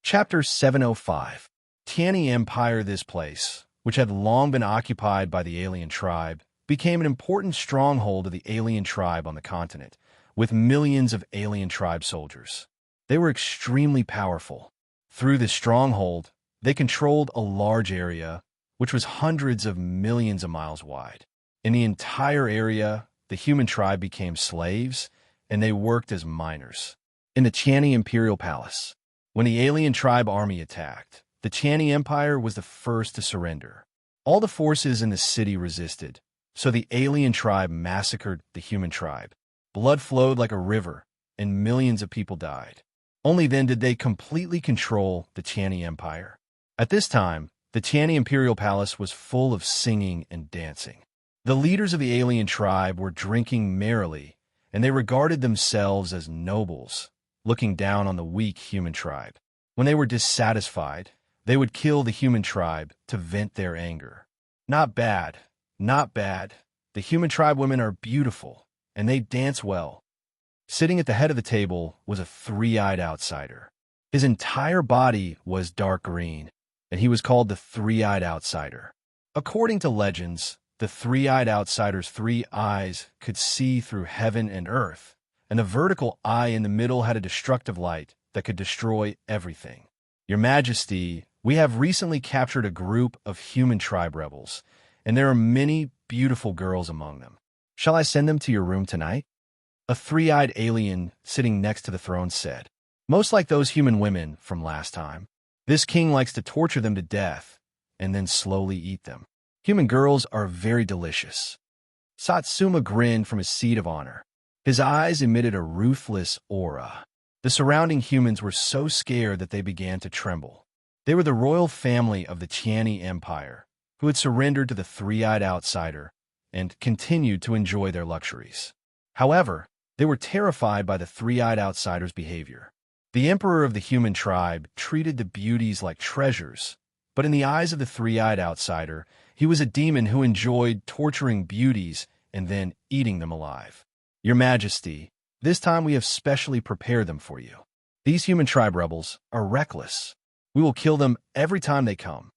Chapter 705. Tiani Empire. This place, which had long been occupied by the alien tribe, became an important stronghold of the alien tribe on the continent, with millions of alien tribe soldiers. They were extremely powerful. Through this stronghold, they controlled a large area, which was hundreds of millions of miles wide. In the entire area, the human tribe became slaves, and they worked as miners. In the Tiani Imperial Palace, when the alien tribe army attacked, the Tiani Empire was the first to surrender. All the forces in the city resisted, so the alien tribe massacred the human tribe. Blood flowed like a river, and millions of people died. Only then did they completely control the Tiani Empire. At this time, the Tiani Imperial Palace was full of singing and dancing. The leaders of the alien tribe were drinking merrily, and they regarded themselves as nobles, looking down on the weak human tribe. When they were dissatisfied, they would kill the human tribe to vent their anger. Not bad, not bad. The human tribe women are beautiful, and they dance well. Sitting at the head of the table was a three-eyed outsider. His entire body was dark green, and he was called the Three-Eyed Outsider. According to legends, the three-eyed outsider's three eyes could see through heaven and earth, and the vertical eye in the middle had a destructive light that could destroy everything. Your Majesty, we have recently captured a group of human tribe rebels, and there are many beautiful girls among them. Shall I send them to your room tonight? A three-eyed alien sitting next to the throne said, most like those human women from last time. This king likes to torture them to death and then slowly eat them. Human girls are very delicious. Satsuma grinned from his seat of honor. His eyes emitted a ruthless aura. The surrounding humans were so scared that they began to tremble. They were the royal family of the Tiani Empire, who had surrendered to the three-eyed outsider and continued to enjoy their luxuries. However, they were terrified by the three-eyed outsider's behavior. The emperor of the human tribe treated the beauties like treasures, but in the eyes of the three-eyed outsider, he was a demon who enjoyed torturing beauties and then eating them alive. Your Majesty, this time we have specially prepared them for you. These human tribe rebels are reckless. We will kill them every time they come.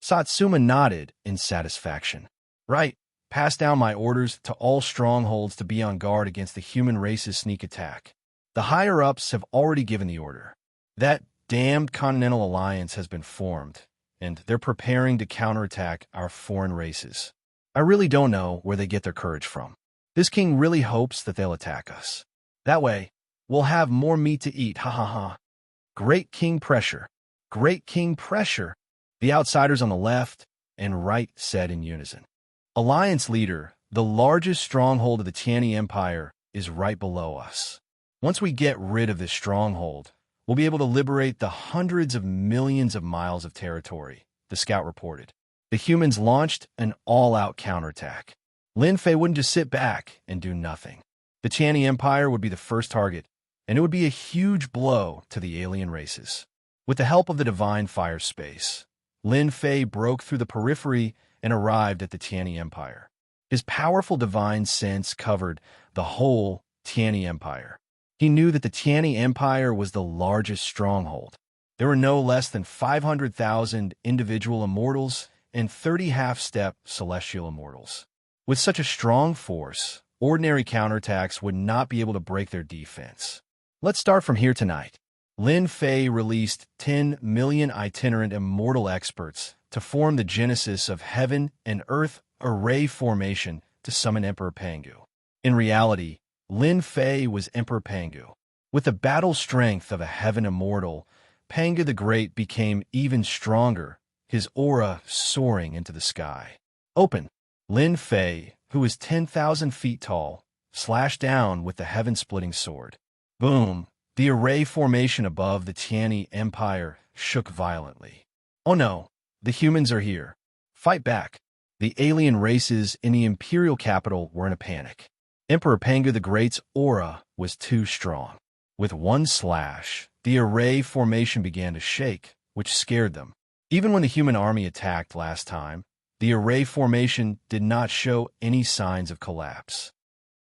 Satsuma nodded in satisfaction. Right, pass down my orders to all strongholds to be on guard against the human race's sneak attack. The higher-ups have already given the order. That damned Continental Alliance has been formed, and they're preparing to counterattack our foreign races. I really don't know where they get their courage from. This king really hopes that they'll attack us. That way, we'll have more meat to eat, ha ha ha. Great king pressure. Great king pressure, the outsiders on the left and right said in unison. Alliance leader, the largest stronghold of the Tiani Empire, is right below us. Once we get rid of this stronghold, we'll be able to liberate the hundreds of millions of miles of territory, the scout reported. The humans launched an all-out counterattack. Lin Fei wouldn't just sit back and do nothing. The Tiani Empire would be the first target, and it would be a huge blow to the alien races. With the help of the divine fire space, Lin Fei broke through the periphery and arrived at the Tiani Empire. His powerful divine sense covered the whole Tiani Empire. He knew that the Tiani Empire was the largest stronghold. There were no less than 500,000 individual immortals and 30 half-step celestial immortals. With such a strong force, ordinary counterattacks would not be able to break their defense. Let's start from here tonight. Lin Fei released 10 million itinerant immortal experts to form the genesis of Heaven and Earth array formation to summon Emperor Pangu. In reality, Lin Fei was Emperor Pangu. With the battle strength of a heaven immortal, Pangu the Great became even stronger, his aura soaring into the sky. Open. Lin Fei, who was 10,000 feet tall, slashed down with the heaven-splitting sword. Boom! The array formation above the Tiani Empire shook violently. Oh no, the humans are here. Fight back. The alien races in the imperial capital were in a panic. Emperor Pangu the Great's aura was too strong. With one slash, the array formation began to shake, which scared them. Even when the human army attacked last time, the array formation did not show any signs of collapse.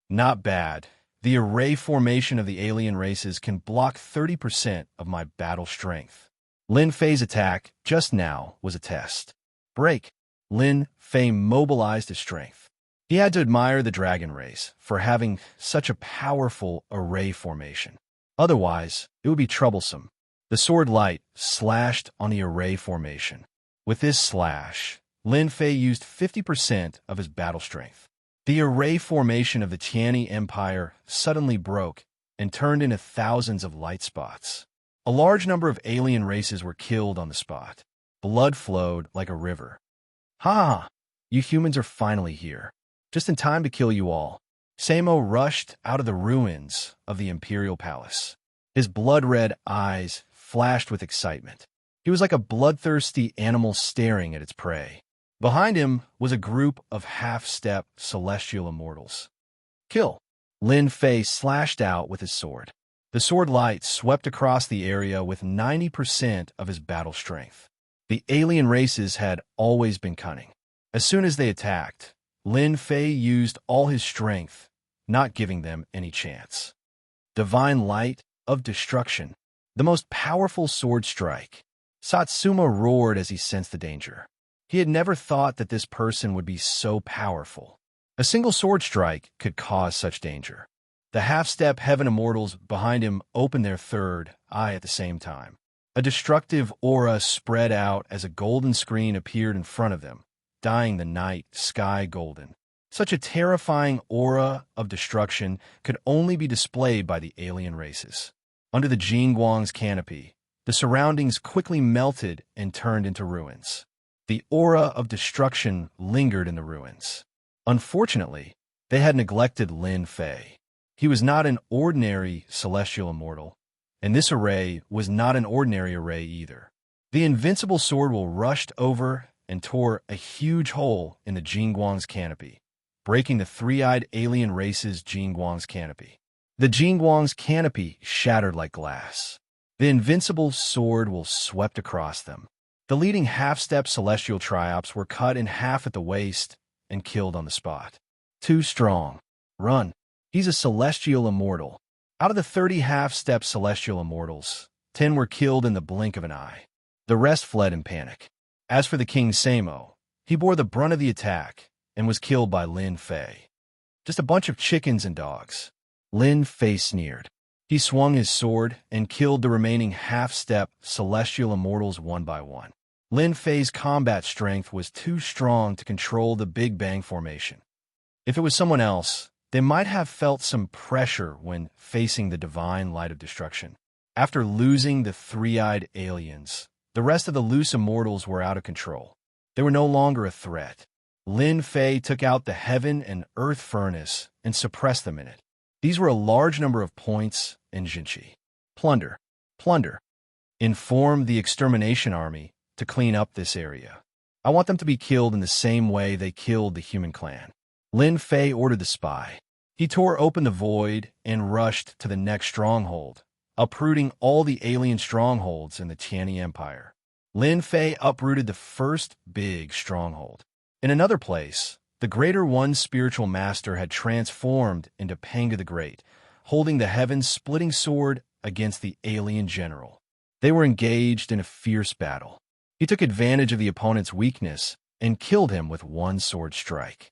Not bad. The array formation of the alien races can block 30% of my battle strength. Lin Fei's attack just now was a test. Break. Lin Fei mobilized his strength. He had to admire the dragon race for having such a powerful array formation. Otherwise, it would be troublesome. The sword light slashed on the array formation. With this slash, Lin Fei used 50% of his battle strength. The array formation of the Tianyi Empire suddenly broke and turned into thousands of light spots. A large number of alien races were killed on the spot. Blood flowed like a river. Ha! You humans are finally here. Just in time to kill you all. Samo rushed out of the ruins of the Imperial Palace. His blood-red eyes flashed with excitement. He was like a bloodthirsty animal staring at its prey. Behind him was a group of half-step celestial immortals. Kill! Lin Fei slashed out with his sword. The sword light swept across the area with 90% of his battle strength. The alien races had always been cunning. As soon as they attacked, Lin Fei used all his strength, not giving them any chance. Divine Light of Destruction, the most powerful sword strike. Satsuma roared as he sensed the danger. He had never thought that this person would be so powerful. A single sword strike could cause such danger. The half-step heaven immortals behind him opened their third eye at the same time. A destructive aura spread out as a golden screen appeared in front of them, dyeing the night sky golden. Such a terrifying aura of destruction could only be displayed by the alien races. Under the Jingguang's canopy, the surroundings quickly melted and turned into ruins. The aura of destruction lingered in the ruins. Unfortunately, they had neglected Lin Fei. He was not an ordinary celestial immortal, and this array was not an ordinary array either. The invincible sword will rushed over and tore a huge hole in the Jingguang's canopy, breaking the three-eyed alien race's Jingguang's canopy. The Jingguang's canopy shattered like glass. The invincible sword will swept across them. The leading half-step celestial triops were cut in half at the waist and killed on the spot. Too strong. Run. He's a celestial immortal. Out of the 30 half-step celestial immortals, 10 were killed in the blink of an eye. The rest fled in panic. As for the King Samo, he bore the brunt of the attack and was killed by Lin Fei. Just a bunch of chickens and dogs. Lin Fei sneered. He swung his sword and killed the remaining half-step celestial immortals one by one. Lin Fei's combat strength was too strong to control the Big Bang formation. If it was someone else, they might have felt some pressure when facing the divine light of destruction. After losing the three-eyed aliens, the rest of the loose immortals were out of control. They were no longer a threat. Lin Fei took out the heaven and earth furnace and suppressed them in it. These were a large number of points and jinchi. Plunder. Plunder. Inform the extermination army to clean up this area. I want them to be killed in the same way they killed the human clan. Lin Fei ordered the spy. He tore open the void and rushed to the next stronghold, uprooting all the alien strongholds in the Tianyi Empire. Lin Fei uprooted the first big stronghold. In another place, the Greater One spiritual master had transformed into Panga the Great, holding the heaven-splitting sword against the alien general. They were engaged in a fierce battle. He took advantage of the opponent's weakness and killed him with one sword strike.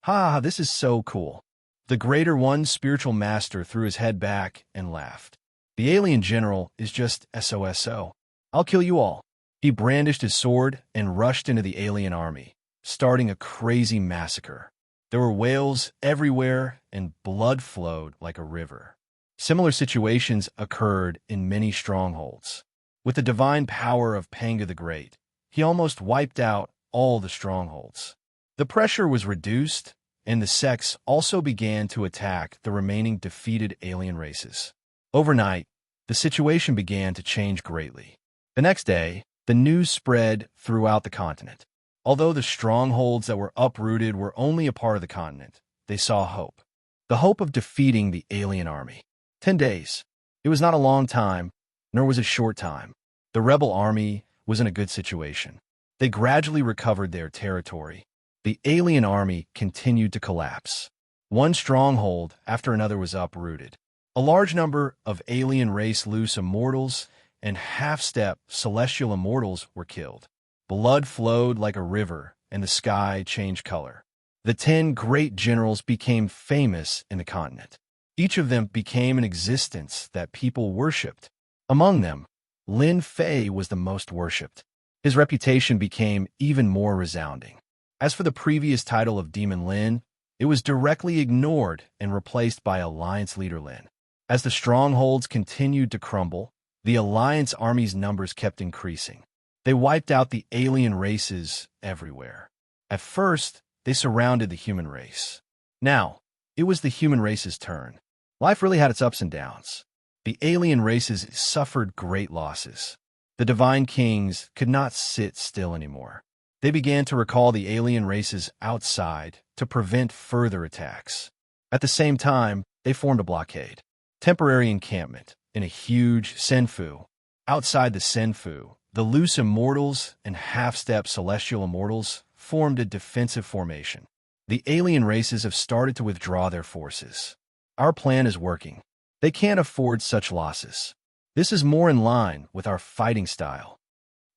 Ha, this is so cool. The Greater One spiritual master threw his head back and laughed. The alien general is just SOSO. I'll kill you all. He brandished his sword and rushed into the alien army, starting a crazy massacre. There were wails everywhere and blood flowed like a river. Similar situations occurred in many strongholds. With the divine power of Panga the Great, he almost wiped out all the strongholds. The pressure was reduced, and the sects also began to attack the remaining defeated alien races. Overnight, the situation began to change greatly. The next day, the news spread throughout the continent. Although the strongholds that were uprooted were only a part of the continent, they saw hope. The hope of defeating the alien army. 10 days. It was not a long time, nor was it a short time. The rebel army was in a good situation. They gradually recovered their territory. The alien army continued to collapse. One stronghold after another was uprooted. A large number of alien race loose immortals and half-step celestial immortals were killed. Blood flowed like a river, and the sky changed color. The 10 great generals became famous in the continent. Each of them became an existence that people worshipped. Among them, Lin Fei was the most worshipped. His reputation became even more resounding. As for the previous title of Demon Lin, it was directly ignored and replaced by Alliance Leader Lin. As the strongholds continued to crumble, the Alliance army's numbers kept increasing. They wiped out the alien races everywhere. At first, they surrounded the human race. Now, it was the human race's turn. Life really had its ups and downs. The alien races suffered great losses. The divine kings could not sit still anymore. They began to recall the alien races outside to prevent further attacks. At the same time, they formed a blockade. Temporary encampment in a huge Senfu. Outside the Senfu, the loose immortals and half-step celestial immortals formed a defensive formation. The alien races have started to withdraw their forces. Our plan is working. They can't afford such losses. This is more in line with our fighting style.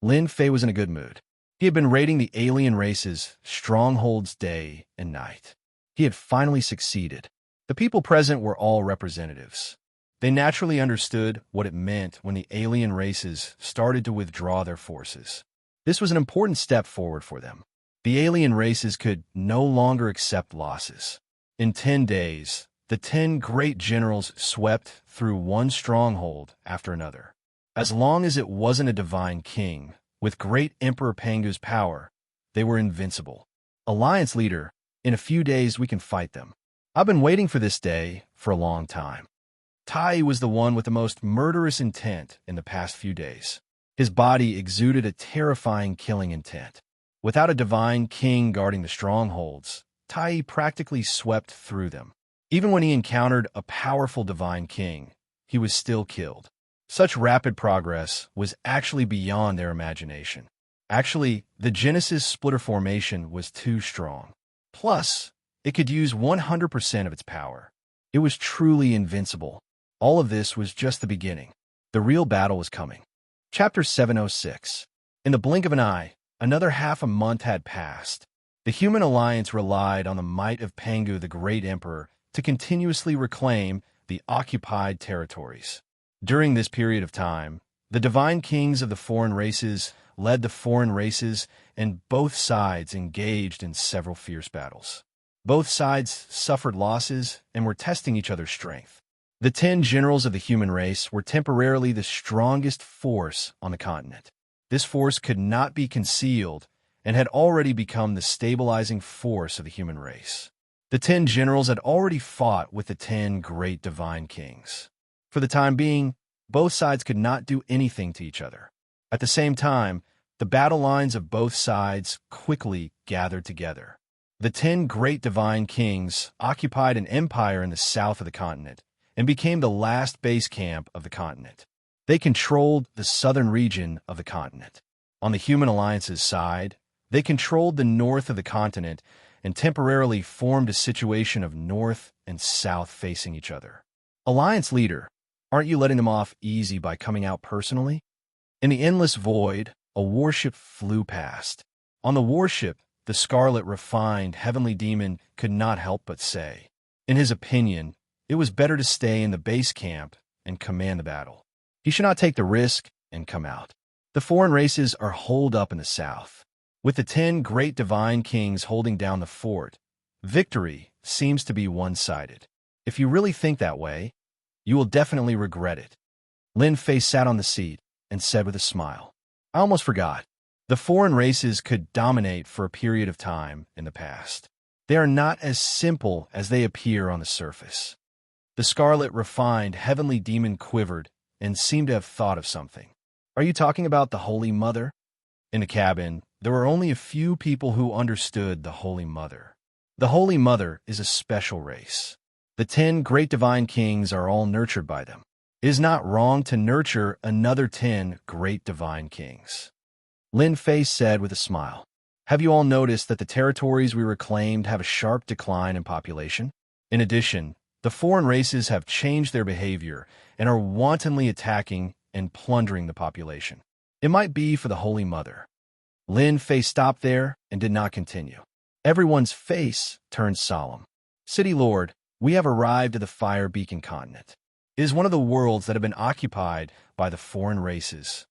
Lin Fei was in a good mood. He had been raiding the alien races' strongholds day and night. He had finally succeeded. The people present were all representatives. They naturally understood what it meant when the alien races started to withdraw their forces. This was an important step forward for them. The alien races could no longer accept losses. In 10 days, the 10 great generals swept through one stronghold after another. As long as it wasn't a divine king, with great Emperor Pangu's power, they were invincible. Alliance leader, in a few days we can fight them. I've been waiting for this day for a long time. Tai was the one with the most murderous intent in the past few days. His body exuded a terrifying killing intent. Without a divine king guarding the strongholds, Tai practically swept through them. Even when he encountered a powerful divine king, he was still killed. Such rapid progress was actually beyond their imagination. Actually, the Genesis splitter formation was too strong. Plus, it could use 100% of its power. It was truly invincible. All of this was just the beginning. The real battle was coming. Chapter 706. In the blink of an eye, another half a month had passed. The human alliance relied on the might of Pangu, the great emperor, to continuously reclaim the occupied territories. During this period of time, the divine kings of the foreign races led the foreign races, and both sides engaged in several fierce battles. Both sides suffered losses and were testing each other's strength. The 10 generals of the human race were temporarily the strongest force on the continent. This force could not be concealed and had already become the stabilizing force of the human race. The 10 generals had already fought with the 10 great divine kings. For the time being, both sides could not do anything to each other. At the same time, the battle lines of both sides quickly gathered together. The 10 great divine kings occupied an empire in the south of the continent and became the last base camp of the continent. They controlled the southern region of the continent. On the human alliance's side, they controlled the north of the continent and temporarily formed a situation of north and south facing each other. Alliance leader, aren't you letting them off easy by coming out personally? In the endless void, a warship flew past. On the warship, the scarlet refined heavenly demon could not help but say, in his opinion, it was better to stay in the base camp and command the battle. He should not take the risk and come out. The foreign races are holed up in the south. With the 10 great divine kings holding down the fort, victory seems to be one-sided. If you really think that way, you will definitely regret it. Lin Fei sat on the seat and said with a smile, I almost forgot. The foreign races could dominate for a period of time in the past. They are not as simple as they appear on the surface. The scarlet refined heavenly demon quivered and seemed to have thought of something. Are you talking about the Holy Mother? In the cabin, there were only a few people who understood the Holy Mother. The Holy Mother is a special race. The 10 great divine kings are all nurtured by them. It is not wrong to nurture another 10 great divine kings. Lin Fei said with a smile, have you all noticed that the territories we reclaimed have a sharp decline in population? In addition, the foreign races have changed their behavior and are wantonly attacking and plundering the population. It might be for the Holy Mother. Lin Fei stopped there and did not continue. Everyone's face turned solemn. City Lord, we have arrived at the Fire Beacon continent. It is one of the worlds that have been occupied by the foreign races.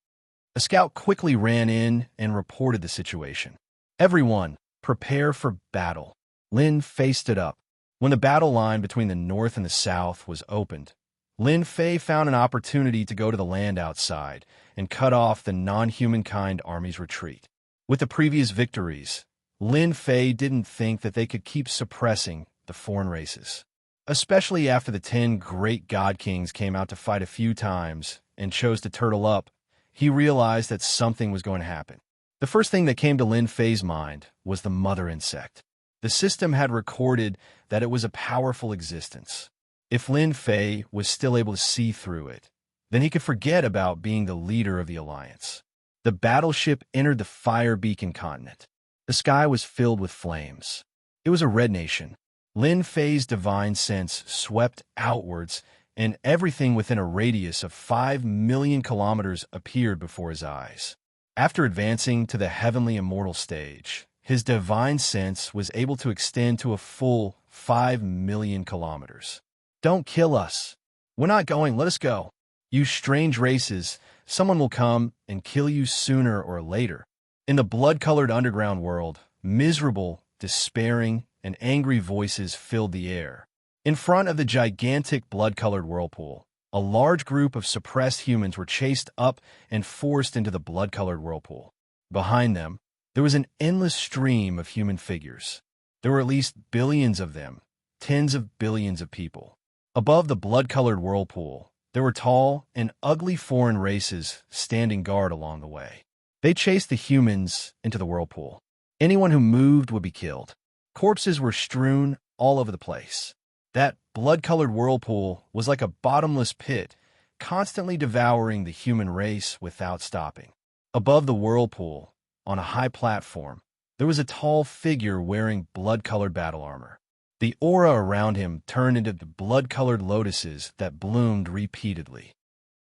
A scout quickly ran in and reported the situation. Everyone, prepare for battle. Lin Fei stood up. When the battle line between the north and the south was opened, Lin Fei found an opportunity to go to the land outside and cut off the non-humankind army's retreat. With the previous victories, Lin Fei didn't think that they could keep suppressing the foreign races. Especially after the 10 great god kings came out to fight a few times and chose to turtle up, he realized that something was going to happen. The first thing that came to Lin Fei's mind was the mother insect. The system had recorded that it was a powerful existence. If Lin Fei was still able to see through it, then he could forget about being the leader of the alliance. The battleship entered the Fire Beacon continent. The sky was filled with flames. It was a red nation. Lin Fei's divine sense swept outwards, and everything within a radius of 5 million kilometers appeared before his eyes. After advancing to the heavenly immortal stage, his divine sense was able to extend to a full 5 million kilometers. Don't kill us. We're not going. Let us go. You strange races, someone will come and kill you sooner or later. In the blood-colored underground world, miserable, despairing, and angry voices filled the air. In front of the gigantic blood-colored whirlpool, a large group of suppressed humans were chased up and forced into the blood-colored whirlpool. Behind them, there was an endless stream of human figures. There were at least billions of them, tens of billions of people. Above the blood-colored whirlpool, there were tall and ugly foreign races standing guard along the way. They chased the humans into the whirlpool. Anyone who moved would be killed. Corpses were strewn all over the place. That blood-colored whirlpool was like a bottomless pit, constantly devouring the human race without stopping. Above the whirlpool, on a high platform, there was a tall figure wearing blood-colored battle armor. The aura around him turned into the blood-colored lotuses that bloomed repeatedly.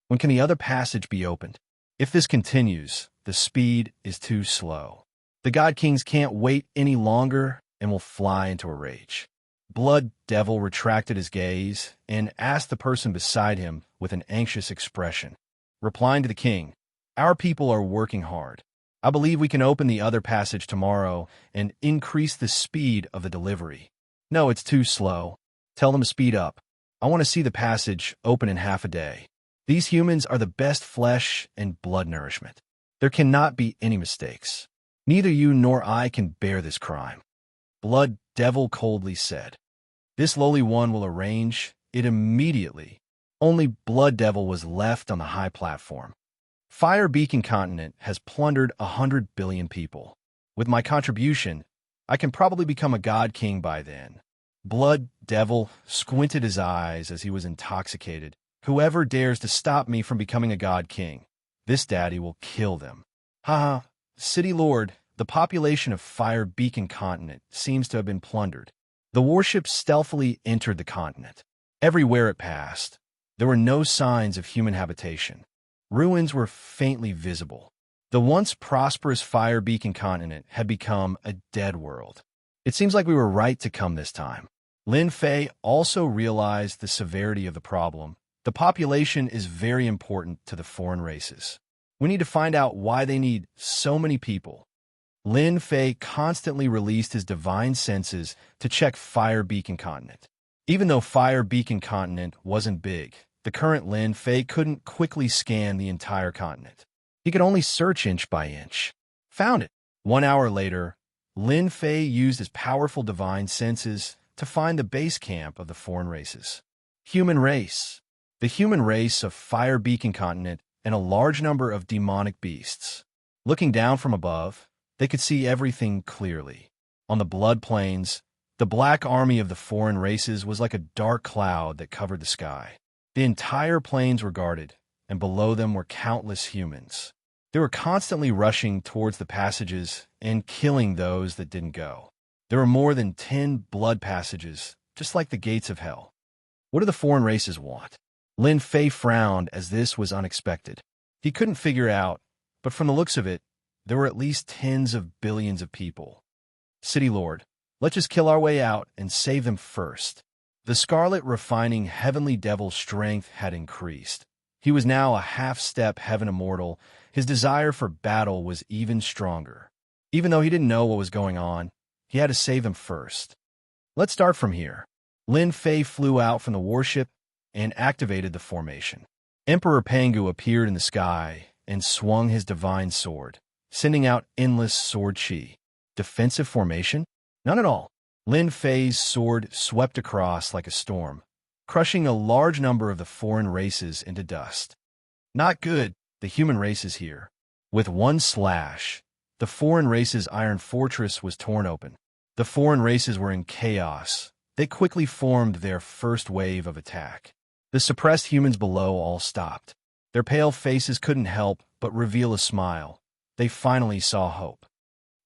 When can the other passage be opened? If this continues, the speed is too slow. The God Kings can't wait any longer and will fly into a rage. Blood Devil retracted his gaze and asked the person beside him with an anxious expression. Replying to the king, "Our people are working hard. I believe we can open the other passage tomorrow and increase the speed of the delivery." "No, it's too slow. Tell them to speed up. I want to see the passage open in half a day. These humans are the best flesh and blood nourishment. There cannot be any mistakes. Neither you nor I can bear this crime." Blood Devil coldly said. "This lowly one will arrange it immediately." Only Blood Devil was left on the high platform. Fire Beacon Continent has plundered 100 billion people. With my contribution, I can probably become a god king by then. Blood Devil squinted his eyes as he was intoxicated. "Whoever dares to stop me from becoming a god king, this daddy will kill them." "Ha ha, City Lord, the population of Fire Beacon Continent seems to have been plundered." The warship stealthily entered the continent. Everywhere it passed, there were no signs of human habitation. Ruins were faintly visible. The once prosperous Fire Beacon Continent had become a dead world. It seems like we were right to come this time. Lin Fei also realized the severity of the problem. The population is very important to the foreign races. We need to find out why they need so many people. Lin Fei constantly released his divine senses to check Fire Beacon Continent. Even though Fire Beacon Continent wasn't big, the current Lin Fei couldn't quickly scan the entire continent. He could only search inch by inch. Found it. 1 hour later, Lin Fei used his powerful divine senses to find the base camp of the foreign races. Human race. The human race of Fire Beacon Continent and a large number of demonic beasts. Looking down from above, they could see everything clearly. On the blood plains, the black army of the foreign races was like a dark cloud that covered the sky. The entire plains were guarded, and below them were countless humans. They were constantly rushing towards the passages and killing those that didn't go. There were more than 10 blood passages, just like the gates of hell. What do the foreign races want? Lin Fei frowned as this was unexpected. He couldn't figure out, but from the looks of it, there were at least tens of billions of people. City Lord, let's just kill our way out and save them first. The scarlet refining heavenly devil's strength had increased. He was now a half-step heaven immortal. His desire for battle was even stronger. Even though he didn't know what was going on, he had to save them first. Let's start from here. Lin Fei flew out from the warship and activated the formation. Emperor Pangu appeared in the sky and swung his divine sword, sending out endless sword chi. Defensive formation? None at all. Lin Fei's sword swept across like a storm, crushing a large number of the foreign races into dust. Not good, the human race is here. With one slash, the foreign race's iron fortress was torn open. The foreign races were in chaos. They quickly formed their first wave of attack. The suppressed humans below all stopped. Their pale faces couldn't help but reveal a smile. They finally saw hope.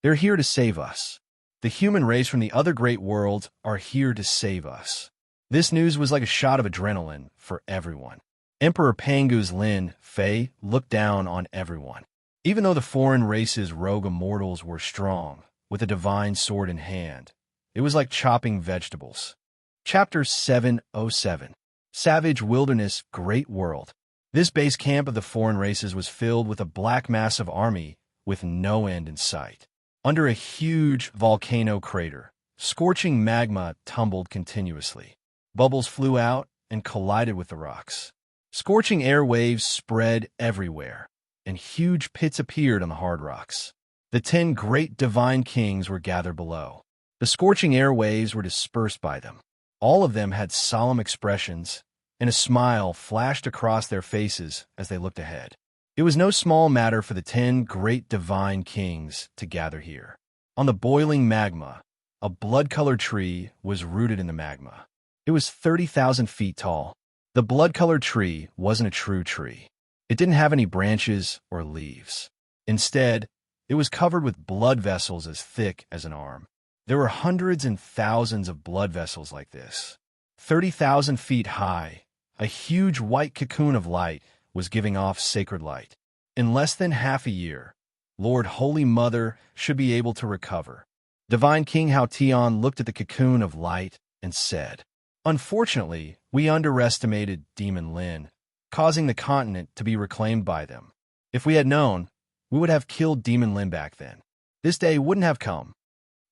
They're here to save us. The human race from the other great worlds are here to save us. This news was like a shot of adrenaline for everyone. Emperor Pangu's Lin Fei looked down on everyone. Even though the foreign race's rogue immortals were strong, with a divine sword in hand, it was like chopping vegetables. Chapter 707. Savage Wilderness, Great World. This base camp of the foreign races was filled with a black massive army with no end in sight. Under a huge volcano crater, scorching magma tumbled continuously. Bubbles flew out and collided with the rocks. Scorching air waves spread everywhere, and huge pits appeared on the hard rocks. The 10 great divine kings were gathered below. The scorching air waves were dispersed by them. All of them had solemn expressions, and a smile flashed across their faces as they looked ahead. It was no small matter for the 10 great divine kings to gather here. On the boiling magma, a blood-colored tree was rooted in the magma. It was 30,000 feet tall. The blood-colored tree wasn't a true tree. It didn't have any branches or leaves. Instead, it was covered with blood vessels as thick as an arm. There were hundreds and thousands of blood vessels like this. 30,000 feet high, a huge white cocoon of light was giving off sacred light. In less than half a year, Lord Holy Mother should be able to recover. Divine King Hao Tian looked at the cocoon of light and said, "Unfortunately, we underestimated Demon Lin, causing the continent to be reclaimed by them. If we had known, we would have killed Demon Lin back then. This day wouldn't have come."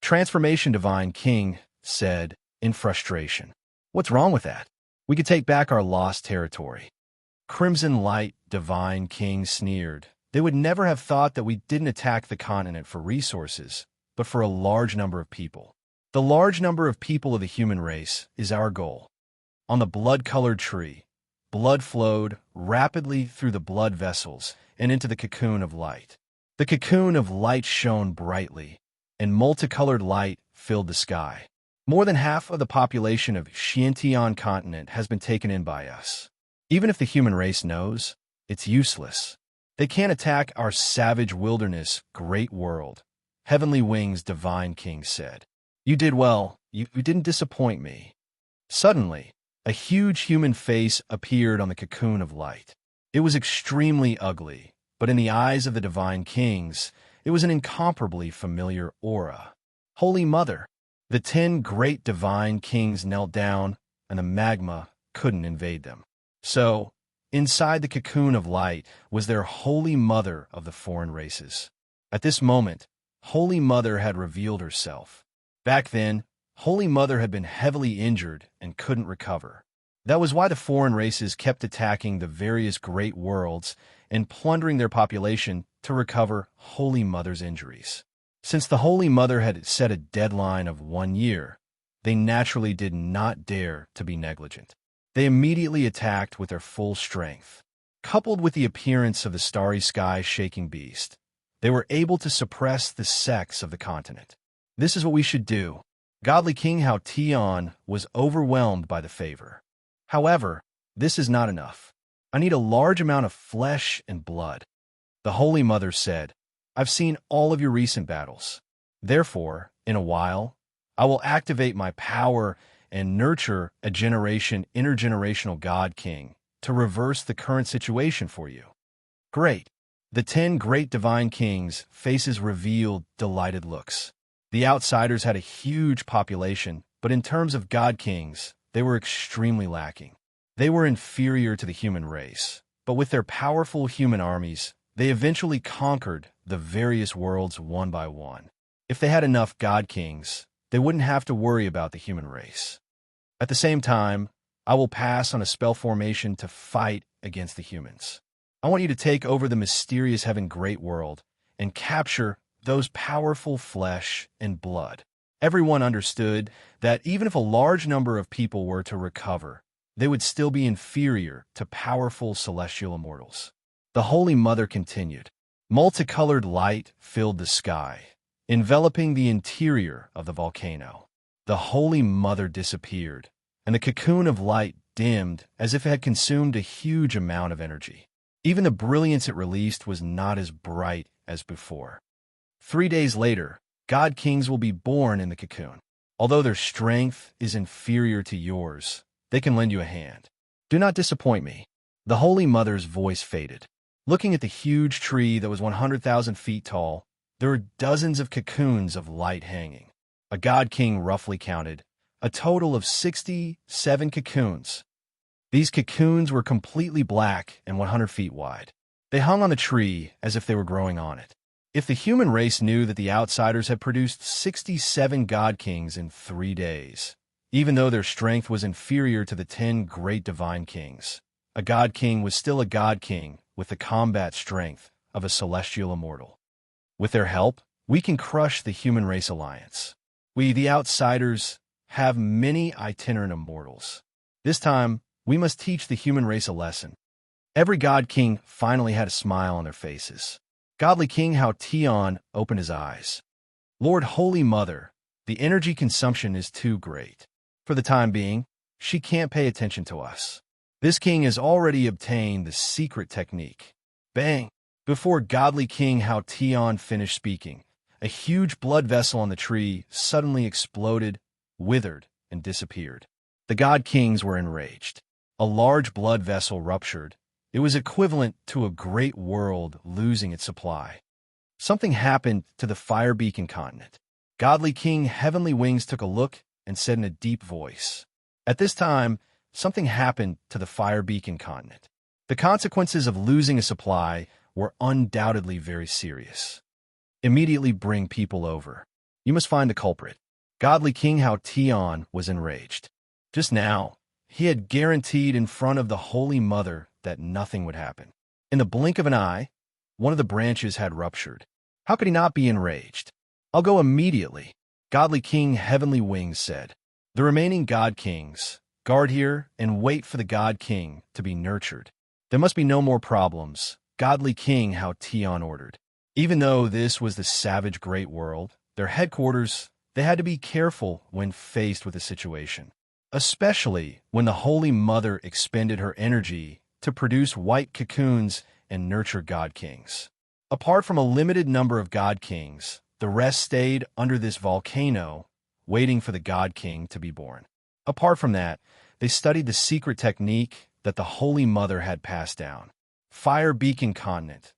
Transformation Divine King said in frustration, "What's wrong with that? We could take back our lost territory." Crimson Light Divine King sneered. They would never have thought that we didn't attack the continent for resources, but for a large number of people. The large number of people of the human race is our goal. On the blood-colored tree, blood flowed rapidly through the blood vessels and into the cocoon of light. The cocoon of light shone brightly, and multicolored light filled the sky. More than half of the population of Xiantian continent has been taken in by us. Even if the human race knows, it's useless. They can't attack our savage wilderness, great world. Heavenly Wings Divine King said. "You did well. You didn't disappoint me." Suddenly, a huge human face appeared on the cocoon of light. It was extremely ugly, but in the eyes of the Divine Kings, it was an incomparably familiar aura. Holy Mother! The 10 great Divine Kings knelt down, and the magma couldn't invade them. So, inside the cocoon of light was their Holy Mother of the foreign races. At this moment, Holy Mother had revealed herself. Back then, Holy Mother had been heavily injured and couldn't recover. That was why the foreign races kept attacking the various great worlds and plundering their population to recover Holy Mother's injuries. Since the Holy Mother had set a deadline of 1 year, they naturally did not dare to be negligent. They immediately attacked with their full strength. Coupled with the appearance of the starry sky shaking beast, they were able to suppress the sex of the continent. This is what we should do. Godly King Hao Tian was overwhelmed by the favor. However, this is not enough. I need a large amount of flesh and blood. The Holy Mother said, "I've seen all of your recent battles. Therefore, in a while, I will activate my power and nurture a intergenerational God King to reverse the current situation for you." Great. The 10 great divine kings' faces revealed delighted looks. The outsiders had a huge population, but in terms of god kings, they were extremely lacking. They were inferior to the human race, but with their powerful human armies, they eventually conquered the various worlds one by one. If they had enough god kings, they wouldn't have to worry about the human race. At the same time, I will pass on a spell formation to fight against the humans. I want you to take over the mysterious heaven great world and capture those powerful flesh and blood. Everyone understood that even if a large number of people were to recover, they would still be inferior to powerful celestial immortals. The Holy Mother continued. Multicolored light filled the sky, enveloping the interior of the volcano. The Holy Mother disappeared, and the cocoon of light dimmed as if it had consumed a huge amount of energy. Even the brilliance it released was not as bright as before. 3 days later, god kings will be born in the cocoon. Although their strength is inferior to yours, they can lend you a hand. Do not disappoint me. The Holy Mother's voice faded. Looking at the huge tree that was 100,000 feet tall, there were dozens of cocoons of light hanging. A god king roughly counted a total of 67 cocoons. These cocoons were completely black and 100 feet wide. They hung on the tree as if they were growing on it. If the human race knew that the outsiders had produced 67 god kings in 3 days, even though their strength was inferior to the 10 great divine kings, a god king was still a god king with the combat strength of a celestial immortal. With their help, we can crush the human race alliance. We, the outsiders, have many itinerant immortals. This time, we must teach the human race a lesson. Every god king finally had a smile on their faces. Godly King Hao Tian opened his eyes. Lord Holy Mother, the energy consumption is too great. For the time being, she can't pay attention to us. This king has already obtained the secret technique. Bang! Before Godly King Hao Tian finished speaking, a huge blood vessel on the tree suddenly exploded, withered, and disappeared. The god kings were enraged. A large blood vessel ruptured. It was equivalent to a great world losing its supply. Something happened to the Fire Beacon continent. Godly King Heavenly Wings took a look and said in a deep voice, "At this time, something happened to the Fire Beacon continent. The consequences of losing a supply were undoubtedly very serious. Immediately bring people over. You must find the culprit." Godly King Hao Tian was enraged. Just now, he had guaranteed in front of the Holy Mother that nothing would happen. In the blink of an eye, one of the branches had ruptured. How could he not be enraged? "I'll go immediately," Godly King Heavenly Wings said. "The remaining god kings, guard here and wait for the god king to be nurtured. There must be no more problems," Godly King Hao Tian ordered. Even though this was the savage great world, their headquarters, they had to be careful when faced with the situation, especially when the Holy Mother expended her energy to produce white cocoons and nurture god kings. Apart from a limited number of god kings, the rest stayed under this volcano, waiting for the god king to be born. Apart from that, they studied the secret technique that the Holy Mother had passed down. Fire Beacon Continent.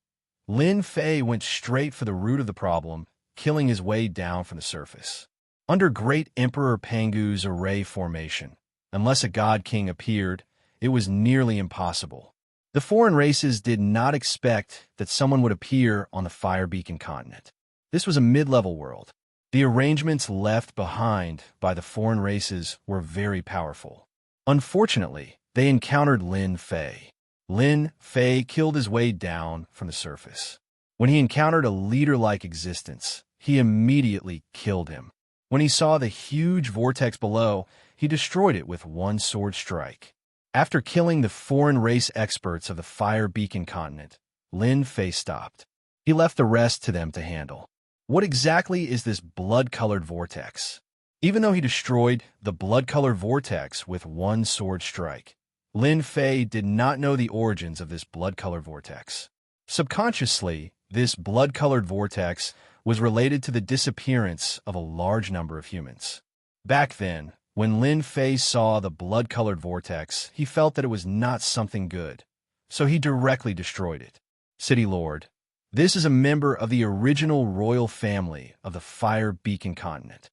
Lin Fei went straight for the root of the problem, killing his way down from the surface. Under Great Emperor Pangu's array formation, unless a god king appeared, it was nearly impossible. The foreign races did not expect that someone would appear on the Fire Beacon continent. This was a mid-level world. The arrangements left behind by the foreign races were very powerful. Unfortunately, they encountered Lin Fei. Lin Fei killed his way down from the surface. When he encountered a leader-like existence, he immediately killed him. When he saw the huge vortex below, he destroyed it with one sword strike. After killing the foreign race experts of the Fire Beacon continent, Lin Fei stopped. He left the rest to them to handle. What exactly is this blood-colored vortex? Even though he destroyed the blood-colored vortex with one sword strike, Lin Fei did not know the origins of this blood-colored vortex. Subconsciously, this blood-colored vortex was related to the disappearance of a large number of humans. Back then, when Lin Fei saw the blood-colored vortex, he felt that it was not something good, so he directly destroyed it. City Lord. This is a member of the original royal family of the Fire Beacon continent.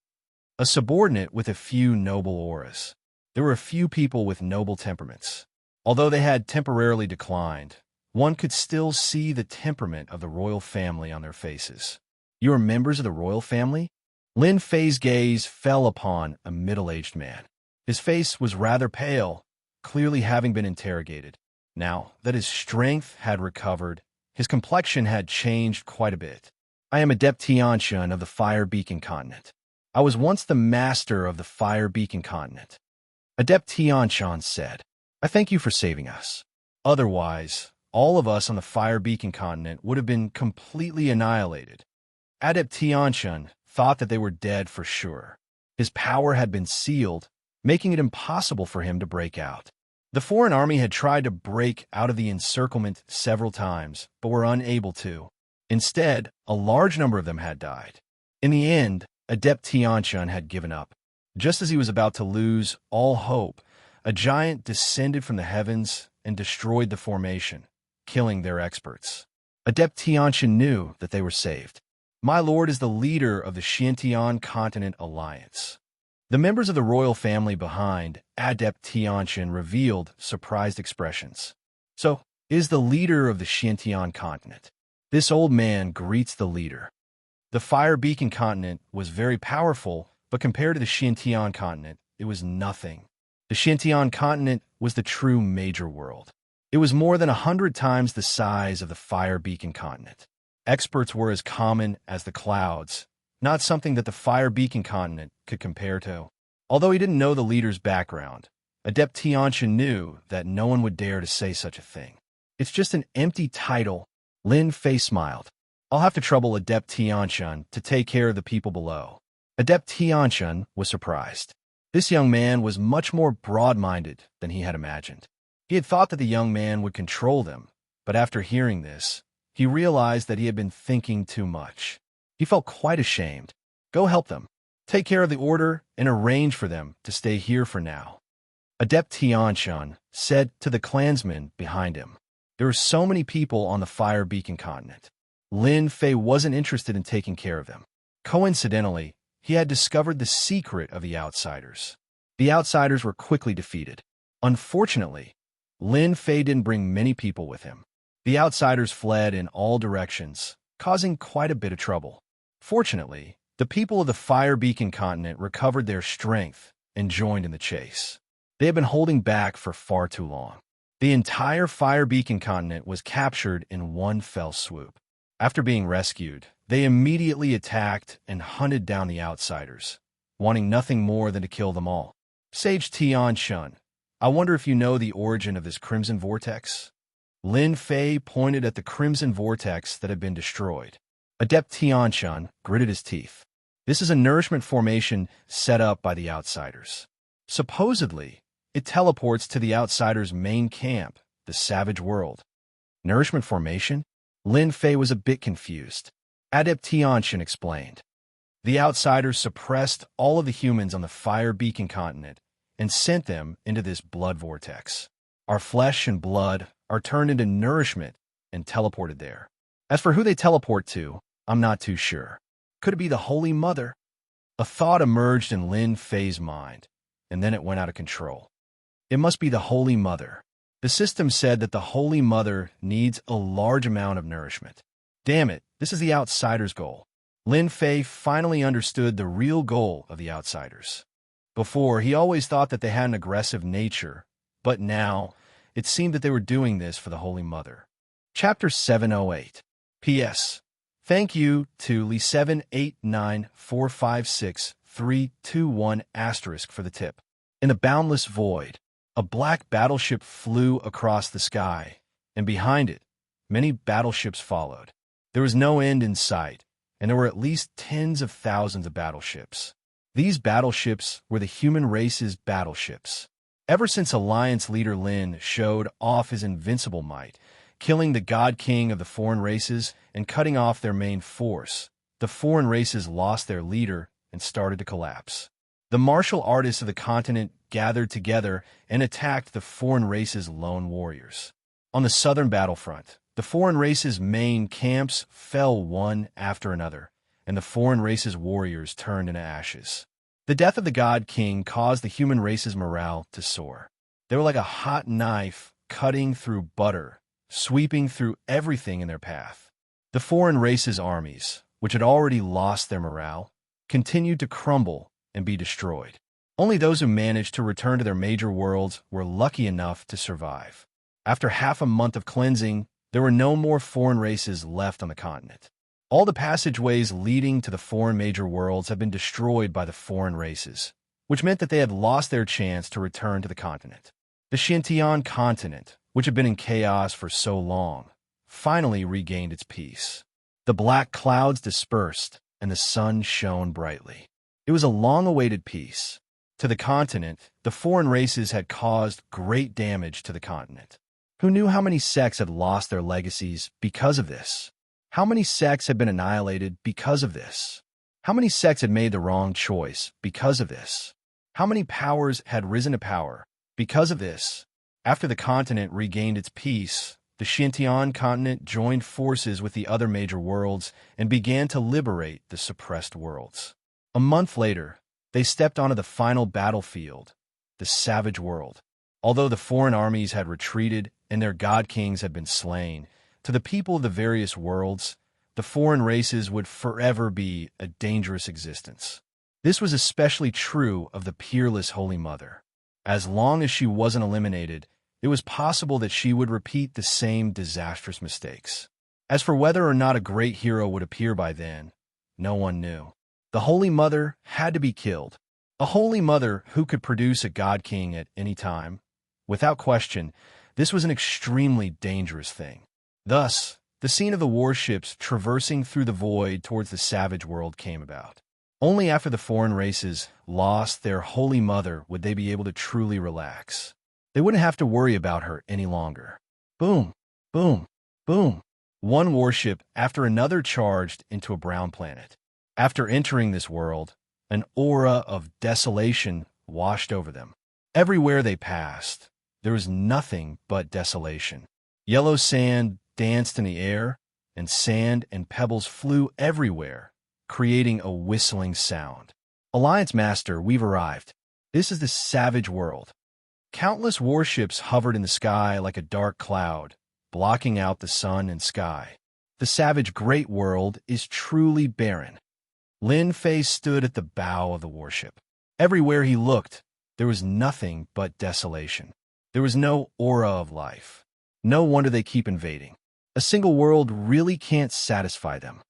A subordinate with a few noble auras. There were a few people with noble temperaments. Although they had temporarily declined, one could still see the temperament of the royal family on their faces. You are members of the royal family? Lin Fei's gaze fell upon a middle-aged man. His face was rather pale, clearly having been interrogated. Now that his strength had recovered, his complexion had changed quite a bit. I am Adept Tiantian of the Fire Beacon continent. I was once the master of the Fire Beacon continent. Adept Tiantian said, I thank you for saving us. Otherwise, all of us on the Fire Beacon continent would have been completely annihilated. Adept Tiantian thought that they were dead for sure. His power had been sealed, making it impossible for him to break out. The foreign army had tried to break out of the encirclement several times, but were unable to. Instead, a large number of them had died. In the end, Adept Tiantian had given up. Just as he was about to lose all hope, a giant descended from the heavens and destroyed the formation, killing their experts. Adept Tiantian knew that they were saved. My lord is the leader of the Xintian Continent Alliance. The members of the royal family behind Adept Tiantian revealed surprised expressions. So, is the leader of the Xintian Continent. This old man greets the leader. The Fire Beacon Continent was very powerful, but compared to the Xintian Continent, it was nothing. The Xintian Continent was the true major world. It was more than 100 times the size of the Fire Beacon Continent. Experts were as common as the clouds, not something that the Fire Beacon Continent could compare to. Although he didn't know the leader's background, Adept Tiantian knew that no one would dare to say such a thing. It's just an empty title. Lin Fei smiled. I'll have to trouble Adept Tiantian to take care of the people below. Adept Tiantian was surprised. This young man was much more broad-minded than he had imagined. He had thought that the young man would control them, but after hearing this, he realized that he had been thinking too much. He felt quite ashamed. Go help them. Take care of the order and arrange for them to stay here for now. Adept Tiantian said to the clansmen behind him. There are so many people on the Fire Beacon continent. Lin Fei wasn't interested in taking care of them. Coincidentally, he had discovered the secret of the outsiders. The outsiders were quickly defeated. Unfortunately, Lin Fei didn't bring many people with him. The outsiders fled in all directions, causing quite a bit of trouble. Fortunately, the people of the Fire Beacon continent recovered their strength and joined in the chase. They had been holding back for far too long. The entire Fire Beacon continent was captured in one fell swoop. After being rescued, they immediately attacked and hunted down the outsiders, wanting nothing more than to kill them all. Sage Tiantian, I wonder if you know the origin of this crimson vortex? Lin Fei pointed at the crimson vortex that had been destroyed. Adept Tiantian gritted his teeth. This is a nourishment formation set up by the outsiders. Supposedly, it teleports to the outsiders' main camp, the Savage World. Nourishment formation? Lin Fei was a bit confused. Adept Tiantian explained. The outsiders suppressed all of the humans on the Fire Beacon continent and sent them into this blood vortex. Our flesh and blood are turned into nourishment and teleported there. As for who they teleport to, I'm not too sure. Could it be the Holy Mother? A thought emerged in Lin Fei's mind, and then it went out of control. It must be the Holy Mother. The system said that the Holy Mother needs a large amount of nourishment. Damn it, this is the outsiders' goal. Lin Fei finally understood the real goal of the outsiders. Before, he always thought that they had an aggressive nature, but now, it seemed that they were doing this for the Holy Mother. Chapter 708. P.S. Thank you to Lee7894563321 * for the tip. In the boundless void, a black battleship flew across the sky, and behind it, many battleships followed. There was no end in sight, and there were at least tens of thousands of battleships. These battleships were the human race's battleships. Ever since Alliance leader Lin showed off his invincible might, killing the God King of the foreign races and cutting off their main force, the foreign races lost their leader and started to collapse. The martial artists of the continent gathered together and attacked the foreign race's lone warriors. On the southern battlefront, The foreign race's main camps fell one after another, and the foreign race's warriors turned into ashes. The death of the God King caused the human race's morale to soar. They were like a hot knife cutting through butter, sweeping through everything in their path. The foreign race's armies, which had already lost their morale, continued to crumble and be destroyed. Only those who managed to return to their major worlds were lucky enough to survive. After half a month of cleansing, there were no more foreign races left on the continent. All the passageways leading to the foreign major worlds had been destroyed by the foreign races, which meant that they had lost their chance to return to the continent. The Shintian continent, which had been in chaos for so long, finally regained its peace. The black clouds dispersed, and the sun shone brightly. It was a long-awaited peace. To the continent, the foreign races had caused great damage to the continent. Who knew how many sects had lost their legacies because of this? How many sects had been annihilated because of this? How many sects had made the wrong choice because of this? How many powers had risen to power because of this? After the continent regained its peace, the Shintian continent joined forces with the other major worlds and began to liberate the suppressed worlds. A month later, they stepped onto the final battlefield, the Savage World. Although the foreign armies had retreated and their god kings had been slain, to the people of the various worlds, the foreign races would forever be a dangerous existence. This was especially true of the peerless Holy Mother. As long as she wasn't eliminated, it was possible that she would repeat the same disastrous mistakes. As for whether or not a great hero would appear by then, no one knew. The Holy Mother had to be killed. A Holy Mother who could produce a God King at any time. Without question, this was an extremely dangerous thing. Thus, the scene of the warships traversing through the void towards the savage world came about. Only after the foreign races lost their Holy Mother would they be able to truly relax. They wouldn't have to worry about her any longer. Boom, boom, boom. One warship after another charged into a brown planet. After entering this world, an aura of desolation washed over them. Everywhere they passed, there was nothing but desolation. Yellow sand danced in the air, and sand and pebbles flew everywhere, creating a whistling sound. Alliance Master, we've arrived. This is the savage world. Countless warships hovered in the sky like a dark cloud, blocking out the sun and sky. The savage great world is truly barren. Lin Fei stood at the bow of the warship. Everywhere he looked, there was nothing but desolation. There was no aura of life. No wonder they keep invading. A single world really can't satisfy them.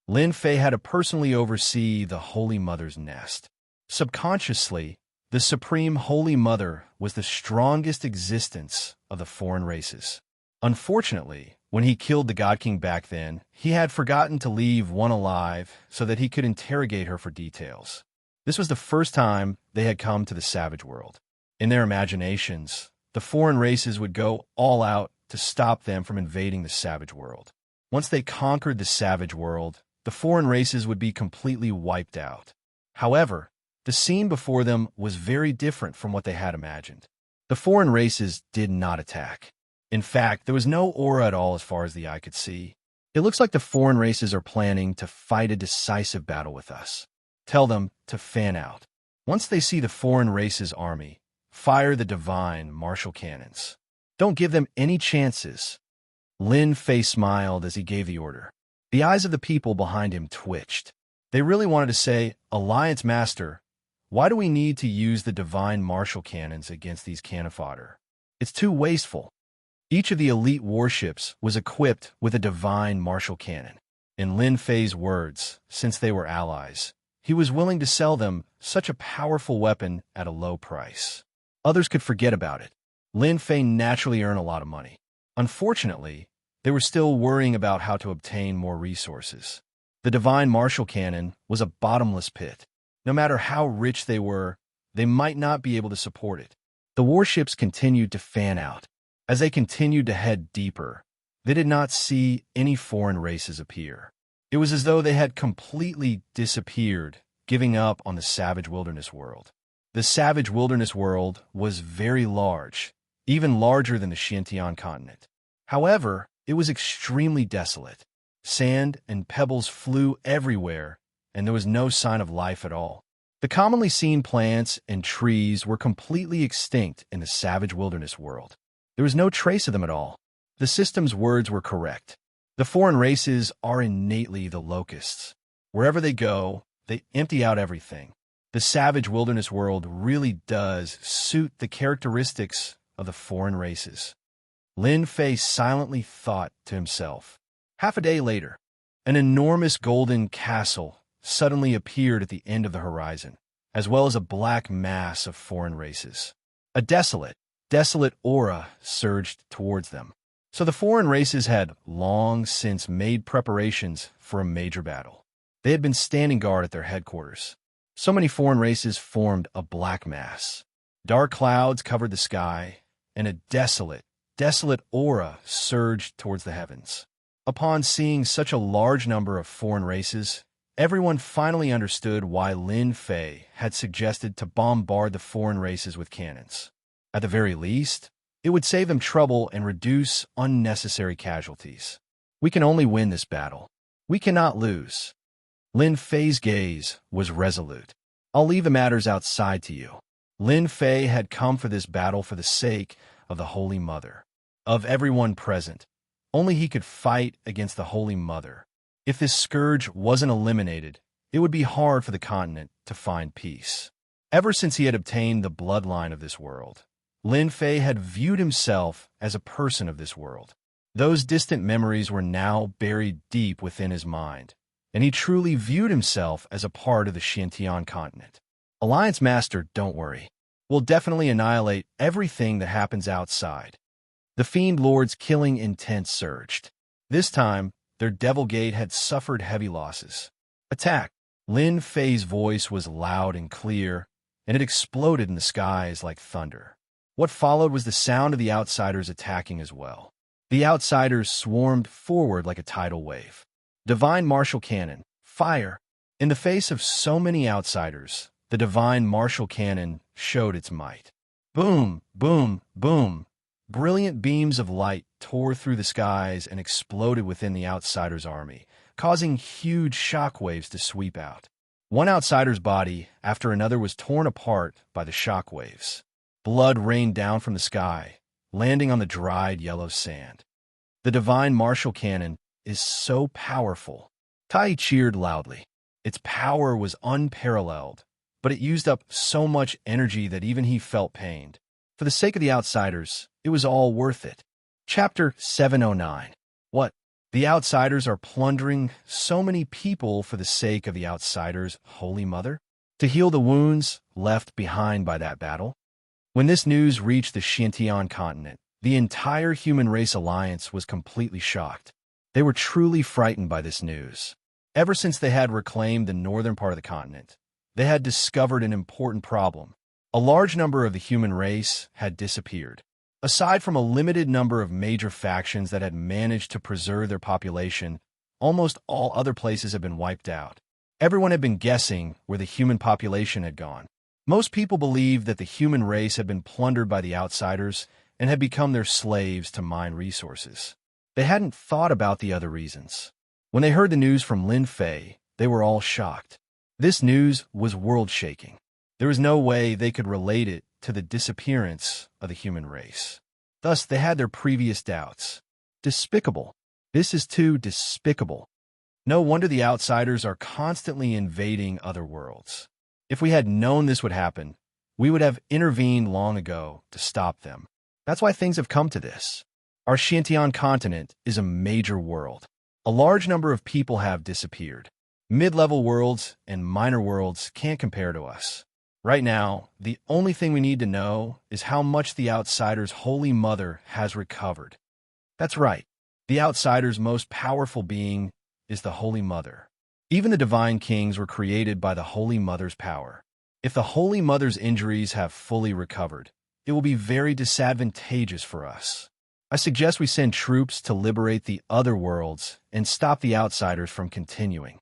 Lin Fei had to personally oversee the Holy Mother's nest. Subconsciously, the Supreme Holy Mother was the strongest existence of the foreign races. Unfortunately, when he killed the God King back then, he had forgotten to leave one alive so that he could interrogate her for details. This was the first time they had come to the savage world. In their imaginations, the foreign races would go all out to stop them from invading the savage world. Once they conquered the savage world, the foreign races would be completely wiped out. However, the scene before them was very different from what they had imagined. The foreign races did not attack. In fact, there was no aura at all as far as the eye could see. It looks like the foreign races are planning to fight a decisive battle with us. Tell them to fan out. Once they see the foreign races' army, fire the divine martial cannons. Don't give them any chances. Lin Fei smiled as he gave the order. The eyes of the people behind him twitched. They really wanted to say, Alliance Master, why do we need to use the divine martial cannons against these cannon fodder? It's too wasteful. Each of the elite warships was equipped with a divine martial cannon. In Lin Fei's words, since they were allies, he was willing to sell them such a powerful weapon at a low price. Others could forget about it. Lin Fei naturally earned a lot of money. Unfortunately, they were still worrying about how to obtain more resources. The divine martial cannon was a bottomless pit. No matter how rich they were, they might not be able to support it. The warships continued to fan out. As they continued to head deeper, they did not see any foreign races appear. It was as though they had completely disappeared, giving up on the savage wilderness world. The savage wilderness world was very large, even larger than the Shintian continent. However, It was extremely desolate. Sand and pebbles flew everywhere, and there was no sign of life at all. The commonly seen plants and trees were completely extinct in the savage wilderness world. There was no trace of them at all. The system's words were correct. The foreign races are innately the locusts. Wherever they go, they empty out everything. The savage wilderness world really does suit the characteristics of the foreign races. Lin Fei silently thought to himself. Half a day later, an enormous golden castle suddenly appeared at the end of the horizon, as well as a black mass of foreign races. A desolate aura surged towards them. So the foreign races had long since made preparations for a major battle. They had been standing guard at their headquarters. So many foreign races formed a black mass. Dark clouds covered the sky, and a desolate aura surged towards the heavens. Upon seeing such a large number of foreign races, everyone finally understood why Lin Fei had suggested to bombard the foreign races with cannons. At the very least, it would save them trouble and reduce unnecessary casualties. We can only win this battle. We cannot lose. Lin Fei's gaze was resolute. I'll leave the matters outside to you. Lin Fei had come for this battle for the sake of the Holy Mother. Of everyone present, only he could fight against the Holy Mother. If this scourge wasn't eliminated, it would be hard for the continent to find peace. Ever since he had obtained the bloodline of this world, Lin Fei had viewed himself as a person of this world. Those distant memories were now buried deep within his mind, and he truly viewed himself as a part of the Xintian continent. Alliance Master, don't worry. We'll definitely annihilate everything that happens outside. The Fiend Lord's killing intent surged. This time, their Devil Gate had suffered heavy losses. Attack! Lin Fei's voice was loud and clear, and it exploded in the skies like thunder. What followed was the sound of the outsiders attacking as well. The outsiders swarmed forward like a tidal wave. Divine Martial Cannon, fire! In the face of so many outsiders, the Divine Martial Cannon showed its might. Boom, boom, boom! Brilliant beams of light tore through the skies and exploded within the outsider's army, causing huge shockwaves to sweep out. One outsider's body after another was torn apart by the shockwaves. Blood rained down from the sky, landing on the dried yellow sand. The Divine Martial Cannon is so powerful. Tai cheered loudly. Its power was unparalleled, but it used up so much energy that even he felt pained. For the sake of the outsiders, it was all worth it. Chapter 709. What? The outsiders are plundering so many people for the sake of the outsiders' Holy Mother? To heal the wounds left behind by that battle? When this news reached the Xintian continent, the entire human race alliance was completely shocked. They were truly frightened by this news. Ever since they had reclaimed the northern part of the continent, they had discovered an important problem. A large number of the human race had disappeared. Aside from a limited number of major factions that had managed to preserve their population, almost all other places had been wiped out. Everyone had been guessing where the human population had gone. Most people believed that the human race had been plundered by the outsiders and had become their slaves to mine resources. They hadn't thought about the other reasons. When they heard the news from Lin Fei, they were all shocked. This news was world-shaking. There was no way they could relate it to the disappearance of the human race. Thus, they had their previous doubts. Despicable. This is too despicable. No wonder the outsiders are constantly invading other worlds. If we had known this would happen, we would have intervened long ago to stop them. That's why things have come to this. Our Xintian continent is a major world. A large number of people have disappeared. Mid-level worlds and minor worlds can't compare to us. Right now, the only thing we need to know is how much the outsider's Holy Mother has recovered. That's right. The outsider's most powerful being is the Holy Mother. Even the Divine Kings were created by the Holy Mother's power. If the Holy Mother's injuries have fully recovered, it will be very disadvantageous for us. I suggest we send troops to liberate the other worlds and stop the outsiders from continuing.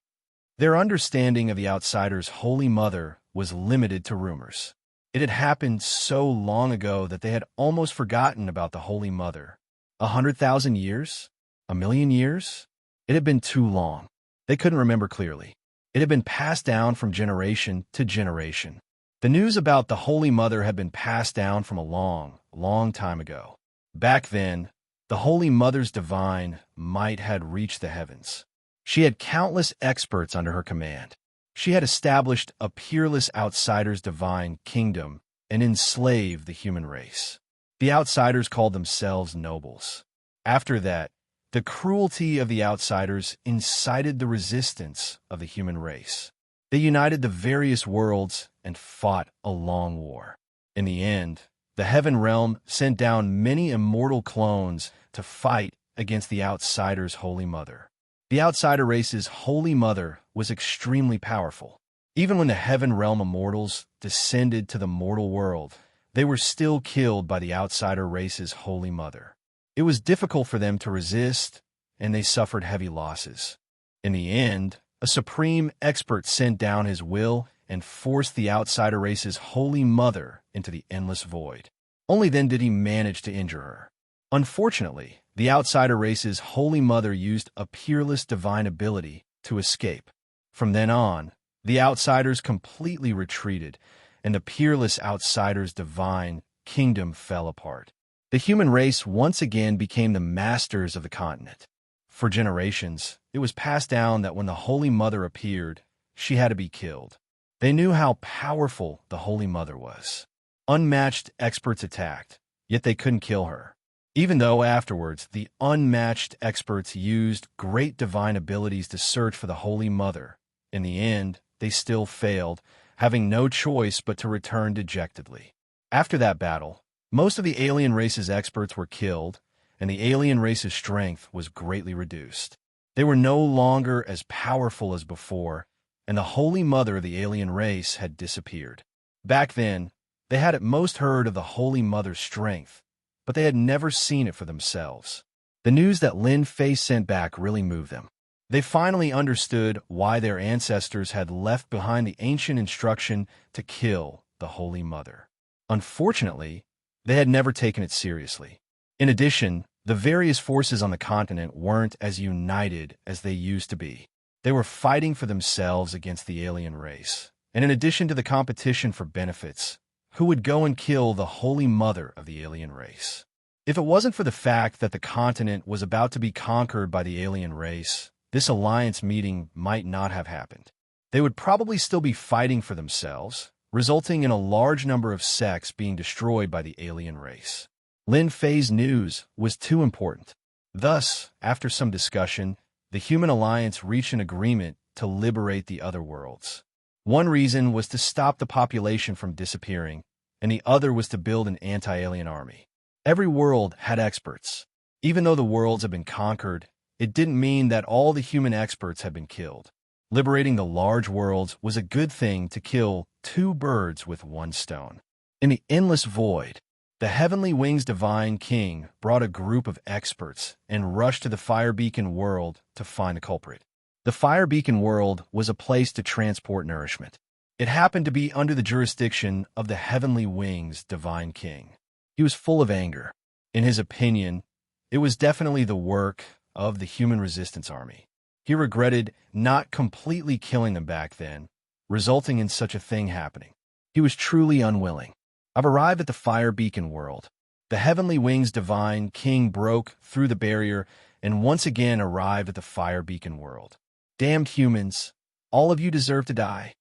Their understanding of the outsider's Holy Mother was limited to rumors. It had happened so long ago that they had almost forgotten about the Holy Mother. 100,000 years? 1,000,000 years? It had been too long. They couldn't remember clearly. It had been passed down from generation to generation. The news about the Holy Mother had been passed down from a long, long time ago. Back then, the Holy Mother's divine might had reached the heavens. She had countless experts under her command. She had established a peerless outsider's divine kingdom and enslaved the human race. The outsiders called themselves nobles. After that, the cruelty of the outsiders incited the resistance of the human race. They united the various worlds and fought a long war. In the end, the Heaven Realm sent down many immortal clones to fight against the outsider's Holy Mother. The outsider race's Holy Mother was extremely powerful. Even when the Heaven Realm immortals descended to the mortal world, they were still killed by the outsider race's Holy Mother. It was difficult for them to resist, and they suffered heavy losses. In the end, a supreme expert sent down his will and forced the outsider race's Holy Mother into the endless void. Only then did he manage to injure her. Unfortunately, the outsider race's Holy Mother used a peerless divine ability to escape. From then on, the outsiders completely retreated, and the peerless outsider's divine kingdom fell apart. The human race once again became the masters of the continent. For generations, it was passed down that when the Holy Mother appeared, she had to be killed. They knew how powerful the Holy Mother was. Unmatched experts attacked, yet they couldn't kill her. Even though afterwards the unmatched experts used great divine abilities to search for the Holy Mother, in the end, they still failed, having no choice but to return dejectedly. After that battle, most of the alien race's experts were killed, and the alien race's strength was greatly reduced. They were no longer as powerful as before, and the Holy Mother of the alien race had disappeared. Back then, they had at most heard of the Holy Mother's strength, but they had never seen it for themselves. The news that Lin Fei sent back really moved them. They finally understood why their ancestors had left behind the ancient instruction to kill the Holy Mother. Unfortunately, they had never taken it seriously. In addition, the various forces on the continent weren't as united as they used to be. They were fighting for themselves against the alien race. And in addition to the competition for benefits, who would go and kill the Holy Mother of the alien race? If it wasn't for the fact that the continent was about to be conquered by the alien race, this alliance meeting might not have happened. They would probably still be fighting for themselves, resulting in a large number of sects being destroyed by the alien race. Lin Fei's news was too important. Thus, after some discussion, the human alliance reached an agreement to liberate the other worlds. One reason was to stop the population from disappearing, and the other was to build an anti-alien army. Every world had experts. Even though the worlds had been conquered, it didn't mean that all the human experts had been killed. Liberating the large worlds was a good thing to kill two birds with one stone. In the endless void, the Heavenly Wings Divine King brought a group of experts and rushed to the Fire Beacon world to find the culprit. The Fire Beacon world was a place to transport nourishment. It happened to be under the jurisdiction of the Heavenly Wings Divine King. He was full of anger. In his opinion, it was definitely the work of the Human Resistance Army. He regretted not completely killing them back then, resulting in such a thing happening. He was truly unwilling. I've arrived at the Fire Beacon world. The Heavenly Wings Divine King broke through the barrier and once again arrived at the Fire Beacon world. Damned humans, all of you deserve to die.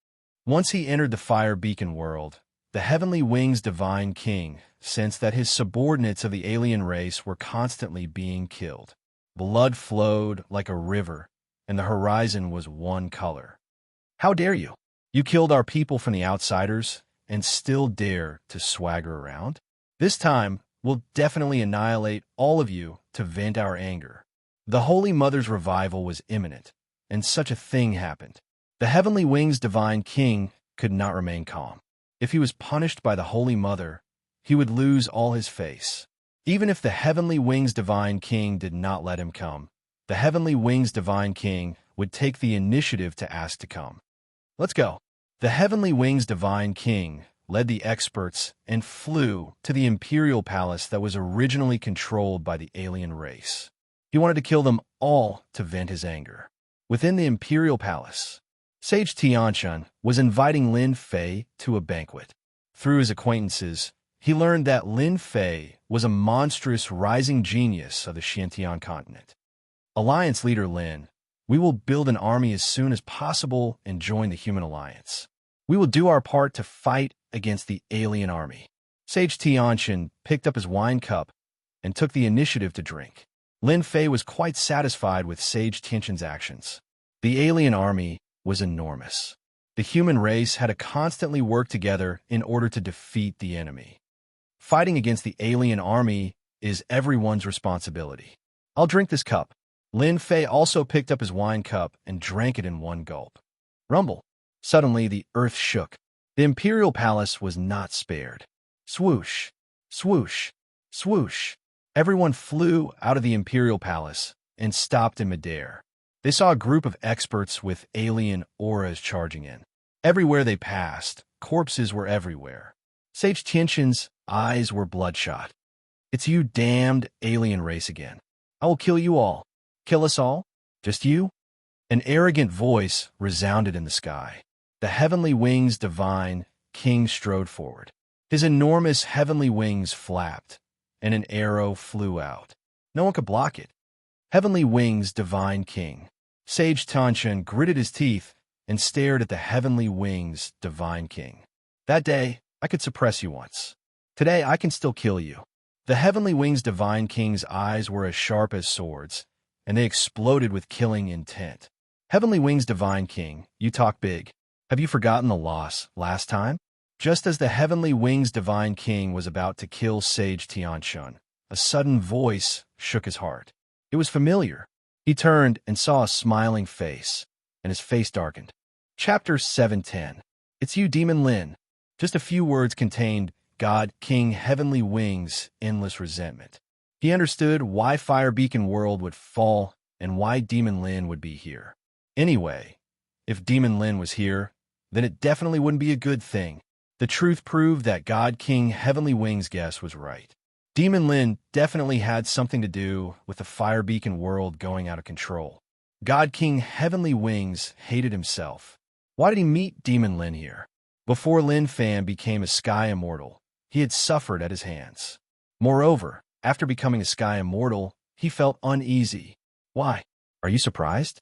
Once he entered the Fire Beacon world, the Heavenly Wings Divine King sensed that his subordinates of the alien race were constantly being killed. Blood flowed like a river, and the horizon was one color. How dare you? You killed our people from the outsiders and still dare to swagger around? This time, we'll definitely annihilate all of you to vent our anger. The Holy Mother's revival was imminent, and such a thing happened. The Heavenly Wings Divine King could not remain calm. If he was punished by the Holy Mother, he would lose all his face. Even if the Heavenly Wings Divine King did not let him come, the Heavenly Wings Divine King would take the initiative to ask to come. Let's go. The Heavenly Wings Divine King led the experts and flew to the Imperial Palace that was originally controlled by the alien race. He wanted to kill them all to vent his anger. Within the imperial palace, Sage Tianchun was inviting Lin Fei to a banquet. Through his acquaintances, he learned that Lin Fei was a monstrous rising genius of the Xiantian continent. Alliance leader Lin, we will build an army as soon as possible and join the human alliance. We will do our part to fight against the alien army. Sage Tianchun picked up his wine cup and took the initiative to drink. Lin Fei was quite satisfied with Sage Tianchun's actions. The alien army was enormous. The human race had to constantly work together in order to defeat the enemy. Fighting against the alien army is everyone's responsibility. I'll drink this cup. Lin Fei also picked up his wine cup and drank it in one gulp. Rumble. Suddenly, the earth shook. The imperial palace was not spared. Swoosh, swoosh, swoosh. Everyone flew out of the imperial palace and stopped in midair. They saw a group of experts with alien auras charging in. Everywhere they passed, corpses were everywhere. Sage Tianchun's eyes were bloodshot. It's you damned alien race again. I will kill you all. Kill us all? Just you? An arrogant voice resounded in the sky. The heavenly wings divine king strode forward. His enormous heavenly wings flapped, and an arrow flew out. No one could block it. Heavenly wings divine king. Sage Tianchun gritted his teeth and stared at the heavenly wings divine king. That day, I could suppress you once. Today, I can still kill you. The heavenly wings divine king's eyes were as sharp as swords, and they exploded with killing intent. Heavenly wings divine king, you talk big. Have you forgotten the loss last time? Just as the heavenly wings divine king was about to kill Sage Tianchun, a sudden voice shook his heart. It was familiar. He turned and saw a smiling face, and his face darkened. Chapter 710. It's you, Demon Lin. Just a few words contained God, King, Heavenly Wings, endless resentment. He understood why Fire Beacon World would fall and why Demon Lin would be here. Anyway, if Demon Lin was here, then it definitely wouldn't be a good thing. The truth proved that God King Heavenly Wings' guess was right. Demon Lin definitely had something to do with the Fire Beacon World going out of control. God King Heavenly Wings hated himself. Why did he meet Demon Lin here? Before Lin Fan became a Sky Immortal, he had suffered at his hands. Moreover, after becoming a Sky Immortal, he felt uneasy. Why? Are you surprised?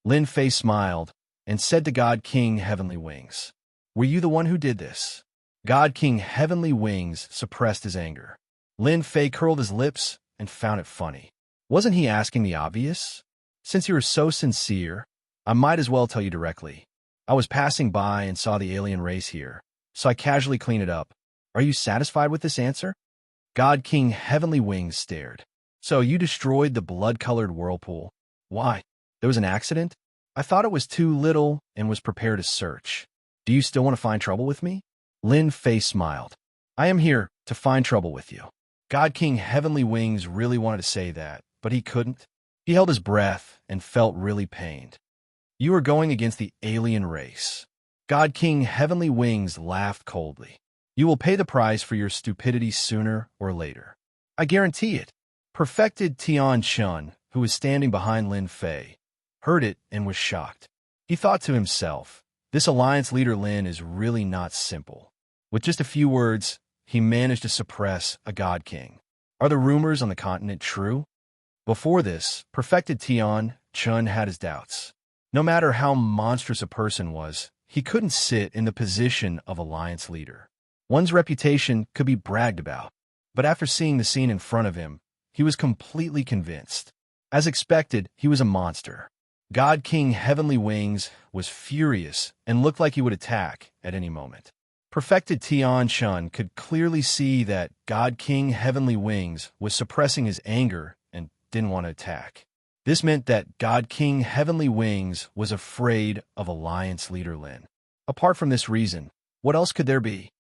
Lin Fei smiled and said to God King Heavenly Wings, were you the one who did this? God King Heavenly Wings suppressed his anger. Lin Fei curled his lips and found it funny. Wasn't he asking the obvious? Since you were so sincere, I might as well tell you directly. I was passing by and saw the alien race here, so I casually cleaned it up. Are you satisfied with this answer? God King Heavenly Wings stared. So you destroyed the blood-colored whirlpool. Why? There was an accident? I thought it was too little and was prepared to search. Do you still want to find trouble with me? Lin Fei smiled. I am here to find trouble with you. God King Heavenly Wings really wanted to say that, but he couldn't. He held his breath and felt really pained. You are going against the alien race. God King Heavenly Wings laughed coldly. You will pay the price for your stupidity sooner or later. I guarantee it. Perfected Tianchun, who was standing behind Lin Fei, heard it and was shocked. He thought to himself, this alliance leader Lin is really not simple. With just a few words, he managed to suppress a god king. Are the rumors on the continent true? Before this, Perfected Tianchun had his doubts. No matter how monstrous a person was, he couldn't sit in the position of alliance leader. One's reputation could be bragged about, but after seeing the scene in front of him, he was completely convinced. As expected, he was a monster. God King Heavenly Wings was furious and looked like he would attack at any moment. Perfected Tianchun could clearly see that God King Heavenly Wings was suppressing his anger and didn't want to attack. This meant that God King Heavenly Wings was afraid of Alliance Leader Lin. Apart from this reason, what else could there be?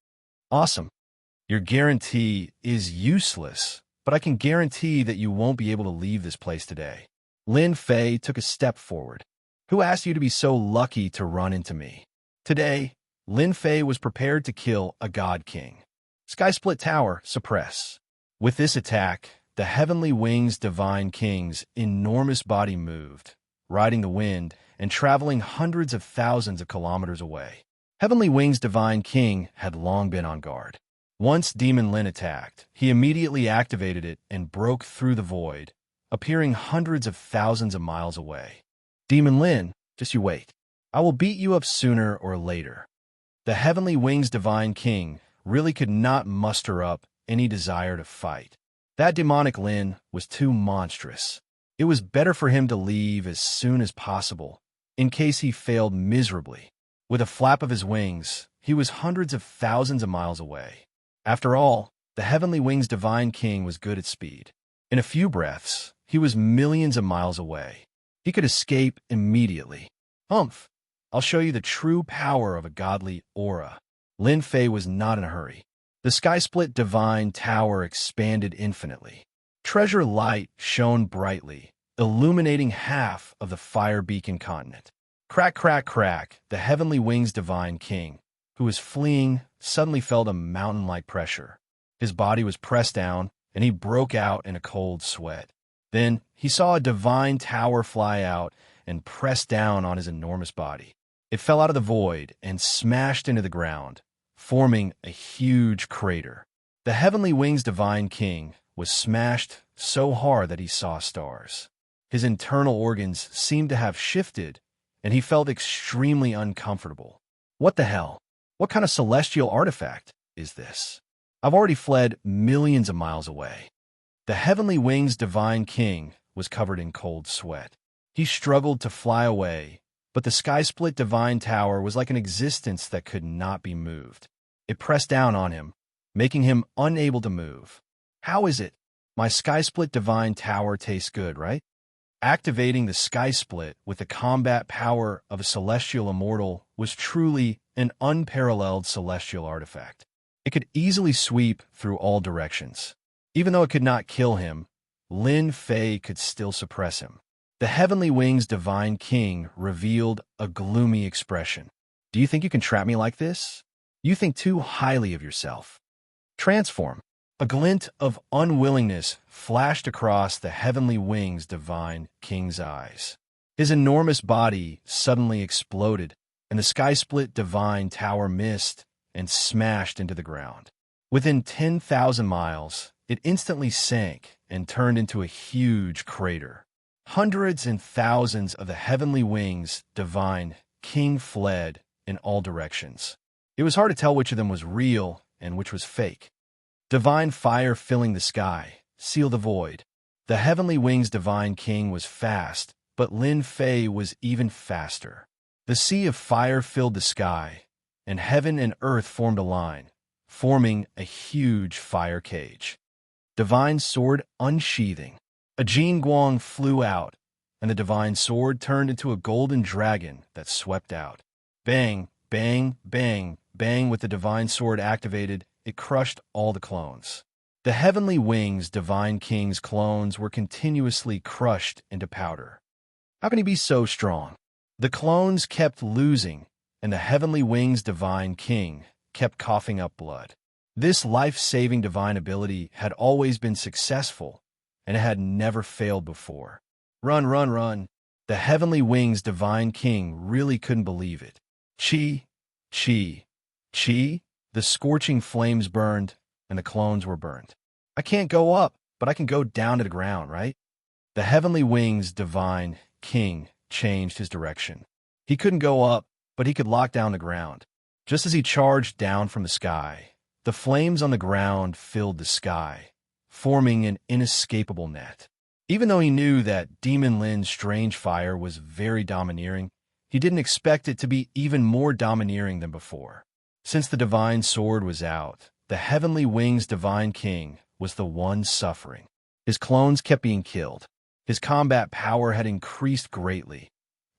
Awesome. Your guarantee is useless, but I can guarantee that you won't be able to leave this place today. Lin Fei took a step forward. Who asked you to be so lucky to run into me? Today, Lin Fei was prepared to kill a God King. Sky Split Tower, suppress. With this attack, the Heavenly Wings Divine King's enormous body moved, riding the wind and traveling hundreds of thousands of kilometers away. Heavenly Wings Divine King had long been on guard. Once Demon Lin attacked, he immediately activated it and broke through the void, appearing hundreds of thousands of miles away. Demon Lin, just you wait. I will beat you up sooner or later. The Heavenly Wings Divine King really could not muster up any desire to fight. That demonic Lin was too monstrous. It was better for him to leave as soon as possible, in case he failed miserably. With a flap of his wings, he was hundreds of thousands of miles away. After all, the Heavenly Wings Divine King was good at speed. In a few breaths, he was millions of miles away. He could escape immediately. Humph! I'll show you the true power of a godly aura. Lin Fei was not in a hurry. The sky-split divine tower expanded infinitely. Treasure light shone brightly, illuminating half of the fire beacon continent. Crack, crack, crack, the Heavenly Wings Divine King, who was fleeing, suddenly felt a mountain-like pressure. His body was pressed down, and he broke out in a cold sweat. Then he saw a divine tower fly out and press down on his enormous body. It fell out of the void and smashed into the ground, forming a huge crater. The Heavenly Wings Divine King was smashed so hard that he saw stars. His internal organs seemed to have shifted, and he felt extremely uncomfortable. What the hell? What kind of celestial artifact is this? I've already fled millions of miles away. The Heavenly Wings Divine King was covered in cold sweat. He struggled to fly away, but the sky-split divine tower was like an existence that could not be moved. It pressed down on him, making him unable to move. How is it? My sky-split divine tower tastes good, right? Activating the sky-split with the combat power of a celestial immortal was truly an unparalleled celestial artifact. It could easily sweep through all directions. Even though it could not kill him, Lin Fei could still suppress him. The Heavenly Wings Divine King revealed a gloomy expression. Do you think you can trap me like this? You think too highly of yourself. Transform. A glint of unwillingness flashed across the Heavenly Wings Divine King's eyes. His enormous body suddenly exploded, and the sky-split divine tower missed and smashed into the ground. Within 10,000 miles, it instantly sank and turned into a huge crater. Hundreds and thousands of the Heavenly Wings Divine King fled in all directions. It was hard to tell which of them was real and which was fake. Divine fire filling the sky sealed the void. The Heavenly Wings Divine King was fast, but Lin Fei was even faster. The sea of fire filled the sky, and heaven and earth formed a line, forming a huge fire cage. Divine sword unsheathing. A Jin Guang flew out, and the divine sword turned into a golden dragon that swept out. Bang, bang, bang, bang. With the divine sword activated, it crushed all the clones. The Heavenly Wings Divine King's clones were continuously crushed into powder. How can he be so strong? The clones kept losing, and the Heavenly Wings Divine King kept coughing up blood. This life-saving divine ability had always been successful, and it had never failed before. Run, run, run. The Heavenly Wings Divine King really couldn't believe it. Chi, chi, chi. The scorching flames burned, and the clones were burned. I can't go up, but I can go down to the ground, right? The Heavenly Wings Divine King changed his direction. He couldn't go up, but he could lock down the ground. Just as he charged down from the sky, the flames on the ground filled the sky, forming an inescapable net. Even though he knew that Demon Lin's strange fire was very domineering, he didn't expect it to be even more domineering than before. Since the divine sword was out, the Heavenly Wings Divine King was the one suffering. His clones kept being killed. His combat power had increased greatly,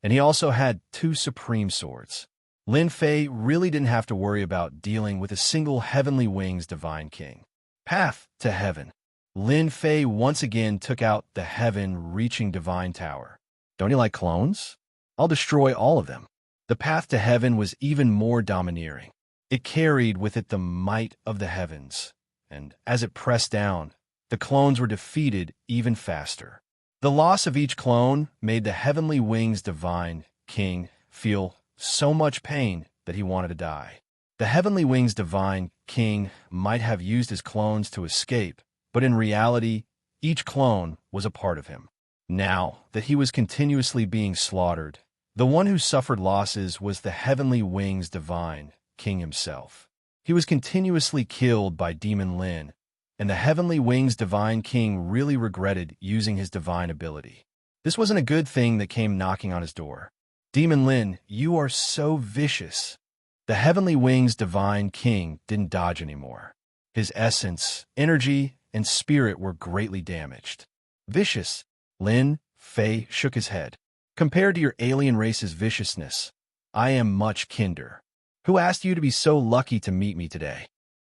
and he also had 2 supreme swords. Lin Fei really didn't have to worry about dealing with a single Heavenly Wings Divine King. Path to Heaven. Lin Fei once again took out the heaven-reaching divine tower. Don't you like clones? I'll destroy all of them. The path to heaven was even more domineering. It carried with it the might of the heavens, and as it pressed down, the clones were defeated even faster. The loss of each clone made the Heavenly Wings Divine King feel so much pain that he wanted to die. The Heavenly Wings Divine King might have used his clones to escape, but in reality, each clone was a part of him. Now that he was continuously being slaughtered, the one who suffered losses was the Heavenly Wings Divine King himself. He was continuously killed by Demon Lin, and the Heavenly Wings Divine King really regretted using his divine ability. This wasn't a good thing that came knocking on his door. Demon Lin, you are so vicious. The Heavenly Wings Divine King didn't dodge anymore. His essence, energy, and spirit were greatly damaged. Vicious? Lin Fei shook his head. Compared to your alien race's viciousness, I am much kinder. Who asked you to be so lucky to meet me today?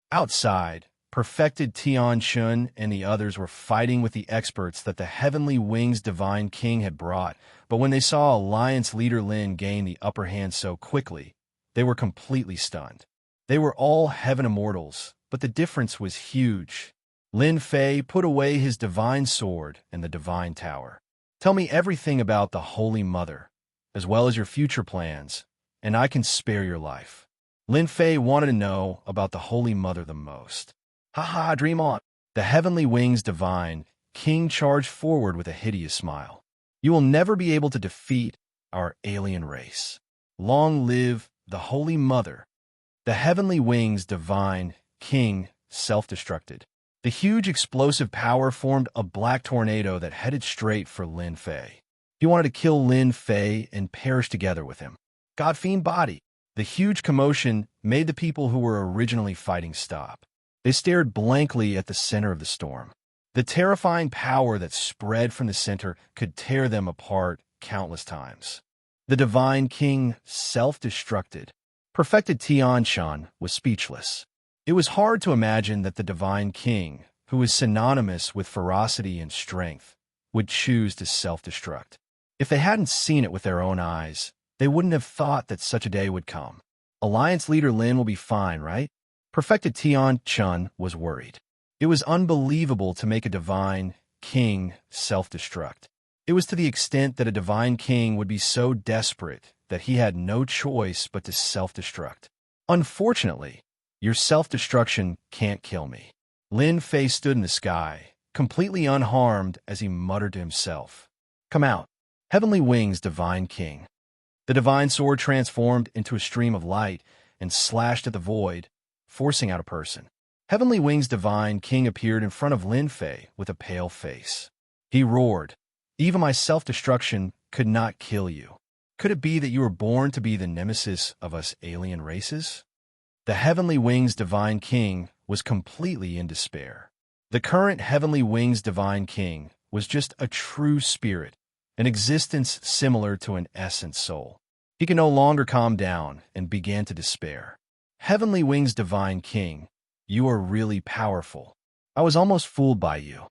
Outside, Perfected Tian Chun and the others were fighting with the experts that the Heavenly Wings Divine King had brought, but when they saw Alliance leader Lin gain the upper hand so quickly, they were completely stunned. They were all heaven immortals, but the difference was huge. Lin Fei put away his divine sword and the divine tower. Tell me everything about the Holy Mother, as well as your future plans, and I can spare your life. Lin Fei wanted to know about the Holy Mother the most. Ha, dream on. The Heavenly Wings Divine King charged forward with a hideous smile. You will never be able to defeat our alien race. Long live the Holy Mother. The Heavenly Wings Divine King self-destructed. The huge explosive power formed a black tornado that headed straight for Lin Fei. He wanted to kill Lin Fei and perish together with him. Godfiend body. The huge commotion made the people who were originally fighting stop. They stared blankly at the center of the storm. The terrifying power that spread from the center could tear them apart countless times. The Divine King self-destructed. Perfected Tian Chun was speechless. It was hard to imagine that the Divine King, who is synonymous with ferocity and strength, would choose to self-destruct. If they hadn't seen it with their own eyes, they wouldn't have thought that such a day would come. Alliance leader Lin will be fine, right? Perfected Tian Chun was worried. It was unbelievable to make a Divine King self-destruct. It was to the extent that a Divine King would be so desperate that he had no choice but to self-destruct. Unfortunately, your self-destruction can't kill me. Lin Fei stood in the sky, completely unharmed as he muttered to himself. Come out, Heavenly Wings Divine King. The divine sword transformed into a stream of light and slashed at the void, forcing out a person. Heavenly Wings Divine King appeared in front of Lin Fei with a pale face. He roared, even my self-destruction could not kill you. Could it be that you were born to be the nemesis of us alien races? The Heavenly Wings Divine King was completely in despair. The current Heavenly Wings Divine King was just a true spirit, an existence similar to an essence soul. He could no longer calm down and began to despair. Heavenly Wings Divine King, you are really powerful. I was almost fooled by you.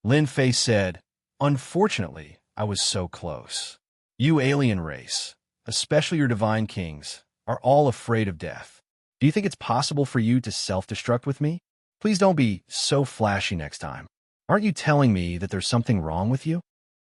Lin Fei said, unfortunately, I was so close. You alien race, especially your divine kings, are all afraid of death. Do you think it's possible for you to self-destruct with me? Please don't be so flashy next time. Aren't you telling me that there's something wrong with you?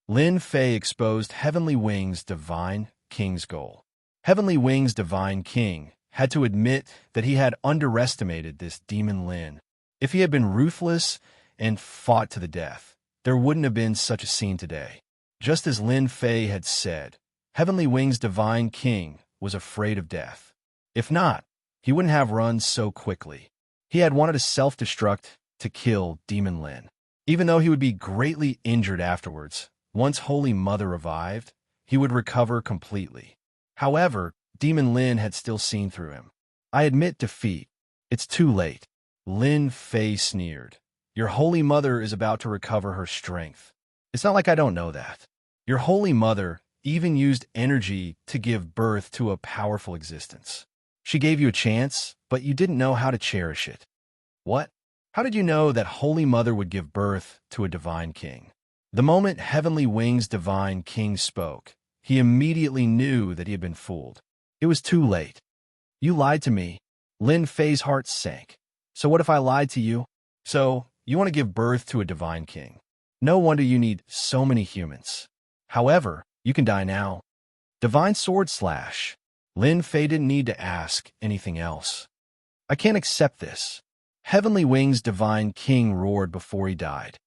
Lin Fei exposed Heavenly Wings Divine King's goal. Heavenly Wings Divine King had to admit that he had underestimated this demon Lin. If he had been ruthless and fought to the death, there wouldn't have been such a scene today. Just as Lin Fei had said, Heavenly Wings Divine King was afraid of death. If not, he wouldn't have run so quickly. He had wanted to self-destruct to kill Demon Lin. Even though he would be greatly injured afterwards, once Holy Mother revived, he would recover completely. However, Demon Lin had still seen through him. I admit defeat. It's too late. Lin Fei sneered. Your Holy Mother is about to recover her strength. It's not like I don't know that. Your Holy Mother even used energy to give birth to a powerful existence. She gave you a chance, but you didn't know how to cherish it. What? How did you know that Holy Mother would give birth to a Divine King? The moment Heavenly Wings Divine King spoke, he immediately knew that he had been fooled. It was too late. You lied to me. Lin Fei's heart sank. So what if I lied to you? So you want to give birth to a divine king. No wonder you need so many humans. However, you can die now. Divine sword slash. Lin Fei didn't need to ask anything else. I can't accept this. Heavenly Wings Divine King roared before he died.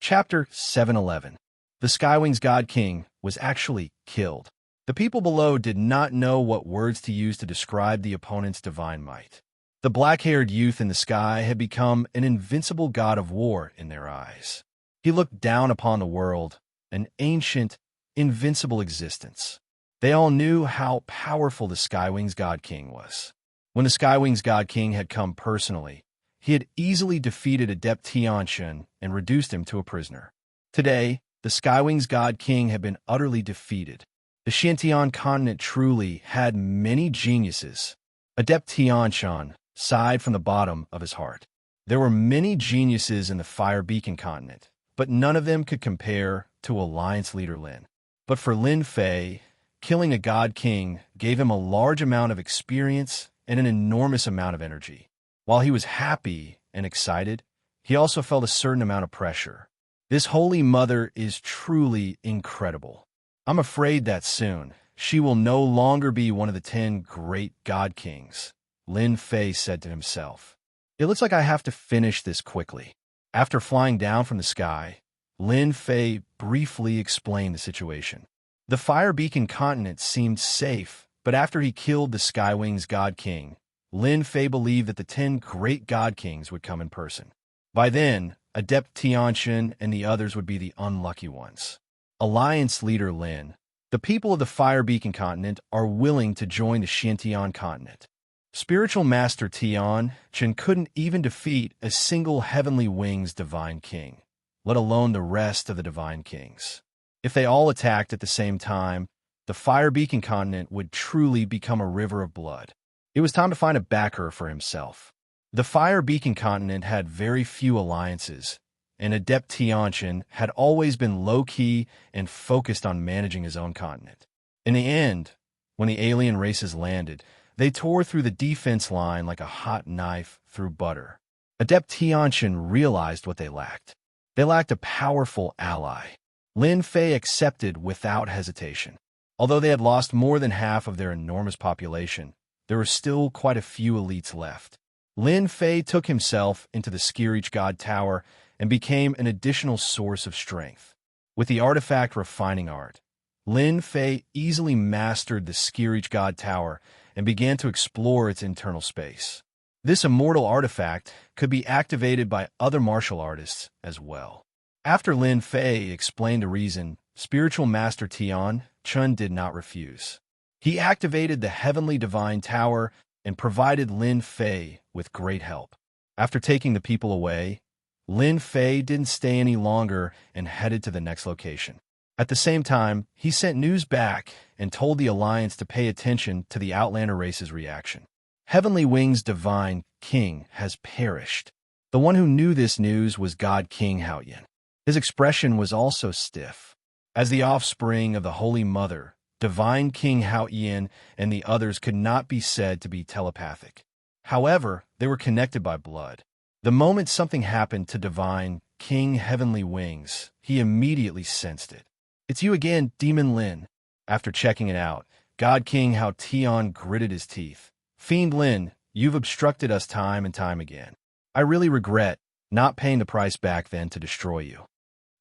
Chapter 711. The Skywings God King was actually killed. The people below did not know what words to use to describe the opponent's divine might. The black-haired youth in the sky had become an invincible god of war in their eyes. He looked down upon the world, an ancient, invincible existence. They all knew how powerful the Skywings God King was. When the Skywings God King had come personally, he had easily defeated Adept Tianxun and reduced him to a prisoner. Today, the Skywings God King had been utterly defeated. The Xintian continent truly had many geniuses. Adept Tianxun sighed from the bottom of his heart. There were many geniuses in the Fire Beacon continent, but none of them could compare to Alliance leader Lin. But for Lin Fei, killing a God King gave him a large amount of experience and an enormous amount of energy. While he was happy and excited, he also felt a certain amount of pressure. This Holy Mother is truly incredible. I'm afraid that soon, she will no longer be one of the 10 great God Kings, Lin Fei said to himself. It looks like I have to finish this quickly. After flying down from the sky, Lin Fei briefly explained the situation. The Fire Beacon continent seemed safe, but after he killed the Skywings God King, Lin Fei believed that the 10 great God Kings would come in person. By then, Adept Tianxun and the others would be the unlucky ones. Alliance leader Lin, the people of the Fire Beacon continent are willing to join the Xintian continent. Spiritual Master Tianxun couldn't even defeat a single Heavenly Wings Divine King, let alone the rest of the Divine Kings. If they all attacked at the same time, the Fire Beacon continent would truly become a river of blood. It was time to find a backer for himself. The Fire Beacon continent had very few alliances, and Adept Tianxun had always been low-key and focused on managing his own continent. In the end, when the alien races landed, they tore through the defense line like a hot knife through butter. Adept Tianxun realized what they lacked. They lacked a powerful ally. Lin Fei accepted without hesitation. Although they had lost more than half of their enormous population, there were still quite a few elites left. Lin Fei took himself into the Skirich God Tower and became an additional source of strength. With the artifact refining art, Lin Fei easily mastered the Skirich God Tower and began to explore its internal space. This immortal artifact could be activated by other martial artists as well. After Lin Fei explained the reason, Spiritual Master Tianxun did not refuse. He activated the Heavenly Divine Tower and provided Lin Fei with great help. After taking the people away, Lin Fei didn't stay any longer and headed to the next location. At the same time, he sent news back and told the Alliance to pay attention to the Outlander race's reaction. Heavenly Wings Divine King has perished. The one who knew this news was God King Haoyan. His expression was also stiff. As the offspring of the Holy Mother, Divine King Haoyan and the others could not be said to be telepathic. However, they were connected by blood. The moment something happened to Divine King Heavenly Wings, he immediately sensed it. "It's you again, Demon Lin." After checking it out, God King Hao Tian gritted his teeth. "Fiend Lin, you've obstructed us time and time again. I really regret not paying the price back then to destroy you."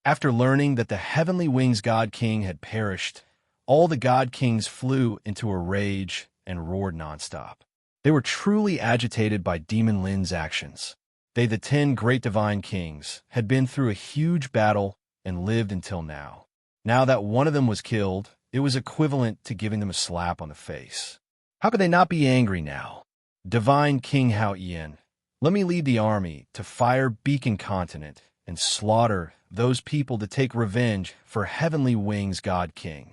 After learning that the Heavenly Wings God King had perished, all the God Kings flew into a rage and roared nonstop. They were truly agitated by Demon Lin's actions. They, the 10 great Divine Kings, had been through a huge battle and lived until now. Now that one of them was killed, it was equivalent to giving them a slap on the face. How could they not be angry now? Divine King Haoyan, let me lead the army to Fire Beacon Continent and slaughter those people to take revenge for Heavenly Wings God King.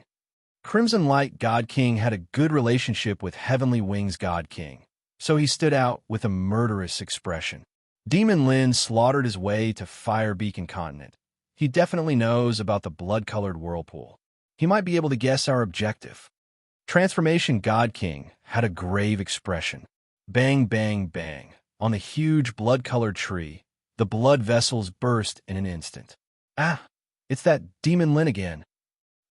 Crimson Light God King had a good relationship with Heavenly Wings God King, so he stood out with a murderous expression. Demon Lin slaughtered his way to Fire Beacon Continent. He definitely knows about the blood-colored whirlpool. He might be able to guess our objective. Transformation God King had a grave expression. Bang, bang, bang. On the huge blood-colored tree, the blood vessels burst in an instant. Ah, it's that Demon Lin again.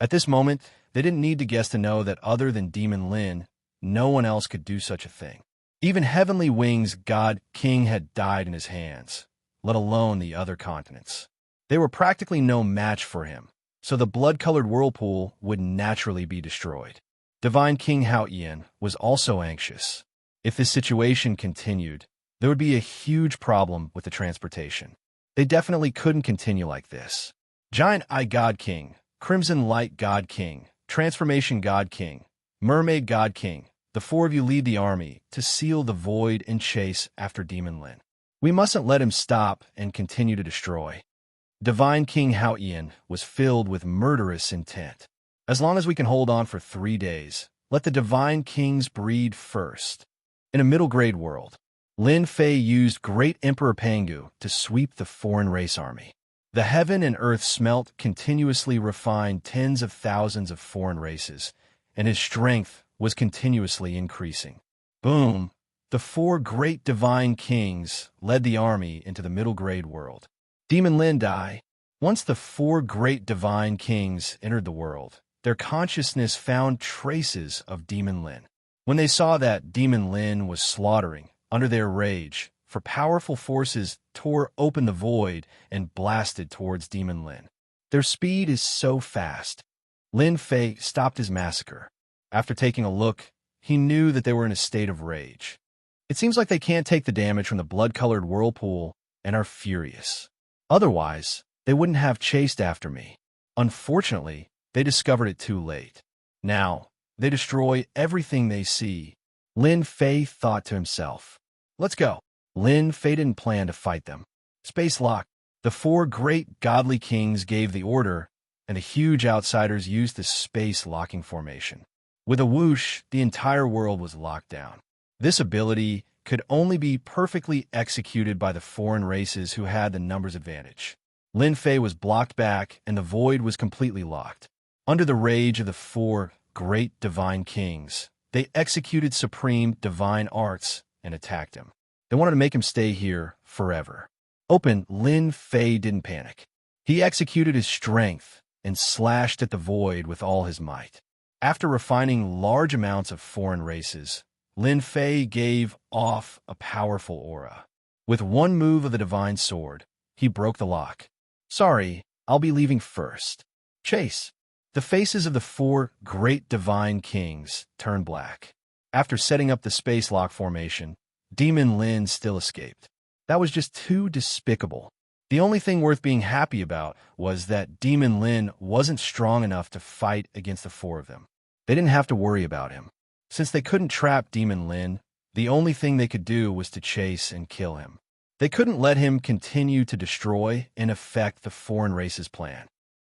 At this moment, they didn't need to guess to know that other than Demon Lin, no one else could do such a thing. Even Heavenly Wings' God King had died in his hands, let alone the other continents. They were practically no match for him, so the blood-colored whirlpool would naturally be destroyed. Divine King Hao Ian was also anxious. If this situation continued, there would be a huge problem with the transportation. They definitely couldn't continue like this. Giant Eye God King, Crimson Light God King, Transformation God King, Mermaid God King, the four of you lead the army to seal the void and chase after Demon Lin. We mustn't let him stop and continue to destroy. Divine King Hao Ian was filled with murderous intent. As long as we can hold on for 3 days, let the Divine Kings breed first. In a middle-grade world, Lin Fei used Great Emperor Pangu to sweep the foreign race army. The heaven and earth smelt continuously refined tens of thousands of foreign races, and his strength was continuously increasing. Boom! The 4 great Divine Kings led the army into the middle-grade world. Demon Lin died. Once the 4 great Divine Kings entered the world, their consciousness found traces of Demon Lin. When they saw that Demon Lin was slaughtering, under their rage, for powerful forces tore open the void and blasted towards Demon Lin. Their speed is so fast. Lin Fei stopped his massacre. After taking a look, he knew that they were in a state of rage. It seems like they can't take the damage from the blood-colored whirlpool and are furious. Otherwise, they wouldn't have chased after me. Unfortunately, they discovered it too late. Now, they destroy everything they see. Lin Fei thought to himself, "Let's go." Lin Fei didn't plan to fight them. Space lock. The 4 great godly kings gave the order, and the huge outsiders used the space locking formation. With a whoosh, the entire world was locked down. This ability could only be perfectly executed by the foreign races who had the numbers advantage. Lin Fei was blocked back, and the void was completely locked. Under the rage of the 4 great divine kings, they executed supreme divine arts and attacked him. They wanted to make him stay here forever. Lin Fei didn't panic. He executed his strength and slashed at the void with all his might. After refining large amounts of foreign races, Lin Fei gave off a powerful aura. With one move of the divine sword, he broke the lock. "Sorry, I'll be leaving first." Chase. The faces of the 4 great divine kings turned black. After setting up the space lock formation, Demon Lin still escaped. That was just too despicable. The only thing worth being happy about was that Demon Lin wasn't strong enough to fight against the 4 of them. They didn't have to worry about him. Since they couldn't trap Demon Lin, the only thing they could do was to chase and kill him. They couldn't let him continue to destroy and affect the foreign race's plan.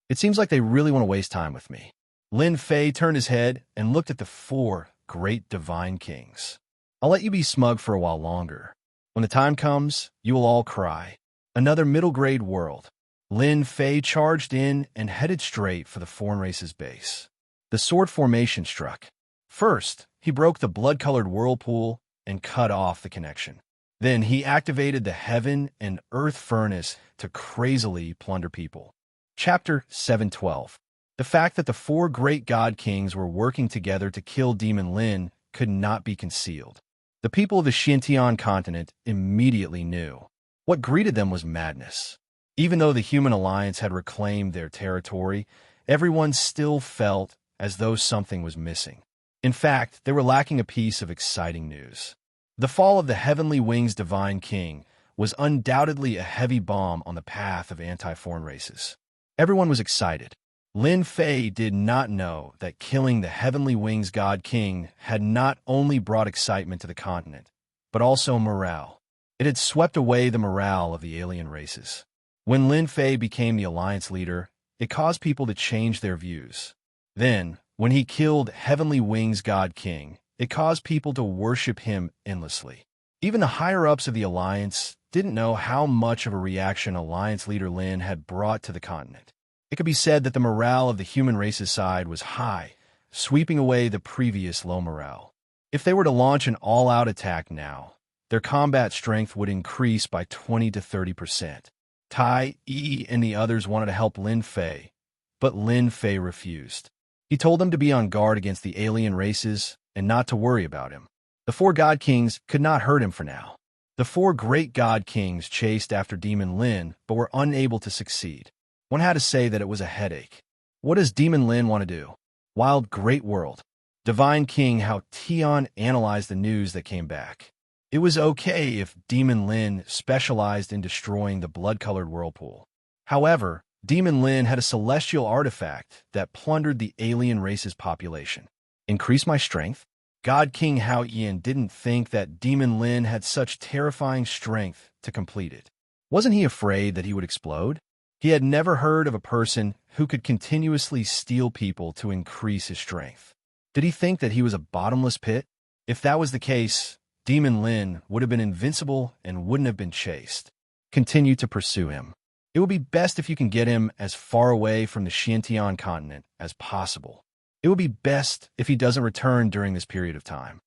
It seems like they really want to waste time with me. Lin Fei turned his head and looked at the 4 great divine kings. "I'll let you be smug for a while longer. When the time comes, you will all cry." Another middle-grade world. Lin Fei charged in and headed straight for the foreign race's base. The sword formation struck. First, he broke the blood-colored whirlpool and cut off the connection. Then he activated the heaven and earth furnace to crazily plunder people. Chapter 712. The fact that the 4 great god kings were working together to kill Demon Lin could not be concealed. The people of the Xintian continent immediately knew. What greeted them was madness. Even though the human alliance had reclaimed their territory, everyone still felt as though something was missing. In fact, they were lacking a piece of exciting news. The fall of the Heavenly Wings Divine King was undoubtedly a heavy bomb on the path of anti-foreign races. Everyone was excited. Lin Fei did not know that killing the Heavenly Wings God King had not only brought excitement to the continent, but also morale. It had swept away the morale of the alien races. When Lin Fei became the alliance leader, it caused people to change their views. Then, when he killed Heavenly Wings God King, it caused people to worship him endlessly. Even the higher-ups of the alliance didn't know how much of a reaction alliance leader Lin had brought to the continent. It could be said that the morale of the human race's side was high, sweeping away the previous low morale. If they were to launch an all-out attack now, their combat strength would increase by 20 to 30%. Tai Yi and the others wanted to help Lin Fei, but Lin Fei refused. He told them to be on guard against the alien races and not to worry about him. The four God Kings could not hurt him for now. The four great God Kings chased after Demon Lin, but were unable to succeed. One had to say that it was a headache. What does Demon Lin want to do? Wild Great World. Divine King Hao Tian analyzed the news that came back. It was okay if Demon Lin specialized in destroying the blood-colored whirlpool. However, Demon Lin had a celestial artifact that plundered the alien race's population. Increase my strength? God King Hao Yan didn't think that Demon Lin had such terrifying strength to complete it. Wasn't he afraid that he would explode? He had never heard of a person who could continuously steal people to increase his strength. Did he think that he was a bottomless pit? If that was the case, Demon Lin would have been invincible and wouldn't have been chased. Continue to pursue him. It would be best if you can get him as far away from the Xintian continent as possible. It would be best if he doesn't return during this period of time.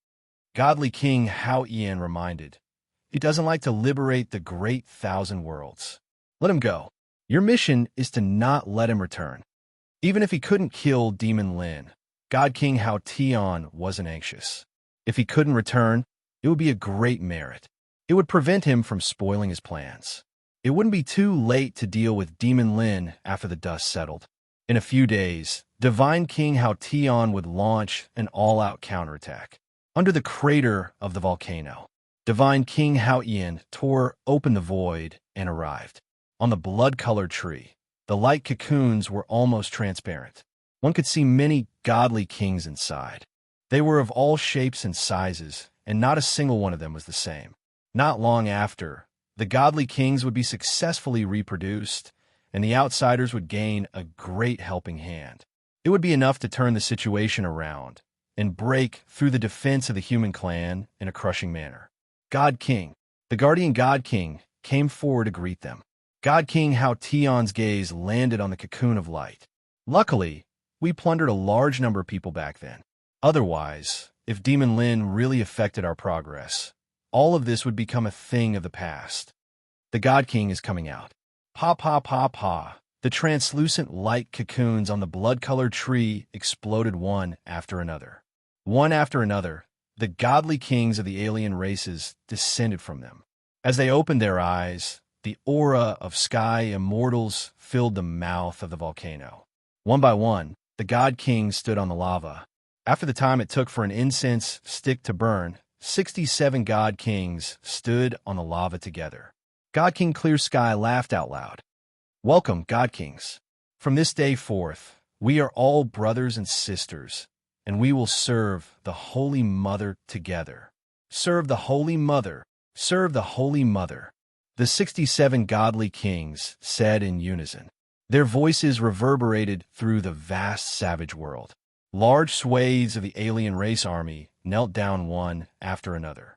Godly King Hao Yan reminded, he doesn't like to liberate the great thousand worlds. Let him go. Your mission is to not let him return. Even if he couldn't kill Demon Lin, God King Hao Tian wasn't anxious. If he couldn't return, it would be a great merit. It would prevent him from spoiling his plans. It wouldn't be too late to deal with Demon Lin after the dust settled. In a few days, Divine King Hao Tian would launch an all-out counterattack. Under the crater of the volcano, Divine King Hao Yan tore open the void and arrived. On the blood-colored tree, the light cocoons were almost transparent. One could see many godly kings inside. They were of all shapes and sizes, and not a single one of them was the same. Not long after, the godly kings would be successfully reproduced, and the outsiders would gain a great helping hand. It would be enough to turn the situation around and break through the defense of the human clan in a crushing manner. God King, the guardian God King, came forward to greet them. God King Hao Tian's gaze landed on the cocoon of light. Luckily, we plundered a large number of people back then. Otherwise, if Demon Lin really affected our progress, all of this would become a thing of the past. The God King is coming out. Pa pa pa pa. The translucent light cocoons on the blood-colored tree exploded one after another. One after another, the godly kings of the alien races descended from them. As they opened their eyes, the aura of sky immortals filled the mouth of the volcano. One by one, the God Kings stood on the lava. After the time it took for an incense stick to burn, 67 God Kings stood on the lava together. God King Clear Sky laughed out loud. Welcome, God Kings. From this day forth, we are all brothers and sisters, and we will serve the Holy Mother together. Serve the Holy Mother. Serve the Holy Mother. The 67 godly kings said in unison. Their voices reverberated through the vast savage world. Large swathes of the alien race army knelt down one after another.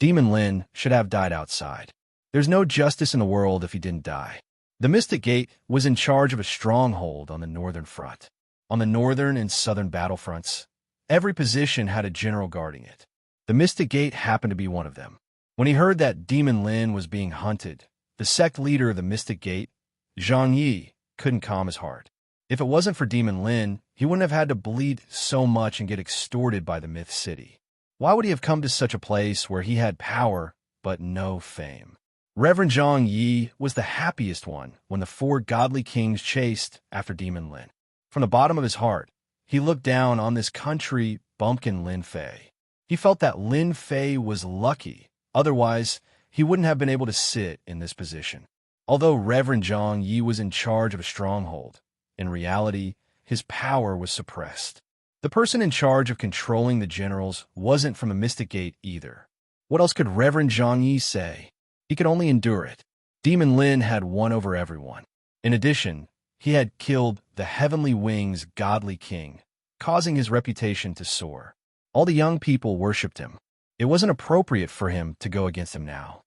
Demon Lin should have died outside. There's no justice in the world if he didn't die. The Mystic Gate was in charge of a stronghold on the northern front. On the northern and southern battlefronts, every position had a general guarding it. The Mystic Gate happened to be one of them. When he heard that Demon Lin was being hunted, the sect leader of the Mystic Gate, Zhang Yi, couldn't calm his heart. If it wasn't for Demon Lin, he wouldn't have had to bleed so much and get extorted by the Myth City. Why would he have come to such a place where he had power but no fame? Reverend Zhang Yi was the happiest one when the four godly kings chased after Demon Lin. From the bottom of his heart, he looked down on this country bumpkin Lin Fei. He felt that Lin Fei was lucky. Otherwise, he wouldn't have been able to sit in this position. Although Reverend Zhang Yi was in charge of a stronghold, in reality, his power was suppressed. The person in charge of controlling the generals wasn't from the Mystic Gate either. What else could Reverend Zhang Yi say? He could only endure it. Demon Lin had won over everyone. In addition, he had killed the Heavenly Wings godly king, causing his reputation to soar. All the young people worshipped him. It wasn't appropriate for him to go against him now.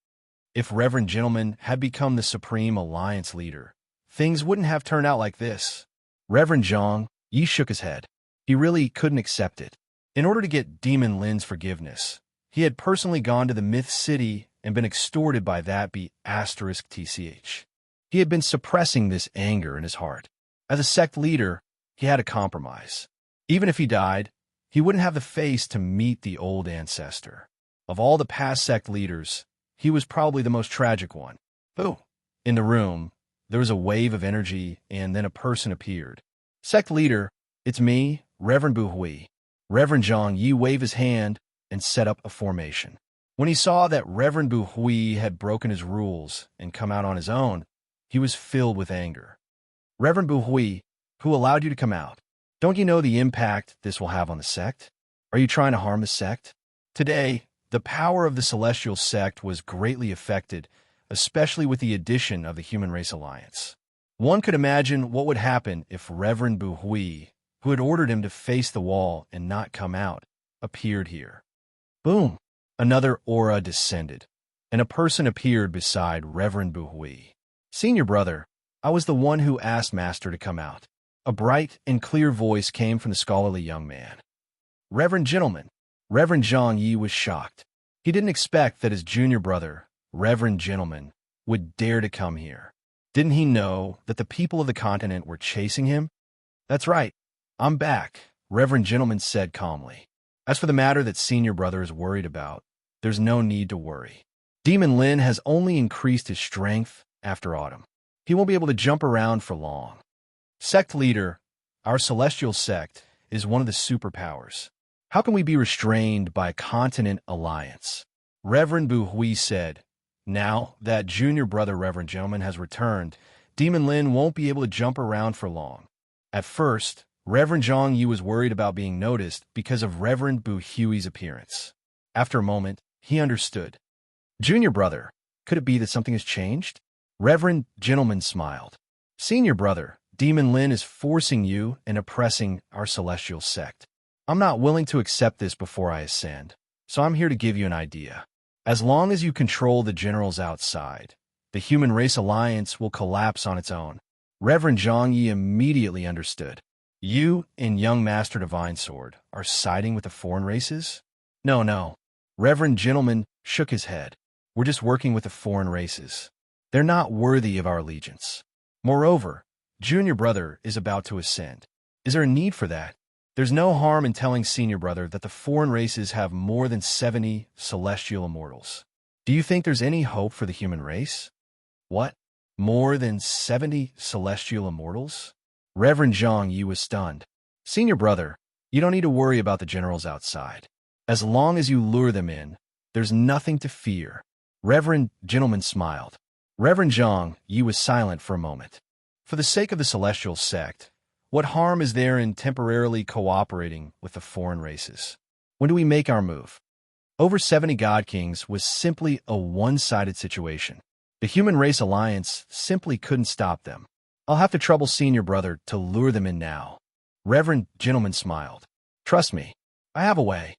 If Reverend Gentleman had become the Supreme Alliance leader, things wouldn't have turned out like this. Reverend Zhang Yi shook his head. He really couldn't accept it. In order to get Demon Lin's forgiveness, He had personally gone to the Myth City and been extorted by that *TCH. He had been suppressing this anger in his heart. As a sect leader, he had a compromise. Even if he died, he wouldn't have the face to meet the old ancestor. Of all the past sect leaders, he was probably the most tragic one. Boo! In the room, there was a wave of energy, and then a person appeared. Sect leader, it's me, Reverend Buhui. Reverend Zhang Yi waved his hand and set up a formation. When he saw that Reverend Buhui had broken his rules and come out on his own, he was filled with anger. Reverend Buhui, who allowed you to come out? Don't you know the impact this will have on the sect? Are you trying to harm the sect? Today, the power of the Celestial Sect was greatly affected, especially with the addition of the Human Race Alliance. One could imagine what would happen if Reverend Buhui, who had ordered him to face the wall and not come out, appeared here. Boom! Another aura descended, and a person appeared beside Reverend Buhui. Senior brother, I was the one who asked Master to come out. A bright and clear voice came from the scholarly young man. Reverend gentleman, Reverend Zhang Yi was shocked. He didn't expect that his junior brother, Reverend gentleman, would dare to come here. Didn't he know that the people of the continent were chasing him? That's right, I'm back, Reverend gentleman said calmly. As for the matter that senior brother is worried about, there's no need to worry. Demon Lin has only increased his strength after autumn. He won't be able to jump around for long. Sect leader, our celestial sect is one of the superpowers. How can we be restrained by a continent alliance? Reverend Buhui said, now that junior brother Reverend gentleman has returned, Demon Lin won't be able to jump around for long. At first, Reverend Zhang Yu was worried about being noticed because of Reverend Buhui's appearance. After a moment, he understood. Junior brother, could it be that something has changed? Reverend gentleman smiled. Senior brother, Demon Lin is forcing you and oppressing our celestial sect. I'm not willing to accept this before I ascend, so I'm here to give you an idea. As long as you control the generals outside, the Human Race Alliance will collapse on its own. Reverend Zhang Yi immediately understood. You and young Master Divine Sword are siding with the foreign races? No. Reverend gentleman shook his head. We're just working with the foreign races. They're not worthy of our allegiance. Moreover, junior brother is about to ascend. Is there a need for that? There's no harm in telling senior brother that the foreign races have more than 70 celestial immortals. Do you think there's any hope for the human race? What? More than 70 celestial immortals? Reverend Zhang Yi was stunned. Senior brother, you don't need to worry about the generals outside. As long as you lure them in, there's nothing to fear. Reverend gentleman smiled. Reverend Zhang Yi was silent for a moment. For the sake of the celestial sect, what harm is there in temporarily cooperating with the foreign races? When do we make our move? Over 70 God Kings was simply a one-sided situation. The Human Race Alliance simply couldn't stop them. I'll have to trouble senior brother to lure them in now. Reverend gentleman smiled. Trust me, I have a way.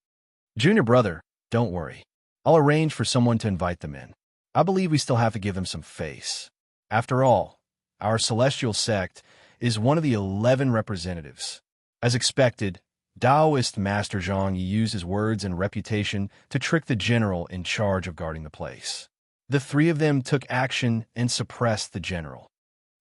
Junior brother, don't worry. I'll arrange for someone to invite them in. I believe we still have to give them some face. After all, our celestial sect is one of the 11 representatives. As expected, Taoist Master Zhang used his words and reputation to trick the general in charge of guarding the place. The three of them took action and suppressed the general.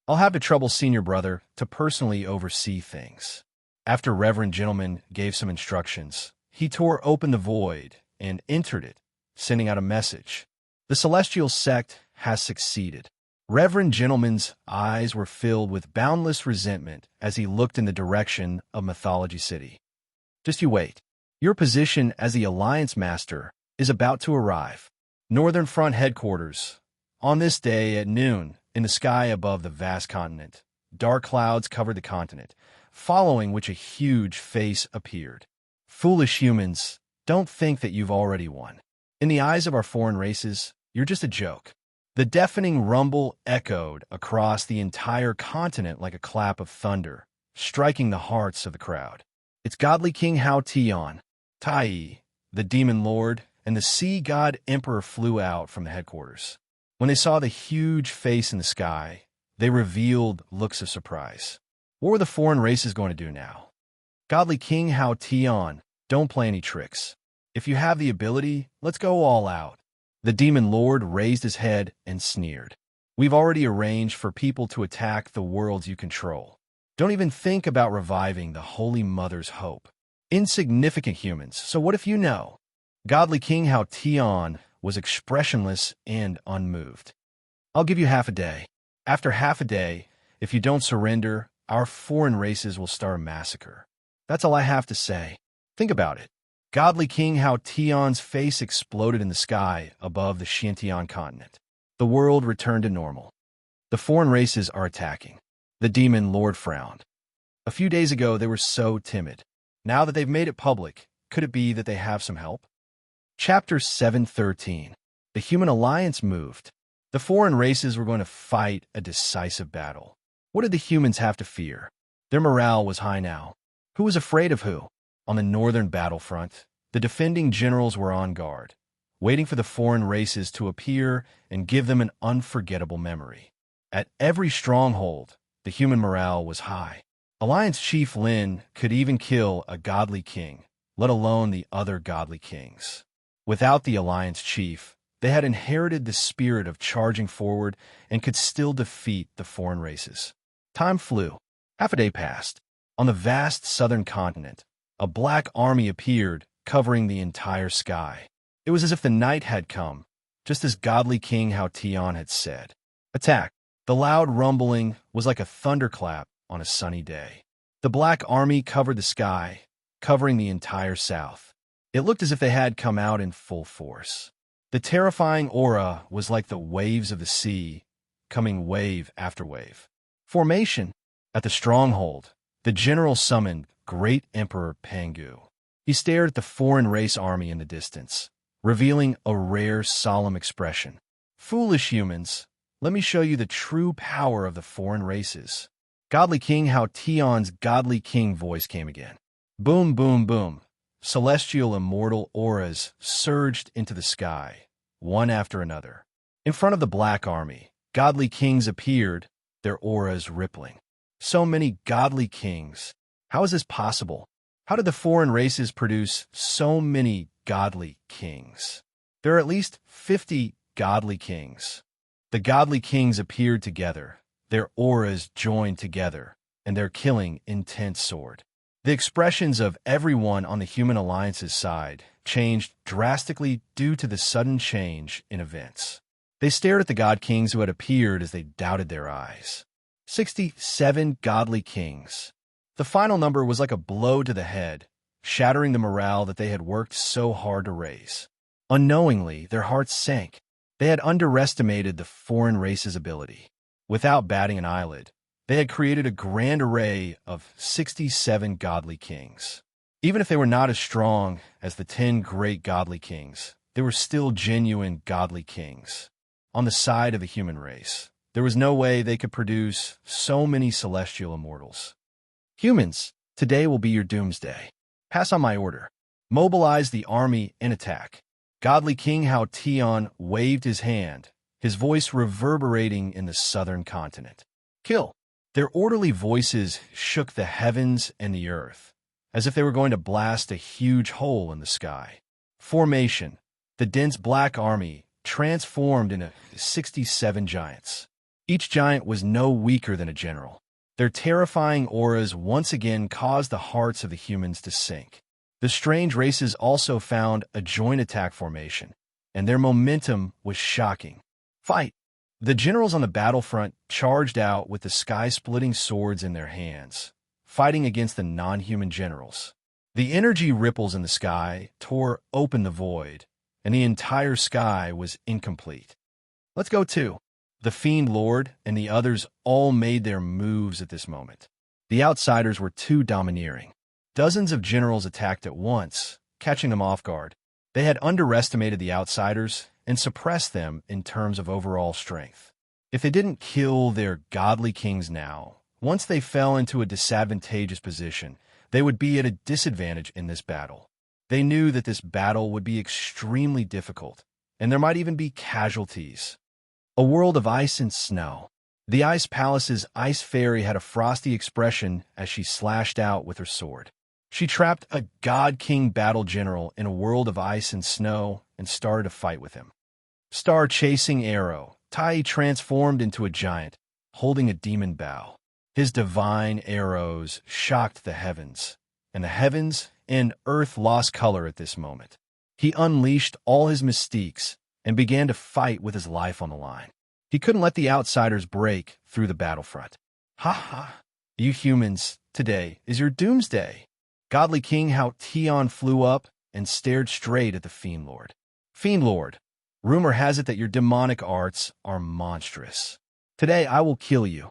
I'll have to trouble senior brother to personally oversee things. After Reverend gentleman gave some instructions, he tore open the void and entered it, sending out a message. The celestial sect has succeeded. Reverend gentleman's eyes were filled with boundless resentment as he looked in the direction of Mythology City. Just you wait. Your position as the Alliance Master is about to arrive. Northern Front Headquarters. On this day at noon, in the sky above the vast continent, dark clouds covered the continent, following which a huge face appeared. Foolish humans, don't think that you've already won. In the eyes of our foreign races, you're just a joke. The deafening rumble echoed across the entire continent like a clap of thunder, striking the hearts of the crowd. It's godly King Hao Tian, Tai, the demon lord, and the sea god emperor flew out from the headquarters. When they saw the huge face in the sky, they revealed looks of surprise. What were the foreign races going to do now? Godly King Hao Tian, don't play any tricks. If you have the ability, let's go all out." The demon lord raised his head and sneered. "We've already arranged for people to attack the worlds you control. Don't even think about reviving the Holy Mother's hope. Insignificant humans, so what if you know?" Godly King Hao Tian was expressionless and unmoved. "I'll give you half a day. After half a day, if you don't surrender, our foreign races will start a massacre. That's all I have to say. Think about it." Godly King Hao Tian's face exploded in the sky above the Xintian continent. The world returned to normal. "The foreign races are attacking." The demon lord frowned. "A few days ago, they were so timid. Now that they've made it public, could it be that they have some help?" Chapter 713. The Human Alliance moved. The foreign races were going to fight a decisive battle. What did the humans have to fear? Their morale was high now. Who was afraid of who? On the northern battlefront, the defending generals were on guard, waiting for the foreign races to appear and give them an unforgettable memory. At every stronghold, the human morale was high. Alliance Chief Lin could even kill a godly king, let alone the other godly kings. Without the Alliance Chief, they had inherited the spirit of charging forward and could still defeat the foreign races. Time flew. Half a day passed. On the vast southern continent, a black army appeared, covering the entire sky. It was as if the night had come, just as godly King Hao Tian had said. Attack! The loud rumbling was like a thunderclap on a sunny day. The black army covered the sky, covering the entire south. It looked as if they had come out in full force. The terrifying aura was like the waves of the sea, coming wave after wave. Formation. At the stronghold, the general summoned Great Emperor Pangu. He stared at the foreign race army in the distance, revealing a rare, solemn expression. "Foolish humans, let me show you the true power of the foreign races." Godly King Hao Tian's godly king voice came again. Boom, boom, boom. Celestial immortal auras surged into the sky, one after another. In front of the black army, godly kings appeared, their auras rippling. So many godly kings. How is this possible? How did the foreign races produce so many godly kings? There are at least 50 godly kings. The godly kings appeared together, their auras joined together, and their killing intent soared. The expressions of everyone on the Human Alliance's side changed drastically due to the sudden change in events. They stared at the god kings who had appeared as they doubted their eyes. 67 godly kings. The final number was like a blow to the head, shattering the morale that they had worked so hard to raise. Unknowingly, their hearts sank. They had underestimated the foreign race's ability. Without batting an eyelid, they had created a grand array of 67 godly kings. Even if they were not as strong as the 10 great godly kings, they were still genuine godly kings. On the side of the human race, there was no way they could produce so many celestial immortals. Humans, today will be your doomsday. Pass on my order. Mobilize the army and attack. Godly King Hao Tian waved his hand, his voice reverberating in the southern continent. Kill! Their orderly voices shook the heavens and the earth, as if they were going to blast a huge hole in the sky. Formation. The dense black army transformed into 67 giants. Each giant was no weaker than a general. Their terrifying auras once again caused the hearts of the humans to sink. The strange races also found a joint attack formation, and their momentum was shocking. Fight! The generals on the battlefront charged out with the sky-splitting swords in their hands, fighting against the non-human generals. The energy ripples in the sky tore open the void, and the entire sky was incomplete. Let's go too. The Fiend Lord and the others all made their moves at this moment. The outsiders were too domineering. Dozens of generals attacked at once, catching them off guard. They had underestimated the outsiders and suppressed them in terms of overall strength. If they didn't kill their godly kings now, once they fell into a disadvantageous position, they would be at a disadvantage in this battle. They knew that this battle would be extremely difficult, and there might even be casualties. A world of ice and snow. The Ice Palace's ice fairy had a frosty expression as she slashed out with her sword. She trapped a God King battle general in a world of ice and snow and started a fight with him. Star-chasing arrow, Tai transformed into a giant, holding a demon bow. His divine arrows shocked the heavens, and the heavens and earth lost color at this moment. He unleashed all his mystiques and began to fight with his life on the line. He couldn't let the outsiders break through the battlefront. Ha ha! You humans, today is your doomsday. Godly King Hao Tian flew up and stared straight at the Fiend Lord. Fiend Lord, rumor has it that your demonic arts are monstrous. Today I will kill you.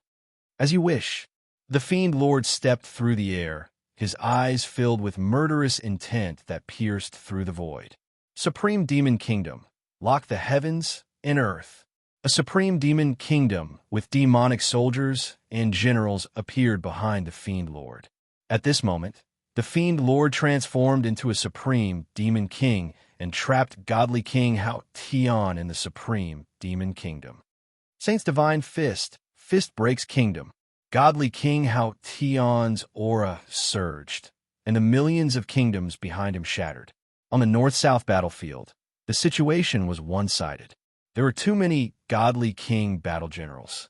As you wish. The Fiend Lord stepped through the air, his eyes filled with murderous intent that pierced through the void. Supreme Demon Kingdom, lock the heavens and earth. A supreme demon kingdom with demonic soldiers and generals appeared behind the Fiend Lord. At this moment, the Fiend Lord transformed into a supreme demon king and trapped Godly King Hao Tian in the supreme demon kingdom. Saint's Divine Fist breaks kingdom. Godly King Hao Tian's aura surged, and the millions of kingdoms behind him shattered. On the north-south battlefield, the situation was one-sided. There were too many Godly King battle generals.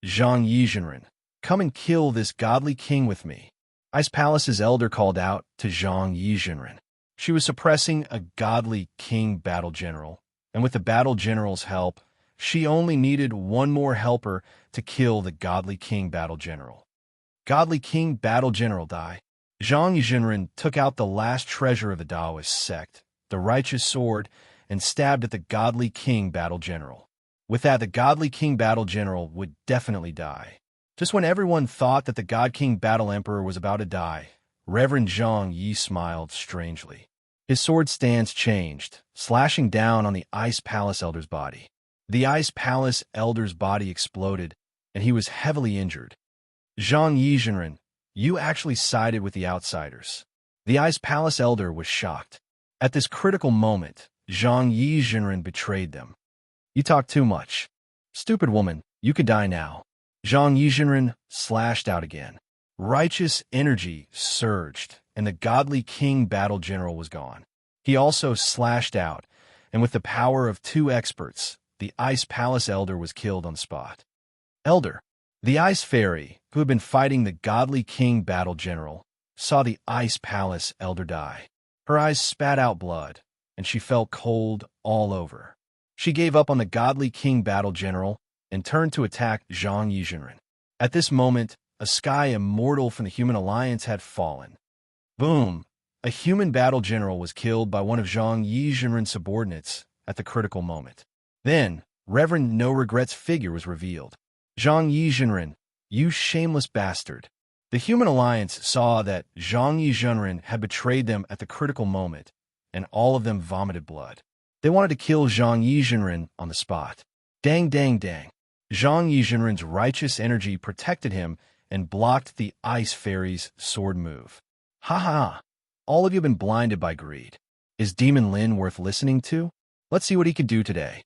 Zhang Yizhenren, come and kill this Godly King with me. Ice Palace's elder called out to Zhang Yizhenren. She was suppressing a Godly King battle general, and with the battle general's help, she only needed one more helper to kill the Godly King battle general. Godly King battle general die. Zhang Yizhenren took out the last treasure of the Taoist sect, the righteous sword, and stabbed at the Godly King battle general. With that, the Godly King battle general would definitely die. Just when everyone thought that the God King battle emperor was about to die, Reverend Zhang Yi smiled strangely. His sword stance changed, slashing down on the Ice Palace elder's body. The Ice Palace elder's body exploded, and he was heavily injured. Zhang Yizhenren, you actually sided with the outsiders. The Ice Palace elder was shocked. At this critical moment, Zhang Yizhenren betrayed them. You talk too much. Stupid woman, you could die now. Zhang Yizhenren slashed out again. Righteous energy surged, and the Godly King battle general was gone. He also slashed out, and with the power of two experts, the Ice Palace elder was killed on the spot. Elder, the Ice Fairy, who had been fighting the Godly King battle general, saw the Ice Palace elder die. Her eyes spat out blood, and she felt cold all over. She gave up on the Godly King battle general and turned to attack Zhang Yizhenren. At this moment, a sky immortal from the Human Alliance had fallen. Boom! A human battle general was killed by one of Zhang Yizhenren's subordinates at the critical moment. Then, Reverend No Regrets' figure was revealed. Zhang Yizhenren, you shameless bastard. The Human Alliance saw that Zhang Yizhenren had betrayed them at the critical moment, and all of them vomited blood. They wanted to kill Zhang Yizhenren on the spot. Dang, dang, dang. Zhang Yizhenren's righteous energy protected him and blocked the Ice Fairy's sword move. Ha ha! All of you have been blinded by greed. Is Demon Lin worth listening to? Let's see what he can do today.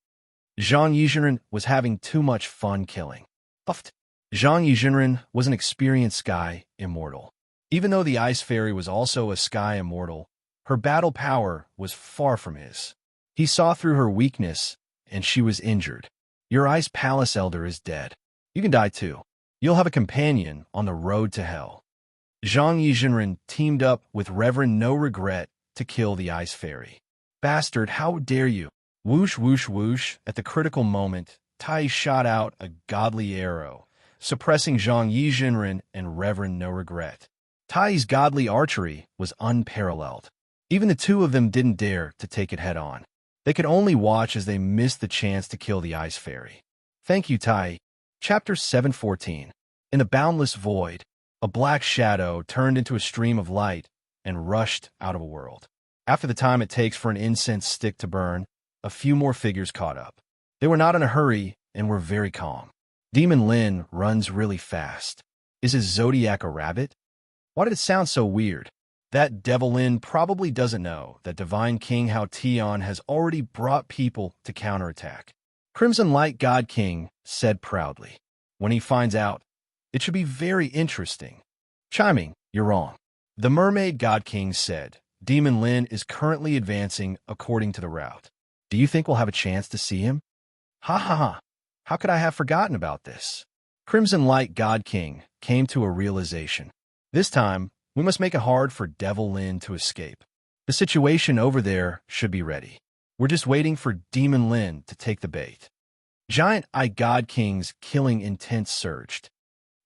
Zhang Yizhenren was having too much fun killing. Puffed. Zhang Yizhenren was an experienced sky immortal. Even though the Ice Fairy was also a sky immortal, her battle power was far from his. He saw through her weakness, and she was injured. Your Ice Palace elder is dead. You can die too. You'll have a companion on the road to hell. Zhang Yizhenren teamed up with Reverend No Regret to kill the Ice Fairy. Bastard, how dare you? Whoosh, whoosh, whoosh. At the critical moment, Tai shot out a godly arrow, suppressing Zhang Yizhenren and Reverend No Regret. Tai's godly archery was unparalleled. Even the two of them didn't dare to take it head-on. They could only watch as they missed the chance to kill the Ice Fairy. Thank you, Tai. Chapter 714. In the boundless void, a black shadow turned into a stream of light and rushed out of a world. After the time it takes for an incense stick to burn, a few more figures caught up. They were not in a hurry and were very calm. Demon Lin runs really fast. Is his zodiac a rabbit? Why did it sound so weird? That Devil Lin probably doesn't know that Divine King Hao Tian has already brought people to counterattack. Crimson Light God King said proudly. When he finds out, it should be very interesting. Chiming, you're wrong. The Mermaid God King said, Demon Lin is currently advancing according to the route. Do you think we'll have a chance to see him? Ha ha ha. How could I have forgotten about this? Crimson Light God King came to a realization. This time, we must make it hard for Devil Lin to escape. The situation over there should be ready. We're just waiting for Demon Lin to take the bait. Giant Eye God King's killing intent surged.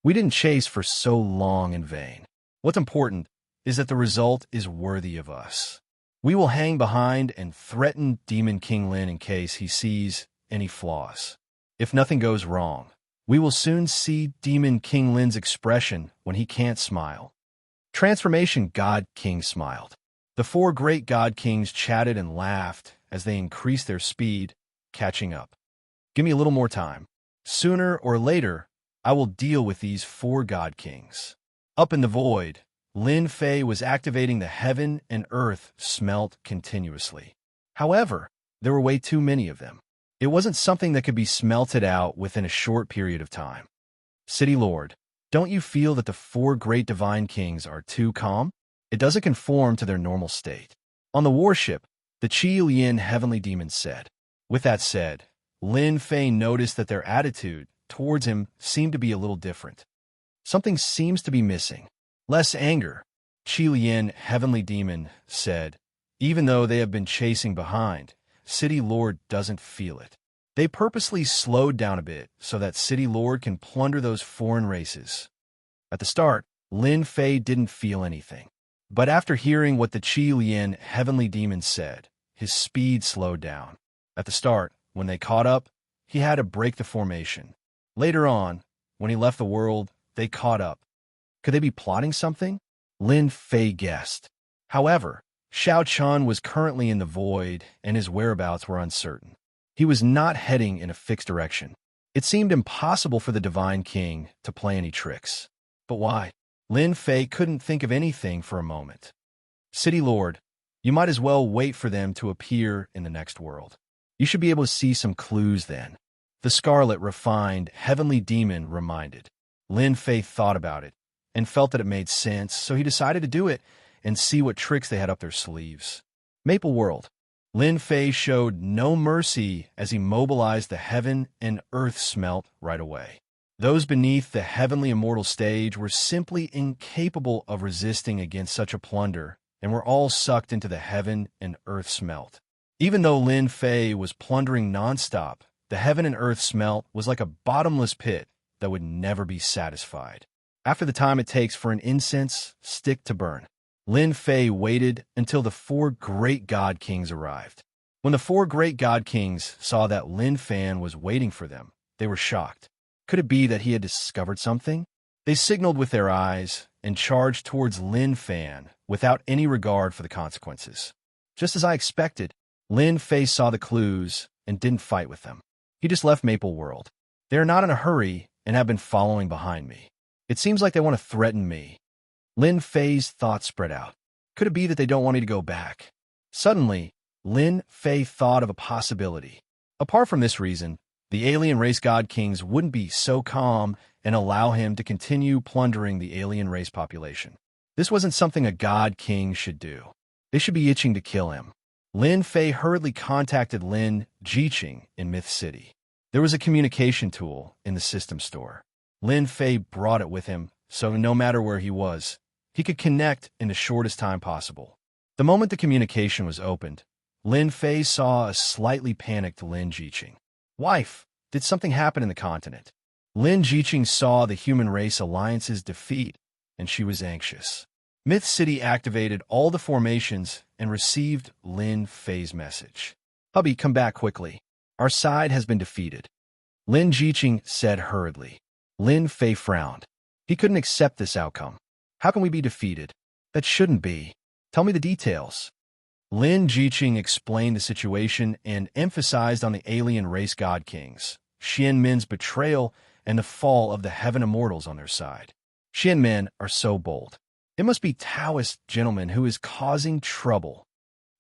We didn't chase for so long in vain. What's important is that the result is worthy of us. We will hang behind and threaten Demon King Lin in case he sees any flaws. If nothing goes wrong, we will soon see Demon King Lin's expression when he can't smile. Transformation God King smiled. The four great God Kings chatted and laughed as they increased their speed, catching up. Give me a little more time. Sooner or later, I will deal with these four God Kings. Up in the void, Lin Fei was activating the heaven and earth smelt continuously. However, there were way too many of them. It wasn't something that could be smelted out within a short period of time. City Lord, don't you feel that the four great divine kings are too calm? It doesn't conform to their normal state. On the warship, the Qi Lian heavenly demon said. With that said, Lin Fei noticed that their attitude towards him seemed to be a little different. Something seems to be missing. Less anger, Qi Lian heavenly demon said. Even though they have been chasing behind, City Lord doesn't feel it. They purposely slowed down a bit so that City Lord can plunder those foreign races. At the start, Lin Fei didn't feel anything. But after hearing what the Qi Lian heavenly demon said, his speed slowed down. At the start, when they caught up, he had to break the formation. Later on, when he left the world, they caught up. Could they be plotting something? Lin Fei guessed. However, Xiao Chun was currently in the void, and his whereabouts were uncertain. He was not heading in a fixed direction. It seemed impossible for the Divine King to play any tricks. But why? Lin Fei couldn't think of anything for a moment. City Lord, you might as well wait for them to appear in the next world. You should be able to see some clues then. The Scarlet Refined Heavenly Demon reminded. Lin Fei thought about it and felt that it made sense, so he decided to do it and see what tricks they had up their sleeves. Maple World. Lin Fei showed no mercy as he mobilized the heaven and earth smelt right away. Those beneath the heavenly immortal stage were simply incapable of resisting against such a plunder and were all sucked into the heaven and earth smelt. Even though Lin Fei was plundering nonstop, the heaven and earth smelt was like a bottomless pit that would never be satisfied. After the time it takes for an incense stick to burn, Lin Fei waited until the four great God Kings arrived. When the four great God Kings saw that Lin Fan was waiting for them, they were shocked. Could it be that he had discovered something? They signaled with their eyes and charged towards Lin Fan without any regard for the consequences. Just as I expected, Lin Fei saw the clues and didn't fight with them. He just left Maple World. They are not in a hurry and have been following behind me. It seems like they want to threaten me. Lin Fei's thoughts spread out. Could it be that they don't want me to go back? Suddenly, Lin Fei thought of a possibility. Apart from this reason, the alien race God Kings wouldn't be so calm and allow him to continue plundering the alien race population. This wasn't something a God King should do. They should be itching to kill him. Lin Fei hurriedly contacted Lin Jiqing in Myth City. There was a communication tool in the system store. Lin Fei brought it with him, so no matter where he was, he could connect in the shortest time possible. The moment the communication was opened, Lin Fei saw a slightly panicked Lin Jiqing. Wife, did something happen in the continent? Lin Jiqing saw the human race alliance's defeat, and she was anxious. Myth City activated all the formations and received Lin Fei's message. Hubby, come back quickly. Our side has been defeated. Lin Jiqing said hurriedly. Lin Fei frowned. He couldn't accept this outcome. How can we be defeated? That shouldn't be. Tell me the details. Lin Jiqing explained the situation and emphasized on the alien race God Kings, Xianmen's betrayal, and the fall of the Heaven Immortals on their side. Xianmen are so bold. It must be Taoist gentleman who is causing trouble.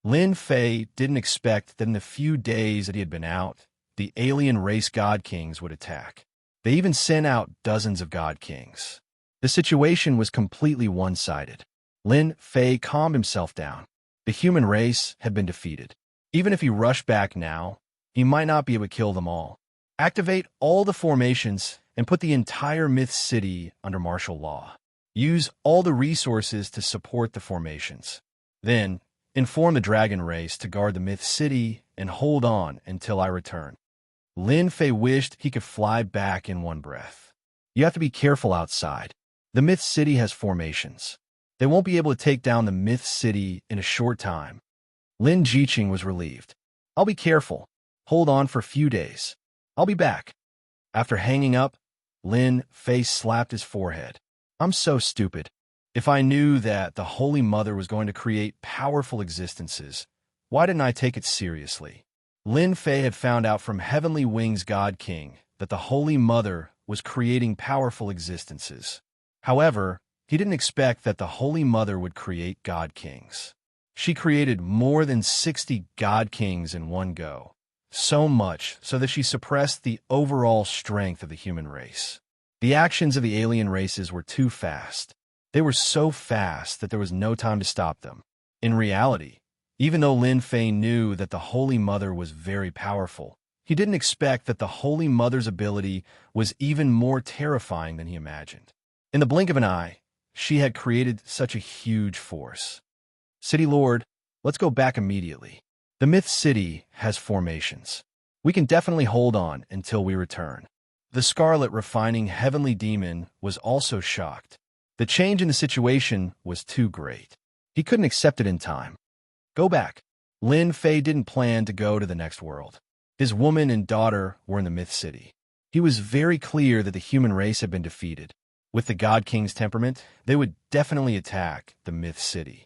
Lin Fei didn't expect that in the few days that he had been out, the alien race God Kings would attack. They even sent out dozens of God Kings. The situation was completely one-sided. Lin Fei calmed himself down. The human race had been defeated. Even if he rushed back now, he might not be able to kill them all. Activate all the formations and put the entire myth city under martial law. Use all the resources to support the formations. Then, inform the dragon race to guard the myth city and hold on until I return. Lin Fei wished he could fly back in one breath. You have to be careful outside. The myth city has formations. They won't be able to take down the myth city in a short time. Lin Jiqing was relieved. I'll be careful. Hold on for a few days. I'll be back. After hanging up, Lin Fei slapped his forehead. I'm so stupid. If I knew that the Holy Mother was going to create powerful existences, why didn't I take it seriously? Lin Fei had found out from Heavenly Wing's God King that the Holy Mother was creating powerful existences. However, he didn't expect that the Holy Mother would create God Kings. She created more than 60 God Kings in one go, so much so that she suppressed the overall strength of the human race. The actions of the alien races were too fast. They were so fast that there was no time to stop them. In reality, even though Lin Fei knew that the Holy Mother was very powerful, he didn't expect that the Holy Mother's ability was even more terrifying than he imagined. In the blink of an eye, she had created such a huge force. City Lord, let's go back immediately. The Myth City has formations. We can definitely hold on until we return. The Scarlet Refining Heavenly Demon was also shocked. The change in the situation was too great. He couldn't accept it in time. Go back. Lin Fei didn't plan to go to the next world. His woman and daughter were in the Myth City. He was very clear that the human race had been defeated. With the God King's temperament, they would definitely attack the Myth City.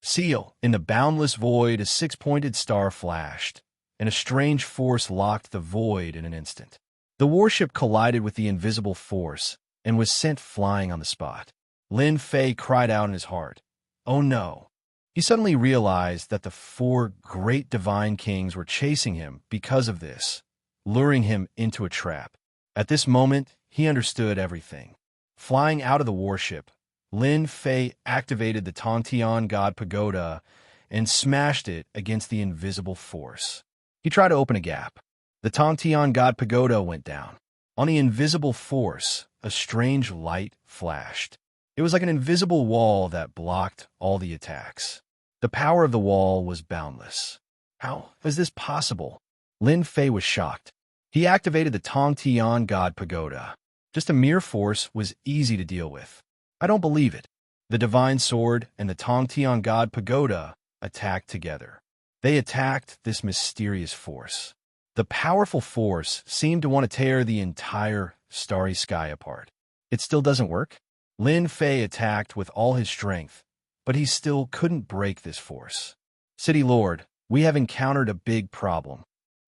Seal, in the boundless void, a six-pointed star flashed, and a strange force locked the void in an instant. The warship collided with the invisible force and was sent flying on the spot. Lin Fei cried out in his heart, "Oh no!" He suddenly realized that the 4 great divine kings were chasing him because of this, luring him into a trap. At this moment, he understood everything. Flying out of the warship, Lin Fei activated the Tongtian God Pagoda and smashed it against the invisible force. He tried to open a gap. The Tongtian God Pagoda went down. On the invisible force, a strange light flashed. It was like an invisible wall that blocked all the attacks. The power of the wall was boundless. How is this possible? Lin Fei was shocked. He activated the Tongtian God Pagoda. Just a mere force was easy to deal with. I don't believe it. The Divine Sword and the Tongtian God Pagoda attacked together. They attacked this mysterious force. The powerful force seemed to want to tear the entire starry sky apart. It still doesn't work? Lin Fei attacked with all his strength, but he still couldn't break this force. City Lord, we have encountered a big problem.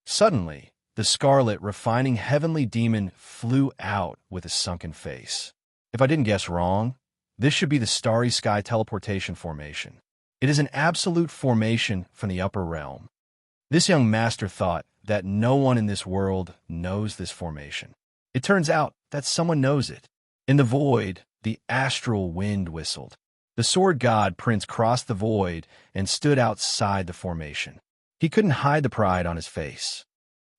Suddenly, the Scarlet Refining Heavenly Demon flew out with a sunken face. If I didn't guess wrong, this should be the Starry Sky Teleportation Formation. It is an absolute formation from the upper realm. This young master thought that no one in this world knows this formation. It turns out that someone knows it. In the void, the astral wind whistled. The sword god Prince crossed the void and stood outside the formation. He couldn't hide the pride on his face.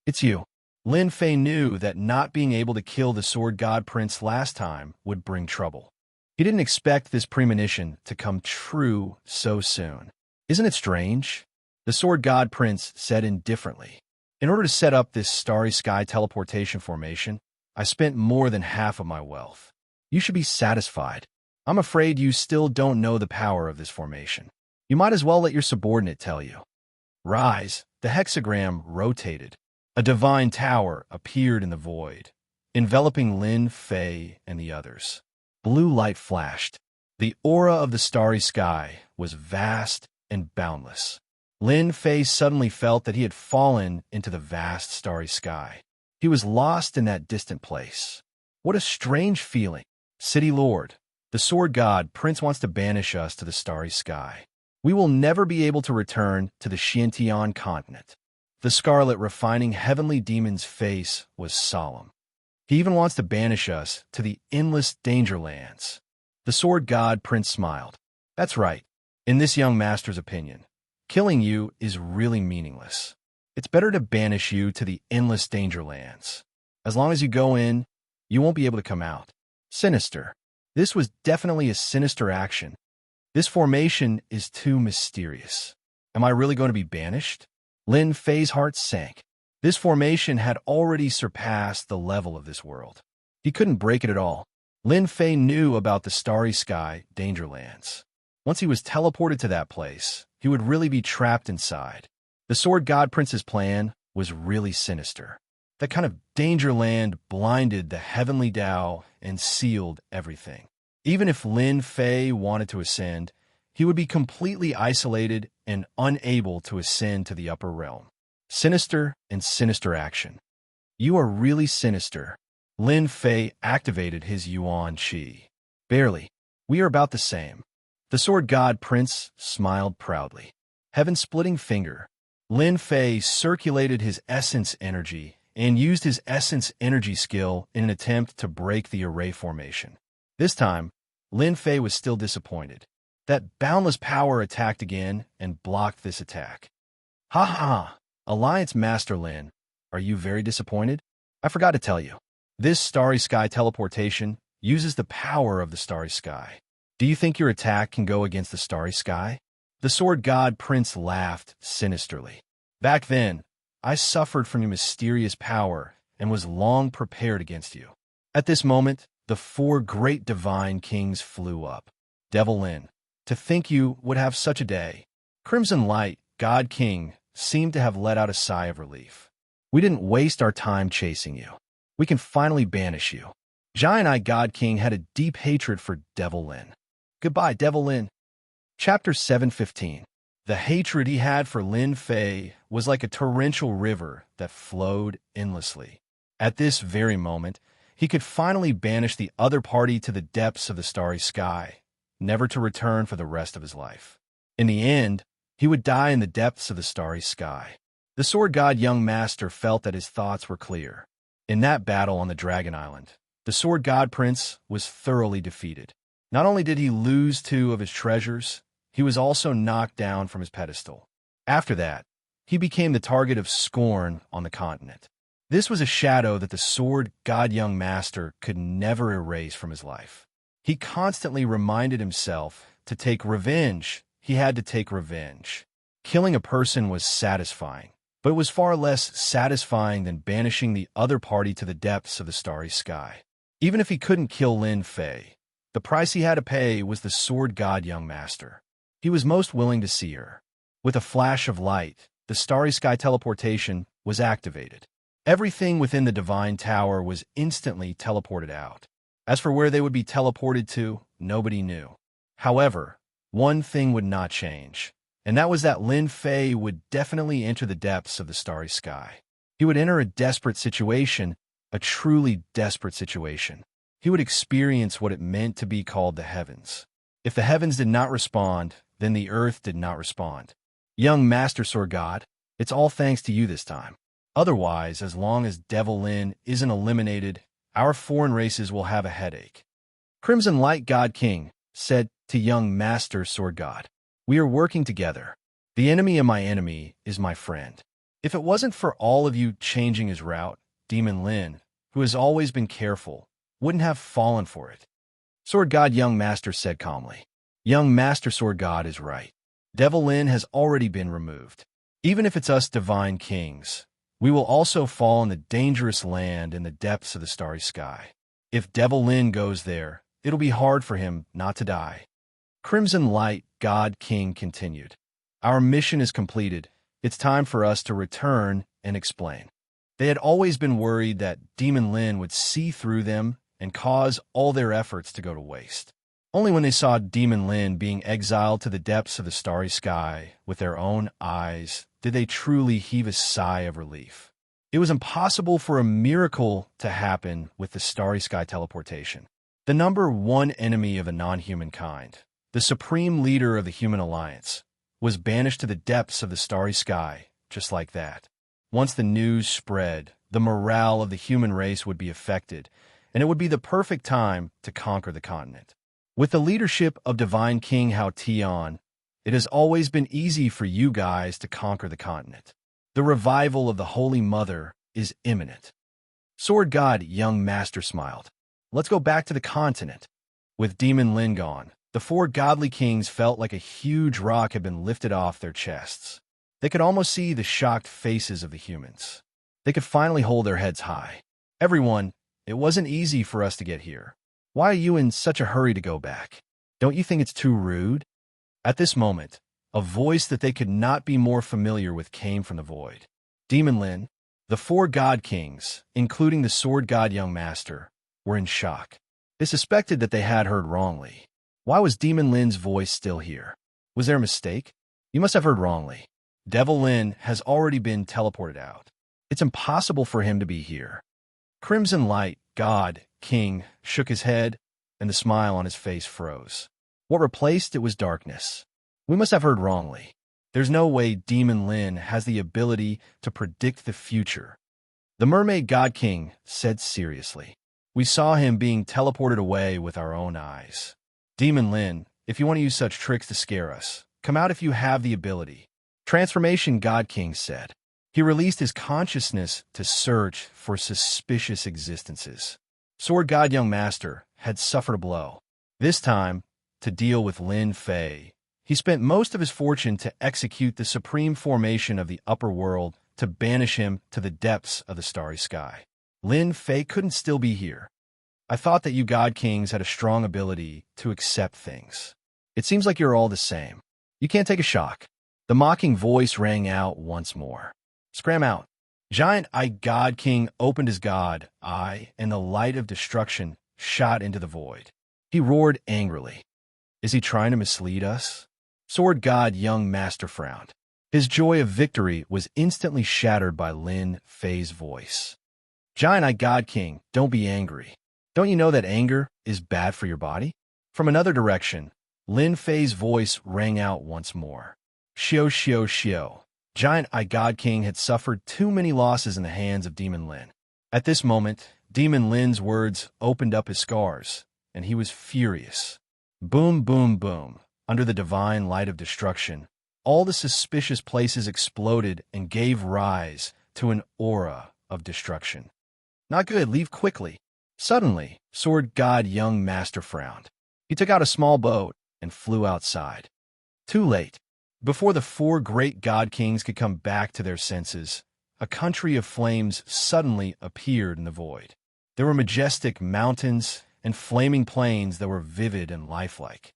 It's you. Lin Fei knew that not being able to kill the sword god Prince last time would bring trouble. He didn't expect this premonition to come true so soon. Isn't it strange? The sword god Prince said indifferently. In order to set up this starry sky teleportation formation, I spent more than half of my wealth. You should be satisfied. I'm afraid you still don't know the power of this formation. You might as well let your subordinate tell you. Rise, the hexagram rotated. A divine tower appeared in the void, enveloping Lin Fei and the others. Blue light flashed. The aura of the starry sky was vast and boundless. Lin Fei suddenly felt that he had fallen into the vast starry sky. He was lost in that distant place. What a strange feeling. City Lord, the sword god Prince wants to banish us to the starry sky. We will never be able to return to the Xiantian continent. The Scarlet Refining Heavenly Demon's face was solemn. He even wants to banish us to the endless Dangerlands. The sword god Prince smiled. That's right. In this young master's opinion, killing you is really meaningless. It's better to banish you to the endless danger lands. As long as you go in, you won't be able to come out. Sinister. This was definitely a sinister action. This formation is too mysterious. Am I really going to be banished? Lin Fei's heart sank. This formation had already surpassed the level of this world. He couldn't break it at all. Lin Fei knew about the Starry Sky Dangerlands. Once he was teleported to that place, he would really be trapped inside. The Sword God Prince's plan was really sinister. That kind of Dangerland blinded the heavenly Tao and sealed everything. Even if Lin Fei wanted to ascend, he would be completely isolated and unable to ascend to the upper realm. Sinister and sinister action. You are really sinister. Lin Fei activated his Yuan Qi. Barely. We are about the same. The Sword God Prince smiled proudly. Heaven-splitting finger. Lin Fei circulated his essence energy and used his essence energy skill in an attempt to break the array formation. This time, Lin Fei was still disappointed. That boundless power attacked again and blocked this attack. Ha ha! Alliance Master Lin, are you very disappointed? I forgot to tell you. This Starry Sky teleportation uses the power of the Starry Sky. Do you think your attack can go against the Starry Sky? The Sword God Prince laughed sinisterly. Back then, I suffered from your mysterious power and was long prepared against you. At this moment, the 4 great divine kings flew up. Devil Lin, to think you would have such a day. Crimson Light, God King, seemed to have let out a sigh of relief. We didn't waste our time chasing you. We can finally banish you. Giant Eye God King had a deep hatred for Devil Lin. Goodbye, Devil Lin. Chapter 715. The hatred he had for Lin Fei was like a torrential river that flowed endlessly. At this very moment, he could finally banish the other party to the depths of the Starry Sky, never to return for the rest of his life. In the end, he would die in the depths of the Starry Sky. The Sword God Young Master felt that his thoughts were clear. In that battle on the Dragon Island, the Sword God Prince was thoroughly defeated. Not only did he lose 2 of his treasures, he was also knocked down from his pedestal. After that, he became the target of scorn on the continent. This was a shadow that the Sword God Young Master could never erase from his life. He constantly reminded himself to take revenge. He had to take revenge. Killing a person was satisfying, but it was far less satisfying than banishing the other party to the depths of the Starry Sky. Even if he couldn't kill Lin Fei, the price he had to pay was the Sword God Young Master. He was most willing to see her. With a flash of light, the Starry Sky teleportation was activated. Everything within the Divine Tower was instantly teleported out. As for where they would be teleported to, nobody knew. However, one thing would not change, and that was that Lin Fei would definitely enter the depths of the Starry Sky. He would enter a desperate situation, a truly desperate situation. He would experience what it meant to be called the heavens. If the heavens did not respond, then the earth did not respond. Young Master Sword God, it's all thanks to you this time. Otherwise, as long as Devil Lin isn't eliminated, our foreign races will have a headache. Crimson Light God King said to young Master Sword God, we are working together. The enemy of my enemy is my friend. If it wasn't for all of you changing his route, Demon Lin, who has always been careful, wouldn't have fallen for it. Sword God Young Master said calmly. Young Master Sword God is right. Devil Lin has already been removed. Even if it's us divine kings, we will also fall in the dangerous land in the depths of the Starry Sky. If Devil Lin goes there, it'll be hard for him not to die. Crimson Light God King continued. Our mission is completed. It's time for us to return and explain. They had always been worried that Demon Lin would see through them and cause all their efforts to go to waste. Only when they saw Demon Lin being exiled to the depths of the Starry Sky with their own eyes did they truly heave a sigh of relief. It was impossible for a miracle to happen with the Starry Sky teleportation. The number 1 enemy of the non-human kind, the supreme leader of the human alliance, was banished to the depths of the Starry Sky just like that. Once the news spread, the morale of the human race would be affected, and it would be the perfect time to conquer the continent. With the leadership of Divine King Hao Tian, it has always been easy for you guys to conquer the continent. The revival of the Holy Mother is imminent. Sword God Young Master smiled. Let's go back to the continent. With Demon Lin gone, the four godly kings felt like a huge rock had been lifted off their chests. They could almost see the shocked faces of the humans. They could finally hold their heads high. Everyone, it wasn't easy for us to get here. Why are you in such a hurry to go back? Don't you think it's too rude? At this moment, a voice that they could not be more familiar with came from the void. Demon Lin, the four god kings, including the sword god Young Master, were in shock. They suspected that they had heard wrongly. Why was Demon Lin's voice still here? Was there a mistake? You must have heard wrongly. Devil Lin has already been teleported out. It's impossible for him to be here. Crimson Light, God, King, shook his head, and the smile on his face froze. What replaced it was darkness. We must have heard wrongly. There's no way Demon Lin has the ability to predict the future. The Mermaid God King said seriously. We saw him being teleported away with our own eyes. Demon Lin, if you want to use such tricks to scare us, come out if you have the ability. Transformation God King said. He released his consciousness to search for suspicious existences. Sword God Young Master had suffered a blow. This time, to deal with Lin Fei, he spent most of his fortune to execute the supreme formation of the upper world to banish him to the depths of the starry sky. Lin Fei couldn't still be here. I thought that you God Kings had a strong ability to accept things. It seems like you're all the same. You can't take a shock. The mocking voice rang out once more. Scram out. Giant Eye God King opened his god eye, and the light of destruction shot into the void. He roared angrily. Is he trying to mislead us? Sword God Young Master frowned. His joy of victory was instantly shattered by Lin Fei's voice. Giant Eye God King, don't be angry. Don't you know that anger is bad for your body? From another direction, Lin Fei's voice rang out once more. Xiao Xiao Xiao. Giant Eye God King had suffered too many losses in the hands of Demon Lin. At this moment, Demon Lin's words opened up his scars, and he was furious. Boom, boom, boom. Under the divine light of destruction, all the suspicious places exploded and gave rise to an aura of destruction. Not good, leave quickly. Suddenly, Sword God Young Master frowned. He took out a small boat and flew outside. Too late. Before the four great god kings could come back to their senses, a country of flames suddenly appeared in the void. There were majestic mountains and flaming plains that were vivid and lifelike.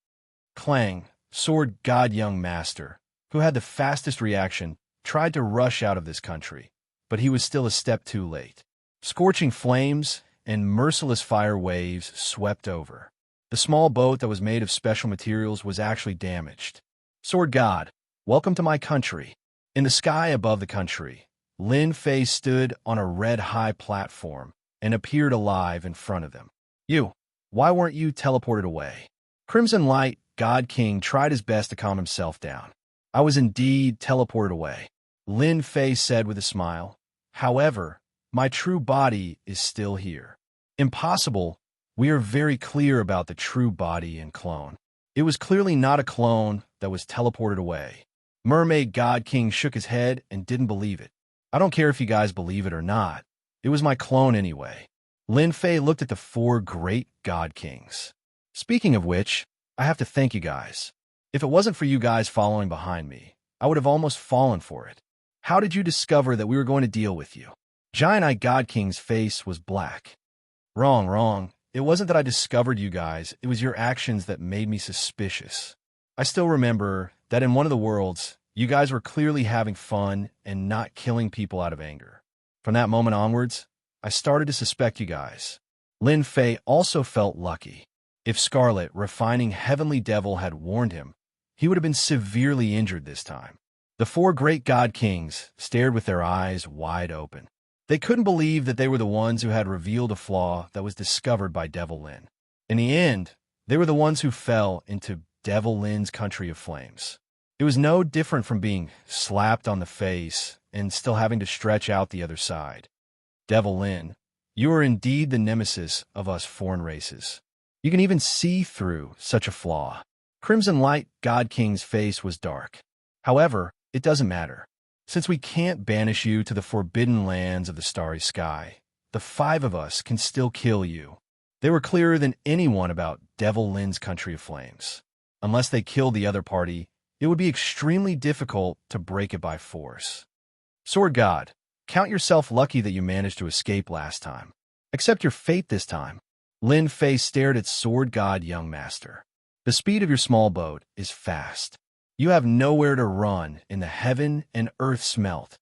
Clang, Sword God Young Master, who had the fastest reaction, tried to rush out of this country, but he was still a step too late. Scorching flames and merciless fire waves swept over. The small boat that was made of special materials was actually damaged. Sword God, welcome to my country. In the sky above the country, Lin Fei stood on a red-high platform and appeared alive in front of them. You, why weren't you teleported away? Crimson Light God King tried his best to calm himself down. I was indeed teleported away, Lin Fei said with a smile. However, my true body is still here. Impossible. We are very clear about the true body and clone. It was clearly not a clone that was teleported away. Mermaid God King shook his head and didn't believe it. I don't care if you guys believe it or not. It was my clone anyway. Lin Fei looked at the four great God Kings. Speaking of which, I have to thank you guys. If it wasn't for you guys following behind me, I would have almost fallen for it. How did you discover that we were going to deal with you? Giant Eye God King's face was black. Wrong. It wasn't that I discovered you guys, it was your actions that made me suspicious. I still remember that in one of the worlds, you guys were clearly having fun and not killing people out of anger. From that moment onwards, I started to suspect you guys. Lin Fei also felt lucky. If Scarlet, refining heavenly devil, had warned him, he would have been severely injured this time. The four great God Kings stared with their eyes wide open. They couldn't believe that they were the ones who had revealed a flaw that was discovered by Devil Lin. In the end, they were the ones who fell into Devil Lin's country of flames. It was no different from being slapped on the face and still having to stretch out the other side. Devil Lin, you are indeed the nemesis of us foreign races. You can even see through such a flaw. Crimson Light God King's face was dark. However, it doesn't matter. Since we can't banish you to the forbidden lands of the starry sky, the 5 of us can still kill you. They were clearer than anyone about Devil Lin's Country of Flames. Unless they killed the other party, it would be extremely difficult to break it by force. Sword God, count yourself lucky that you managed to escape last time. Accept your fate this time. Lin Fei stared at Sword God Young Master. The speed of your small boat is fast. You have nowhere to run in the heaven and earth smelt.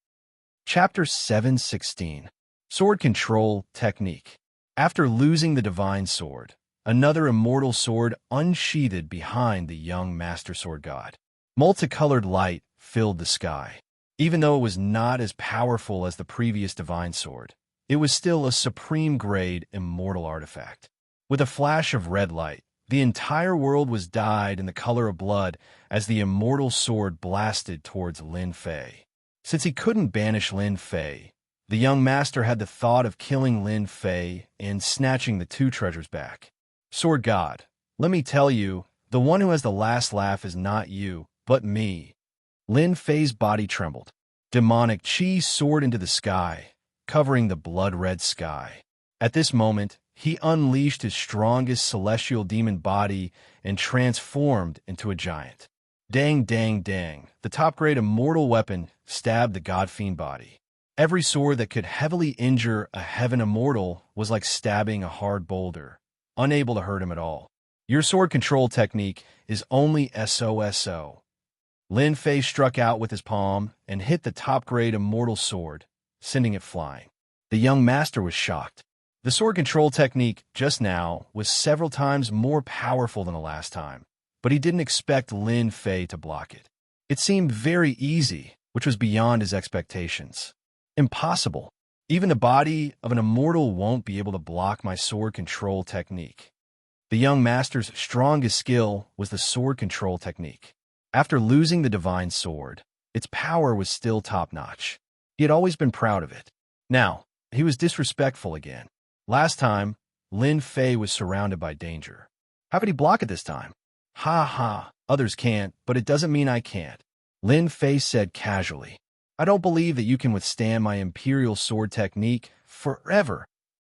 Chapter 7:16. Sword Control Technique. After losing the Divine Sword, another immortal sword unsheathed behind the young Master Sword God. Multicolored light filled the sky. Even though it was not as powerful as the previous Divine Sword, it was still a supreme-grade immortal artifact. With a flash of red light, the entire world was dyed in the color of blood as the immortal sword blasted towards Lin Fei. Since he couldn't banish Lin Fei, the young master had the thought of killing Lin Fei and snatching the 2 treasures back. Sword God, let me tell you, the one who has the last laugh is not you, but me. Lin Fei's body trembled. Demonic chi soared into the sky, covering the blood-red sky. At this moment, he unleashed his strongest celestial demon body and transformed into a giant. Dang, dang, dang, the top-grade immortal weapon stabbed the god-fiend body. Every sword that could heavily injure a heaven immortal was like stabbing a hard boulder, unable to hurt him at all. Your sword control technique is only SOSO. Lin Fei struck out with his palm and hit the top-grade immortal sword, sending it flying. The young master was shocked. The sword control technique just now was several times more powerful than the last time, but he didn't expect Lin Fei to block it. It seemed very easy, which was beyond his expectations. Impossible. Even the body of an immortal won't be able to block my sword control technique. The young master's strongest skill was the sword control technique. After losing the divine sword, its power was still top-notch. He had always been proud of it. Now, he was disrespectful again. Last time, Lin Fei was surrounded by danger. How could he block it this time? Ha ha, others can't, but it doesn't mean I can't. Lin Fei said casually. I don't believe that you can withstand my imperial sword technique forever.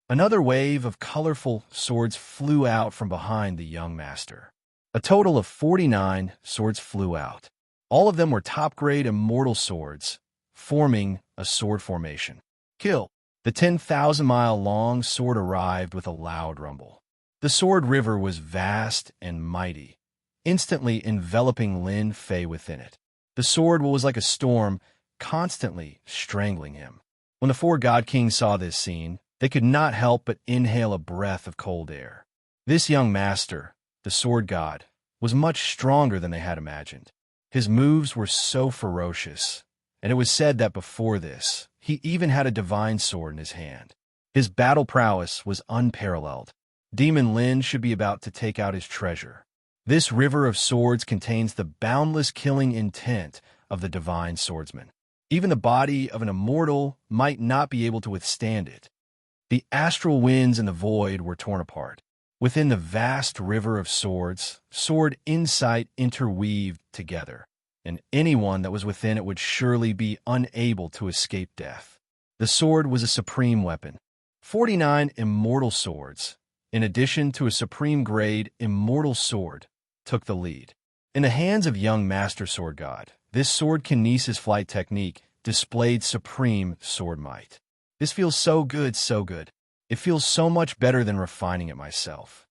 Another wave of colorful swords flew out from behind the young master. A total of 49 swords flew out. All of them were top-grade immortal swords, forming a sword formation. Kill. The 10,000-mile-long sword arrived with a loud rumble. The sword river was vast and mighty, instantly enveloping Lin Fei within it. The sword was like a storm, constantly strangling him. When the 4 god kings saw this scene, they could not help but inhale a breath of cold air. This young master, the sword god, was much stronger than they had imagined. His moves were so ferocious, and it was said that before this, he even had a divine sword in his hand. His battle prowess was unparalleled. Demon Lin should be about to take out his treasure. This river of swords contains the boundless killing intent of the divine swordsman. Even the body of an immortal might not be able to withstand it. The astral winds in the void were torn apart. Within the vast river of swords, sword insight interweaved together, and anyone that was within it would surely be unable to escape death. The sword was a supreme weapon. 49 immortal swords, in addition to a supreme-grade immortal sword, took the lead. In the hands of young Master Sword God, this sword kinesis flight technique displayed supreme sword might. This feels so good, so good. It feels so much better than refining it myself.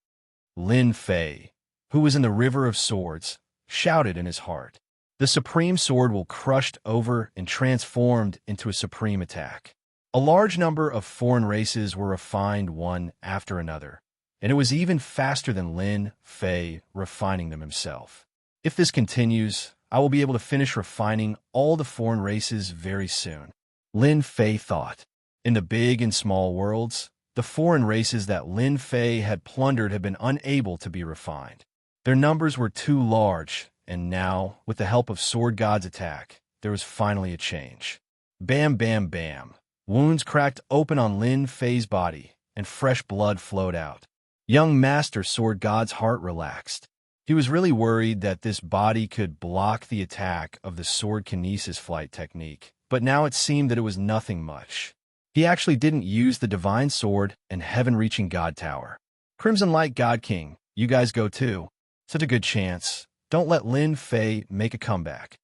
Lin Fei, who was in the river of swords, shouted in his heart. The supreme sword will crushed over and transformed into a supreme attack. A large number of foreign races were refined one after another, and it was even faster than Lin Fei refining them himself. If this continues, I will be able to finish refining all the foreign races very soon. Lin Fei thought. In the big and small worlds, the foreign races that Lin Fei had plundered had been unable to be refined. Their numbers were too large, and now, with the help of Sword God's attack, there was finally a change. Bam, bam, bam. Wounds cracked open on Lin Fei's body, and fresh blood flowed out. Young Master Sword God's heart relaxed. He was really worried that this body could block the attack of the sword kinesis flight technique, but now it seemed that it was nothing much. He actually didn't use the divine sword and heaven-reaching God Tower. Crimson Light God King, you guys go too. Such a good chance. Don't let Lin Fei make a comeback.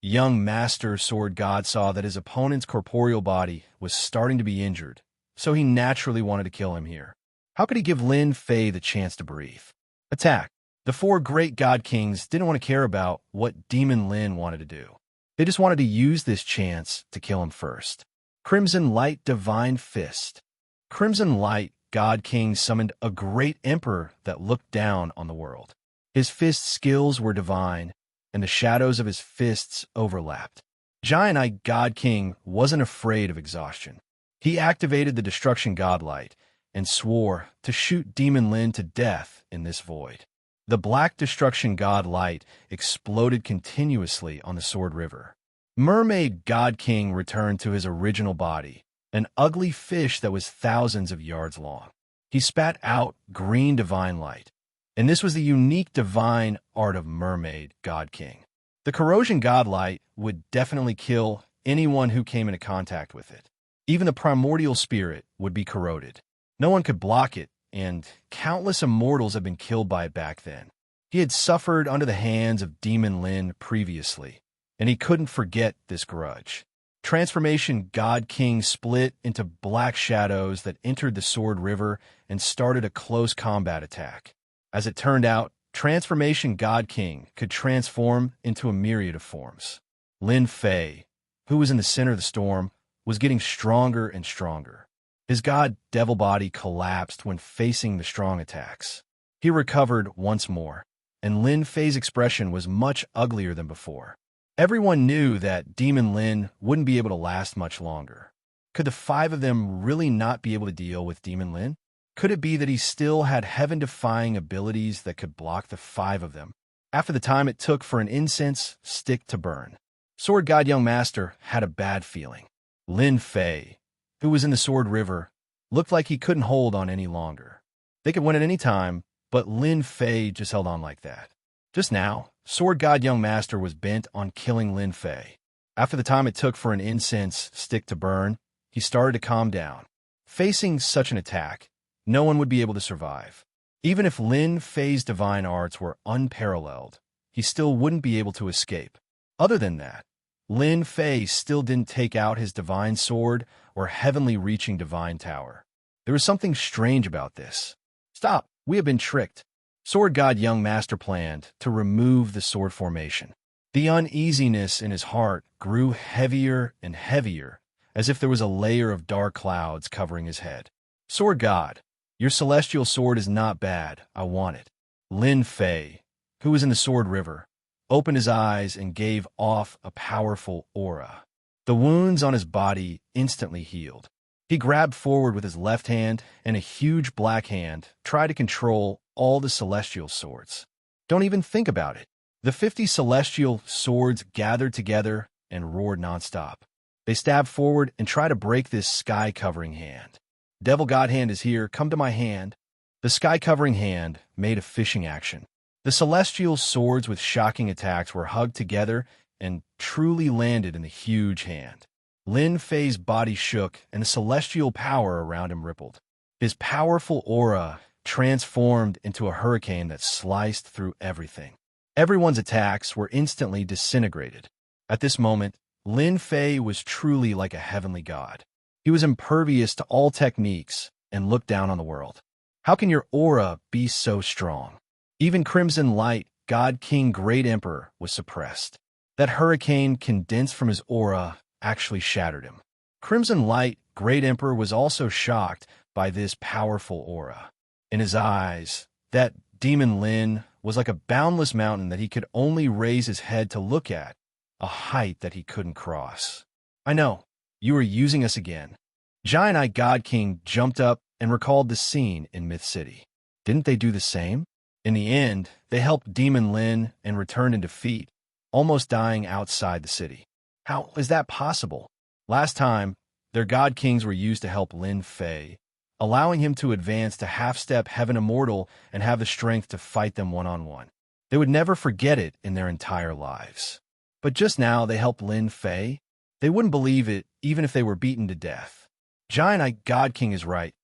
Young Master Sword God saw that his opponent's corporeal body was starting to be injured, so he naturally wanted to kill him here. How could he give Lin Fei the chance to breathe? Attack. The four great God Kings didn't want to care about what Demon Lin wanted to do. They just wanted to use this chance to kill him first. Crimson Light Divine Fist. Crimson Light God King summoned a great emperor that looked down on the world. His fist skills were divine, and the shadows of his fists overlapped. Giant Eye God King wasn't afraid of exhaustion. He activated the Destruction Godlight and swore to shoot Demon Lin to death in this void. The black Destruction God Light exploded continuously on the Sword River. Mermaid God King returned to his original body, an ugly fish that was thousands of yards long. He spat out green divine light, and this was the unique divine art of Mermaid God King. The Corrosion God Light would definitely kill anyone who came into contact with it. Even the primordial spirit would be corroded. No one could block it, and countless immortals had been killed by it back then. He had suffered under the hands of Demon Lin previously, and he couldn't forget this grudge. Transformation God King split into black shadows that entered the Sword River and started a close combat attack. As it turned out, Transformation God King could transform into a myriad of forms. Lin Fei, who was in the center of the storm, was getting stronger and stronger. His god devil body collapsed when facing the strong attacks. He recovered once more, and Lin Fei's expression was much uglier than before. Everyone knew that Demon Lin wouldn't be able to last much longer. Could the five of them really not be able to deal with Demon Lin? Could it be that he still had heaven-defying abilities that could block the five of them after the time it took for an incense stick to burn? Sword God Young Master had a bad feeling. Lin Fei, who was in the Sword River, looked like he couldn't hold on any longer. They could win at any time, but Lin Fei just held on like that. Just now, Sword God Young Master was bent on killing Lin Fei. After the time it took for an incense stick to burn, he started to calm down. Facing such an attack, no one would be able to survive. Even if Lin Fei's divine arts were unparalleled, he still wouldn't be able to escape. Other than that, Lin Fei still didn't take out his divine sword or heavenly-reaching divine tower. There was something strange about this. Stop, we have been tricked. Sword God Young Master planned to remove the sword formation. The uneasiness in his heart grew heavier and heavier, as if there was a layer of dark clouds covering his head. Sword God, your celestial sword is not bad. I want it. Lin Fei, who was in the Sword River, opened his eyes and gave off a powerful aura. The wounds on his body instantly healed. He grabbed forward with his left hand, and a huge black hand tried to control all the celestial swords. Don't even think about it. The 50 celestial swords gathered together and roared nonstop. They stabbed forward and tried to break this sky-covering hand. Devil God Hand is here, come to my hand. The sky-covering hand made a fishing action. The celestial swords with shocking attacks were hugged together and truly landed in the huge hand. Lin Fei's body shook and the celestial power around him rippled. His powerful aura transformed into a hurricane that sliced through everything. Everyone's attacks were instantly disintegrated. At this moment, Lin Fei was truly like a heavenly god. He was impervious to all techniques and looked down on the world. How can your aura be so strong? Even Crimson Light, God King Great Emperor, was suppressed. That hurricane condensed from his aura actually shattered him. Crimson Light, Great Emperor, was also shocked by this powerful aura. In his eyes, that Demon Lin was like a boundless mountain that he could only raise his head to look at, a height that he couldn't cross. I know, you are using us again. Giant Eye God King jumped up and recalled the scene in Myth City. Didn't they do the same? In the end, they helped Demon Lin and returned in defeat, almost dying outside the city. How is that possible? Last time, their God Kings were used to help Lin Fei, allowing him to advance to half-step Heaven Immortal and have the strength to fight them one-on-one. They would never forget it in their entire lives. But just now they helped Lin Fei. They wouldn't believe it even if they were beaten to death. Giant Eye God King is right.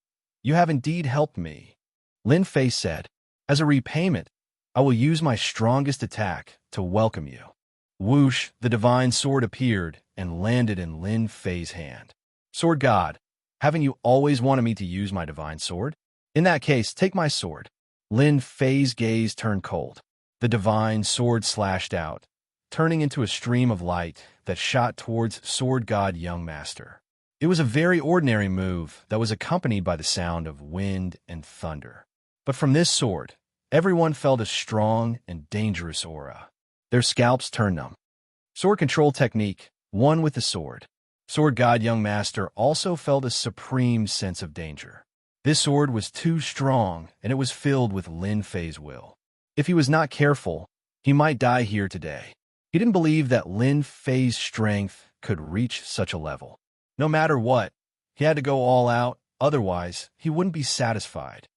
You have indeed helped me, Lin Fei said. As a repayment, I will use my strongest attack to welcome you. Whoosh, the divine sword appeared and landed in Lin Fei's hand. Sword God, haven't you always wanted me to use my divine sword? In that case, take my sword. Lin Fei's gaze turned cold. The divine sword slashed out, turning into a stream of light that shot towards Sword God Young Master. It was a very ordinary move that was accompanied by the sound of wind and thunder. But from this sword, everyone felt a strong and dangerous aura. Their scalps turned numb. Sword control technique, one with the sword. Sword God Young Master also felt a supreme sense of danger. This sword was too strong, and it was filled with Lin Fei's will. If he was not careful, he might die here today. He didn't believe that Lin Fei's strength could reach such a level. No matter what, he had to go all out, otherwise he wouldn't be satisfied.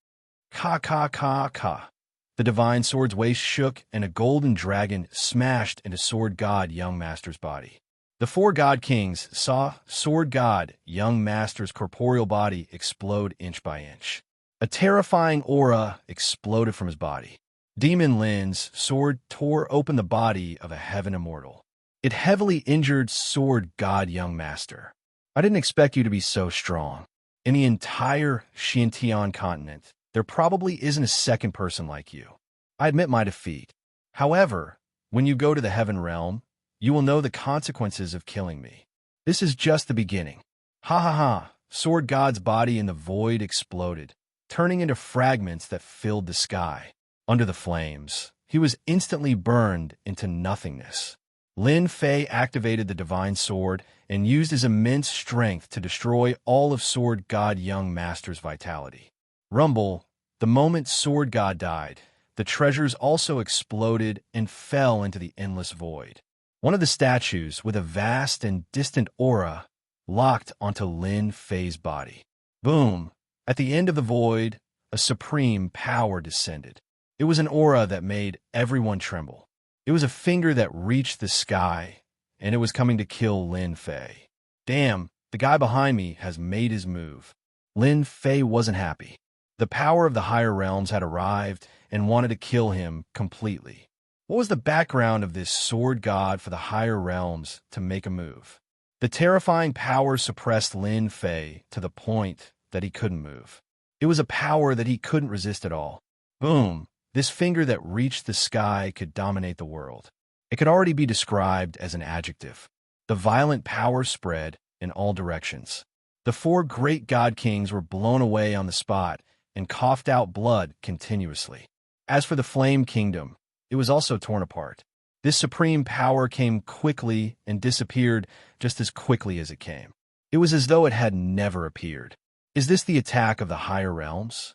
Ka ka ka ka. The divine sword's waist shook, and a golden dragon smashed into Sword God Young Master's body. The four God Kings saw Sword God Young Master's corporeal body explode inch by inch. A terrifying aura exploded from his body. Demon Lin's sword tore open the body of a Heaven Immortal. It heavily injured Sword God Young Master. I didn't expect you to be so strong. In the entire Xintian continent, there probably isn't a second person like you. I admit my defeat. However, when you go to the Heaven Realm, you will know the consequences of killing me. This is just the beginning. Ha ha ha! Sword God's body in the void exploded, turning into fragments that filled the sky. Under the flames, he was instantly burned into nothingness. Lin Fei activated the divine sword and used his immense strength to destroy all of Sword God Young Master's vitality. Rumble, the moment Sword God died, the treasures also exploded and fell into the endless void. One of the statues, with a vast and distant aura, locked onto Lin Fei's body. Boom! At the end of the void, a supreme power descended. It was an aura that made everyone tremble. It was a finger that reached the sky, and it was coming to kill Lin Fei. Damn, the guy behind me has made his move. Lin Fei wasn't happy. The power of the higher realms had arrived and wanted to kill him completely. What was the background of this sword god for the higher realms to make a move? The terrifying power suppressed Lin Fei to the point that he couldn't move. It was a power that he couldn't resist at all. Boom! This finger that reached the sky could dominate the world. It could already be described as an adjective. The violent power spread in all directions. The four great god kings were blown away on the spot and coughed out blood continuously. As for the Flame Kingdom, it was also torn apart. This supreme power came quickly and disappeared just as quickly as it came. It was as though it had never appeared. Is this the attack of the higher realms?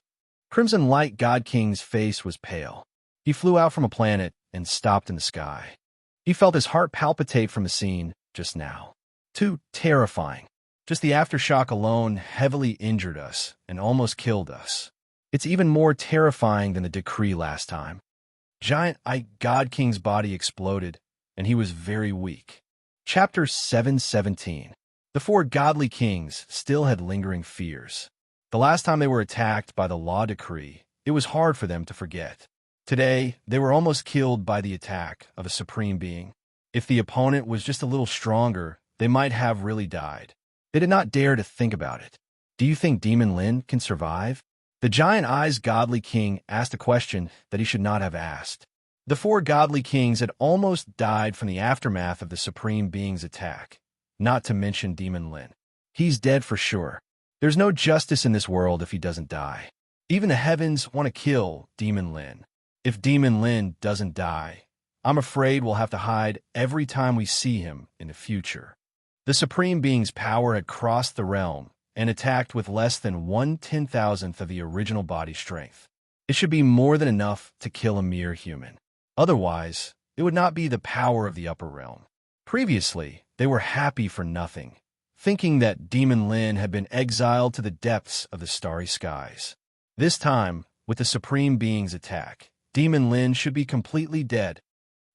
Crimson Light God King's face was pale. He flew out from a planet and stopped in the sky. He felt his heart palpitate from the scene just now. Too terrifying. Just the aftershock alone heavily injured us and almost killed us. It's even more terrifying than the decree last time. Giant Eye God King's body exploded, and he was very weak. Chapter 717. The four godly kings still had lingering fears. The last time they were attacked by the law decree, it was hard for them to forget. Today, they were almost killed by the attack of a supreme being. If the opponent was just a little stronger, they might have really died. They did not dare to think about it. Do you think Demon Lin can survive? The Giant Eye's godly king asked a question that he should not have asked. The four godly kings had almost died from the aftermath of the supreme being's attack, not to mention Demon Lin. He's dead for sure. There's no justice in this world if he doesn't die. Even the heavens want to kill Demon Lin. If Demon Lin doesn't die, I'm afraid we'll have to hide every time we see him in the future. The supreme being's power had crossed the realm and attacked with less than 1/10,000th of the original body strength. It should be more than enough to kill a mere human. Otherwise, it would not be the power of the upper realm. Previously, they were happy for nothing, thinking that Demon Lin had been exiled to the depths of the starry skies. This time, with the Supreme Being's attack, Demon Lin should be completely dead.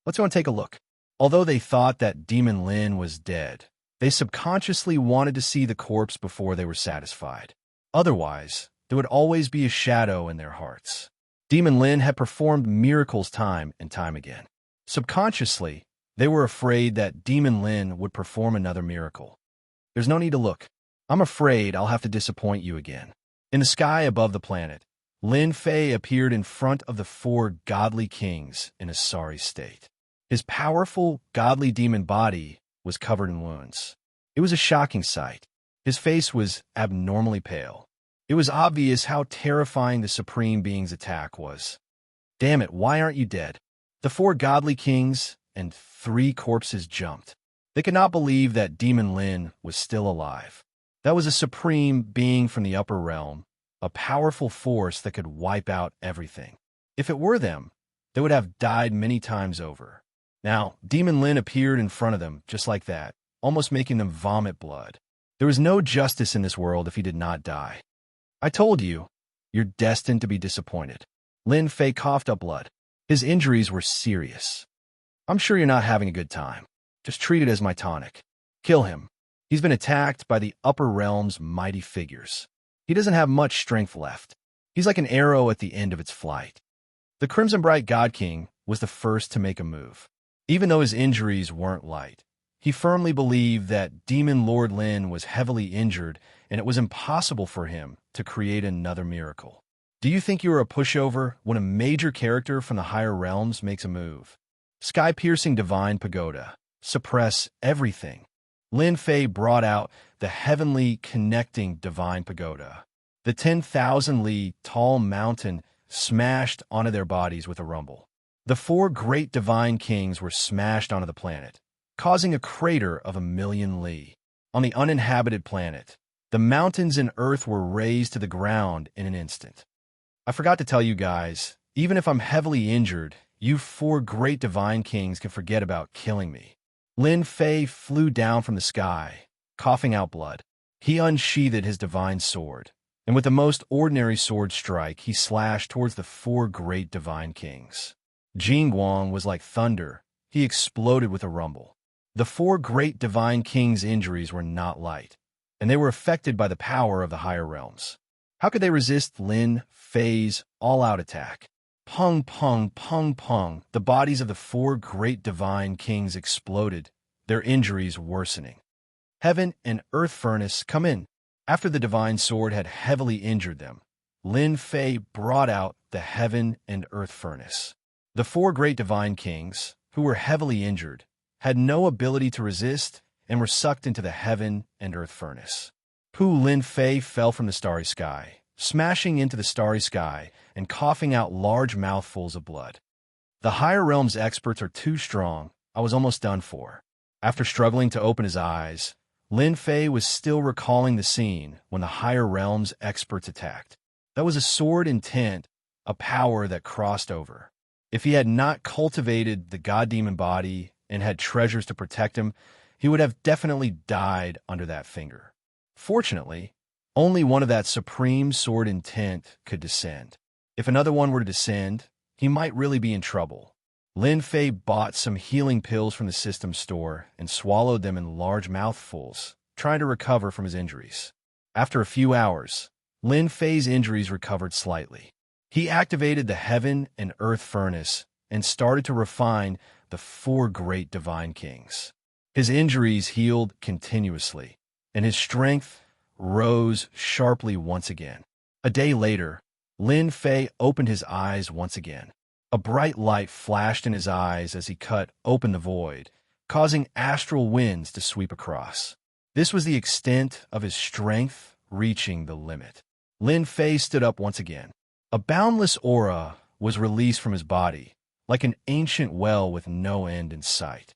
Let's go and take a look. Although they thought that Demon Lin was dead, they subconsciously wanted to see the corpse before they were satisfied. Otherwise, there would always be a shadow in their hearts. Demon Lin had performed miracles time and time again. Subconsciously, they were afraid that Demon Lin would perform another miracle. There's no need to look. I'm afraid I'll have to disappoint you again. In the sky above the planet, Lin Fei appeared in front of the 4 godly kings in a sorry state. His powerful, godly demon body was covered in wounds. It was a shocking sight. His face was abnormally pale. It was obvious how terrifying the Supreme Being's attack was. Damn it, why aren't you dead? The 4 godly kings and 3 corpses jumped. They could not believe that Demon Lin was still alive. That was a Supreme Being from the upper realm, a powerful force that could wipe out everything. If it were them, they would have died many times over. Now, Demon Lin appeared in front of them just like that, almost making them vomit blood. There was no justice in this world if he did not die. I told you, you're destined to be disappointed. Lin Fei coughed up blood. His injuries were serious. I'm sure you're not having a good time. Just treat it as my tonic. Kill him. He's been attacked by the upper realm's mighty figures. He doesn't have much strength left. He's like an arrow at the end of its flight. The Crimson Bright God King was the first to make a move. Even though his injuries weren't light, he firmly believed that Demon Lord Lin was heavily injured and it was impossible for him to create another miracle. Do you think you are a pushover when a major character from the higher realms makes a move? Sky-piercing divine pagoda. Suppress everything. Lin Fei brought out the heavenly connecting divine pagoda. The 10,000 li tall mountain smashed onto their bodies with a rumble. The 4 great divine kings were smashed onto the planet, causing a crater of 1,000,000 li. On the uninhabited planet, the mountains and earth were razed to the ground in an instant. I forgot to tell you guys, even if I'm heavily injured, you 4 great divine kings can forget about killing me. Lin Fei flew down from the sky, coughing out blood. He unsheathed his divine sword, and with the most ordinary sword strike, he slashed towards the 4 great divine kings. Jingguang was like thunder. He exploded with a rumble. The 4 great divine kings' injuries were not light, and they were affected by the power of the higher realms. How could they resist Lin Fei's all-out attack? Pung, pung, pung, pung. The bodies of the 4 great divine kings exploded, their injuries worsening. Heaven and earth furnace, come in. After the divine sword had heavily injured them, Lin Fei brought out the heaven and earth furnace. The 4 great divine kings, who were heavily injured, had no ability to resist and were sucked into the heaven and earth furnace. Lin Fei fell from the starry sky, smashing into the starry sky and coughing out large mouthfuls of blood. The higher realms experts are too strong. I was almost done for. After struggling to open his eyes, Lin Fei was still recalling the scene when the higher realms experts attacked. That was a sword intent, a power that crossed over. If he had not cultivated the god-demon body and had treasures to protect him, he would have definitely died under that finger. Fortunately, only one of that supreme sword intent could descend. If another one were to descend, he might really be in trouble. Lin Fei bought some healing pills from the system store and swallowed them in large mouthfuls, trying to recover from his injuries. After a few hours, Lin Fei's injuries recovered slightly. He activated the heaven and earth furnace and started to refine the 4 great divine kings. His injuries healed continuously, and his strength rose sharply once again. A day later, Lin Fei opened his eyes once again. A bright light flashed in his eyes as he cut open the void, causing astral winds to sweep across. This was the extent of his strength reaching the limit. Lin Fei stood up once again. A boundless aura was released from his body, like an ancient well with no end in sight.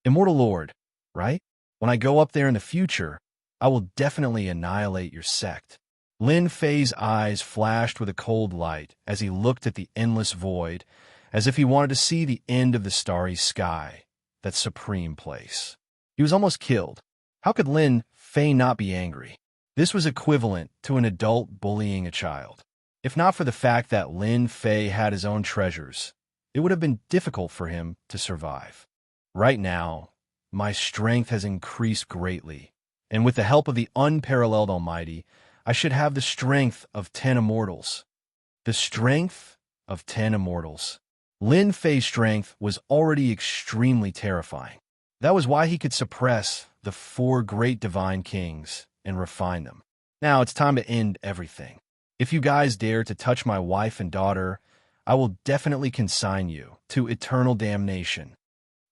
Immortal Lord, right? When I go up there in the future, I will definitely annihilate your sect. Lin Fei's eyes flashed with a cold light as he looked at the endless void, as if he wanted to see the end of the starry sky, that supreme place. He was almost killed. How could Lin Fei not be angry? This was equivalent to an adult bullying a child. If not for the fact that Lin Fei had his own treasures, it would have been difficult for him to survive. Right now, my strength has increased greatly, and with the help of the unparalleled Almighty, I should have the strength of 10 immortals. The strength of 10 immortals. Lin Fei's strength was already extremely terrifying. That was why he could suppress the 4 great divine kings and refine them. Now it's time to end everything. If you guys dare to touch my wife and daughter, I will definitely consign you to eternal damnation.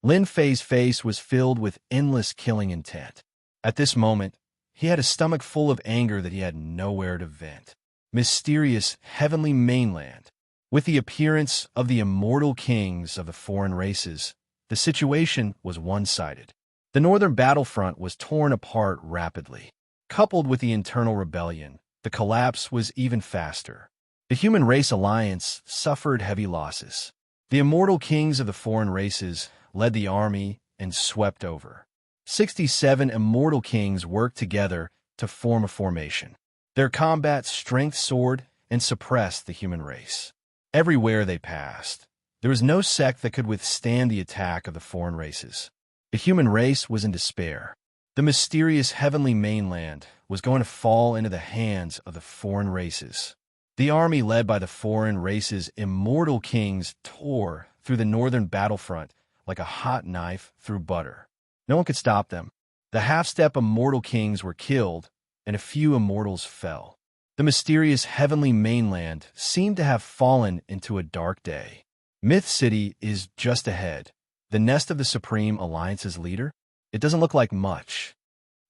Lin Fei's face was filled with endless killing intent. At this moment, he had a stomach full of anger that he had nowhere to vent. Mysterious heavenly mainland. With the appearance of the immortal kings of the foreign races, the situation was one-sided. The northern battlefront was torn apart rapidly. Coupled with the internal rebellion, the collapse was even faster. The human race alliance suffered heavy losses. The immortal kings of the foreign races led the army and swept over. 67 immortal kings worked together to form a formation. Their combat strength soared and suppressed the human race. Everywhere they passed, there was no sect that could withstand the attack of the foreign races. The human race was in despair. The mysterious heavenly mainland was going to fall into the hands of the foreign races. The army led by the foreign races' immortal kings tore through the northern battlefront like a hot knife through butter. No one could stop them. The half-step immortal kings were killed, and a few immortals fell. The mysterious heavenly mainland seemed to have fallen into a dark day. Myth City is just ahead. The nest of the Supreme Alliance's leader? It doesn't look like much.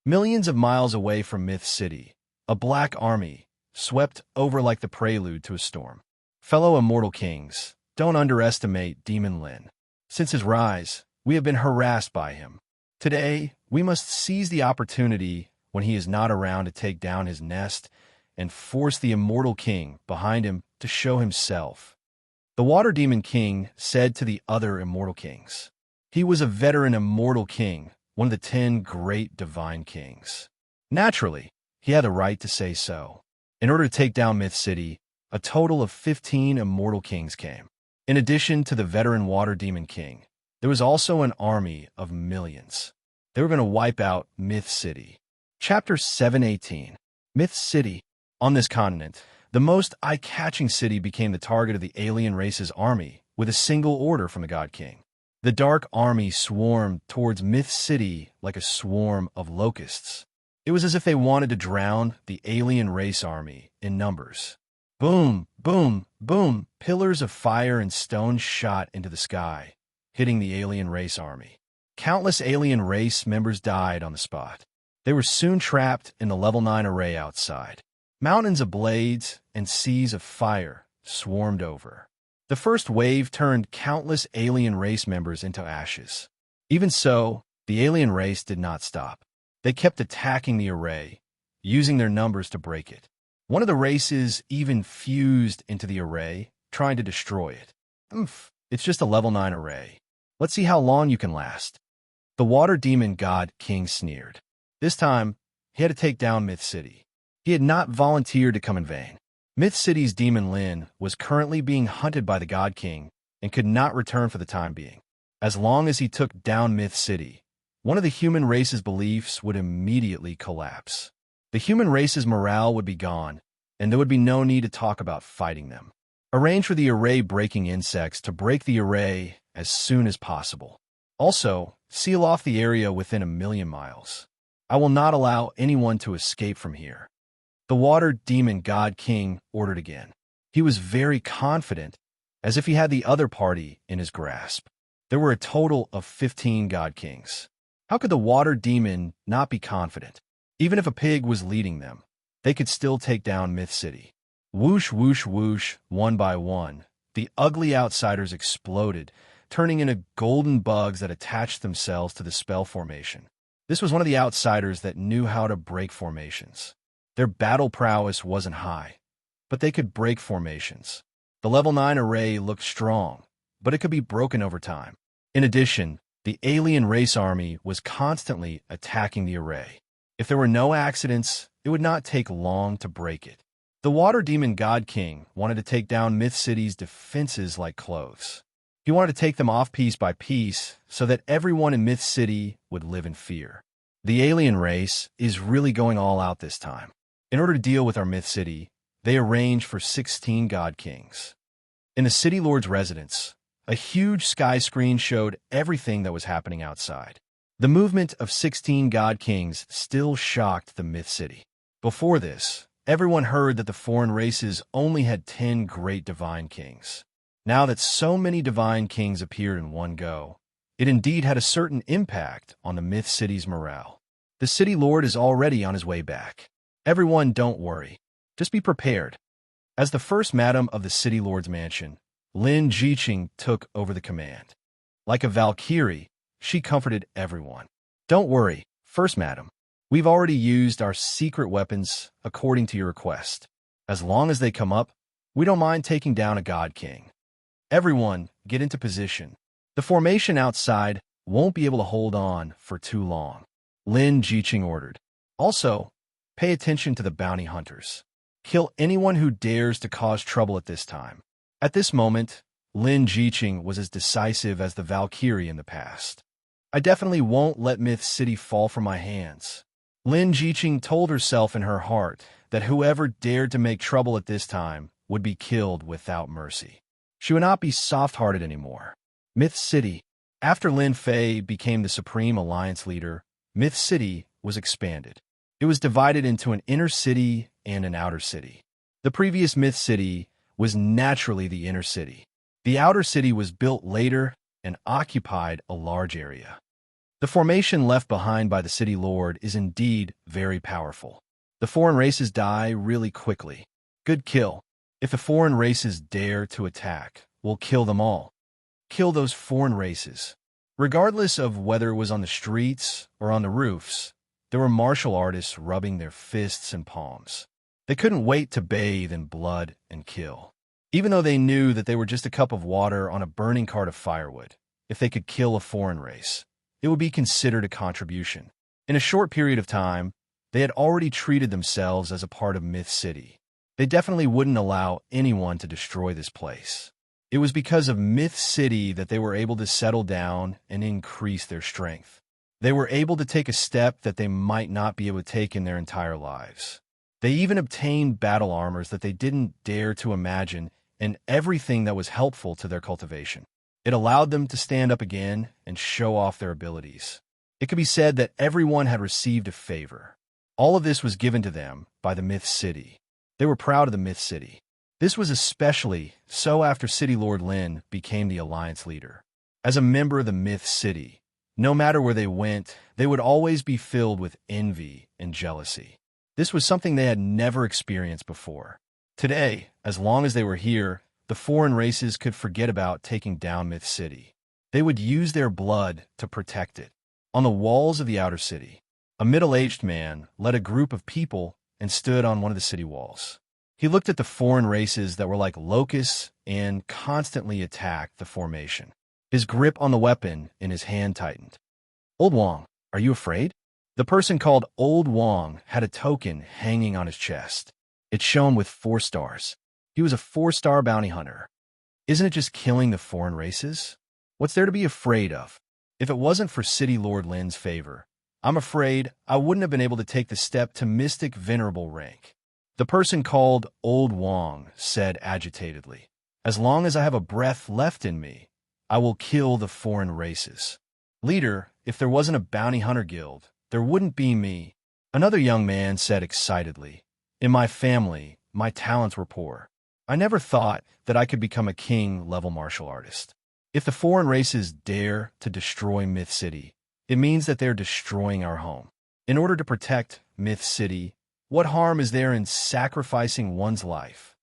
Millions of miles away from Myth City, a black army swept over like the prelude to a storm. Fellow immortal kings, don't underestimate Demon Lin. Since his rise, we have been harassed by him. Today, we must seize the opportunity when he is not around to take down his nest and force the immortal king behind him to show himself. The Water Demon King said to the other immortal kings. He was a veteran immortal king, one of the 10 great divine kings. Naturally, he had the right to say so. In order to take down Myth City, a total of 15 immortal kings came. In addition to the veteran Water Demon King, there was also an army of millions. They were going to wipe out Myth City. Chapter 718. Myth City. On this continent, the most eye-catching city became the target of the alien race's army with a single order from the God King. The Dark Army swarmed towards Myth City like a swarm of locusts. It was as if they wanted to drown the alien race army in numbers. Boom, boom, boom, pillars of fire and stone shot into the sky, hitting the alien race army. Countless alien race members died on the spot. They were soon trapped in the level 9 array outside. Mountains of blades and seas of fire swarmed over. The first wave turned countless alien race members into ashes. Even so, the alien race did not stop. They kept attacking the array, using their numbers to break it. One of the races even fused into the array, trying to destroy it. It's just a level 9 array. Let's see how long you can last. The Water Demon God King sneered. This time, he had to take down Myth City. He had not volunteered to come in vain. Myth City's Demon Lin was currently being hunted by the God King and could not return for the time being. As long as he took down Myth City, one of the human race's beliefs would immediately collapse. The human race's morale would be gone, and there would be no need to talk about fighting them. Arrange for the array-breaking insects to break the array as soon as possible. Also, seal off the area within 1,000,000 miles. I will not allow anyone to escape from here. The Water Demon God King ordered again. He was very confident, as if he had the other party in his grasp. There were a total of 15 God Kings. How could the Water Demon not be confident? Even if a pig was leading them, they could still take down Myth City. Whoosh, whoosh, whoosh, one by one, the ugly outsiders exploded, turning into golden bugs that attached themselves to the spell formation. This was one of the outsiders that knew how to break formations. Their battle prowess wasn't high, but they could break formations. The level 9 array looked strong, but it could be broken over time. In addition, the alien race army was constantly attacking the array. If there were no accidents, it would not take long to break it. The water demon God King wanted to take down Myth City's defenses like clothes. He wanted to take them off piece by piece so that everyone in Myth City would live in fear. The alien race is really going all out this time. In order to deal with our Myth City, they arranged for 16 God Kings. In the City Lord's residence, a huge sky screen showed everything that was happening outside. The movement of 16 God Kings still shocked the Myth City. Before this, everyone heard that the foreign races only had 10 great divine kings. Now that so many divine kings appeared in one go, it indeed had a certain impact on the Myth City's morale. The City Lord is already on his way back. Everyone, don't worry. Just be prepared. As the first madam of the City Lord's mansion, Lin Jiqing took over the command. Like a Valkyrie, she comforted everyone. Don't worry, First Madam. We've already used our secret weapons according to your request. As long as they come up, we don't mind taking down a God King. Everyone, get into position. The formation outside won't be able to hold on for too long, Lin Jiqing ordered. Also, pay attention to the bounty hunters. Kill anyone who dares to cause trouble at this time. At this moment, Lin Jiqing was as decisive as the Valkyrie in the past. I definitely won't let Myth City fall from my hands. Lin Jiqing told herself in her heart that whoever dared to make trouble at this time would be killed without mercy. She would not be soft-hearted anymore. Myth City. After Lin Fei became the Supreme Alliance leader, Myth City was expanded. It was divided into an inner city and an outer city. The previous Myth City was naturally the inner city. The outer city was built later and occupied a large area. The formation left behind by the City Lord is indeed very powerful. The foreign races die really quickly. Good kill. If the foreign races dare to attack, we'll kill them all. Kill those foreign races. Regardless of whether it was on the streets or on the roofs, there were martial artists rubbing their fists and palms. They couldn't wait to bathe in blood and kill. Even though they knew that they were just a cup of water on a burning cart of firewood, if they could kill a foreign race, it would be considered a contribution. In a short period of time, they had already treated themselves as a part of Myth City. They definitely wouldn't allow anyone to destroy this place. It was because of Myth City that they were able to settle down and increase their strength. They were able to take a step that they might not be able to take in their entire lives. They even obtained battle armors that they didn't dare to imagine and everything that was helpful to their cultivation. It allowed them to stand up again and show off their abilities. It could be said that everyone had received a favor. All of this was given to them by the Myth City. They were proud of the Myth City. This was especially so after City Lord Lin became the Alliance leader. As a member of the Myth City, no matter where they went, they would always be filled with envy and jealousy. This was something they had never experienced before. Today, as long as they were here, the foreign races could forget about taking down Myth City. They would use their blood to protect it. On the walls of the outer city, a middle-aged man led a group of people and stood on one of the city walls. He looked at the foreign races that were like locusts and constantly attacked the formation. His grip on the weapon in his hand tightened. Old Wong, are you afraid? The person called Old Wong had a token hanging on his chest. It shone with 4 stars. He was a 4-star bounty hunter. Isn't it just killing the foreign races? What's there to be afraid of? If it wasn't for City Lord Lin's favor, I'm afraid I wouldn't have been able to take the step to Mystic Venerable rank. The person called Old Wong said agitatedly, as long as I have a breath left in me, I will kill the foreign races. Leader, if there wasn't a bounty hunter guild, there wouldn't be me. Another young man said excitedly, in my family, my talents were poor. I never thought that I could become a king-level martial artist. If the foreign races dare to destroy Myth City, it means that they're destroying our home. In order to protect Myth City, what harm is there in sacrificing one's life?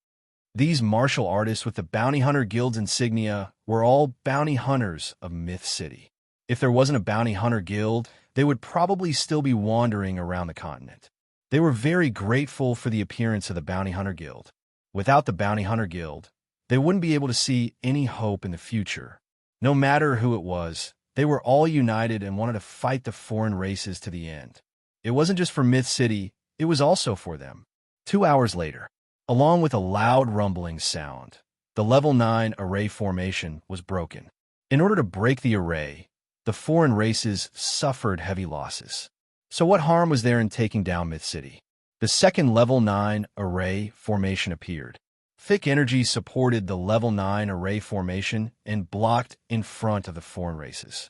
These martial artists with the Bounty Hunter Guild's insignia were all bounty hunters of Myth City. If there wasn't a bounty hunter guild, they would probably still be wandering around the continent. They were very grateful for the appearance of the Bounty Hunter Guild. Without the Bounty Hunter Guild, they wouldn't be able to see any hope in the future. No matter who it was, they were all united and wanted to fight the foreign races to the end. It wasn't just for Myth City, it was also for them. 2 hours later, along with a loud rumbling sound, the level 9 array formation was broken. In order to break the array, the foreign races suffered heavy losses. So what harm was there in taking down Myth City? The second level 9 array formation appeared. Thick energy supported the level 9 array formation and blocked in front of the foreign races.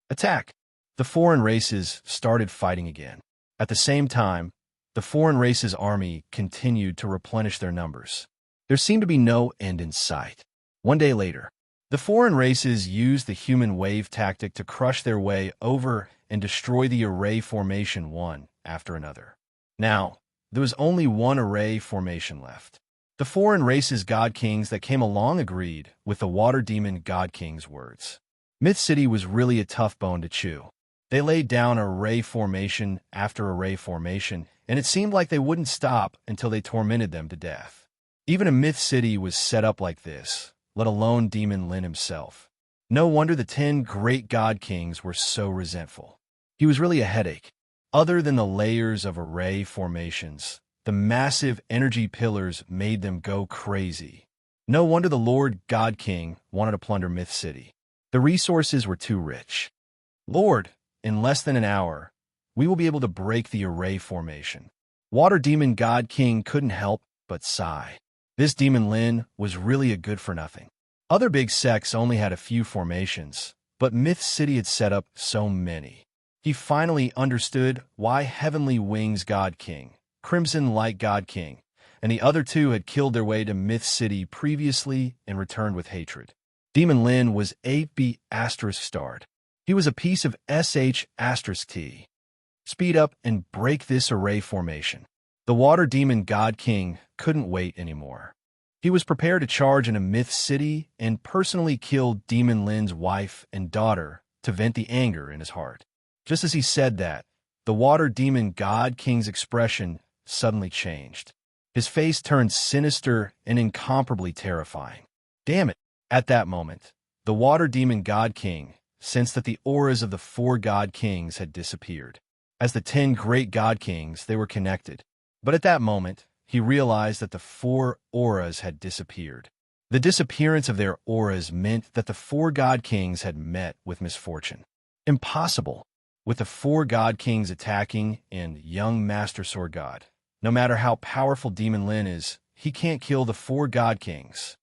Attack! The foreign races started fighting again. At the same time, the foreign races' army continued to replenish their numbers. There seemed to be no end in sight. 1 day later, the foreign races used the human wave tactic to crush their way over and destroy the array formation one after another. Now, there was only one array formation left. The foreign races' god kings that came along agreed with the water demon god king's words. Myth City was really a tough bone to chew. They laid down array formation after array formation, and it seemed like they wouldn't stop until they tormented them to death. Even a Myth City was set up like this, let alone Demon Lin himself. No wonder the 10 great god kings were so resentful. He was really a headache. Other than the layers of array formations, the massive energy pillars made them go crazy. No wonder the Lord God King wanted to plunder Myth City. The resources were too rich. Lord, in less than an hour, we will be able to break the array formation. Water Demon God King couldn't help but sigh. This Demon Lin was really a good-for-nothing. Other big sects only had a few formations, but Myth City had set up so many. He finally understood why Heavenly Wings God King, Crimson Light God King, and the other two had killed their way to Myth City previously and returned with hatred. Demon Lin was 8B asterisk starred. He was a piece of SH asterisk T. Speed up and break this array formation. The Water Demon God King couldn't wait anymore. He was prepared to charge into Myth City and personally kill Demon Lin's wife and daughter to vent the anger in his heart. Just as he said that, the Water Demon God King's expression suddenly changed. His face turned sinister and incomparably terrifying. Damn it! At that moment, the Water Demon God King sensed that the auras of the 4 God Kings had disappeared. As the 10 great God Kings, they were connected. But at that moment, he realized that the 4 auras had disappeared. The disappearance of their auras meant that the 4 God Kings had met with misfortune. Impossible! With the 4 God Kings attacking and young Master Sword God, no matter how powerful Demon Lin is, he can't kill the 4 God Kings.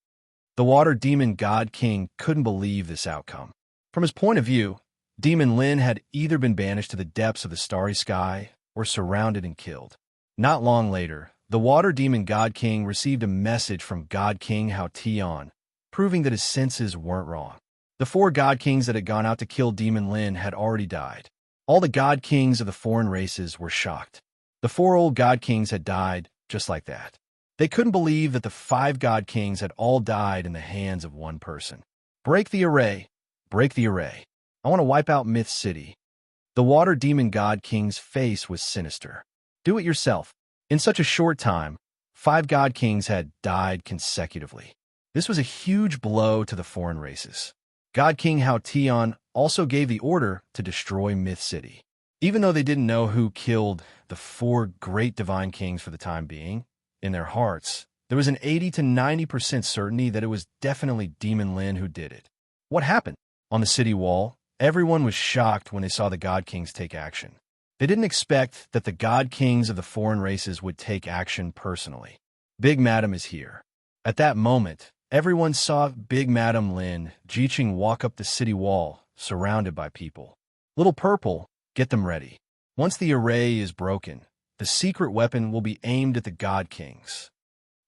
The Water Demon God King couldn't believe this outcome. From his point of view, Demon Lin had either been banished to the depths of the starry sky or surrounded and killed. Not long later, the Water Demon God King received a message from God King Hao Tian, proving that his senses weren't wrong. The 4 God Kings that had gone out to kill Demon Lin had already died. All the God Kings of the foreign races were shocked. The 4 old God Kings had died just like that. They couldn't believe that the 5 God Kings had all died in the hands of one person. Break the array! Break the array! I want to wipe out Myth City. The Water Demon God King's face was sinister. Do it yourself. In such a short time, 5 God Kings had died consecutively. This was a huge blow to the foreign races. God King Hao Tian also gave the order to destroy Myth City. Even though they didn't know who killed the 4 great divine kings for the time being, in their hearts, there was an 80 to 90% certainty that it was definitely Demon Lin who did it. What happened? On the city wall, everyone was shocked when they saw the God Kings take action. They didn't expect that the God Kings of the foreign races would take action personally. Big Madam is here. At that moment, everyone saw Big Madam Lin Jiqing walk up the city wall, surrounded by people. Little Purple, get them ready. Once the array is broken, the secret weapon will be aimed at the God Kings.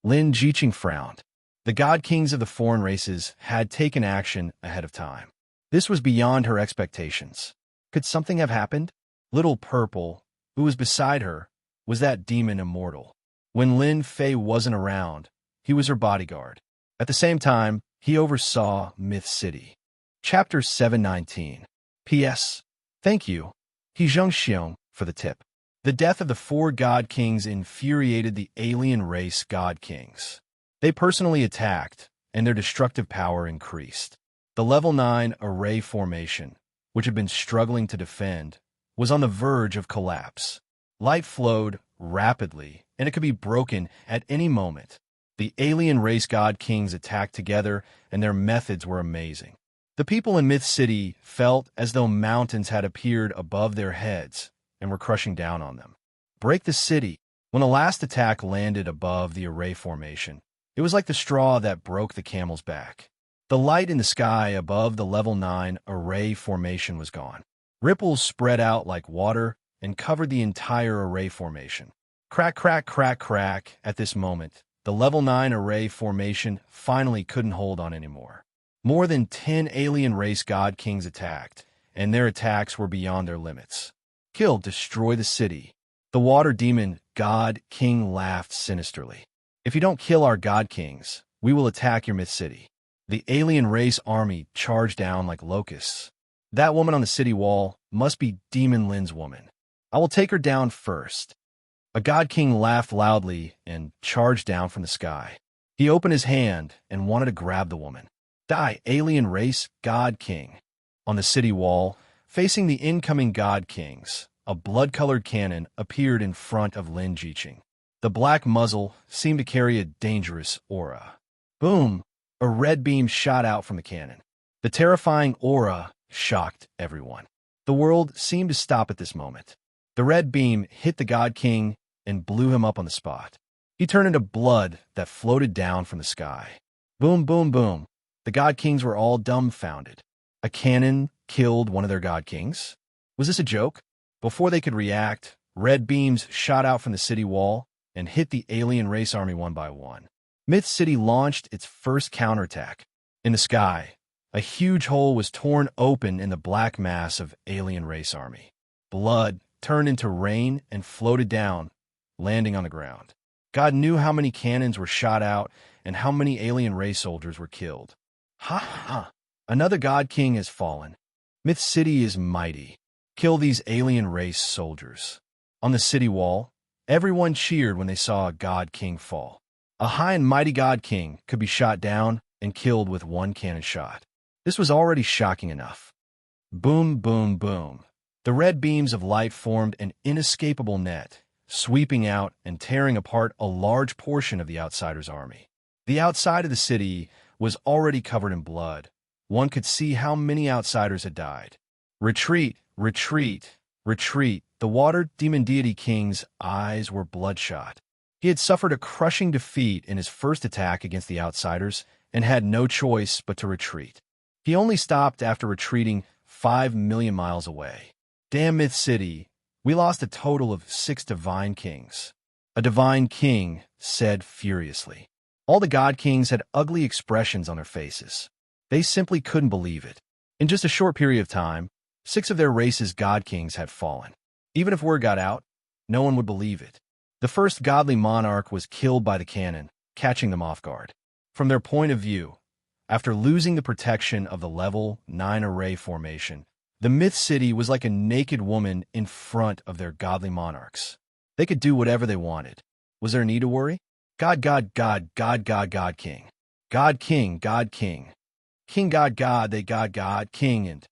Lin Jiqing frowned. The God Kings of the foreign races had taken action ahead of time. This was beyond her expectations. Could something have happened? Little Purple, who was beside her, was that demon immortal. When Lin Fei wasn't around, he was her bodyguard. At the same time, he oversaw Myth City. Chapter 719. P.S. Thank you, He Zhengxiong, for the tip. The death of the 4 God Kings infuriated the alien race God Kings. They personally attacked, and their destructive power increased. The level 9 array formation, which had been struggling to defend, was on the verge of collapse. Light flowed rapidly, and it could be broken at any moment. The alien race god kings attacked together, and their methods were amazing. The people in Myth City felt as though mountains had appeared above their heads and were crushing down on them. Break the city. When the last attack landed above the array formation, it was like the straw that broke the camel's back. The light in the sky above the level 9 array formation was gone. Ripples spread out like water and covered the entire array formation. Crack, crack, crack, crack. At this moment, the level 9 array formation finally couldn't hold on anymore. More than 10 alien race god kings attacked, and their attacks were beyond their limits. Kill, destroy the city. The water demon god king laughed sinisterly. If you don't kill our god kings, we will attack your Myth City. The alien race army charged down like locusts. That woman on the city wall must be Demon Lin's woman. I will take her down first. A god king laughed loudly and charged down from the sky. He opened his hand and wanted to grab the woman. Die, alien race god king. On the city wall, facing the incoming god kings, a blood-colored cannon appeared in front of Lin Jiqing. The black muzzle seemed to carry a dangerous aura. Boom! A red beam shot out from the cannon. The terrifying aura shocked everyone. The world seemed to stop at this moment. The red beam hit the god king and blew him up on the spot. He turned into blood that floated down from the sky. Boom, boom, boom. The god kings were all dumbfounded. A cannon killed one of their god kings? Was this a joke? Before they could react, red beams shot out from the city wall and hit the alien race army one by one. Myth City launched its first counterattack. In the sky, a huge hole was torn open in the black mass of alien race army. Blood turned into rain and floated down, landing on the ground. God knew how many cannons were shot out and how many alien race soldiers were killed. Ha ha! Another god king has fallen. Myth City is mighty. Kill these alien race soldiers. On the city wall, everyone cheered when they saw a god king fall. A high and mighty god king could be shot down and killed with one cannon shot. This was already shocking enough. Boom, boom, boom. The red beams of light formed an inescapable net, sweeping out and tearing apart a large portion of the outsider's army. The outside of the city was already covered in blood. One could see how many outsiders had died. Retreat, retreat, retreat. The water demon deity king's eyes were bloodshot. He had suffered a crushing defeat in his first attack against the outsiders and had no choice but to retreat. He only stopped after retreating 5 million miles away. Damn Myth City, we lost a total of 6 divine kings. A divine king said furiously. All the god kings had ugly expressions on their faces. They simply couldn't believe it. In just a short period of time, 6 of their race's god kings had fallen. Even if word got out, no one would believe it. The first godly monarch was killed by the cannon, catching them off guard. From their point of view, after losing the protection of the level 9 array formation, the Myth City was like a naked woman in front of their godly monarchs. They could do whatever they wanted. Was there a need to worry? God, God, God, God, God, God, King. God, King, God, King. King, God, God, they God, God, King, and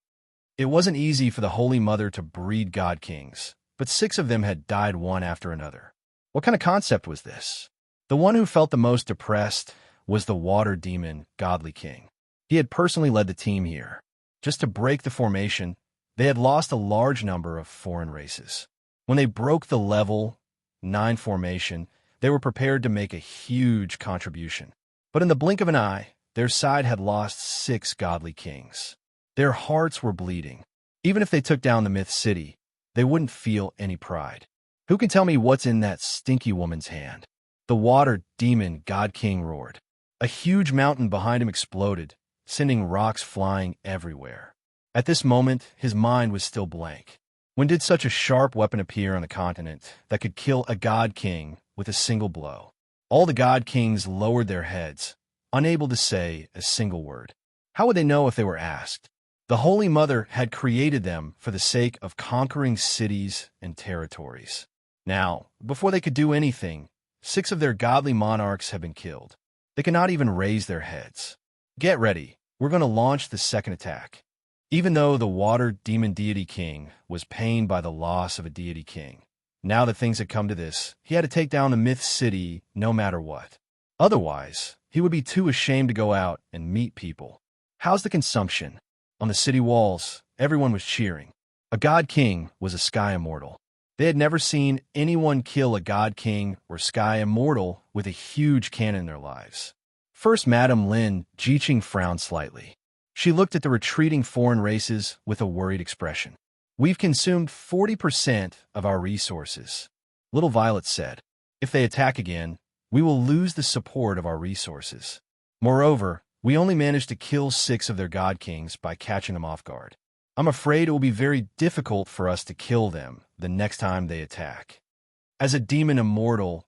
it wasn't easy for the Holy Mother to breed god kings, but 6 of them had died one after another. What kind of concept was this? The one who felt the most depressed was the water demon, Godly King. He had personally led the team here. Just to break the formation, they had lost a large number of foreign races. When they broke the level 9 formation, they were prepared to make a huge contribution. But in the blink of an eye, their side had lost 6 godly kings. Their hearts were bleeding. Even if they took down the Myth City, they wouldn't feel any pride. Who can tell me what's in that stinky woman's hand? The water demon god king roared. A huge mountain behind him exploded, sending rocks flying everywhere. At this moment, his mind was still blank. When did such a sharp weapon appear on the continent that could kill a god king with a single blow? All the god kings lowered their heads, unable to say a single word. How would they know if they were asked? The Holy Mother had created them for the sake of conquering cities and territories. Now, before they could do anything, 6 of their godly monarchs had been killed. They cannot even raise their heads. Get ready. We're going to launch the second attack. Even though the water demon deity king was pained by the loss of a deity king, Now that things had come to this, he had to take down the Myth City no matter what. Otherwise, he would be too ashamed to go out and meet people. How's the consumption? On the city walls, everyone was cheering. A god king was a sky immortal. They had never seen anyone kill a god king or sky immortal with a huge cannon in their lives. First, Madame Lin Jiqing frowned slightly. She looked at the retreating foreign races with a worried expression. We've consumed 40% of our resources, Little Violet said. If they attack again, we will lose the support of our resources. Moreover, we only managed to kill 6 of their god kings by catching them off guard. I'm afraid it will be very difficult for us to kill them the next time they attack. As a demon immortal,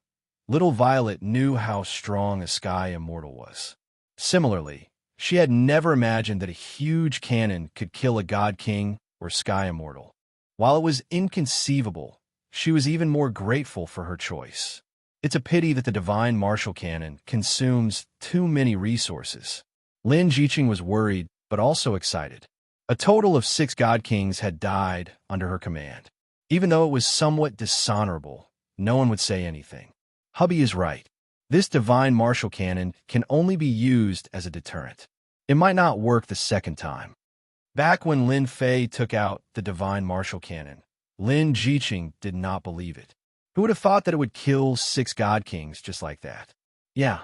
Little Violet knew how strong a sky immortal was. Similarly, she had never imagined that a huge cannon could kill a god king or sky immortal. While it was inconceivable, she was even more grateful for her choice. It's a pity that the divine martial cannon consumes too many resources. Lin Jiqing was worried, but also excited. A total of 6 god kings had died under her command. Even though it was somewhat dishonorable, no one would say anything. Hubby is right. This divine martial cannon can only be used as a deterrent. It might not work the second time. Back when Lin Fei took out the divine martial cannon, Lin Jiqing did not believe it. Who would have thought that it would kill 6 god kings just like that? Yeah.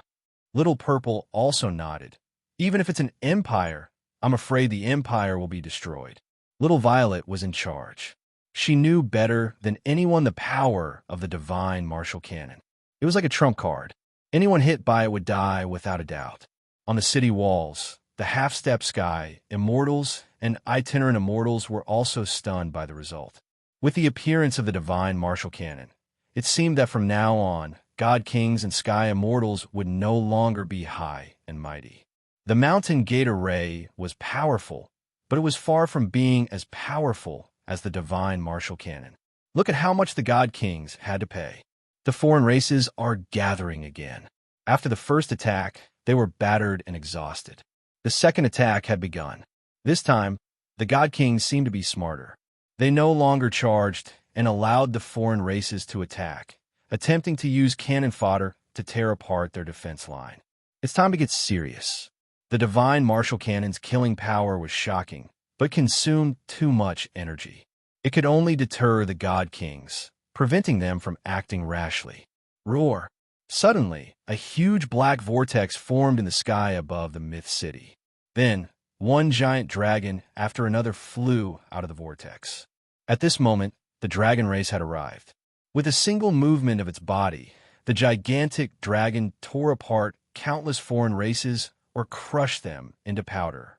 Little Purple also nodded. Even if it's an empire, I'm afraid the empire will be destroyed. Little Violet was in charge. She knew better than anyone the power of the divine martial cannon. It was like a trump card. Anyone hit by it would die without a doubt. On the city walls, the half-step sky, immortals, and itinerant immortals were also stunned by the result. With the appearance of the divine martial cannon, it seemed that from now on, god kings and sky immortals would no longer be high and mighty. The mountain gate array was powerful, but it was far from being as powerful as the divine martial cannon. Look at how much the god kings had to pay. The foreign races are gathering again. After the first attack, they were battered and exhausted. The second attack had begun. This time, the god kings seemed to be smarter. They no longer charged and allowed the foreign races to attack, attempting to use cannon fodder to tear apart their defense line. It's time to get serious. The divine martial cannon's killing power was shocking, but consumed too much energy. It could only deter the god kings, preventing them from acting rashly. Roar! Suddenly, a huge black vortex formed in the sky above the Myth City. Then, one giant dragon after another flew out of the vortex. At this moment, the dragon race had arrived. With a single movement of its body, the gigantic dragon tore apart countless foreign races or crushed them into powder.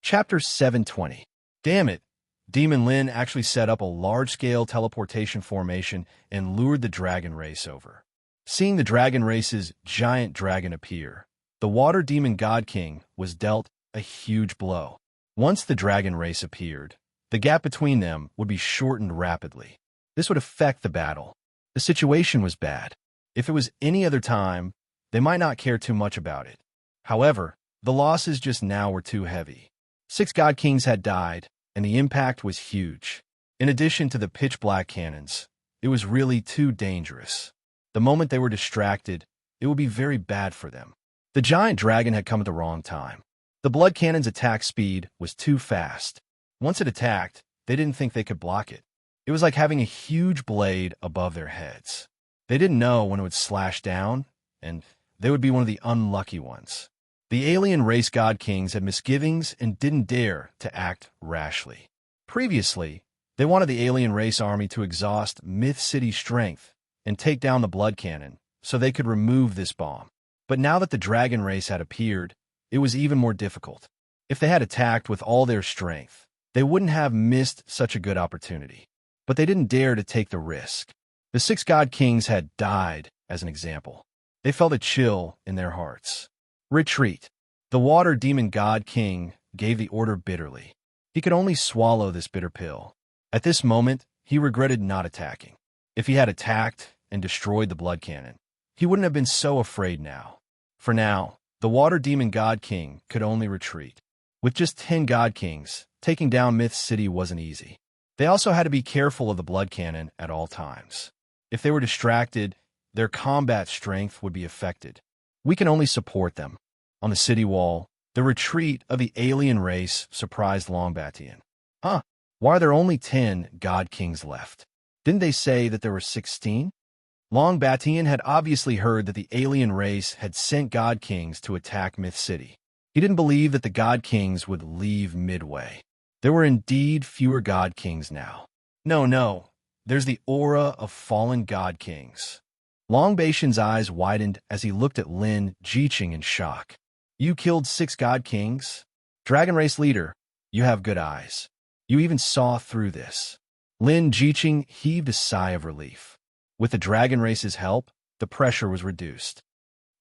Chapter 720. Damn it! Demon Lin actually set up a large-scale teleportation formation and lured the dragon race over. Seeing the dragon race's giant dragon appear, the water demon god king was dealt a huge blow. Once the dragon race appeared, the gap between them would be shortened rapidly. This would affect the battle. The situation was bad. If it was any other time, they might not care too much about it. However, the losses just now were too heavy. 6 god kings had died, and the impact was huge. In addition to the pitch-black cannons, it was really too dangerous. The moment they were distracted, it would be very bad for them. The giant dragon had come at the wrong time. The blood cannon's attack speed was too fast. Once it attacked, they didn't think they could block it. It was like having a huge blade above their heads. They didn't know when it would slash down, and they would be one of the unlucky ones. The alien race god kings had misgivings and didn't dare to act rashly. Previously, they wanted the alien race army to exhaust Myth City's strength and take down the blood cannon so they could remove this bomb. But now that the dragon race had appeared, it was even more difficult. If they had attacked with all their strength, they wouldn't have missed such a good opportunity. But they didn't dare to take the risk. The 6 god kings had died, as an example. They felt a chill in their hearts. Retreat. The water demon god king gave the order bitterly. He could only swallow this bitter pill. At this moment, he regretted not attacking. If he had attacked and destroyed the blood cannon, he wouldn't have been so afraid now. For now, the water demon god king could only retreat. With just 10 god kings, taking down Myth City wasn't easy. They also had to be careful of the blood cannon at all times. If they were distracted, their combat strength would be affected. We can only support them. On the city wall, the retreat of the alien race surprised Longbatian. Huh, why are there only 10 God Kings left? Didn't they say that there were 16? Longbatian had obviously heard that the alien race had sent God Kings to attack Myth City. He didn't believe that the God Kings would leave midway. There were indeed fewer God Kings now. No, there's the aura of fallen God Kings. Longbatian's eyes widened as he looked at Lin Jiqing in shock. You killed 6 God Kings? Dragon Race leader, you have good eyes. You even saw through this. Lin Jiqing heaved a sigh of relief. With the Dragon Race's help, the pressure was reduced.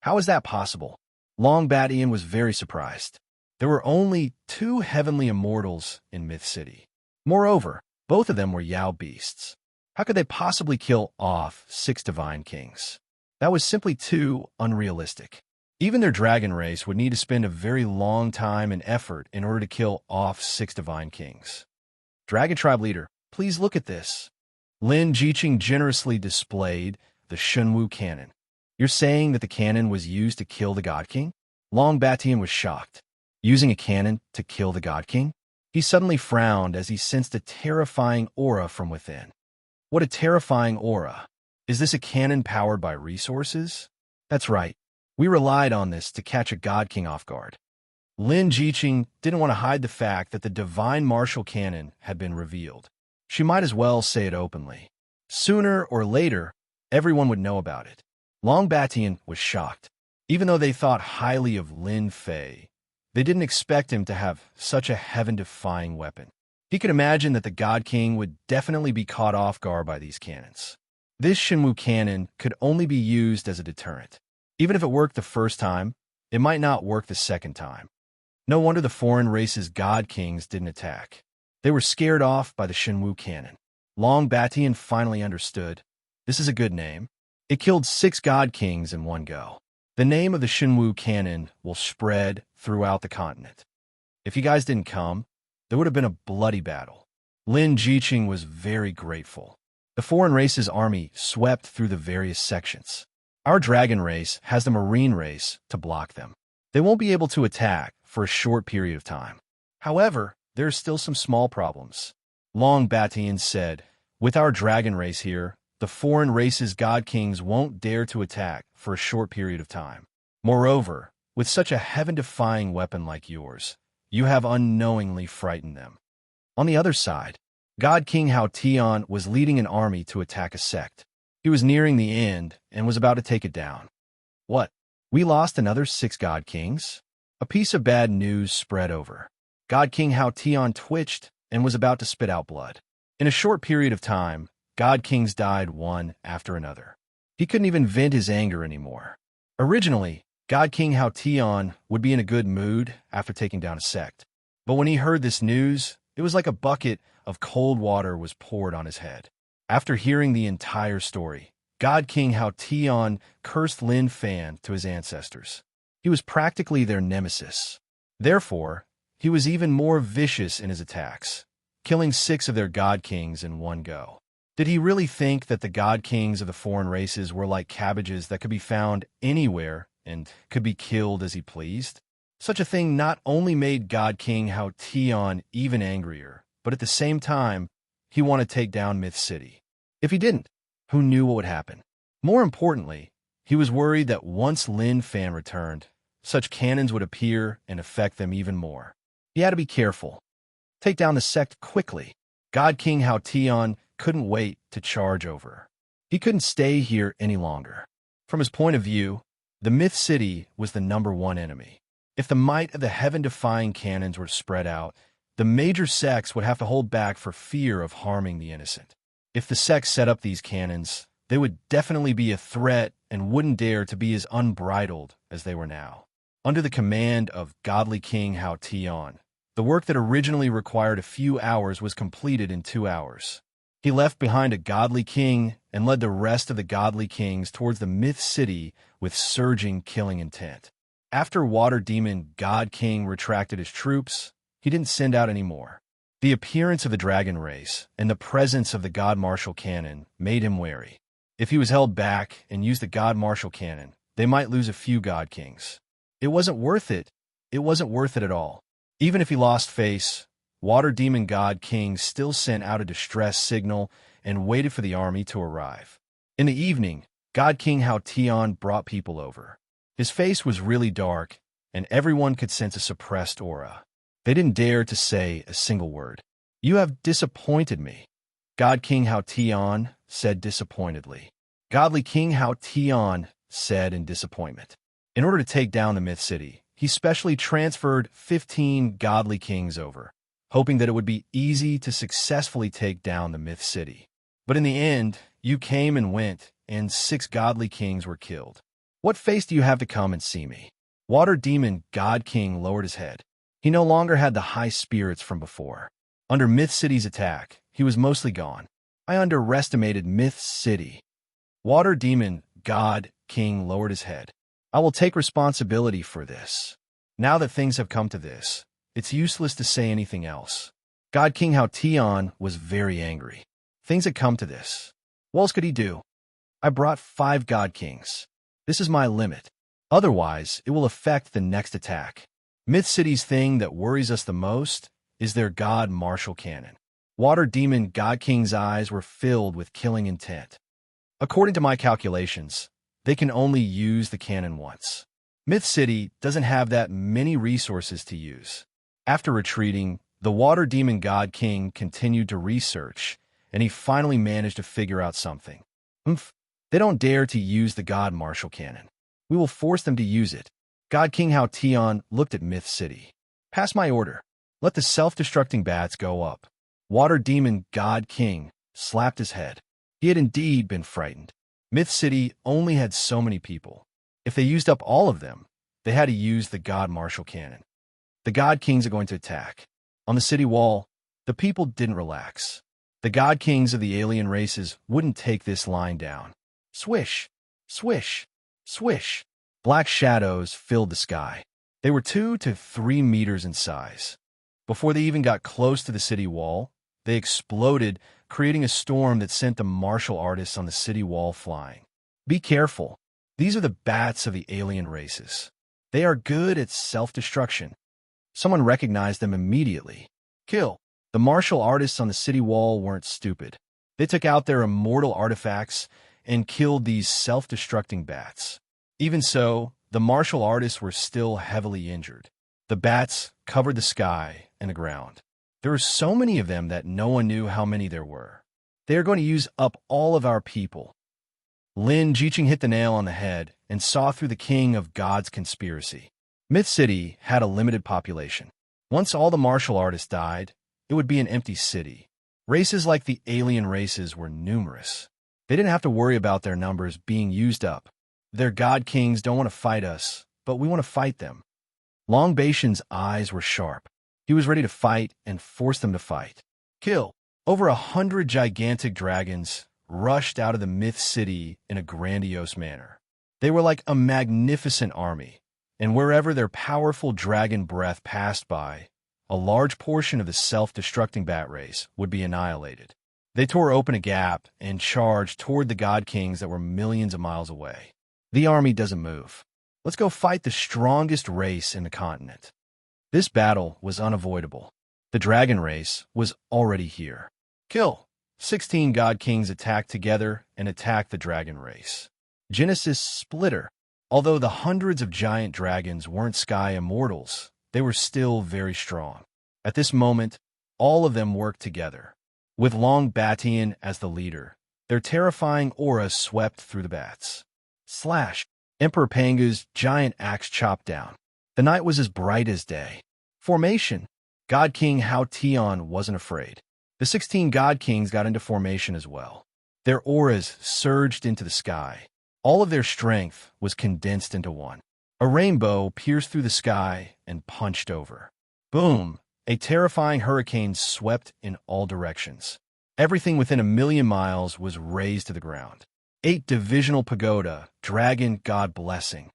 How is that possible? Longbatian was very surprised. There were only 2 heavenly immortals in Myth City. Moreover, both of them were Yao beasts. How could they possibly kill off 6 divine kings? That was simply too unrealistic. Even their dragon race would need to spend a very long time and effort in order to kill off 6 divine kings. Dragon Tribe leader, please look at this. Lin Jiqing generously displayed the Shunwu cannon. You're saying that the cannon was used to kill the God King? Longbatian was shocked. Using a cannon to kill the God King? He suddenly frowned as he sensed a terrifying aura from within. What a terrifying aura. Is this a cannon powered by resources? That's right. We relied on this to catch a God King off guard. Lin Jiqing didn't want to hide the fact that the divine martial cannon had been revealed. She might as well say it openly. Sooner or later, everyone would know about it. Longbatian was shocked. Even though they thought highly of Lin Fei, they didn't expect him to have such a heaven-defying weapon. He could imagine that the God King would definitely be caught off guard by these cannons. This Shenwu cannon could only be used as a deterrent. Even if it worked the first time, it might not work the second time. No wonder the foreign race's God Kings didn't attack. They were scared off by the Shenwu cannon. Longbatian finally understood. This is a good name. It killed 6 God Kings in one go. The name of the Shenwu cannon will spread throughout the continent. If you guys didn't come, there would have been a bloody battle. Lin Jiqing was very grateful. The foreign race's army swept through the various sections. Our dragon race has the marine race to block them. They won't be able to attack for a short period of time. However, there are still some small problems. Longbatian said, with our dragon race here, the foreign race's God Kings won't dare to attack for a short period of time. Moreover, with such a heaven-defying weapon like yours, you have unknowingly frightened them. On the other side, God King Hao Tian was leading an army to attack a sect. He was nearing the end and was about to take it down. What? We lost another 6 God Kings? A piece of bad news spread over. God King Hao Tian twitched and was about to spit out blood. In a short period of time, God Kings died one after another. He couldn't even vent his anger anymore. Originally, God King Hao Tian would be in a good mood after taking down a sect. But when he heard this news, it was like a bucket of cold water was poured on his head. After hearing the entire story, God King Hao Tian cursed Lin Fan to his ancestors. He was practically their nemesis. Therefore, he was even more vicious in his attacks, killing 6 of their God Kings in one go. Did he really think that the God Kings of the foreign races were like cabbages that could be found anywhere and could be killed as he pleased? Such a thing not only made God King Hao Tian even angrier, but at the same time, he wanted to take down Myth City. If he didn't, who knew what would happen? More importantly, he was worried that once Lin Fan returned, such cannons would appear and affect them even more. He had to be careful. Take down the sect quickly. God King Hao Tian couldn't wait to charge over. He couldn't stay here any longer. From his point of view, the Myth City was the #1 enemy. If the might of the heaven-defying cannons were spread out, the major sects would have to hold back for fear of harming the innocent. If the sects set up these cannons, they would definitely be a threat and wouldn't dare to be as unbridled as they were now. Under the command of Godly King Hao Tian, the work that originally required a few hours was completed in 2 hours. He left behind a godly king and led the rest of the godly kings towards the Myth City with surging killing intent. After Water Demon God King retracted his troops, he didn't send out any more. The appearance of the dragon race and the presence of the God Martial Cannon made him wary. If he was held back and used the God Martial Cannon, they might lose a few God Kings. It wasn't worth it. It wasn't worth it at all. Even if he lost face, Water Demon God King still sent out a distress signal and waited for the army to arrive. In the evening, God King Hao Tian brought people over. His face was really dark, and everyone could sense a suppressed aura. They didn't dare to say a single word. "You have disappointed me," God King Hao Tian said disappointedly. Godly King Hao Tian said in disappointment. In order to take down the Myth City, he specially transferred 15 godly kings over, hoping that it would be easy to successfully take down the Myth City. But in the end, you came and went, and 6 godly kings were killed. What face do you have to come and see me? Water Demon God King lowered his head. He no longer had the high spirits from before. Under Myth City's attack, he was mostly gone. I underestimated Myth City. Water Demon God King lowered his head. I will take responsibility for this. Now that things have come to this, it's useless to say anything else. God King Hao Tian was very angry. Things had come to this. What else could he do? I brought 5 God Kings. This is my limit. Otherwise, it will affect the next attack. Myth City's thing that worries us the most is their God Martial Cannon. Water Demon God King's eyes were filled with killing intent. According to my calculations, they can only use the cannon once. Myth City doesn't have that many resources to use. After retreating, the Water Demon God King continued to research, and he finally managed to figure out something. They don't dare to use the God Martial Cannon. We will force them to use it. God King Hao Tian looked at Myth City. Pass my order. Let the self-destructing bats go up. Water Demon God King slapped his head. He had indeed been frightened. Myth City only had so many people. If they used up all of them, they had to use the God Martial Cannon. The God Kings are going to attack. On the city wall, the people didn't relax. The God Kings of the alien races wouldn't take this line down. Swish, swish, swish. Black shadows filled the sky. They were 2 to 3 meters in size. Before they even got close to the city wall, they exploded, creating a storm that sent the martial artists on the city wall flying. Be careful. These are the bats of the alien races. They are good at self-destruction. Someone recognized them immediately. Kill. The martial artists on the city wall weren't stupid. They took out their immortal artifacts and killed these self-destructing bats. Even so, the martial artists were still heavily injured. The bats covered the sky and the ground. There were so many of them that no one knew how many there were. They are going to use up all of our people. Lin Jiqing hit the nail on the head and saw through the king of God's conspiracy. Myth City had a limited population. Once all the martial artists died, it would be an empty city. Races like the alien races were numerous. They didn't have to worry about their numbers being used up. Their God Kings don't want to fight us, but we want to fight them. Long Baishan's eyes were sharp. He was ready to fight and force them to fight. Kill. Over 100 gigantic dragons rushed out of the Myth City in a grandiose manner. They were like a magnificent army, and wherever their powerful dragon breath passed by, a large portion of the self-destructing bat race would be annihilated. They tore open a gap and charged toward the God Kings that were millions of miles away. The army doesn't move. Let's go fight the strongest race in the continent. This battle was unavoidable. The dragon race was already here. Kill. 16 God Kings attacked together and attacked the dragon race. Genesis Splitter. Although the hundreds of giant dragons weren't sky immortals, they were still very strong. At this moment, all of them worked together. With Long Batian as the leader, their terrifying aura swept through the bats. Slash. Emperor Panga's giant axe chopped down. The night was as bright as day. Formation. God King Hao Tian wasn't afraid. The 16 God Kings got into formation as well. Their auras surged into the sky. All of their strength was condensed into one. A rainbow pierced through the sky and punched over. Boom! A terrifying hurricane swept in all directions. Everything within 1,000,000 miles was razed to the ground. 8 divisional pagoda, dragon god blessing.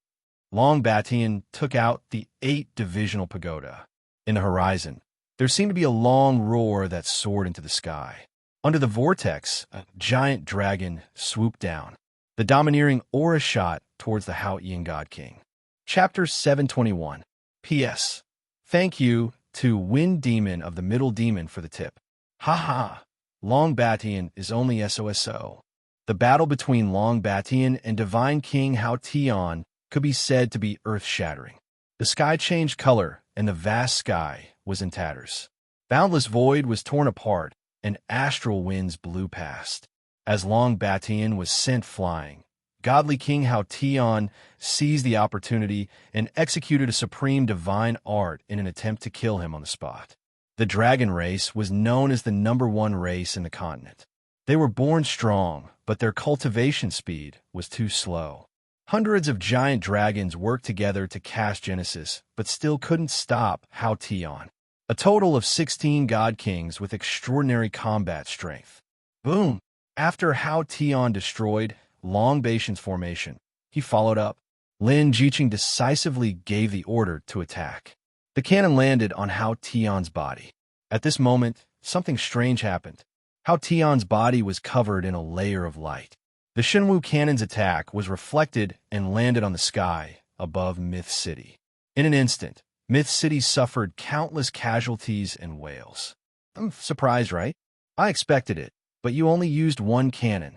Long Batian took out the 8 divisional pagoda. In the horizon, there seemed to be a long roar that soared into the sky. Under the vortex, a giant dragon swooped down. The domineering aura shot towards the Haotian God King. Chapter 721. P.S. Thank you to Wind Demon of the Middle Demon for the tip. Haha. Long Batian is only SOSO. The battle between Long Batian and Divine King Hao Tian could be said to be earth-shattering. The sky changed color, and the vast sky was in tatters. Boundless void was torn apart, and astral winds blew past. As Long Batian was sent flying, godly King Hao Tian seized the opportunity and executed a supreme divine art in an attempt to kill him on the spot. The dragon race was known as the #1 race in the continent. They were born strong, but their cultivation speed was too slow. Hundreds of giant dragons worked together to cast Genesis, but still couldn't stop Hao Tian. A total of 16 god kings with extraordinary combat strength. Boom! After Hao Tian destroyed Long Batian's formation, he followed up. Lin Jiqing decisively gave the order to attack. The cannon landed on Hao Tian's body. At this moment, something strange happened. Hao Tian's body was covered in a layer of light. The Shenwu cannon's attack was reflected and landed on the sky above Myth City. In an instant, Myth City suffered countless casualties and wails. I'm surprised, right? I expected it, but you only used one cannon.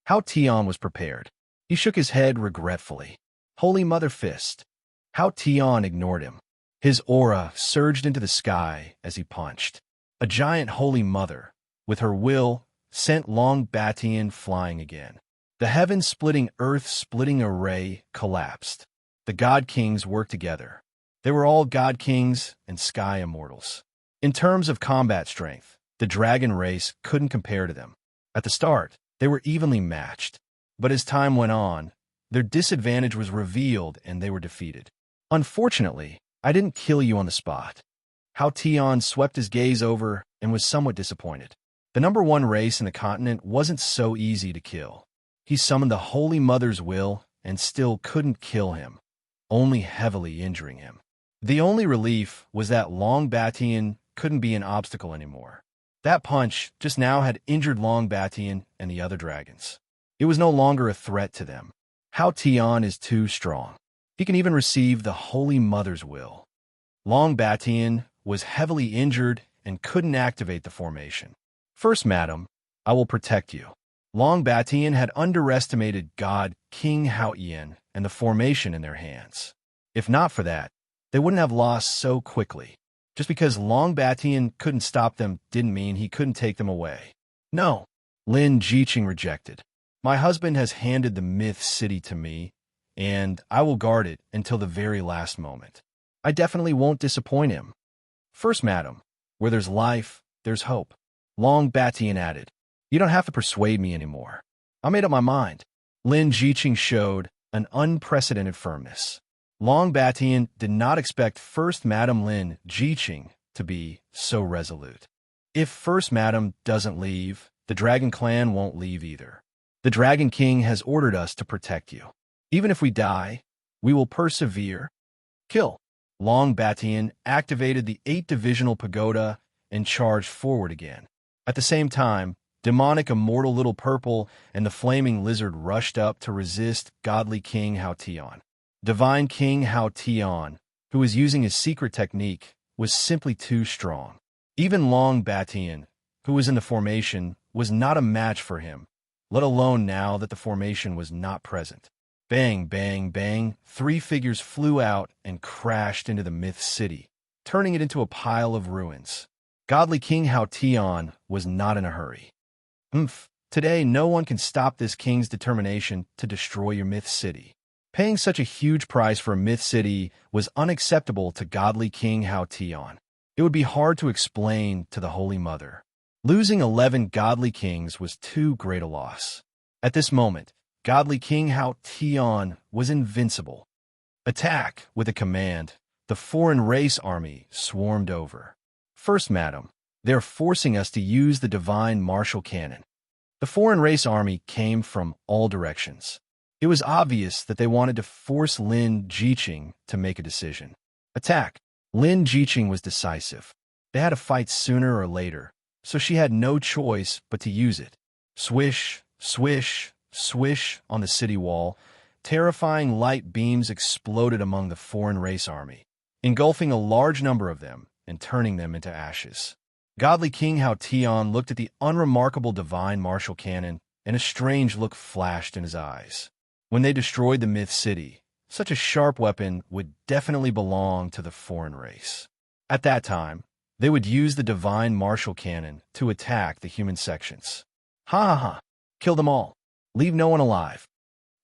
Hao Tian was prepared. He shook his head regretfully. Holy Mother Fist. Hao Tian ignored him. His aura surged into the sky as he punched. A giant Holy Mother, with her will, sent Long Batian flying again. The heaven-splitting, earth-splitting array collapsed. The God Kings worked together. They were all God Kings and Sky Immortals. In terms of combat strength, the dragon race couldn't compare to them. At the start, they were evenly matched. But as time went on, their disadvantage was revealed and they were defeated. Unfortunately, I didn't kill you on the spot. Hao Tian swept his gaze over and was somewhat disappointed. The #1 race in the continent wasn't so easy to kill. He summoned the Holy Mother's will and still couldn't kill him, only heavily injuring him. The only relief was that Long Batian couldn't be an obstacle anymore. That punch just now had injured Long Batian and the other dragons. It was no longer a threat to them. Hao Tian is too strong. He can even receive the Holy Mother's will. Long Batian was heavily injured and couldn't activate the formation. First, madam, I will protect you. Long Batian had underestimated God King Haotian and the formation in their hands. If not for that, they wouldn't have lost so quickly. Just because Long Batian couldn't stop them didn't mean he couldn't take them away. No, Lin Jiqing rejected. My husband has handed the Myth City to me, and I will guard it until the very last moment. I definitely won't disappoint him. First, madam, where there's life, there's hope. Long Batian added. You don't have to persuade me anymore. I made up my mind. Lin Jiqing showed an unprecedented firmness. Long Batian did not expect First Madam Lin Jiqing to be so resolute. If First Madam doesn't leave, the Dragon Clan won't leave either. The Dragon King has ordered us to protect you. Even if we die, we will persevere. Kill. Long Batian activated the 8-divisional pagoda and charged forward again. At the same time, demonic immortal Little Purple and the flaming lizard rushed up to resist godly King Hao Tian. Divine King Hao Tian, who was using his secret technique, was simply too strong. Even Long Batian, who was in the formation, was not a match for him, let alone now that the formation was not present. Bang, bang, bang, 3 figures flew out and crashed into the Myth City, turning it into a pile of ruins. Godly King Hao Tian was not in a hurry. Today no one can stop this king's determination to destroy your Myth City. Paying such a huge price for a Myth City was unacceptable to godly King Hao Tian. It would be hard to explain to the Holy Mother. Losing 11 godly kings was too great a loss. At this moment, godly King Hao Tian was invincible. Attack! With a command, the foreign race army swarmed over. First, madam, they're forcing us to use the divine martial cannon. The foreign race army came from all directions. It was obvious that they wanted to force Lin Jiqing to make a decision. Attack! Lin Jiqing was decisive. They had to fight sooner or later, so she had no choice but to use it. Swish, swish, swish on the city wall, terrifying light beams exploded among the foreign race army, engulfing a large number of them and turning them into ashes. Godly King Hao Tian looked at the unremarkable divine martial cannon, and a strange look flashed in his eyes. When they destroyed the myth city, such a sharp weapon would definitely belong to the foreign race. At that time, they would use the divine martial cannon to attack the human sections. Ha ha ha! Kill them all. Leave no one alive.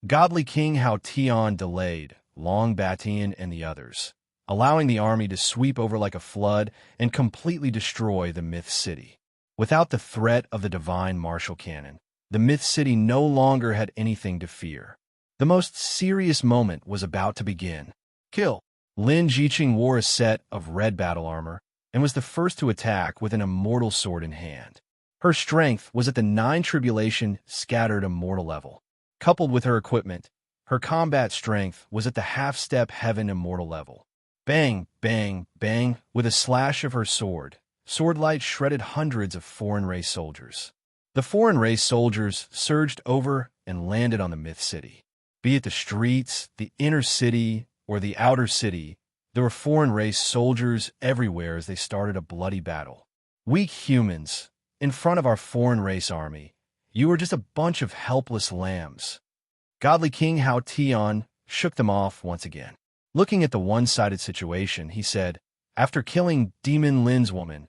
Godly King Hao Tian delayed Long Batian and the others, allowing the army to sweep over like a flood and completely destroy the myth city. Without the threat of the divine martial cannon, the myth city no longer had anything to fear. The most serious moment was about to begin. Kill! Lin Jiqing wore a set of red battle armor and was the first to attack with an immortal sword in hand. Her strength was at the 9 tribulation scattered immortal level. Coupled with her equipment, her combat strength was at the half-step heaven immortal level. Bang, bang, bang, with a slash of her sword, swordlight shredded hundreds of foreign race soldiers. The foreign race soldiers surged over and landed on the myth city. Be it the streets, the inner city, or the outer city, there were foreign race soldiers everywhere as they started a bloody battle. Weak humans, in front of our foreign race army, you were just a bunch of helpless lambs. Godly King Hao Tian shook them off once again. Looking at the one-sided situation, he said, "After killing Demon Lin's woman,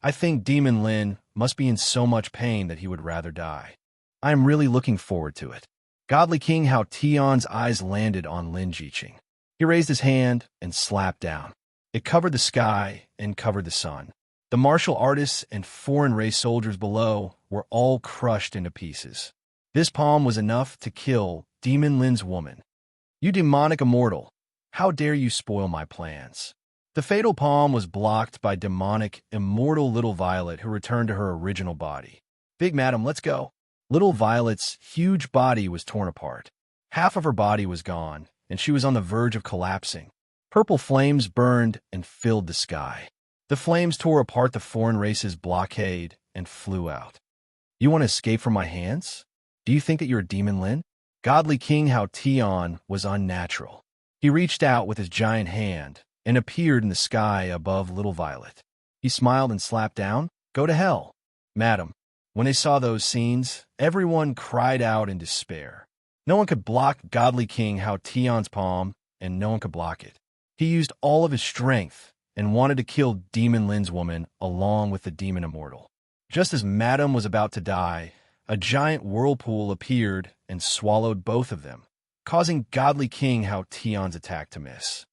I think Demon Lin must be in so much pain that he would rather die. I am really looking forward to it." Godly King Hao Tian's eyes landed on Lin Jiqing. He raised his hand and slapped down. It covered the sky and covered the sun. The martial artists and foreign race soldiers below were all crushed into pieces. This palm was enough to kill Demon Lin's woman. "You demonic immortal, how dare you spoil my plans?" The fatal palm was blocked by demonic, immortal Little Violet, who returned to her original body. "Big Madam, let's go." Little Violet's huge body was torn apart. Half of her body was gone, and she was on the verge of collapsing. Purple flames burned and filled the sky. The flames tore apart the foreign race's blockade and flew out. "You want to escape from my hands? Do you think that you're a Demon Lin?" Godly King Hao Tian was unnatural. He reached out with his giant hand and appeared in the sky above Little Violet. He smiled and slapped down. "Go to hell." "Madam." When they saw those scenes, everyone cried out in despair. No one could block Godly King Hao Tian's palm, and no one could block it. He used all of his strength and wanted to kill Demon Lin's woman along with the Demon Immortal. Just as Madam was about to die, a giant whirlpool appeared and swallowed both of them, causing Godly King Hao Tian's attack to miss.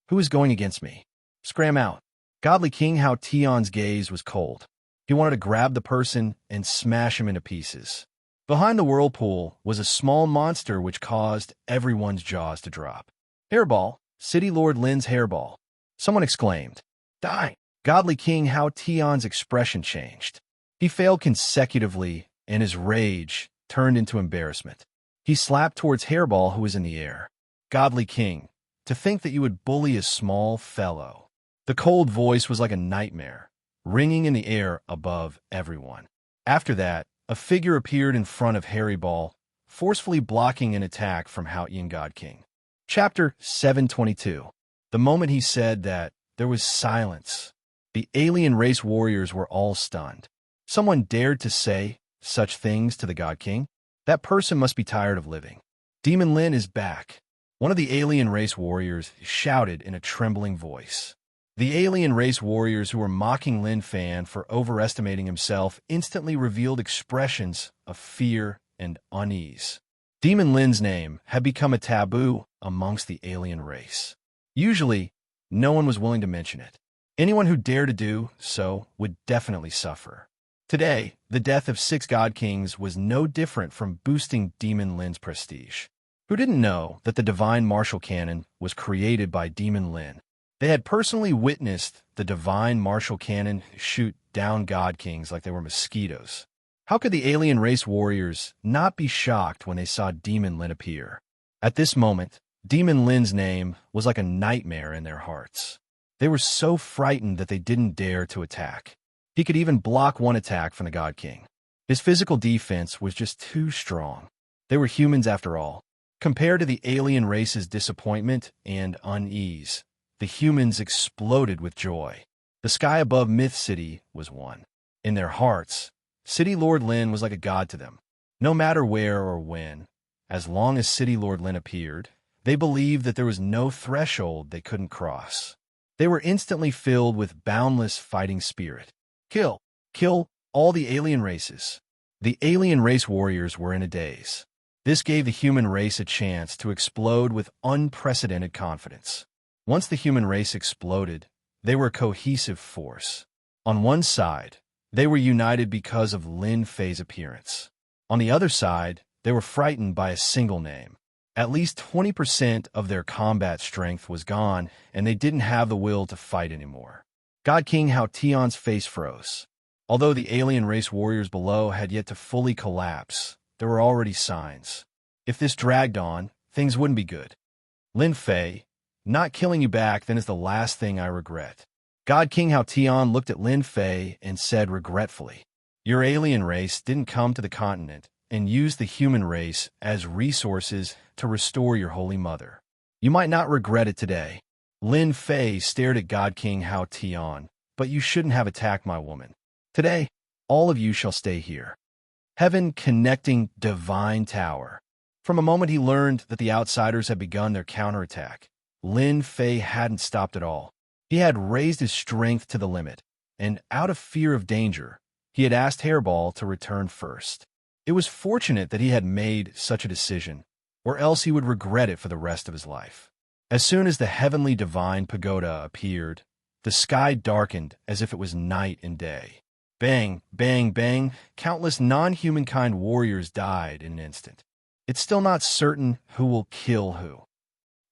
"Who is going against me? Scram out." Godly King Hao Tian's gaze was cold. He wanted to grab the person and smash him into pieces. Behind the whirlpool was a small monster which caused everyone's jaws to drop. "Hairball, City Lord Lin's hairball." Someone exclaimed. "Die!" Godly King Hao Tian's expression changed. He failed consecutively, and his rage turned into embarrassment. He slapped towards Hairball, who was in the air. "Godly King, to think that you would bully a small fellow." The cold voice was like a nightmare, ringing in the air above everyone. After that, a figure appeared in front of Hairball, forcefully blocking an attack from Hao Tian God King. Chapter 722. The moment he said that, there was silence. The alien race warriors were all stunned. Someone dared to say such things to the God King? That person must be tired of living. "Demon Lin is back." One of the alien race warriors shouted in a trembling voice. The alien race warriors who were mocking Lin Fan for overestimating himself instantly revealed expressions of fear and unease. Demon Lin's name had become a taboo amongst the alien race. Usually, no one was willing to mention it. Anyone who dared to do so would definitely suffer. Today, the death of 6 God Kings was no different from boosting Demon Lin's prestige. Who didn't know that the divine martial cannon was created by Demon Lin? They had personally witnessed the divine martial cannon shoot down God Kings like they were mosquitoes. How could the alien race warriors not be shocked when they saw Demon Lin appear? At this moment, Demon Lin's name was like a nightmare in their hearts. They were so frightened that they didn't dare to attack. He could even block one attack from the God King. His physical defense was just too strong. They were humans after all. Compared to the alien race's disappointment and unease, the humans exploded with joy. The sky above Myth City was one. In their hearts, City Lord Lin was like a god to them. No matter where or when, as long as City Lord Lin appeared, they believed that there was no threshold they couldn't cross. They were instantly filled with boundless fighting spirit. Kill! Kill all the alien races. The alien race warriors were in a daze. This gave the human race a chance to explode with unprecedented confidence. Once the human race exploded, they were a cohesive force. On one side, they were united because of Lin Fei's appearance. On the other side, they were frightened by a single name. At least 20% of their combat strength was gone, and they didn't have the will to fight anymore. God King Hao Tian's face froze. Although the alien race warriors below had yet to fully collapse, there were already signs. If this dragged on, things wouldn't be good. Lin Fei, not killing you back then is the last thing I regret. God King Hao Tian looked at Lin Fei and said regretfully, "Your alien race didn't come to the continent and use the human race as resources to restore your holy mother. You might not regret it today." Lin Fei stared at God King Hao Tian, "But you shouldn't have attacked my woman. Today, all of you shall stay here." Heaven connecting divine tower. From a moment he learned that the outsiders had begun their counterattack, Lin Fei hadn't stopped at all. He had raised his strength to the limit, and out of fear of danger, he had asked Hairball to return first. It was fortunate that he had made such a decision, or else he would regret it for the rest of his life. As soon as the heavenly divine pagoda appeared, the sky darkened as if it was night and day. Bang, bang, bang, countless non-humankind warriors died in an instant. It's still not certain who will kill who.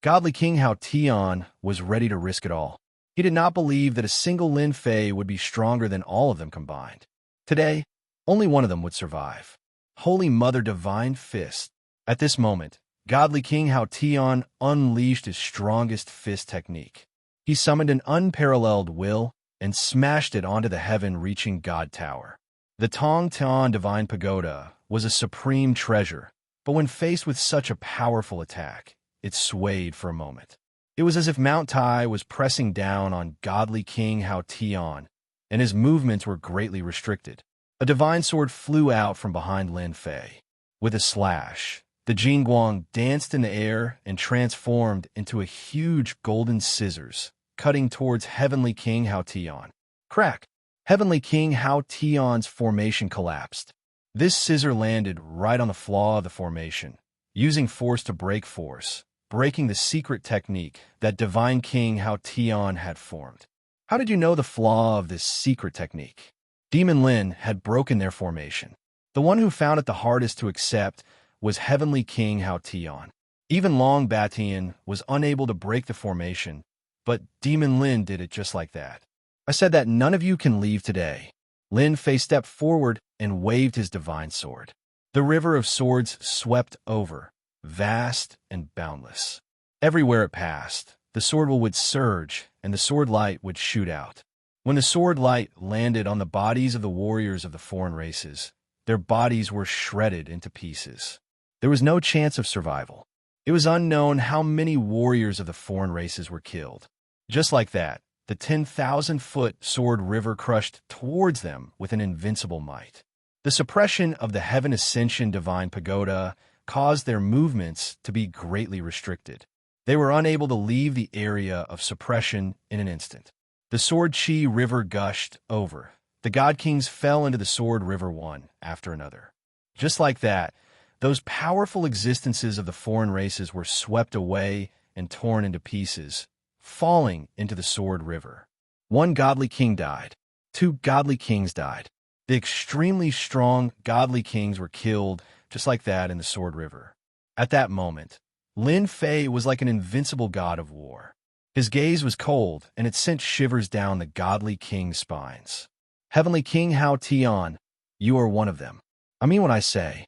Godly King Hao Tian was ready to risk it all. He did not believe that a single Lin Fei would be stronger than all of them combined. Today, only one of them would survive. Holy Mother Divine Fist. At this moment, Godly King Hao Tian unleashed his strongest fist technique. He summoned an unparalleled will and smashed it onto the heaven-reaching God Tower. The Tong Tian Divine Pagoda was a supreme treasure, but when faced with such a powerful attack, it swayed for a moment. It was as if Mount Tai was pressing down on Godly King Hao Tian, and his movements were greatly restricted. A divine sword flew out from behind Lin Fei. With a slash, the Jingguang danced in the air and transformed into a huge golden scissors, cutting towards Heavenly King Hao Tian. Crack! Heavenly King Hao Tian's formation collapsed. This scissor landed right on the flaw of the formation, using force to break force, breaking the secret technique that Divine King Hao Tian had formed. How did you know the flaw of this secret technique? Demon Lin had broken their formation. The one who found it the hardest to accept was Heavenly King Hao Tian. Even Long Batian was unable to break the formation, but Demon Lin did it just like that. I said that none of you can leave today. Lin Fei stepped forward and waved his divine sword. The river of swords swept over, vast and boundless. Everywhere it passed, the sword would surge and the sword light would shoot out. When the sword light landed on the bodies of the warriors of the foreign races, their bodies were shredded into pieces. There was no chance of survival. It was unknown how many warriors of the foreign races were killed. Just like that, the 10,000-foot sword river crushed towards them with an invincible might. The suppression of the Heaven Ascension Divine Pagoda caused their movements to be greatly restricted. They were unable to leave the area of suppression in an instant. The Sword Chi River gushed over. The God Kings fell into the Sword River one after another. Just like that, those powerful existences of the foreign races were swept away and torn into pieces, falling into the Sword River. One godly king died. 2 godly kings died. The extremely strong godly kings were killed just like that in the Sword River. At that moment, Lin Fei was like an invincible god of war. His gaze was cold, and it sent shivers down the godly king's spines. Heavenly King Hao Tian, you are one of them. I mean what I say.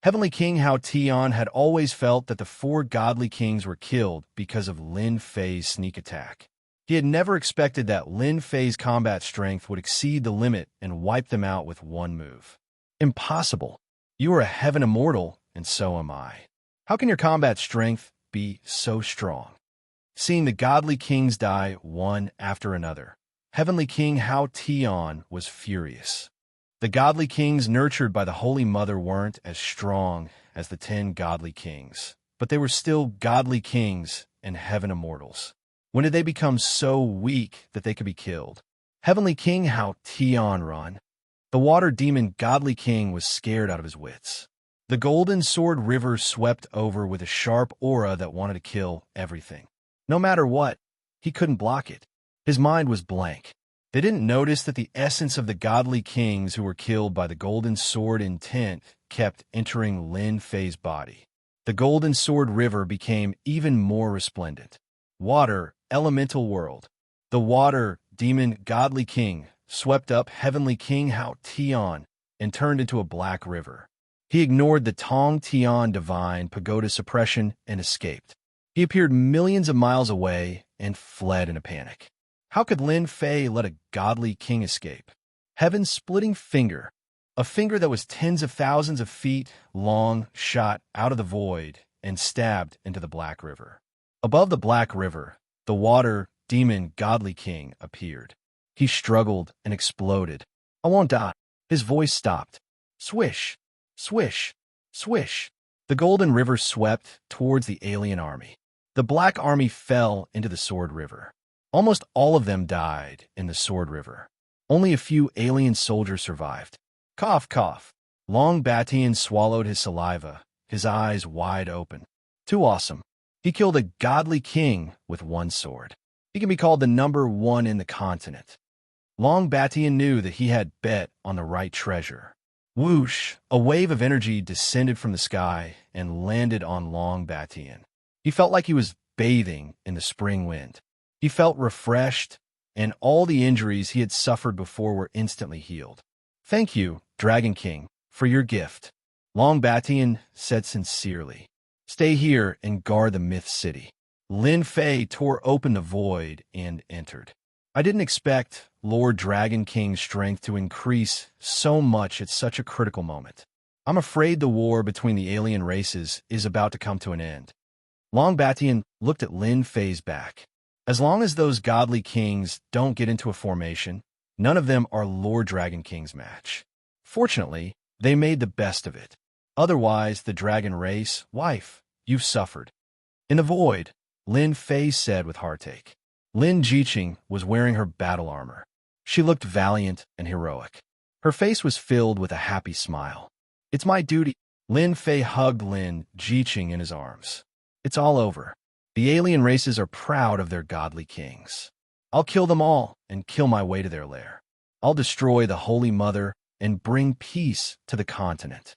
Heavenly King Hao Tian had always felt that the 4 godly kings were killed because of Lin Fei's sneak attack. He had never expected that Lin Fei's combat strength would exceed the limit and wipe them out with one move. Impossible. You are a heaven immortal, and so am I. How can your combat strength be so strong? Seeing the godly kings die one after another, Heavenly King Hao Tian was furious. The godly kings nurtured by the Holy Mother weren't as strong as the 10 godly kings, but they were still godly kings and heaven immortals. When did they become so weak that they could be killed? Heavenly King Hao Tian run. The water demon godly king was scared out of his wits. The golden sword river swept over with a sharp aura that wanted to kill everything. No matter what, he couldn't block it. His mind was blank. They didn't notice that the essence of the godly kings who were killed by the golden sword intent kept entering Lin Fei's body. The golden sword river became even more resplendent. Water, elemental world. The water, demon, godly king, swept up Heavenly King Hao Tian and turned into a black river. He ignored the Tong Tian divine pagoda suppression and escaped. He appeared millions of miles away and fled in a panic. How could Lin Fei let a godly king escape? Heaven's splitting finger, a finger that was tens of thousands of feet long, shot out of the void and stabbed into the Black River. Above the Black River, the water demon godly king appeared. He struggled and exploded. I won't die. His voice stopped. Swish, swish, swish. The golden river swept towards the alien army. The black army fell into the sword river. Almost all of them died in the sword river. Only a few alien soldiers survived. Cough, cough. Long Batian swallowed his saliva, his eyes wide open. Too awesome. He killed a godly king with one sword. He can be called the #1 in the continent. Long Batian knew that he had bet on the right treasure. Whoosh! A wave of energy descended from the sky and landed on Long Batian. He felt like he was bathing in the spring wind. He felt refreshed, and all the injuries he had suffered before were instantly healed. Thank you, Dragon King, for your gift, Long Batian said sincerely. Stay here and guard the Myth City. Lin Fei tore open the void and entered. I didn't expect Lord Dragon King's strength to increase so much at such a critical moment. I'm afraid the war between the alien races is about to come to an end. Long Batian looked at Lin Fei's back. As long as those godly kings don't get into a formation, none of them are Lord Dragon King's match. Fortunately, they made the best of it. Otherwise, the dragon race, wife, you've suffered. In the void, Lin Fei said with heartache. Lin Jiqing was wearing her battle armor. She looked valiant and heroic. Her face was filled with a happy smile. It's my duty. Lin Fei hugged Lin Jiqing in his arms. It's all over. The alien races are proud of their godly kings. I'll kill them all and kill my way to their lair. I'll destroy the Holy Mother and bring peace to the continent.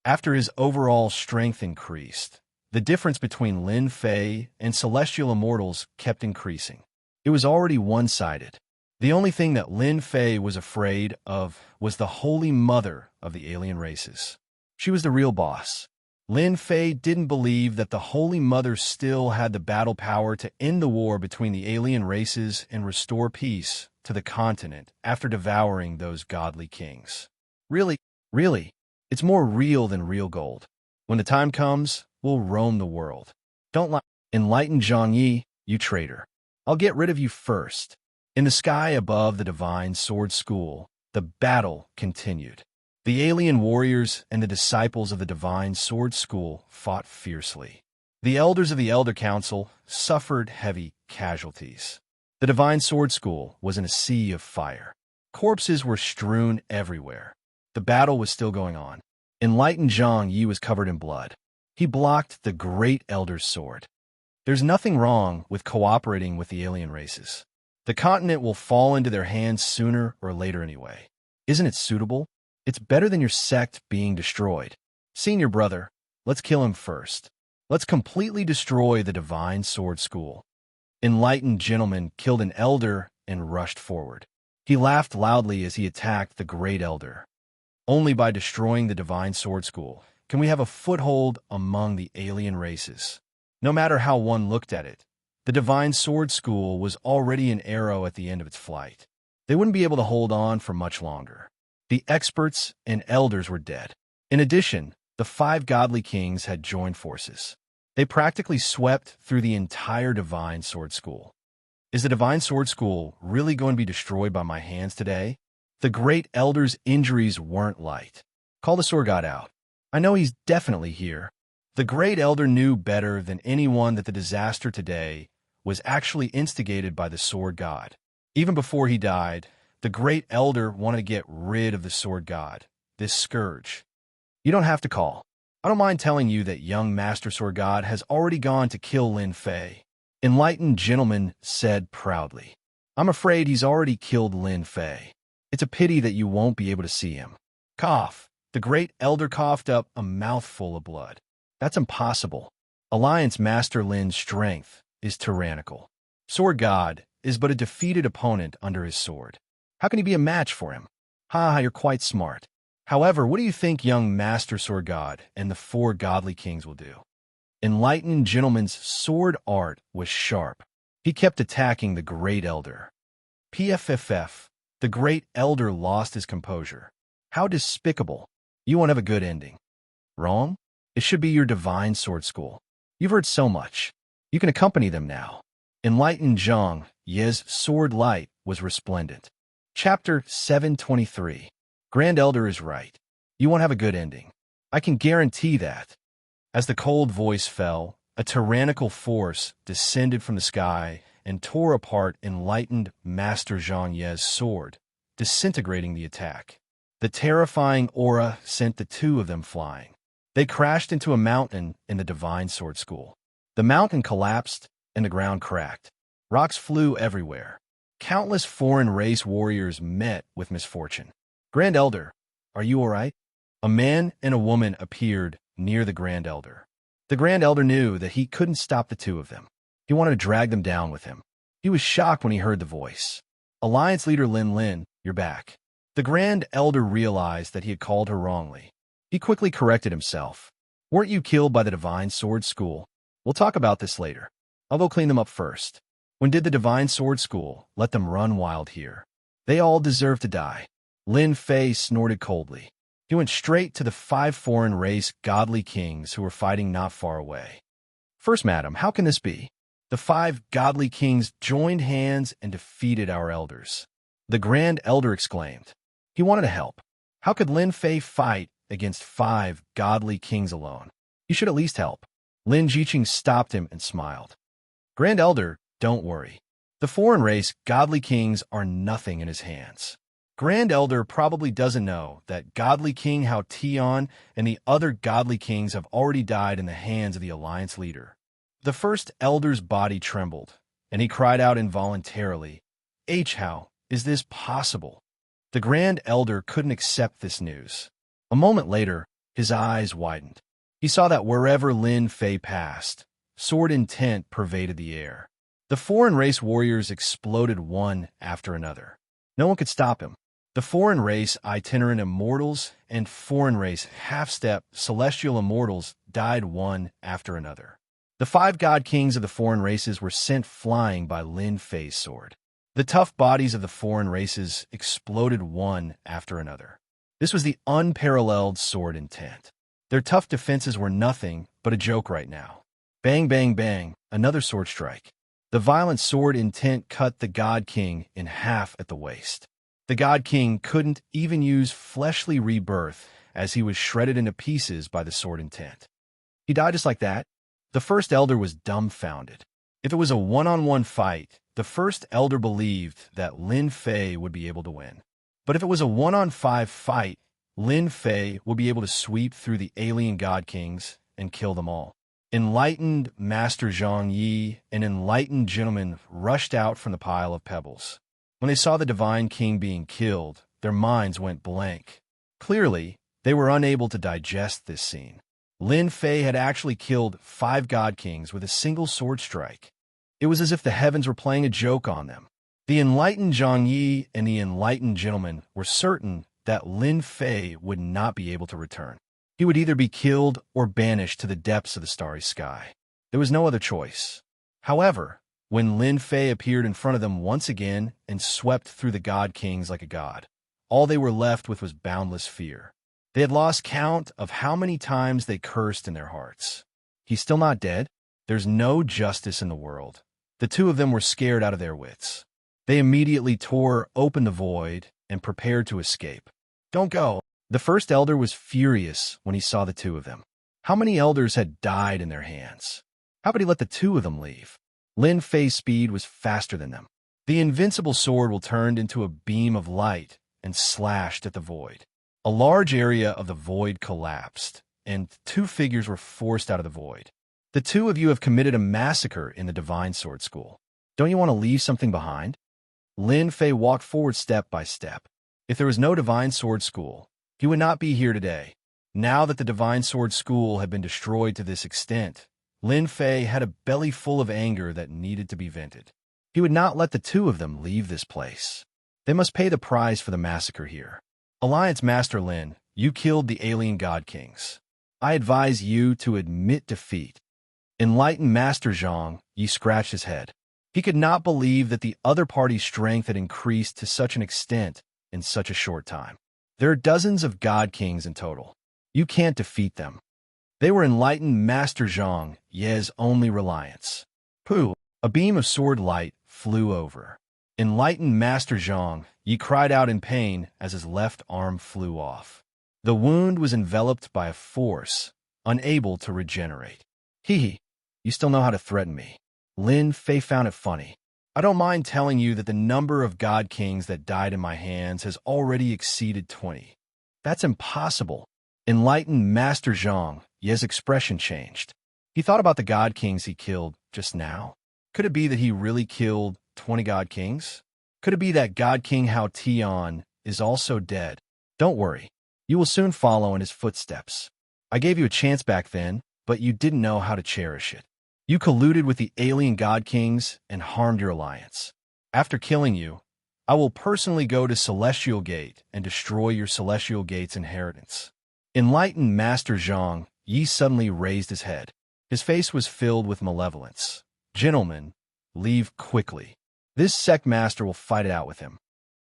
After his overall strength increased, the difference between Lin Fei and celestial immortals kept increasing. It was already one-sided. The only thing that Lin Fei was afraid of was the Holy Mother of the alien races. She was the real boss. Lin Fei didn't believe that the Holy Mother still had the battle power to end the war between the alien races and restore peace to the continent after devouring those godly kings. Really, it's more real than real gold. When the time comes, we'll roam the world. Don't lie. Enlighten Zhang Yi, you traitor. I'll get rid of you first. In the sky above the Divine Sword School, the battle continued. The alien warriors and the disciples of the Divine Sword School fought fiercely. The elders of the Elder Council suffered heavy casualties. The Divine Sword School was in a sea of fire. Corpses were strewn everywhere. The battle was still going on. Enlightened Zhang Yi was covered in blood. He blocked the Great Elder's sword. There's nothing wrong with cooperating with the alien races. The continent will fall into their hands sooner or later anyway. Isn't it suitable? It's better than your sect being destroyed. Senior brother, let's kill him first. Let's completely destroy the Divine Sword School. Enlightened gentleman killed an elder and rushed forward. He laughed loudly as he attacked the Great Elder. Only by destroying the Divine Sword School can we have a foothold among the alien races. No matter how one looked at it, The Divine Sword School was already an arrow at the end of its flight. They wouldn't be able to hold on for much longer. The experts and elders were dead. In addition, the 5 godly kings had joined forces. They practically swept through the entire Divine Sword School. Is the Divine Sword School really going to be destroyed by my hands today? The great elder's injuries weren't light. Call the sword god out. I know he's definitely here. The great elder knew better than anyone that the disaster today was actually instigated by the sword god. Even before he died, the great elder wanted to get rid of the sword god, this scourge. You don't have to call. I don't mind telling you that young Master Sword God has already gone to kill Lin Fei. Enlightened Gentleman said proudly. I'm afraid he's already killed Lin Fei. It's a pity that you won't be able to see him. Cough. The great elder coughed up a mouthful of blood. That's impossible. Alliance Master Lin's strength is tyrannical. Sword God is but a defeated opponent under his sword. How can he be a match for him? Ha, you're quite smart. However, what do you think young Master Sword God and the 4 godly kings will do? Enlightened Gentleman's sword art was sharp. He kept attacking the great elder. PFFF. The great elder lost his composure. How despicable. You won't have a good ending. Wrong? It should be your Divine Sword School. You've heard so much. You can accompany them now. Enlightened Zhang Ye's sword light was resplendent. Chapter 723. Grand Elder is right. You won't have a good ending. I can guarantee that. As the cold voice fell, a tyrannical force descended from the sky and tore apart Enlightened Master Zhang Ye's sword, disintegrating the attack. The terrifying aura sent the 2 of them flying. They crashed into a mountain in the Divine Sword School. The mountain collapsed and the ground cracked. Rocks flew everywhere. Countless foreign race warriors met with misfortune. Grand Elder, are you all right? A man and a woman appeared near the Grand Elder. The Grand Elder knew that he couldn't stop the 2 of them. He wanted to drag them down with him. He was shocked when he heard the voice. Alliance Leader Lin, you're back. The Grand Elder realized that he had called her wrongly. He quickly corrected himself. Weren't you killed by the Divine Sword School? We'll talk about this later. I'll go clean them up first. When did the Divine Sword School let them run wild here? They all deserve to die. Lin Fei snorted coldly. He went straight to the 5 foreign race godly kings who were fighting not far away. First, madam, how can this be? The 5 godly kings joined hands and defeated our elders. The Grand Elder exclaimed. He wanted to help. How could Lin Fei fight against 5 godly kings alone? You should at least help. Lin Jiqing stopped him and smiled. Grand Elder, don't worry. The foreign race godly kings are nothing in his hands. Grand Elder probably doesn't know that Godly King Hao Tian and the other godly kings have already died in the hands of the Alliance leader. The first elder's body trembled, and he cried out involuntarily, How is this possible? The Grand Elder couldn't accept this news. A moment later, his eyes widened. He saw that wherever Lin Fei passed, sword intent pervaded the air. The foreign race warriors exploded one after another. No one could stop him. The foreign race itinerant immortals and foreign race half-step celestial immortals died one after another. The 5 god kings of the foreign races were sent flying by Lin Fei's sword. The tough bodies of the foreign races exploded one after another. This was the unparalleled sword intent. Their tough defenses were nothing but a joke right now. Bang, bang, bang, another sword strike. The violent sword intent cut the God King in half at the waist. The God King couldn't even use fleshly rebirth as he was shredded into pieces by the sword intent. He died just like that. The first elder was dumbfounded. If it was a one-on-one fight, the first elder believed that Lin Fei would be able to win. But if it was a 1-on-5 fight, Lin Fei would be able to sweep through the alien God Kings and kill them all. Enlightened Master Zhang Yi and Enlightened Gentleman rushed out from the pile of pebbles. When they saw the Divine King being killed, their minds went blank. Clearly, they were unable to digest this scene. Lin Fei had actually killed 5 God Kings with a single sword strike. It was as if the heavens were playing a joke on them. The Enlightened Zhang Yi and the Enlightened Gentleman were certain that Lin Fei would not be able to return. He would either be killed or banished to the depths of the starry sky. There was no other choice. However, when Lin Fei appeared in front of them once again and swept through the God Kings like a god. All they were left with was boundless fear. They had lost count of how many times they cursed in their hearts. He's still not dead? There's no justice in the world. The two of them were scared out of their wits. They immediately tore open the void and prepared to escape. Don't go. The first elder was furious when he saw the two of them. How many elders had died in their hands? How could he let the two of them leave? Lin Fei's speed was faster than them. The invincible sword will turned into a beam of light and slashed at the void. A large area of the void collapsed, and two figures were forced out of the void. The two of you have committed a massacre in the Divine Sword School. Don't you want to leave something behind? Lin Fei walked forward step by step. If there was no Divine Sword School, he would not be here today. Now that the Divine Sword School had been destroyed to this extent, Lin Fei had a belly full of anger that needed to be vented. He would not let the two of them leave this place. They must pay the price for the massacre here. Alliance Master Lin, you killed the alien God Kings. I advise you to admit defeat. Enlightened Master Zhang, Yi scratched his head. He could not believe that the other party's strength had increased to such an extent in such a short time. There are dozens of God Kings in total. You can't defeat them. They were Enlightened Master Zhang, Ye's only reliance. Pooh! A beam of sword light flew over. Enlightened Master Zhang, Yi cried out in pain as his left arm flew off. The wound was enveloped by a force, unable to regenerate. Hee, you still know how to threaten me. Lin Fei found it funny. I don't mind telling you that the number of God Kings that died in my hands has already exceeded 20. That's impossible. Enlightened Master Zhang, Ye's expression changed. He thought about the God Kings he killed just now. Could it be that he really killed 20 God Kings? Could it be that God King Hao Tian is also dead? Don't worry. You will soon follow in his footsteps. I gave you a chance back then, but you didn't know how to cherish it. You colluded with the alien God Kings and harmed your alliance. After killing you, I will personally go to Celestial Gate and destroy your Celestial Gate's inheritance. Enlightened Master Zhang, Yi suddenly raised his head. His face was filled with malevolence. Gentlemen, leave quickly. This sect master will fight it out with him.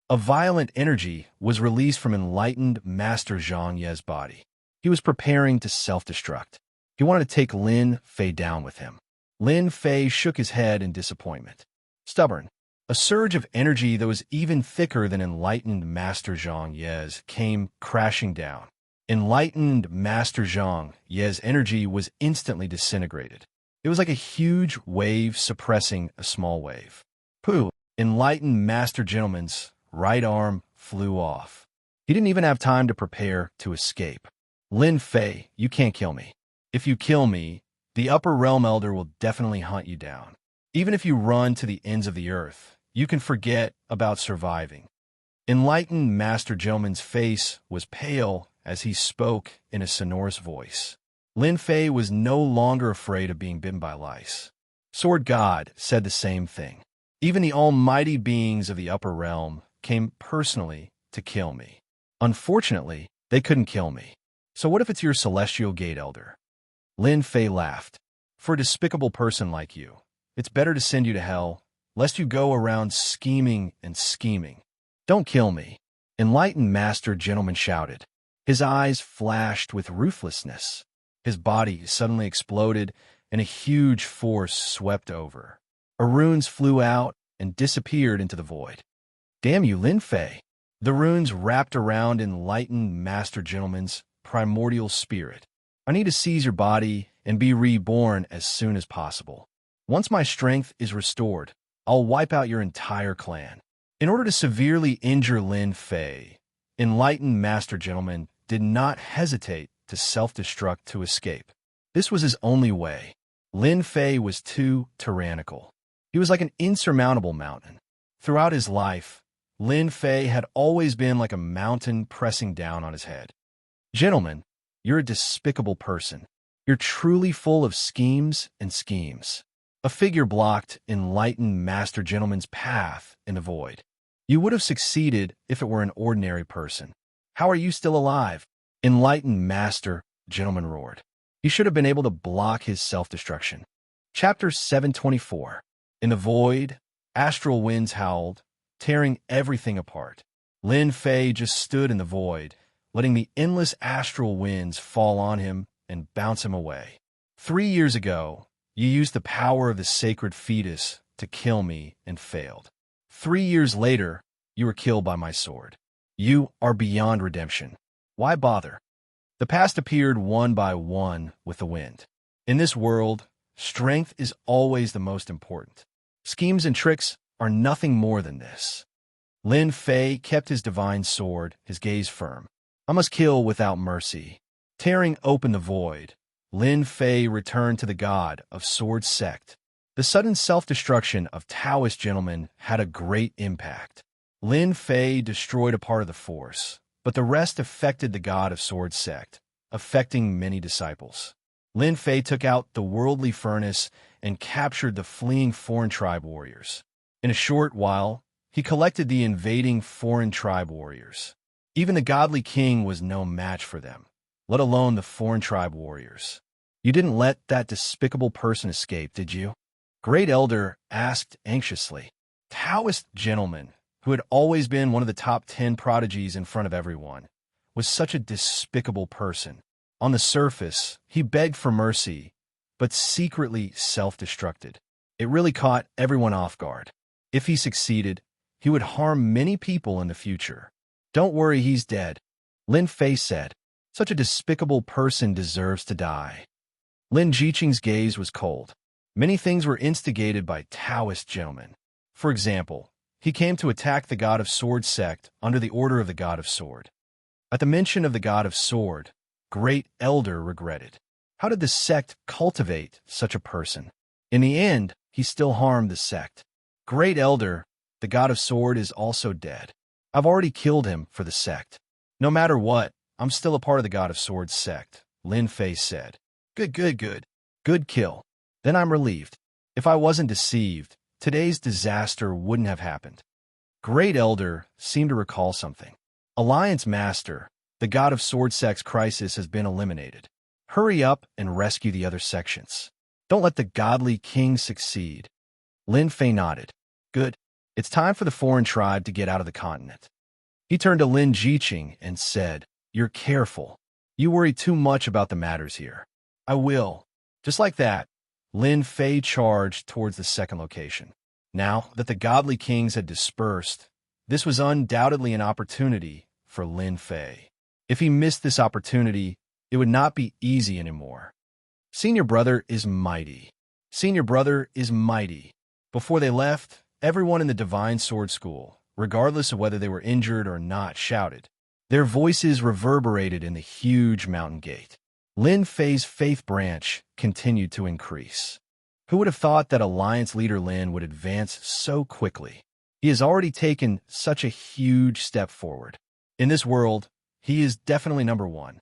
A violent energy was released from Enlightened Master Zhang Ye's body. He was preparing to self-destruct. He wanted to take Lin Fei down with him. Lin Fei shook his head in disappointment. Stubborn. A surge of energy that was even thicker than Enlightened Master Zhang Ye's came crashing down. Enlightened Master Zhang Ye's energy was instantly disintegrated. It was like a huge wave suppressing a small wave. Pooh! Enlightened Master Gentleman's right arm flew off. He didn't even have time to prepare to escape. Lin Fei, you can't kill me. If you kill me, the Upper Realm Elder will definitely hunt you down. Even if you run to the ends of the earth, you can forget about surviving. Enlightened Master Gentleman's face was pale as he spoke in a sonorous voice. Lin Fei was no longer afraid of being bitten by lice. Sword God said the same thing. Even the almighty beings of the Upper Realm came personally to kill me. Unfortunately, they couldn't kill me. So what if it's your Celestial Gate Elder? Lin Fei laughed. For a despicable person like you, it's better to send you to hell, lest you go around scheming and scheming. Don't kill me. Enlightened Master Gentleman shouted. His eyes flashed with ruthlessness. His body suddenly exploded, and a huge force swept over. Runes flew out and disappeared into the void. Damn you, Lin Fei! The runes wrapped around Enlightened Master Gentleman's primordial spirit. I need to seize your body and be reborn as soon as possible. Once my strength is restored, I'll wipe out your entire clan. In order to severely injure Lin Fei, Enlightened Master Gentleman did not hesitate to self-destruct to escape. This was his only way. Lin Fei was too tyrannical. He was like an insurmountable mountain. Throughout his life, Lin Fei had always been like a mountain pressing down on his head. Gentlemen, you're a despicable person. You're truly full of schemes and schemes. A figure blocked Enlightened Master Gentleman's path in the void. You would have succeeded if it were an ordinary person. How are you still alive? Enlightened Master Gentleman roared. He should have been able to block his self-destruction. Chapter 724. In the void, astral winds howled, tearing everything apart. Lin Fei just stood in the void, letting the endless astral winds fall on him and bounce him away. 3 years ago, you used the power of the sacred fetus to kill me and failed. 3 years later, you were killed by my sword. You are beyond redemption. Why bother? The past appeared one by one with the wind. In this world, strength is always the most important. Schemes and tricks are nothing more than this. Lin Fei kept his divine sword, his gaze firm. I must kill without mercy. Tearing open the void, Lin Fei returned to the god of sword sect. The sudden self-destruction of Taoist gentlemen had a great impact. Lin Fei destroyed a part of the force, but the rest affected the god of sword sect, affecting many disciples. Lin Fei took out the worldly furnace and captured the fleeing foreign tribe warriors. In a short while, he collected the invading foreign tribe warriors. Even the godly king was no match for them, let alone the foreign tribe warriors. You didn't let that despicable person escape, did you? Great Elder asked anxiously. Taoist gentleman, who had always been one of the top 10 prodigies in front of everyone, was such a despicable person. On the surface, he begged for mercy, but secretly self-destructed. It really caught everyone off guard. If he succeeded, he would harm many people in the future. Don't worry, he's dead, Lin Fei said. Such a despicable person deserves to die. Lin Jiqing's gaze was cold. Many things were instigated by Taoist gentlemen. For example, he came to attack the God of Sword sect under the order of the God of Sword. At the mention of the God of Sword, Great Elder regretted. How did the sect cultivate such a person? In the end, he still harmed the sect. Great Elder, the God of Sword is also dead. I've already killed him for the sect. No matter what, I'm still a part of the God of Sword sect, Lin Fei said. Good. Good kill. Then I'm relieved. If I wasn't deceived, today's disaster wouldn't have happened. Great Elder seemed to recall something. Alliance Master, the God of Sword sect's crisis has been eliminated. Hurry up and rescue the other sections. Don't let the godly king succeed. Lin Fei nodded. Good. It's time for the foreign tribe to get out of the continent. He turned to Lin Jiqing and said, You're careful. You worry too much about the matters here. I will. Just like that, Lin Fei charged towards the second location. Now that the godly kings had dispersed, this was undoubtedly an opportunity for Lin Fei. If he missed this opportunity, it would not be easy anymore. Senior brother is mighty. Senior brother is mighty. Before they left, everyone in the Divine Sword School, regardless of whether they were injured or not, shouted. Their voices reverberated in the huge mountain gate. Lin Fei's faith branch continued to increase. Who would have thought that Alliance Leader Lin would advance so quickly? He has already taken such a huge step forward. In this world, he is definitely number one.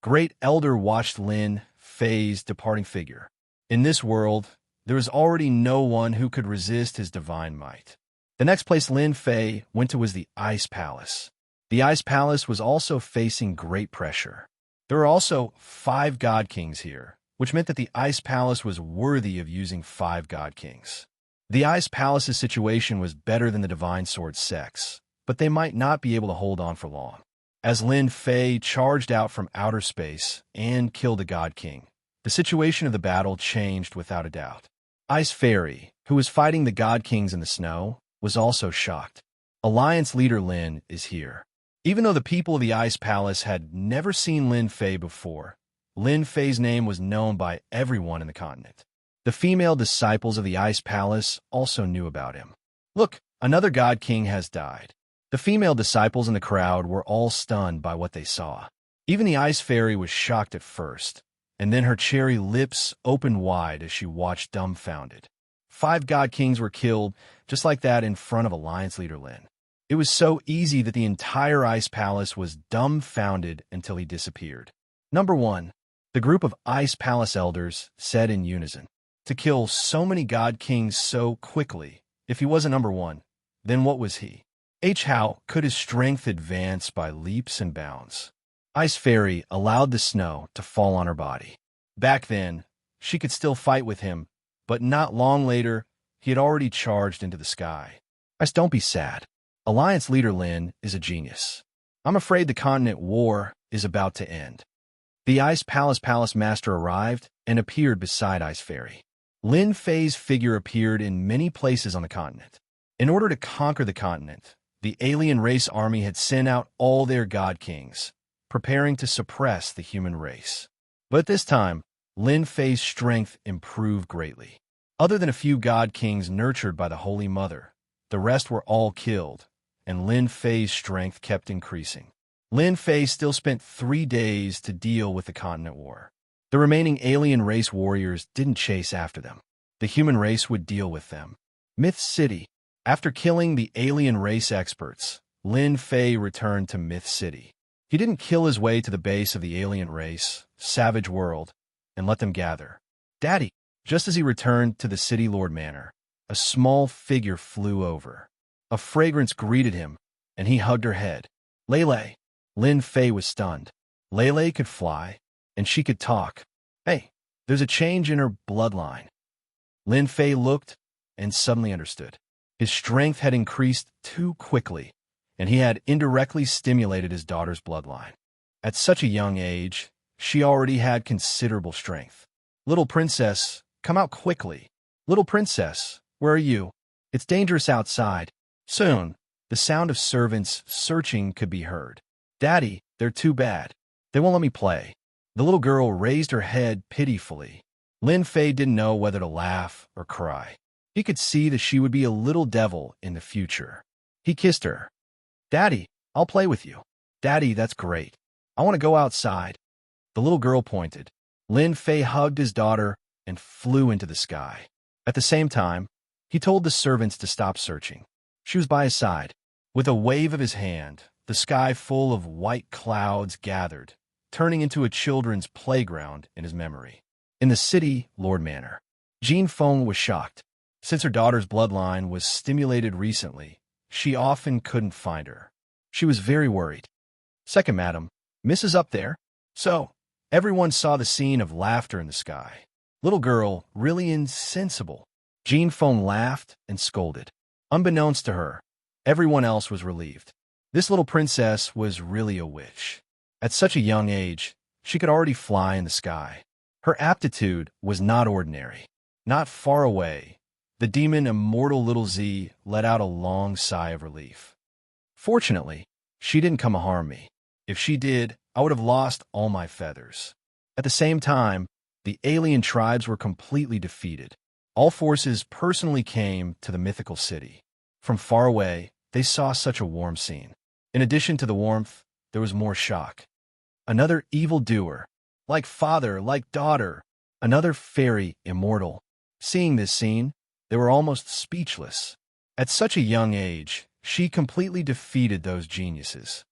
Great Elder watched Lin Fei's departing figure. In this world, there is already no one who could resist his divine might. The next place Lin Fei went to was the Ice Palace. The Ice Palace was also facing great pressure. There were also 5 God Kings here, which meant that the Ice Palace was worthy of using 5 God Kings. The Ice Palace's situation was better than the Divine Sword sects, but they might not be able to hold on for long. As Lin Fei charged out from outer space and killed a God King, the situation of the battle changed without a doubt. Ice Fairy, who was fighting the God Kings in the snow, was also shocked. Alliance Leader Lin is here. Even though the people of the Ice Palace had never seen Lin Fei before, Lin Fei's name was known by everyone in the continent. The female disciples of the Ice Palace also knew about him. Look, another God King has died. The female disciples in the crowd were all stunned by what they saw. Even the Ice Fairy was shocked at first, and then her cherry lips opened wide as she watched dumbfounded. 5 God Kings were killed just like that in front of Alliance Leader Lin. It was so easy that the entire Ice Palace was dumbfounded until he disappeared. Number 1. The group of Ice Palace elders said in unison. To kill so many God Kings so quickly, if he wasn't number 1, then what was he? How could his strength advance by leaps and bounds? Ice Fairy allowed the snow to fall on her body. Back then, she could still fight with him, but not long later, he had already charged into the sky. Guys, don't be sad. Alliance leader Lin is a genius. I'm afraid the continent war is about to end. The Ice Palace Master arrived and appeared beside Ice Fairy. Lin Fei's figure appeared in many places on the continent. In order to conquer the continent, the alien race army had sent out all their god kings, preparing to suppress the human race. But this time, Lin Fei's strength improved greatly. Other than a few god kings nurtured by the Holy Mother, the rest were all killed, and Lin Fei's strength kept increasing. Lin Fei still spent 3 days to deal with the continent war. The remaining alien race warriors didn't chase after them. The human race would deal with them. Myth City. After killing the alien race experts, Lin Fei returned to Myth City. He didn't kill his way to the base of the alien race, Savage World, and let them gather. Daddy! Just as he returned to the City Lord Manor, a small figure flew over. A fragrance greeted him, and he hugged her head. Lele! Lin Fei was stunned. Lele could fly, and she could talk. Hey, there's a change in her bloodline. Lin Fei looked and suddenly understood. His strength had increased too quickly, and he had indirectly stimulated his daughter's bloodline. At such a young age, she already had considerable strength. Little princess, come out quickly. Little princess, where are you? It's dangerous outside. Soon, the sound of servants searching could be heard. Daddy, they're too bad. They won't let me play. The little girl raised her head pitifully. Lin Fei didn't know whether to laugh or cry. He could see that she would be a little devil in the future. He kissed her. Daddy, I'll play with you. Daddy, that's great. I want to go outside. The little girl pointed. Lin Fei hugged his daughter and flew into the sky. At the same time, he told the servants to stop searching. She was by his side. With a wave of his hand, the sky full of white clouds gathered, turning into a children's playground in his memory. In the City Lord Manor, Jean Feng was shocked. Since her daughter's bloodline was stimulated recently, she often couldn't find her. She was very worried. Second madam, Mrs. Up there? So, everyone saw the scene of laughter in the sky. Little girl, really insensible. Jean Feng laughed and scolded. Unbeknownst to her, everyone else was relieved. This little princess was really a witch. At such a young age, she could already fly in the sky. Her aptitude was not ordinary. Not far away, the demon immortal little Z let out a long sigh of relief. Fortunately, she didn't come to harm me. If she did, I would have lost all my feathers. At the same time, the alien tribes were completely defeated. All forces personally came to the mythical city. From far away, they saw such a warm scene. In addition to the warmth, there was more shock. Another evildoer, like father, like daughter, another fairy immortal. Seeing this scene, they were almost speechless. At such a young age, she completely defeated those geniuses.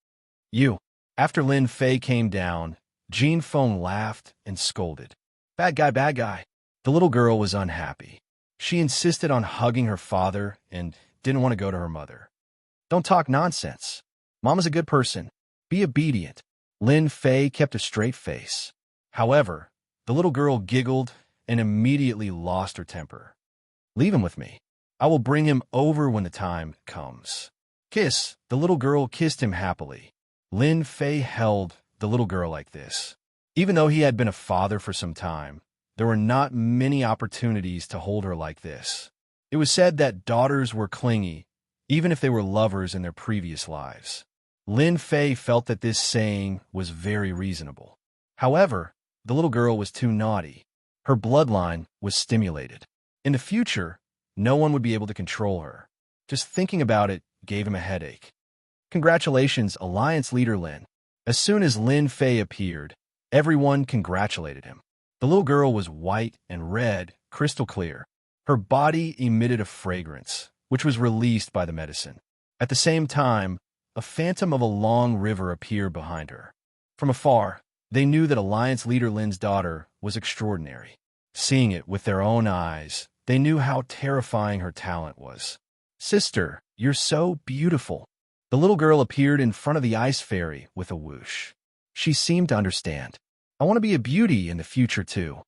After Lin Fei came down, Jean Feng laughed and scolded. Bad guy, bad guy. The little girl was unhappy. She insisted on hugging her father and didn't want to go to her mother. Don't talk nonsense. Mama's a good person. Be obedient. Lin Fei kept a straight face. However, the little girl giggled and immediately lost her temper. Leave him with me. I will bring him over when the time comes. Kiss. The little girl kissed him happily. Lin Fei held the little girl like this. Even though he had been a father for some time, there were not many opportunities to hold her like this. It was said that daughters were clingy, even if they were lovers in their previous lives. Lin Fei felt that this saying was very reasonable. However, the little girl was too naughty. Her bloodline was stimulated. In the future, no one would be able to control her. Just thinking about it gave him a headache. Congratulations, Alliance Leader Lin. As soon as Lin Fei appeared, everyone congratulated him. The little girl was white and red, crystal clear. Her body emitted a fragrance, which was released by the medicine. At the same time, a phantom of a long river appeared behind her. From afar, they knew that Alliance Leader Lin's daughter was extraordinary. Seeing it with their own eyes, they knew how terrifying her talent was. Sister, you're so beautiful. The little girl appeared in front of the ice fairy with a whoosh. She seemed to understand. I want to be a beauty in the future too.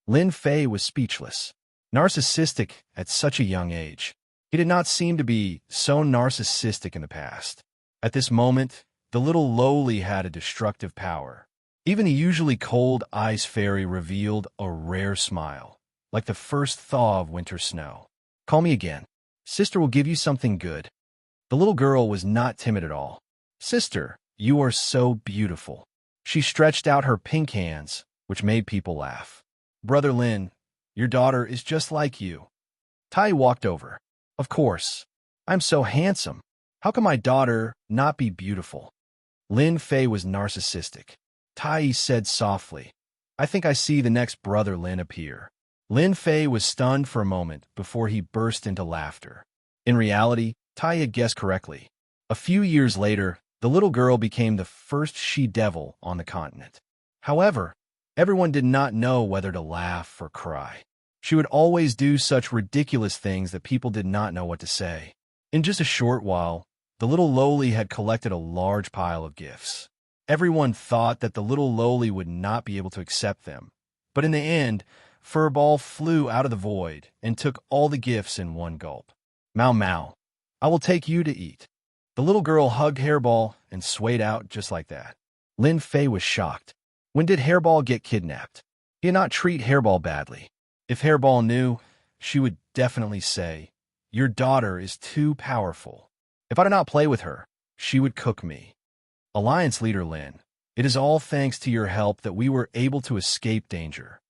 Lin Fei was speechless. Narcissistic at such a young age. He did not seem to be so narcissistic in the past. At this moment, the little lowly had a destructive power. Even the usually cold ice fairy revealed a rare smile, like the first thaw of winter snow. Call me again. Sister will give you something good. The little girl was not timid at all. Sister, you are so beautiful. She stretched out her pink hands, which made people laugh. Brother Lin, your daughter is just like you. Tai walked over. Of course. I'm so handsome. How can my daughter not be beautiful? Lin Fei was narcissistic. Tai said softly, I think I see the next brother Lin appear. Lin Fei was stunned for a moment before he burst into laughter. In reality, Tai had guessed correctly. A few years later, the little girl became the first she-devil on the continent. However, everyone did not know whether to laugh or cry. She would always do such ridiculous things that people did not know what to say. In just a short while, the little lowly had collected a large pile of gifts. Everyone thought that the little lowly would not be able to accept them. But in the end, Furball flew out of the void and took all the gifts in one gulp. Mau Mau, I will take you to eat. The little girl hugged Hairball and swayed out just like that. Lin Fei was shocked. When did Hairball get kidnapped? He did not treat Hairball badly. If Hairball knew, she would definitely say, Your daughter is too powerful. If I did not play with her, she would cook me. Alliance Leader Lin, it is all thanks to your help that we were able to escape danger.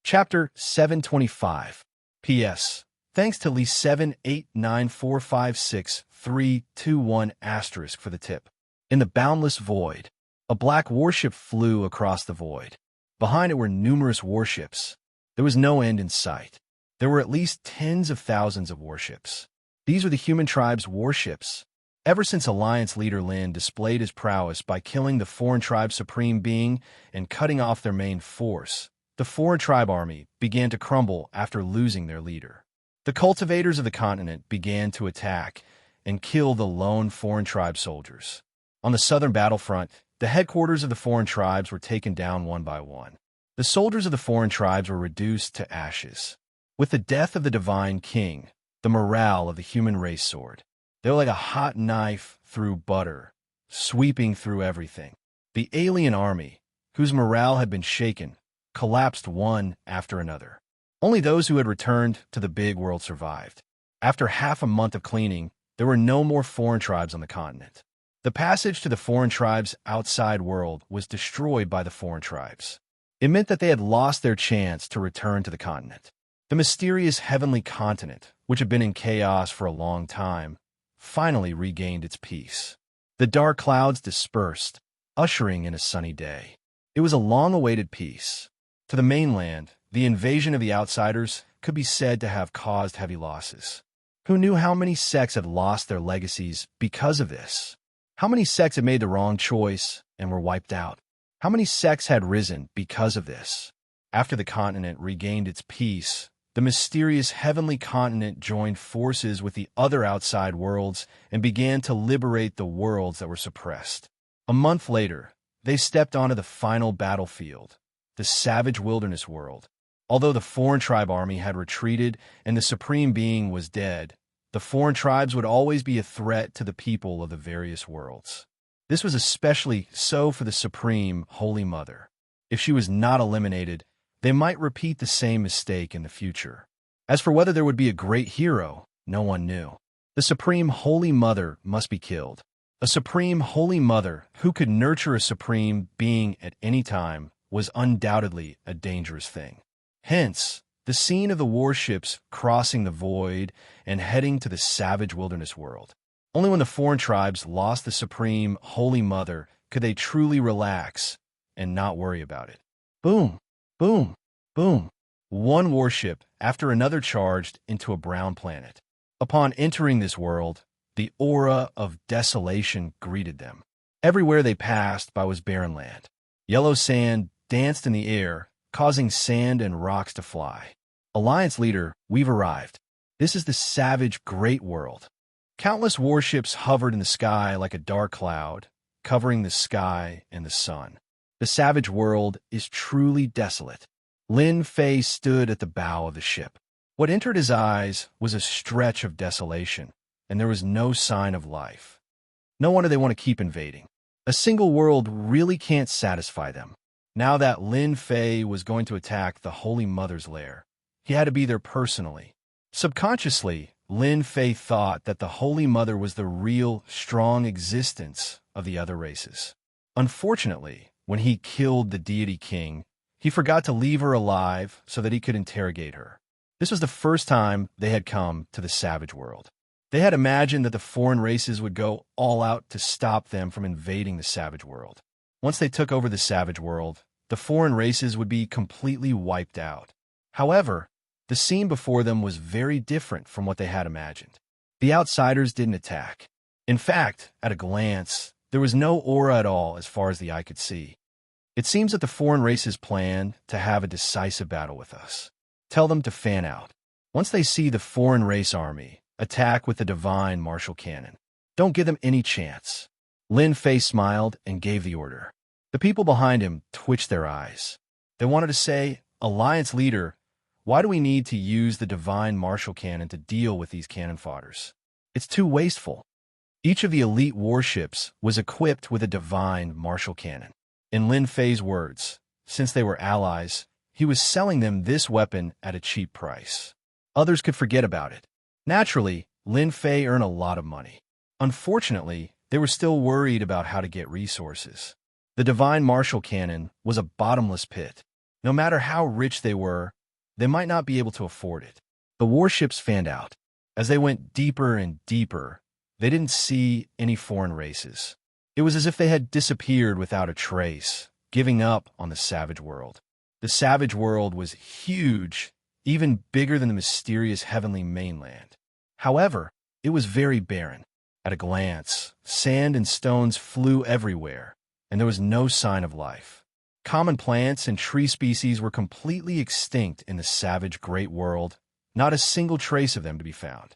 Chapter 725. P.S. Thanks to Lee789456321 * for the tip. In the boundless void, a black warship flew across the void. Behind it were numerous warships. There was no end in sight. There were at least tens of thousands of warships. These were the human tribe's warships. Ever since Alliance Leader Lin displayed his prowess by killing the foreign tribe's supreme being and cutting off their main force, the foreign tribe army began to crumble after losing their leader. The cultivators of the continent began to attack and kill the lone foreign tribe soldiers. On the southern battlefront, the headquarters of the foreign tribes were taken down one by one. The soldiers of the foreign tribes were reduced to ashes. With the death of the divine king, the morale of the human race soared. They were like a hot knife through butter, sweeping through everything. The alien army, whose morale had been shaken, collapsed one after another. Only those who had returned to the big world survived. After half a month of cleaning, there were no more foreign tribes on the continent. The passage to the foreign tribes' outside world was destroyed by the foreign tribes. It meant that they had lost their chance to return to the continent. The mysterious heavenly continent, which had been in chaos for a long time, finally regained its peace. The dark clouds dispersed, ushering in a sunny day. It was a long-awaited peace. To the mainland, the invasion of the outsiders could be said to have caused heavy losses. Who knew how many sects had lost their legacies because of this? How many sects had made the wrong choice and were wiped out? How many sects had risen because of this? After the continent regained its peace, the mysterious heavenly continent joined forces with the other outside worlds and began to liberate the worlds that were suppressed. A month later, they stepped onto the final battlefield, the savage wilderness world. Although the foreign tribe army had retreated and the supreme being was dead, the foreign tribes would always be a threat to the people of the various worlds. This was especially so for the Supreme Holy Mother. If she was not eliminated, they might repeat the same mistake in the future. As for whether there would be a great hero, no one knew. The Supreme Holy Mother must be killed. A Supreme Holy Mother who could nurture a Supreme Being at any time was undoubtedly a dangerous thing. Hence, the scene of the warships crossing the void and heading to the savage wilderness world. Only when the foreign tribes lost the Supreme Holy Mother could they truly relax and not worry about it. Boom, boom, boom. One warship after another charged into a brown planet. Upon entering this world, the aura of desolation greeted them. Everywhere they passed by was barren land. Yellow sand danced in the air, causing sand and rocks to fly. Alliance Leader, we've arrived. This is the savage great world. Countless warships hovered in the sky like a dark cloud, covering the sky and the sun. The savage world is truly desolate. Lin Fei stood at the bow of the ship. What entered his eyes was a stretch of desolation, and there was no sign of life. No wonder they want to keep invading. A single world really can't satisfy them. Now that Lin Fei was going to attack the Holy Mother's lair, he had to be there personally. Subconsciously, Lin Fei thought that the Holy Mother was the real, strong existence of the other races. Unfortunately, when he killed the deity king, he forgot to leave her alive so that he could interrogate her. This was the first time they had come to the savage world. They had imagined that the foreign races would go all out to stop them from invading the savage world. Once they took over the savage world, the foreign races would be completely wiped out. However, the scene before them was very different from what they had imagined. The outsiders didn't attack. In fact, at a glance, there was no aura at all as far as the eye could see. It seems that the foreign races planned to have a decisive battle with us. Tell them to fan out. Once they see the foreign race army, attack with the divine martial cannon. Don't give them any chance. Lin Fei smiled and gave the order. The people behind him twitched their eyes. They wanted to say, "Alliance leader, why do we need to use the divine martial cannon to deal with these cannon fodders? It's too wasteful." Each of the elite warships was equipped with a divine martial cannon. In Lin Fei's words, since they were allies, he was selling them this weapon at a cheap price. Others could forget about it. Naturally, Lin Fei earned a lot of money. Unfortunately, they were still worried about how to get resources. The divine martial cannon was a bottomless pit. No matter how rich they were, they might not be able to afford it. The warships fanned out. As they went deeper and deeper, they didn't see any foreign races. It was as if they had disappeared without a trace, giving up on the savage world. The savage world was huge, even bigger than the mysterious heavenly mainland. However, it was very barren. At a glance, sand and stones flew everywhere, and there was no sign of life. Common plants and tree species were completely extinct in the savage great world, not a single trace of them to be found.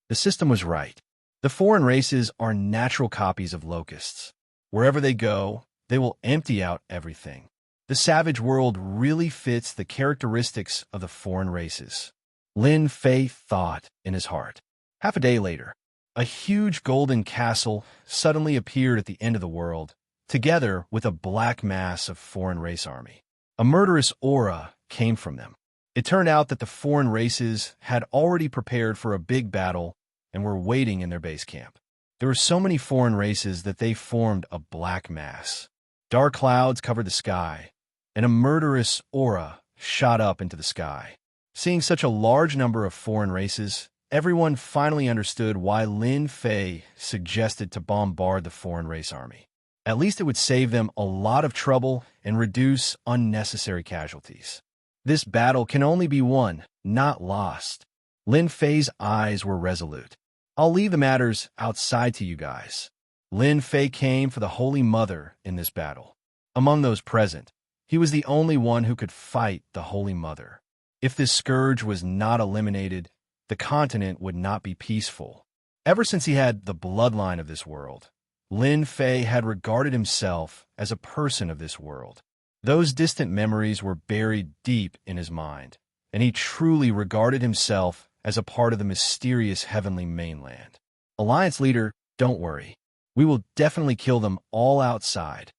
The system was right. The foreign races are natural copies of locusts. Wherever they go, they will empty out everything. The savage world really fits the characteristics of the foreign races. Lin Fei thought in his heart. Half a day later, a huge golden castle suddenly appeared at the end of the world, together with a black mass of foreign race army. A murderous aura came from them. It turned out that the foreign races had already prepared for a big battle and were waiting in their base camp. There were so many foreign races that they formed a black mass. Dark clouds covered the sky, and a murderous aura shot up into the sky. Seeing such a large number of foreign races, everyone finally understood why Lin Fei suggested to bombard the foreign race army. At least it would save them a lot of trouble and reduce unnecessary casualties. This battle can only be won, not lost. Lin Fei's eyes were resolute. I'll leave the matters outside to you guys. Lin Fei came for the Holy Mother in this battle. Among those present, he was the only one who could fight the Holy Mother. If this scourge was not eliminated, the continent would not be peaceful. Ever since he had the bloodline of this world, Lin Fei had regarded himself as a person of this world. Those distant memories were buried deep in his mind, and he truly regarded himself as a part of the mysterious heavenly mainland. Alliance leader, don't worry. We will definitely kill them all outside.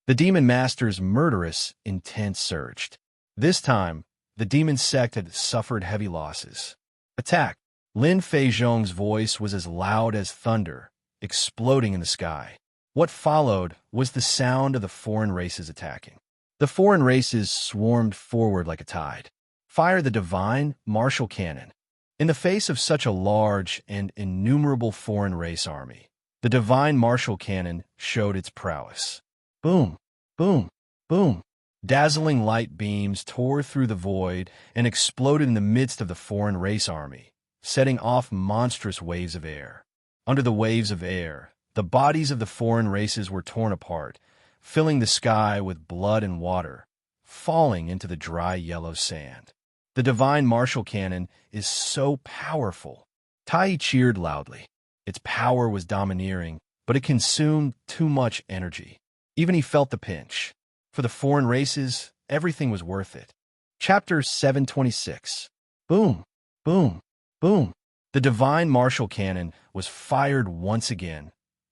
The Demon Master's murderous intent surged. This time, the demon sect had suffered heavy losses. Attack! Lin Fei Zhong's voice was as loud as thunder, exploding in the sky. What followed was the sound of the foreign races attacking. The foreign races swarmed forward like a tide. Fire the divine martial cannon. In the face of such a large and innumerable foreign race army, the divine martial cannon showed its prowess. Boom, boom, boom. Dazzling light beams tore through the void and exploded in the midst of the foreign race army, setting off monstrous waves of air. Under the waves of air, the bodies of the foreign races were torn apart, filling the sky with blood and water, falling into the dry yellow sand. The divine martial cannon is so powerful. Tai cheered loudly. Its power was domineering, but it consumed too much energy. Even he felt the pinch. For the foreign races, everything was worth it. Chapter 726. Boom, Boom! Boom! The divine martial cannon was fired once again,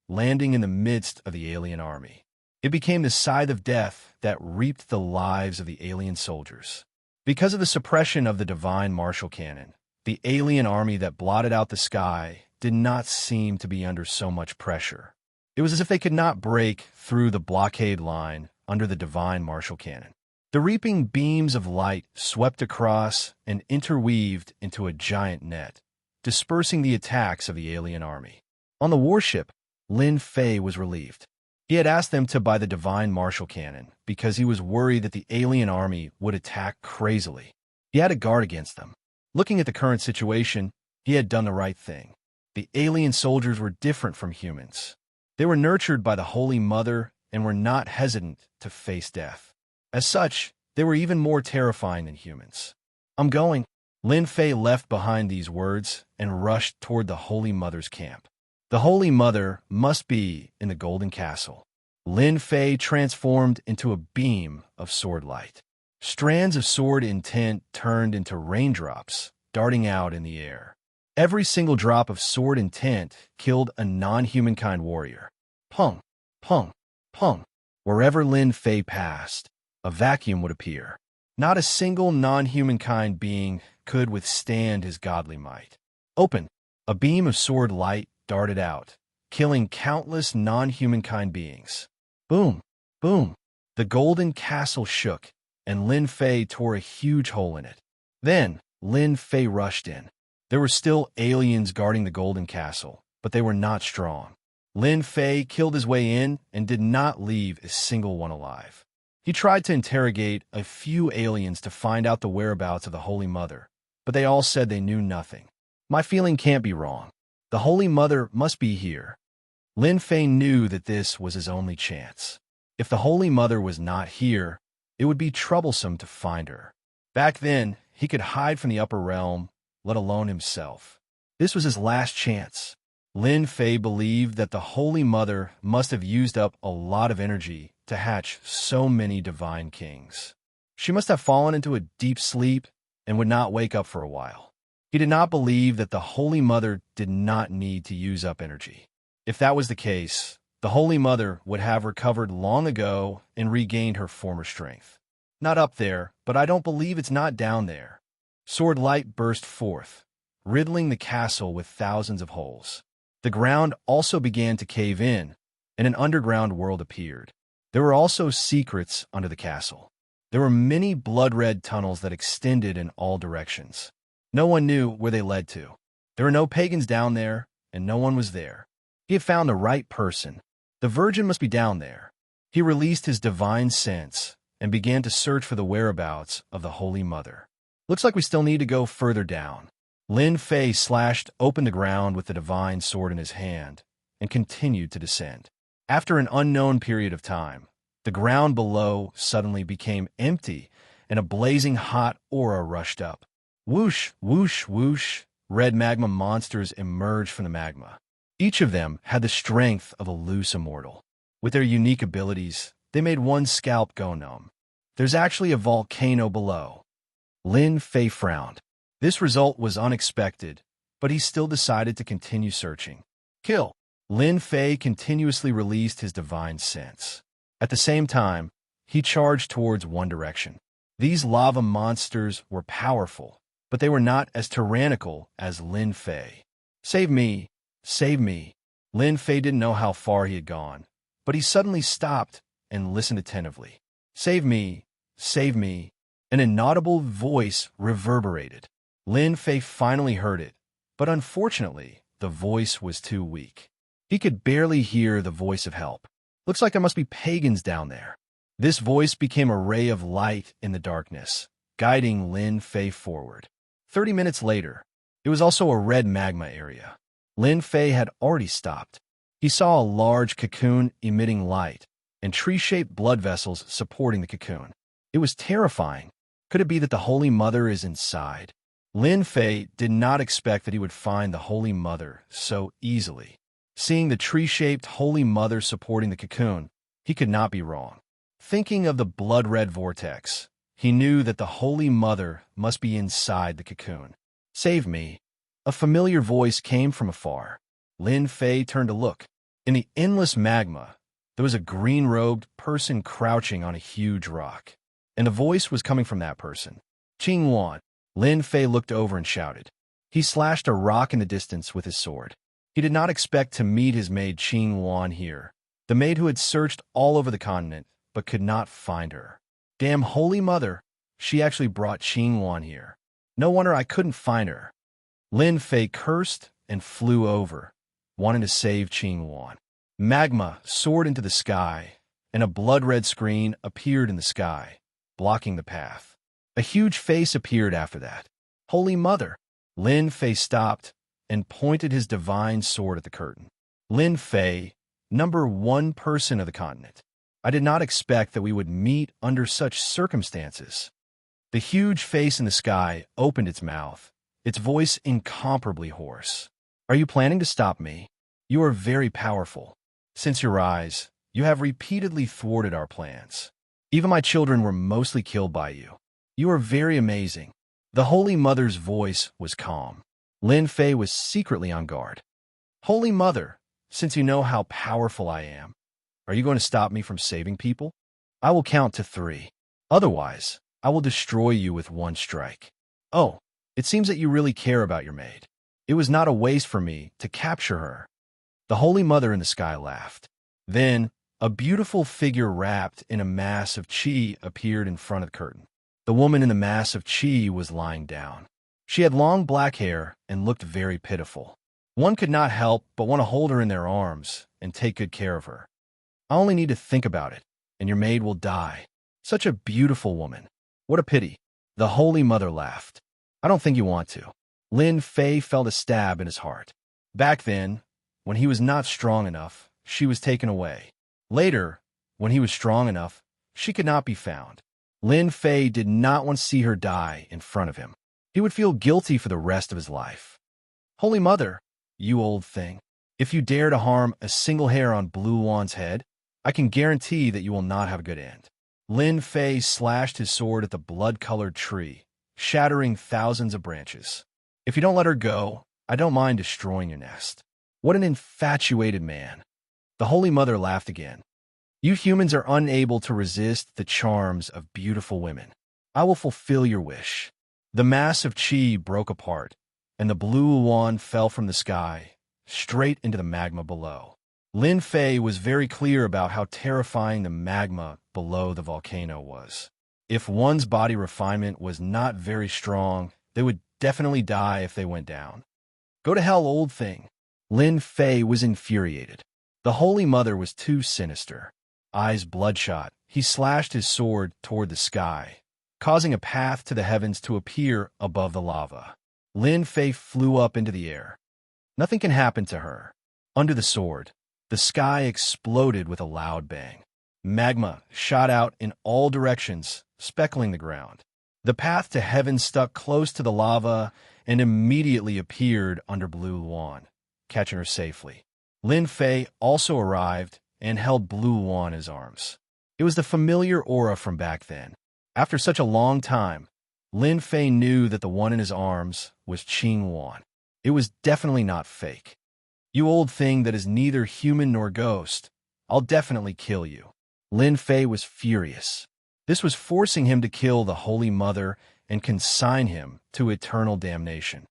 landing in the midst of the alien army. It became the scythe of death that reaped the lives of the alien soldiers. Because of the suppression of the divine martial cannon, the alien army that blotted out the sky did not seem to be under so much pressure. It was as if they could not break through the blockade line under the divine martial cannon. The reaping beams of light swept across and interweaved into a giant net, dispersing the attacks of the alien army. On the warship, Lin Fei was relieved. He had asked them to buy the divine martial cannon because he was worried that the alien army would attack crazily. He had to guard against them. Looking at the current situation, he had done the right thing. The alien soldiers were different from humans. They were nurtured by the Holy Mother and were not hesitant to face death. As such, they were even more terrifying than humans. "I'm going." Lin Fei left behind these words and rushed toward the Holy Mother's camp. The Holy Mother must be in the Golden Castle. Lin Fei transformed into a beam of sword light. Strands of sword intent turned into raindrops, darting out in the air. Every single drop of sword intent killed a non-humankind warrior. Pung, pung, pung. Wherever Lin Fei passed, a vacuum would appear. Not a single non-humankind being could withstand his godly might. Open! A beam of sword light darted out, killing countless non-humankind beings. Boom! Boom! The golden castle shook, and Lin Fei tore a huge hole in it. Then, Lin Fei rushed in. There were still aliens guarding the golden castle, but they were not strong. Lin Fei killed his way in and did not leave a single one alive. He tried to interrogate a few aliens to find out the whereabouts of the Holy Mother, but they all said they knew nothing. My feeling can't be wrong. The Holy Mother must be here. Lin Fei knew that this was his only chance. If the Holy Mother was not here, it would be troublesome to find her. Back then, he could hide from the upper realm, let alone himself. This was his last chance. Lin Fei believed that the Holy Mother must have used up a lot of energy to hatch so many divine kings. She must have fallen into a deep sleep and would not wake up for a while. He did not believe that the Holy Mother did not need to use up energy. If that was the case, the Holy Mother would have recovered long ago and regained her former strength. Not up there, but I don't believe it's not down there. Sword light burst forth, riddling the castle with thousands of holes. The ground also began to cave in, and an underground world appeared. There were also secrets under the castle. There were many blood-red tunnels that extended in all directions. No one knew where they led to. There were no pagans down there, and no one was there. He had found the right person. The Virgin must be down there. He released his divine sense and began to search for the whereabouts of the Holy Mother. Looks like we still need to go further down. Lin Fei slashed open the ground with the divine sword in his hand and continued to descend. After an unknown period of time, the ground below suddenly became empty and a blazing hot aura rushed up. Whoosh, whoosh, whoosh, red magma monsters emerged from the magma. Each of them had the strength of a loose immortal. With their unique abilities, they made one's scalp go numb. There's actually a volcano below. Lin Fei frowned. This result was unexpected, but he still decided to continue searching. Kill! Lin Fei continuously released his divine sense. At the same time, he charged towards one direction. These lava monsters were powerful, but they were not as tyrannical as Lin Fei. Save me! Save me! Lin Fei didn't know how far he had gone, but he suddenly stopped and listened attentively. Save me! Save me! An inaudible voice reverberated. Lin Fei finally heard it, but unfortunately, the voice was too weak. He could barely hear the voice of help. Looks like there must be pagans down there. This voice became a ray of light in the darkness, guiding Lin Fei forward. 30 minutes later, it was also a red magma area. Lin Fei had already stopped. He saw a large cocoon emitting light and tree-shaped blood vessels supporting the cocoon. It was terrifying. Could it be that the Holy Mother is inside? Lin Fei did not expect that he would find the Holy Mother so easily. Seeing the tree-shaped Holy Mother supporting the cocoon, he could not be wrong. Thinking of the blood-red vortex, he knew that the Holy Mother must be inside the cocoon. Save me. A familiar voice came from afar. Lin Fei turned to look. In the endless magma, there was a green-robed person crouching on a huge rock. And the voice was coming from that person. Qing Wan. Lin Fei looked over and shouted. He slashed a rock in the distance with his sword. He did not expect to meet his maid Qing Wan here, the maid who had searched all over the continent but could not find her. Damn Holy Mother, she actually brought Qing Wan here. No wonder I couldn't find her. Lin Fei cursed and flew over, wanting to save Qing Wan. Magma soared into the sky, and a blood-red screen appeared in the sky, blocking the path. A huge face appeared after that. Holy Mother! Lin Fei stopped and pointed his divine sword at the curtain. Lin Fei, #1 person of the continent. I did not expect that we would meet under such circumstances. The huge face in the sky opened its mouth, its voice incomparably hoarse. Are you planning to stop me? You are very powerful. Since your rise, you have repeatedly thwarted our plans. Even my children were mostly killed by you. You are very amazing. The Holy Mother's voice was calm. Lin Fei was secretly on guard. Holy Mother, since you know how powerful I am, are you going to stop me from saving people? I will count to 3. Otherwise, I will destroy you with one strike. Oh, it seems that you really care about your maid. It was not a waste for me to capture her. The Holy Mother in the sky laughed. Then, a beautiful figure wrapped in a mass of qi appeared in front of the curtain. The woman in the mass of qi was lying down. She had long black hair and looked very pitiful. One could not help but want to hold her in their arms and take good care of her. I only need to think about it, and your maid will die. Such a beautiful woman. What a pity. The Holy Mother laughed. I don't think you want to. Lin Fei felt a stab in his heart. Back then, when he was not strong enough, she was taken away. Later, when he was strong enough, she could not be found. Lin Fei did not want to see her die in front of him. He would feel guilty for the rest of his life. Holy Mother, you old thing, if you dare to harm a single hair on Blue Wan's head, I can guarantee that you will not have a good end. Lin Fei slashed his sword at the blood-colored tree, shattering thousands of branches. If you don't let her go, I don't mind destroying your nest. What an infatuated man. The Holy Mother laughed again. You humans are unable to resist the charms of beautiful women. I will fulfill your wish. The mass of qi broke apart, and the blue wand fell from the sky, straight into the magma below. Lin Fei was very clear about how terrifying the magma below the volcano was. If one's body refinement was not very strong, they would definitely die if they went down. Go to hell, old thing. Lin Fei was infuriated. The Holy Mother was too sinister. Eyes bloodshot, he slashed his sword toward the sky, causing a path to the heavens to appear above the lava. Lin Fei flew up into the air. Nothing can happen to her. Under the sword, the sky exploded with a loud bang. Magma shot out in all directions, speckling the ground. The path to heaven stuck close to the lava and immediately appeared under Blue Wan, catching her safely. Lin Fei also arrived and held Blue Wan in his arms. It was the familiar aura from back then. After such a long time, Lin Fei knew that the one in his arms was Qing Wan. It was definitely not fake. You old thing that is neither human nor ghost, I'll definitely kill you. Lin Fei was furious. This was forcing him to kill the Holy Mother and consign him to eternal damnation.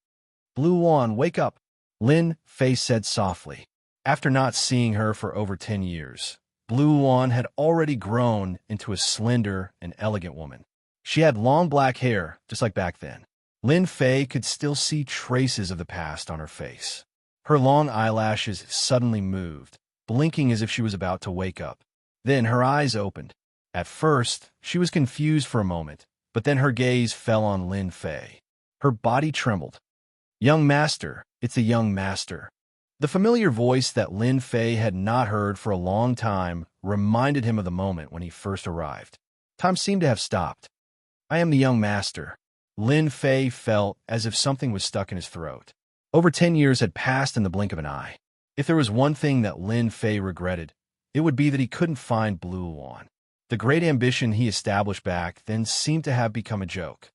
Blue Wan, wake up, Lin Fei said softly. After not seeing her for over 10 years, Blue Wan had already grown into a slender and elegant woman. She had long black hair, just like back then. Lin Fei could still see traces of the past on her face. Her long eyelashes suddenly moved, blinking as if she was about to wake up. Then her eyes opened. At first, she was confused for a moment, but then her gaze fell on Lin Fei. Her body trembled. Young master, it's a young master. The familiar voice that Lin Fei had not heard for a long time reminded him of the moment when he first arrived. Time seemed to have stopped. I am the young master. Lin Fei felt as if something was stuck in his throat. Over 10 years had passed in the blink of an eye. If there was one thing that Lin Fei regretted, it would be that he couldn't find Blue Wan. The great ambition he established back then seemed to have become a joke.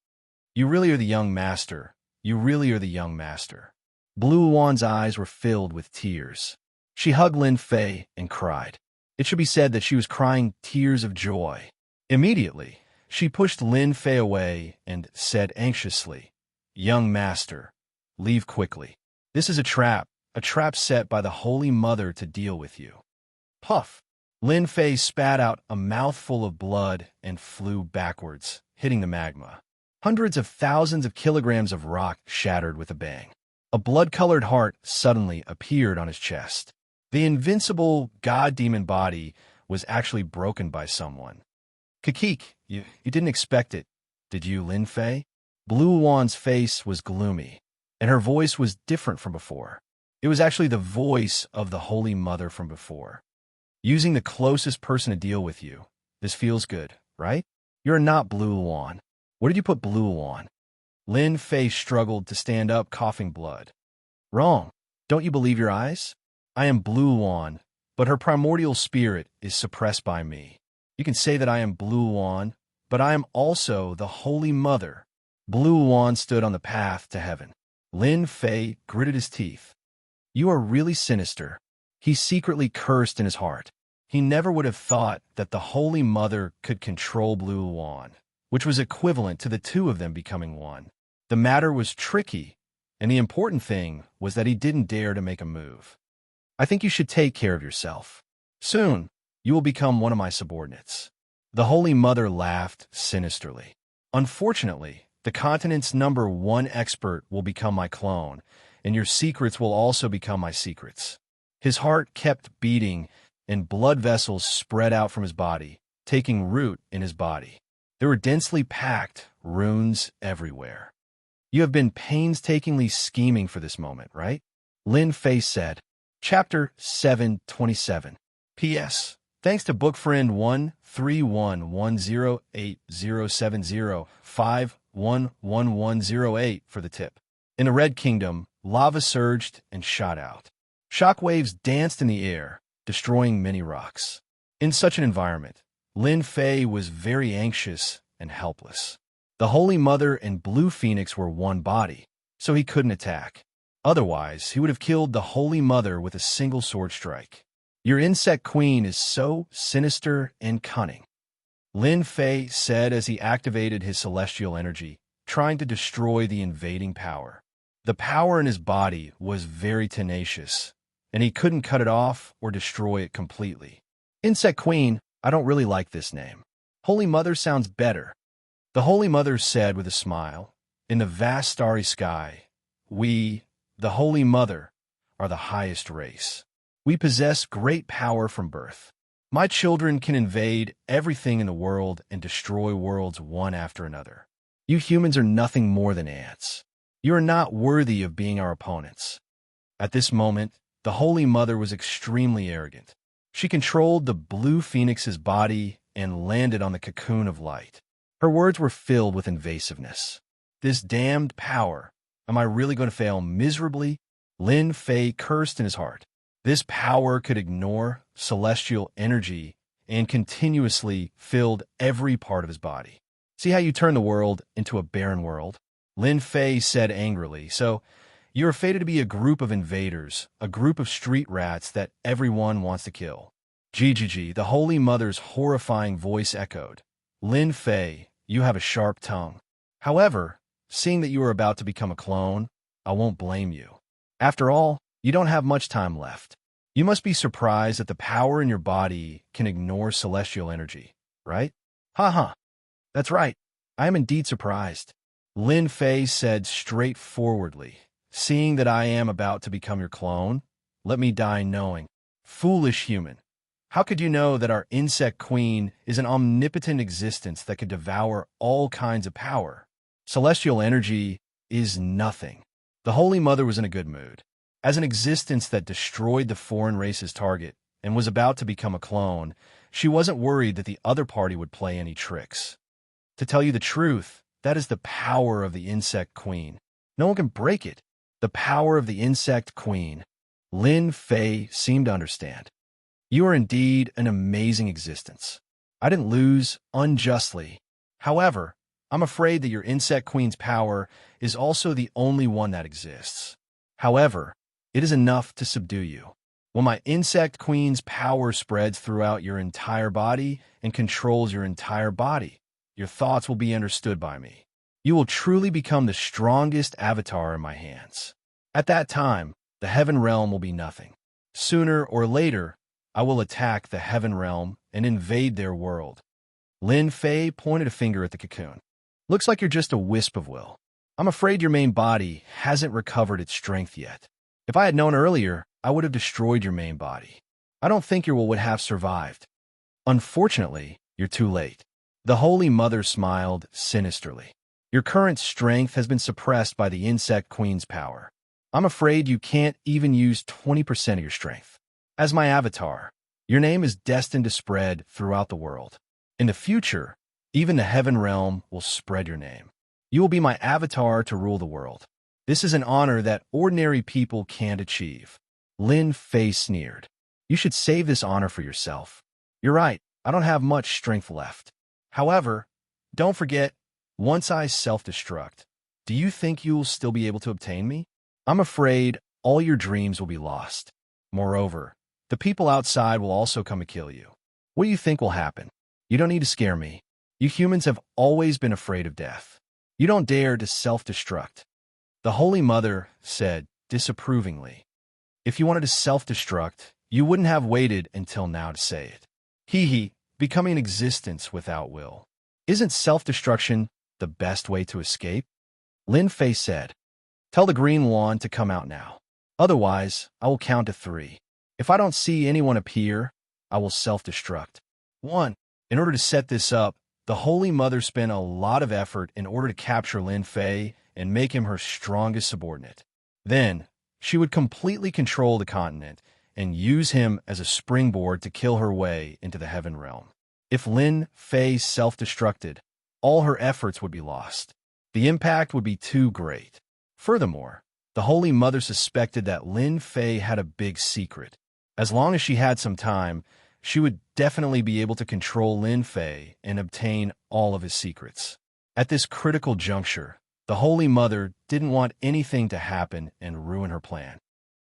You really are the young master, You really are the young master. Blue Wan's eyes were filled with tears. She hugged Lin Fei and cried. It should be said that she was crying tears of joy. Immediately, she pushed Lin Fei away and said anxiously, "Young master, leave quickly. This is a trap set by the Holy Mother to deal with you." Puff! Lin Fei spat out a mouthful of blood and flew backwards, hitting the magma. Hundreds of thousands of kilograms of rock shattered with a bang. A blood-colored heart suddenly appeared on his chest. The invincible god-demon body was actually broken by someone. Kakik, you didn't expect it, did you, Lin Fei? Blue Wan's face was gloomy, and her voice was different from before. It was actually the voice of the Holy Mother from before. Using the closest person to deal with you. This feels good, right? You're not Blue Wan. Where did you put Blue Wan? Lin Fei struggled to stand up, coughing blood. Wrong. Don't you believe your eyes? I am Blue Wan, but her primordial spirit is suppressed by me. You can say that I am Blue Wan, but I am also the Holy Mother. Blue Wan stood on the path to heaven. Lin Fei gritted his teeth. You are really sinister. He secretly cursed in his heart. He never would have thought that the Holy Mother could control Blue Wan, which was equivalent to the two of them becoming one. The matter was tricky, and the important thing was that he didn't dare to make a move. I think you should take care of yourself. Soon, you will become one of my subordinates. The Holy Mother laughed sinisterly. Unfortunately, the continent's #1 expert will become my clone, and your secrets will also become my secrets. His heart kept beating, and blood vessels spread out from his body, taking root in his body. There were densely packed runes everywhere. You have been painstakingly scheming for this moment, right? Lin Fei said. Chapter 727. P.S. Thanks to bookfriend 131108070511108 for the tip. In the Red Kingdom, lava surged and shot out. Shockwaves danced in the air, destroying many rocks. In such an environment, Lin Fei was very anxious and helpless. The Holy Mother and Blue Phoenix were one body, so he couldn't attack. Otherwise, he would have killed the Holy Mother with a single sword strike. Your insect queen is so sinister and cunning, Lin Fei said as he activated his celestial energy, trying to destroy the invading power. The power in his body was very tenacious, and he couldn't cut it off or destroy it completely. Insect Queen, I don't really like this name. Holy Mother sounds better. The Holy Mother said with a smile, in the vast starry sky, we, the Holy Mother, are the highest race. We possess great power from birth. My children can invade everything in the world and destroy worlds one after another. You humans are nothing more than ants. You are not worthy of being our opponents. At this moment, the Holy Mother was extremely arrogant. She controlled the Blue Phoenix's body and landed on the cocoon of light. Her words were filled with invasiveness. This damned power. Am I really going to fail miserably? Lin Fei cursed in his heart. This power could ignore celestial energy and continuously filled every part of his body. See how you turn the world into a barren world? Lin Fei said angrily. So, you are fated to be a group of invaders, a group of street rats that everyone wants to kill. GGG, the Holy Mother's horrifying voice echoed. Lin Fei, you have a sharp tongue. However, seeing that you are about to become a clone, I won't blame you. After all, you don't have much time left. You must be surprised that the power in your body can ignore celestial energy, right? Haha. That's right. I am indeed surprised. Lin Fei said straightforwardly, seeing that I am about to become your clone, let me die knowing. Foolish human. How could you know that our insect queen is an omnipotent existence that could devour all kinds of power? Celestial energy is nothing. The Holy Mother was in a good mood. As an existence that destroyed the foreign race's target and was about to become a clone, she wasn't worried that the other party would play any tricks. To tell you the truth, that is the power of the insect queen. No one can break it. The power of the insect queen. Lin Fei seemed to understand. You are indeed an amazing existence. I didn't lose unjustly. However, I'm afraid that your insect queen's power is also the only one that exists. However, it is enough to subdue you. When my insect queen's power spreads throughout your entire body and controls your entire body, your thoughts will be understood by me. You will truly become the strongest avatar in my hands. At that time, the heaven realm will be nothing. Sooner or later, I will attack the heaven realm and invade their world. Lin Fei pointed a finger at the cocoon. Looks like you're just a wisp of will. I'm afraid your main body hasn't recovered its strength yet. If I had known earlier, I would have destroyed your main body. I don't think your will would have survived. Unfortunately, you're too late. The Holy Mother smiled sinisterly. Your current strength has been suppressed by the insect queen's power. I'm afraid you can't even use 20% of your strength. As my avatar, your name is destined to spread throughout the world. In the future, even the heaven realm will spread your name. You will be my avatar to rule the world. This is an honor that ordinary people can't achieve. Lin Fei sneered. You should save this honor for yourself. You're right, I don't have much strength left. However, don't forget, once I self-destruct, do you think you will still be able to obtain me? I'm afraid all your dreams will be lost. Moreover, the people outside will also come to kill you. What do you think will happen? You don't need to scare me. You humans have always been afraid of death. You don't dare to self-destruct. The Holy Mother said disapprovingly. If you wanted to self-destruct, you wouldn't have waited until now to say it. Hee, becoming an existence without will. Isn't self-destruction the best way to escape? Lin Fei said. Tell the green wand to come out now. Otherwise, I will count to 3. If I don't see anyone appear, I will self-destruct. 1. In order to set this up, the Holy Mother spent a lot of effort in order to capture Lin Fei and make him her strongest subordinate. Then, she would completely control the continent and use him as a springboard to kill her way into the heaven realm. If Lin Fei self-destructed, all her efforts would be lost. The impact would be too great. Furthermore, the Holy Mother suspected that Lin Fei had a big secret. As long as she had some time, she would definitely be able to control Lin Fei and obtain all of his secrets. At this critical juncture, the Holy Mother didn't want anything to happen and ruin her plan.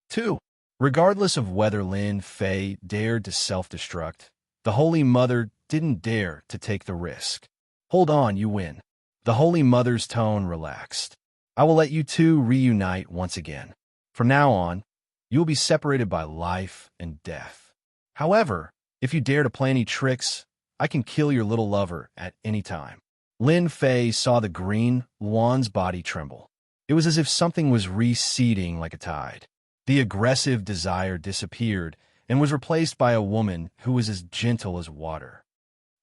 2. Regardless of whether Lin Fei dared to self-destruct, the Holy Mother didn't dare to take the risk. Hold on, you win. The Holy Mother's tone relaxed. I will let you two reunite once again. From now on, you will be separated by life and death. However, if you dare to play any tricks, I can kill your little lover at any time. Lin Fei saw the green wand's body tremble. It was as if something was receding like a tide. The aggressive desire disappeared and was replaced by a woman who was as gentle as water.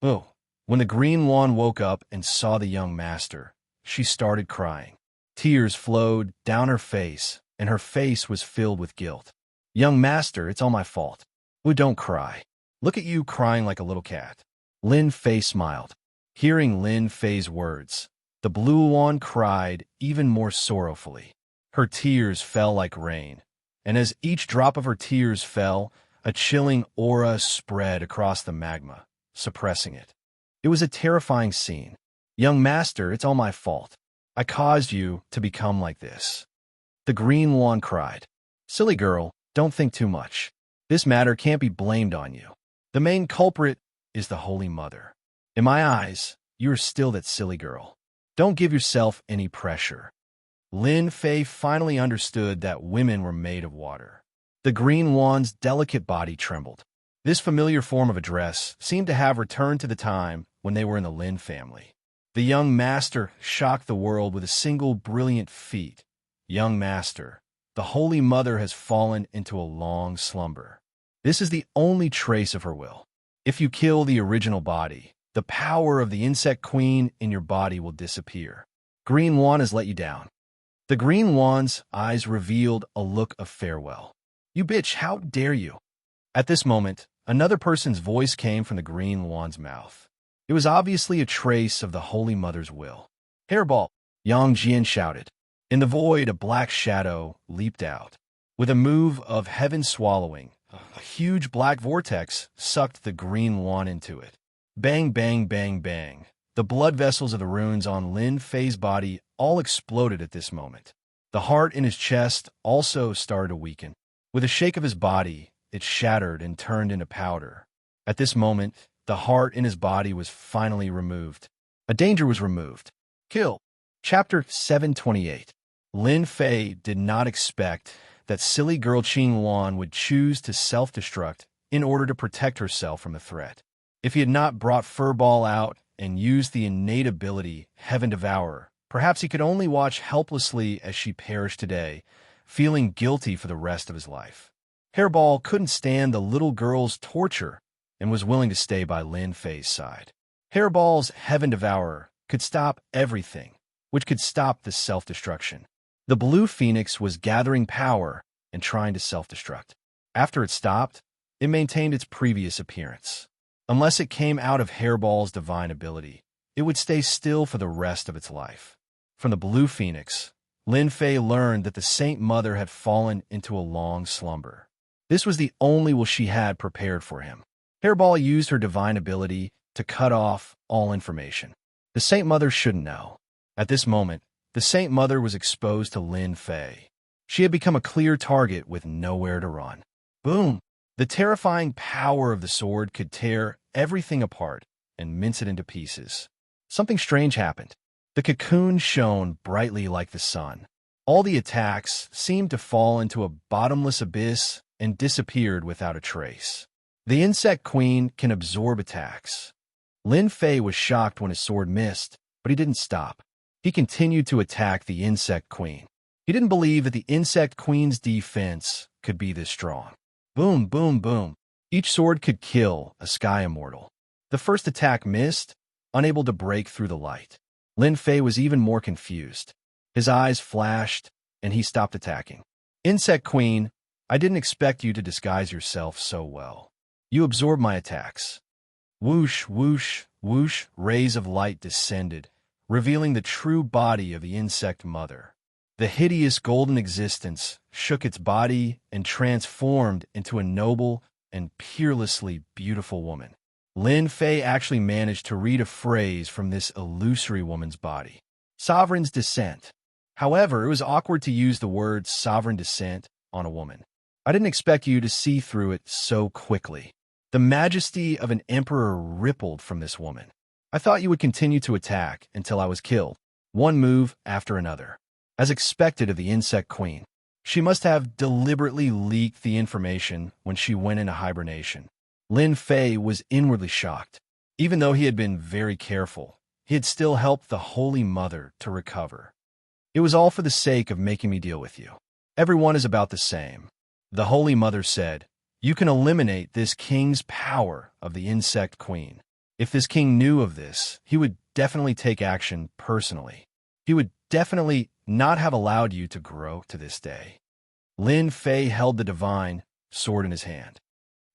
Oh, when the green wand woke up and saw the young master, she started crying. Tears flowed down her face, and her face was filled with guilt. Young master, it's all my fault. Oh, don't cry. Look at you crying like a little cat. Lin Fei smiled. Hearing Lin Fei's words, the blue wand cried even more sorrowfully. Her tears fell like rain, and as each drop of her tears fell, a chilling aura spread across the magma, suppressing it. It was a terrifying scene. Young master, it's all my fault. I caused you to become like this. The green wand cried. Silly girl, don't think too much. This matter can't be blamed on you. The main culprit is the Holy Mother. In my eyes, you are still that silly girl. Don't give yourself any pressure. Lin Fei finally understood that women were made of water. The green wand's delicate body trembled. This familiar form of address seemed to have returned to the time when they were in the Lin family. The young master shocked the world with a single brilliant feat. Young master, the Holy Mother has fallen into a long slumber. This is the only trace of her will. If you kill the original body, the power of the insect queen in your body will disappear. Green wand has let you down. The green wand's eyes revealed a look of farewell. You bitch, how dare you? At this moment, another person's voice came from the green wand's mouth. It was obviously a trace of the Holy Mother's will. Hairball, Yang Jian shouted. In the void, a black shadow leaped out. With a move of heaven swallowing, a huge black vortex sucked the green wand into it. Bang, bang, bang, bang. The blood vessels of the runes on Lin Fei's body all exploded at this moment. The heart in his chest also started to weaken. With a shake of his body, it shattered and turned into powder. At this moment, the heart in his body was finally removed. A danger was removed. Kill. Chapter 728. Lin Fei did not expect that silly girl Qing Luan would choose to self-destruct in order to protect herself from the threat. If he had not brought Furball out and used the innate ability Heaven Devourer, perhaps he could only watch helplessly as she perished today, feeling guilty for the rest of his life. Hairball couldn't stand the little girl's torture and was willing to stay by Lin Fei's side. Hairball's Heaven Devourer could stop everything, which could stop the self-destruction. The blue phoenix was gathering power and trying to self-destruct. After it stopped, it maintained its previous appearance. Unless it came out of Hairball's divine ability, it would stay still for the rest of its life. From the blue phoenix, Lin Fei learned that the Saint Mother had fallen into a long slumber. This was the only will she had prepared for him. Hairball used her divine ability to cut off all information. The Saint Mother shouldn't know. At this moment, the Saint Mother was exposed to Lin Fei. She had become a clear target with nowhere to run. Boom! The terrifying power of the sword could tear everything apart and mince it into pieces. Something strange happened. The cocoon shone brightly like the sun. All the attacks seemed to fall into a bottomless abyss and disappeared without a trace. The insect queen can absorb attacks. Lin Fei was shocked when his sword missed, but he didn't stop. He continued to attack the insect queen. He didn't believe that the insect queen's defense could be this strong. Boom, boom, boom. Each sword could kill a sky immortal. The first attack missed, unable to break through the light. Lin Fei was even more confused. His eyes flashed, and he stopped attacking. Insect Queen, I didn't expect you to disguise yourself so well. You absorbed my attacks. Whoosh, whoosh, whoosh, rays of light descended, revealing the true body of the insect mother. The hideous golden existence shook its body and transformed into a noble and peerlessly beautiful woman. Lin Fei actually managed to read a phrase from this illusory woman's body. Sovereign's descent. However, it was awkward to use the word sovereign descent on a woman. I didn't expect you to see through it so quickly. The majesty of an emperor rippled from this woman. I thought you would continue to attack until I was killed, one move after another. As expected of the insect queen, she must have deliberately leaked the information when she went into hibernation. Lin Fei was inwardly shocked. Even though he had been very careful, he had still helped the Holy Mother to recover. It was all for the sake of making me deal with you. Everyone is about the same. The Holy Mother said, you can eliminate this king's power of the insect queen. If this king knew of this, he would definitely take action personally. He would definitely not have allowed you to grow to this day. Lin Fei held the divine sword in his hand.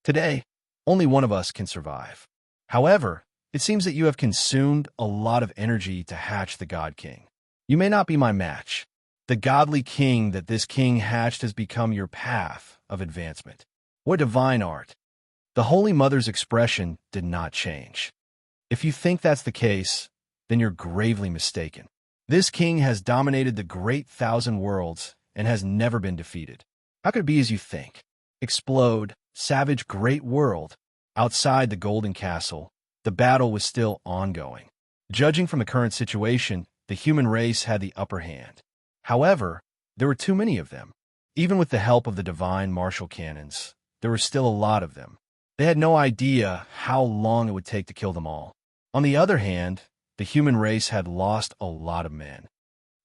Today, only one of us can survive. However, it seems that you have consumed a lot of energy to hatch the God King. You may not be my match. The godly king that this king hatched has become your path of advancement. What divine art! The Holy Mother's expression did not change. If you think that's the case, then you're gravely mistaken. This king has dominated the great thousand worlds and has never been defeated. How could it be as you think? Explode, savage great world. Outside the Golden Castle, the battle was still ongoing. Judging from the current situation, the human race had the upper hand. However, there were too many of them. Even with the help of the divine martial cannons, there were still a lot of them. They had no idea how long it would take to kill them all. On the other hand, the human race had lost a lot of men.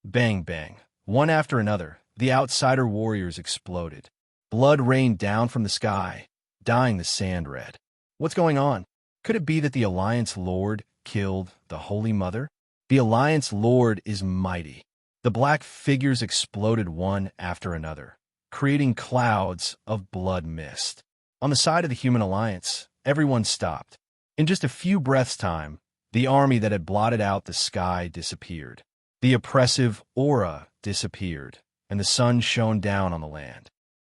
Bang, bang. One after another, the outsider warriors exploded. Blood rained down from the sky, dyeing the sand red. What's going on? Could it be that the Alliance Lord killed the Holy Mother? The Alliance Lord is mighty. The black figures exploded one after another, creating clouds of blood mist. On the side of the human alliance, everyone stopped. In just a few breaths' time, the army that had blotted out the sky disappeared. The oppressive aura disappeared, and the sun shone down on the land.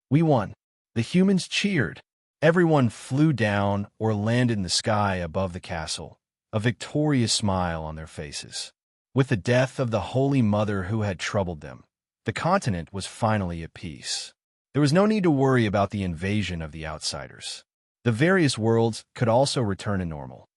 We won. The humans cheered. Everyone flew down or landed in the sky above the castle, a victorious smile on their faces. With the death of the Holy Mother who had troubled them, the continent was finally at peace. There was no need to worry about the invasion of the outsiders. The various worlds could also return to normal.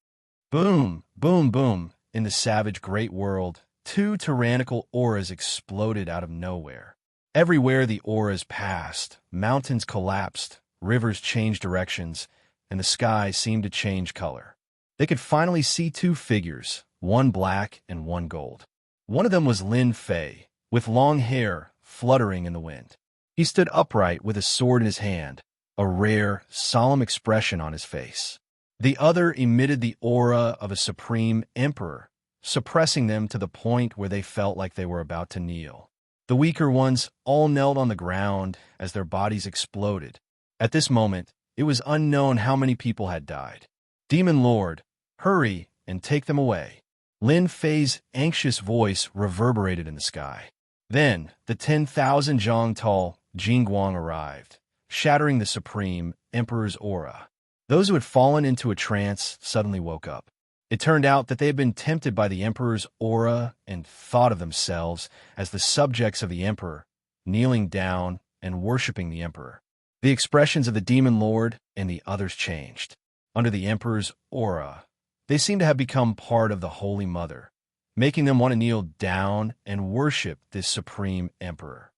Boom, boom, boom. In the savage great world, two tyrannical auras exploded out of nowhere. Everywhere the auras passed, mountains collapsed, rivers changed directions, and the sky seemed to change color. They could finally see two figures, one black and one gold. One of them was Lin Fei, with long hair fluttering in the wind. He stood upright with a sword in his hand, a rare, solemn expression on his face. The other emitted the aura of a supreme emperor, suppressing them to the point where they felt like they were about to kneel. The weaker ones all knelt on the ground as their bodies exploded. At this moment, it was unknown how many people had died. Demon Lord, hurry and take them away. Lin Fei's anxious voice reverberated in the sky. Then, the 10,000 zhang tall Jingguang arrived, shattering the supreme emperor's aura. Those who had fallen into a trance suddenly woke up. It turned out that they had been tempted by the emperor's aura and thought of themselves as the subjects of the emperor, kneeling down and worshipping the emperor. The expressions of the demon lord and the others changed. Under the emperor's aura, they seemed to have become part of the Holy Mother, making them want to kneel down and worship this supreme emperor.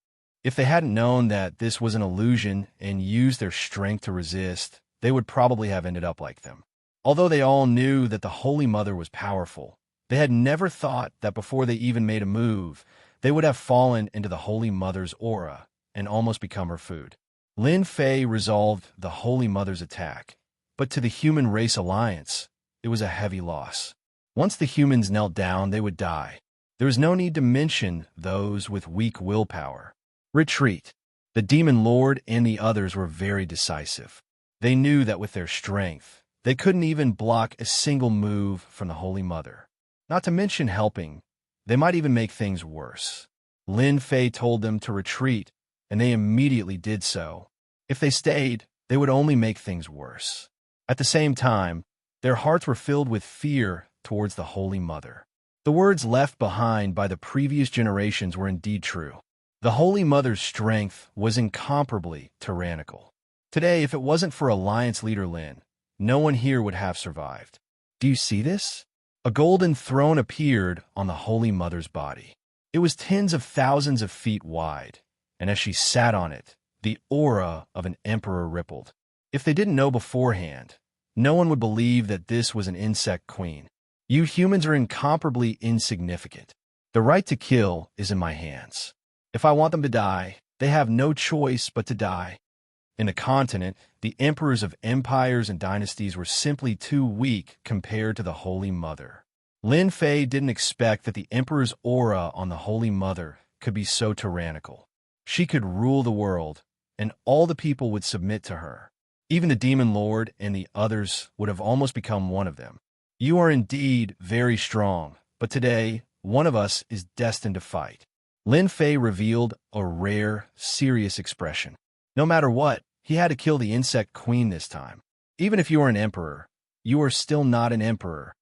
If they hadn't known that this was an illusion and used their strength to resist, they would probably have ended up like them. Although they all knew that the Holy Mother was powerful, they had never thought that before they even made a move, they would have fallen into the Holy Mother's aura and almost become her food. Lin Fei resolved the Holy Mother's attack, but to the Human Race Alliance, it was a heavy loss. Once the humans knelt down, they would die. There was no need to mention those with weak willpower. Retreat. The Demon Lord and the others were very decisive. They knew that with their strength, they couldn't even block a single move from the Holy Mother. Not to mention helping, they might even make things worse. Lin Fei told them to retreat, and they immediately did so. If they stayed, they would only make things worse. At the same time, their hearts were filled with fear towards the Holy Mother. The words left behind by the previous generations were indeed true. The Holy Mother's strength was incomparably tyrannical. Today, if it wasn't for Alliance leader Lin, no one here would have survived. Do you see this? A golden throne appeared on the Holy Mother's body. It was tens of thousands of feet wide, and as she sat on it, the aura of an emperor rippled. If they didn't know beforehand, no one would believe that this was an insect queen. You humans are incomparably insignificant. The right to kill is in my hands. If I want them to die, they have no choice but to die. In the continent, the emperors of empires and dynasties were simply too weak compared to the Holy Mother. Lin Fei didn't expect that the emperor's aura on the Holy Mother could be so tyrannical. She could rule the world, and all the people would submit to her. Even the Demon Lord and the others would have almost become one of them. You are indeed very strong, but today, one of us is destined to fight. Lin Fei revealed a rare, serious expression. No matter what, he had to kill the insect queen this time. Even if you are an emperor, you are still not an emperor.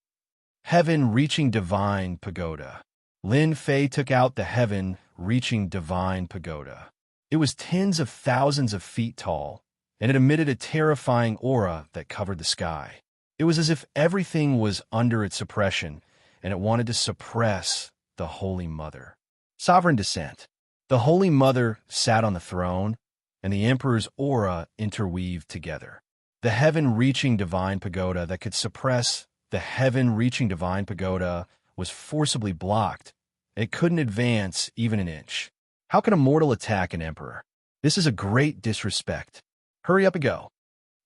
Heaven-reaching divine pagoda. Lin Fei took out the heaven-reaching divine pagoda. It was tens of thousands of feet tall, and it emitted a terrifying aura that covered the sky. It was as if everything was under its suppression, and it wanted to suppress the Holy Mother. Sovereign descent. The Holy Mother sat on the throne, and the emperor's aura interweaved together. The heaven-reaching divine pagoda that could suppress the heaven-reaching divine pagoda was forcibly blocked. It couldn't advance even an inch. How can a mortal attack an emperor? This is a great disrespect. Hurry up and go.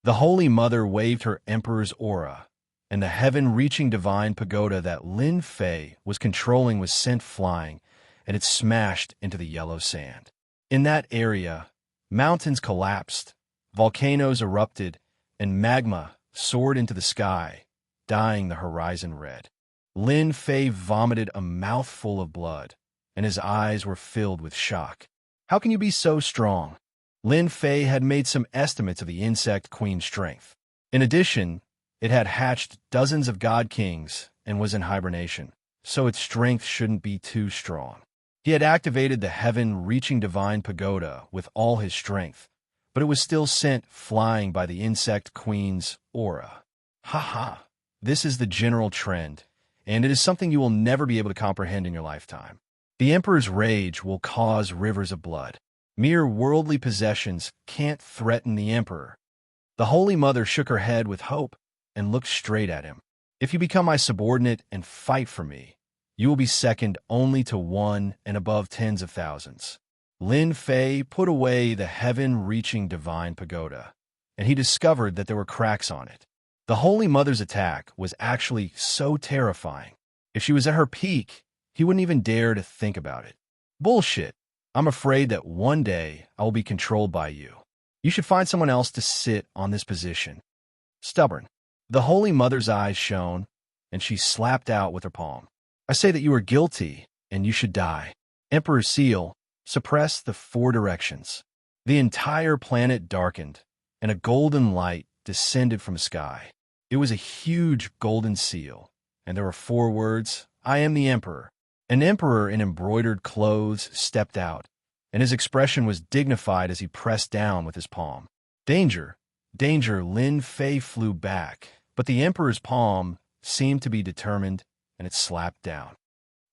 The Holy Mother waved her emperor's aura, and the heaven-reaching divine pagoda that Lin Fei was controlling was sent flying, and it smashed into the yellow sand. In that area, mountains collapsed, volcanoes erupted, and magma soared into the sky, dyeing the horizon red. Lin Fei vomited a mouthful of blood, and his eyes were filled with shock. How can you be so strong? Lin Fei had made some estimates of the insect queen's strength. In addition, it had hatched dozens of god kings and was in hibernation, so its strength shouldn't be too strong. He had activated the heaven-reaching divine pagoda with all his strength, but it was still sent flying by the insect queen's aura. Ha! This is the general trend, and it is something you will never be able to comprehend in your lifetime. The Emperor's rage will cause rivers of blood. Mere worldly possessions can't threaten the Emperor. The Holy Mother shook her head with hope and looked straight at him. If you become my subordinate and fight for me, you will be second only to one and above tens of thousands. Lin Fei put away the heaven-reaching divine pagoda, and he discovered that there were cracks on it. The Holy Mother's attack was actually so terrifying. If she was at her peak, he wouldn't even dare to think about it. Bullshit. I'm afraid that one day I will be controlled by you. You should find someone else to sit on this position. Stubborn. The Holy Mother's eyes shone, and she slapped out with her palm. I say that you are guilty, and you should die. Emperor Seal, suppress the four directions. The entire planet darkened, and a golden light descended from the sky. It was a huge golden seal, and there were 4 words, I am the Emperor. An emperor in embroidered clothes stepped out, and his expression was dignified as he pressed down with his palm. Danger! Danger! Lin Fei flew back, but the emperor's palm seemed to be determined, and it slapped down.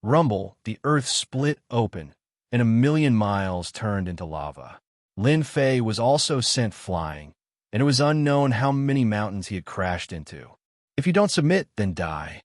Rumble! The earth split open, and 1,000,000 miles turned into lava. Lin Fei was also sent flying, and it was unknown how many mountains he had crashed into. If you don't submit, then die.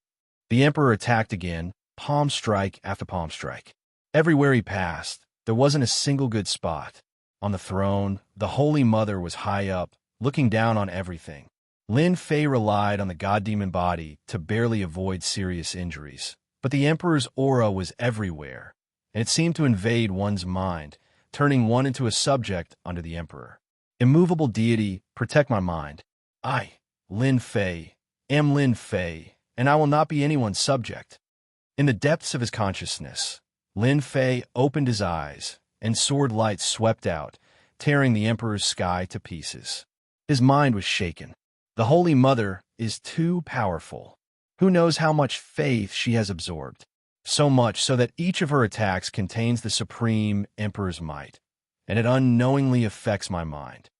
The emperor attacked again, palm strike after palm strike. Everywhere he passed, there wasn't a single good spot. On the throne, the Holy Mother was high up, looking down on everything. Lin Fei relied on the god-demon body to barely avoid serious injuries. But the Emperor's aura was everywhere, and it seemed to invade one's mind, turning one into a subject under the Emperor. Immovable deity, protect my mind. I, Lin Fei, am Lin Fei, and I will not be anyone's subject. In the depths of his consciousness, Lin Fei opened his eyes, and sword light swept out, tearing the Emperor's sky to pieces. His mind was shaken. The Holy Mother is too powerful. Who knows how much faith she has absorbed? So much so that each of her attacks contains the Supreme Emperor's might, and it unknowingly affects my mind.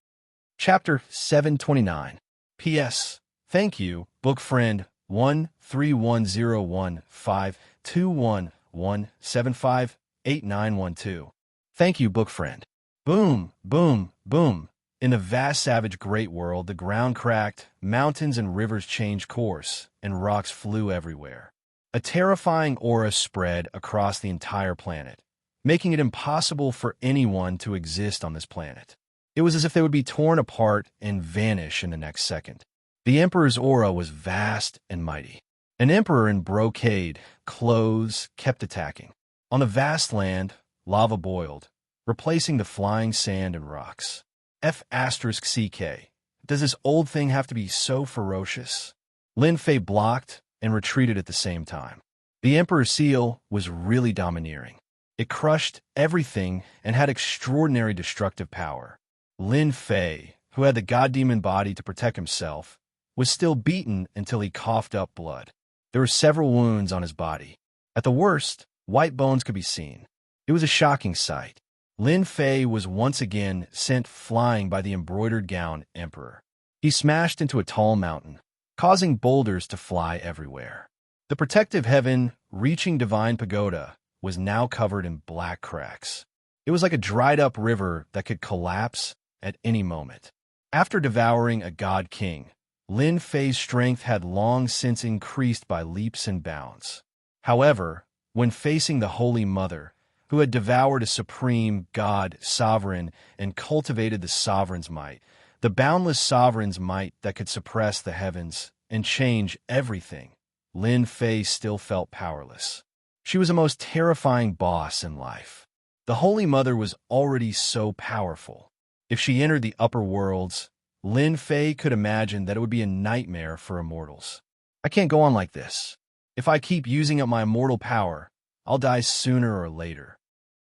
Chapter 729. P.S. Thank you, book friend 131015211758912. Thank you, book friend. Boom, boom, boom. In the vast savage great world, the ground cracked, mountains and rivers changed course, and rocks flew everywhere. A terrifying aura spread across the entire planet, making it impossible for anyone to exist on this planet. It was as if they would be torn apart and vanish in the next second. The Emperor's aura was vast and mighty. An emperor in brocade clothes kept attacking. On the vast land, lava boiled, replacing the flying sand and rocks. F*CK. Does this old thing have to be so ferocious? Lin Fei blocked and retreated at the same time. The Emperor's seal was really domineering. It crushed everything and had extraordinary destructive power. Lin Fei, who had the god-demon body to protect himself, was still beaten until he coughed up blood. There were several wounds on his body. At the worst, white bones could be seen. It was a shocking sight. Lin Fei was once again sent flying by the embroidered gown Emperor. He smashed into a tall mountain, causing boulders to fly everywhere. The protective heaven-reaching divine pagoda was now covered in black cracks. It was like a dried-up river that could collapse at any moment. After devouring a god-king, Lin Fei's strength had long since increased by leaps and bounds. However, when facing the Holy Mother, who had devoured a supreme god sovereign and cultivated the sovereign's might, the boundless sovereign's might that could suppress the heavens and change everything, Lin Fei still felt powerless. She was a most terrifying boss in life. The Holy Mother was already so powerful. If she entered the upper worlds, Lin Fei could imagine that it would be a nightmare for immortals. I can't go on like this. If I keep using up my immortal power, I'll die sooner or later.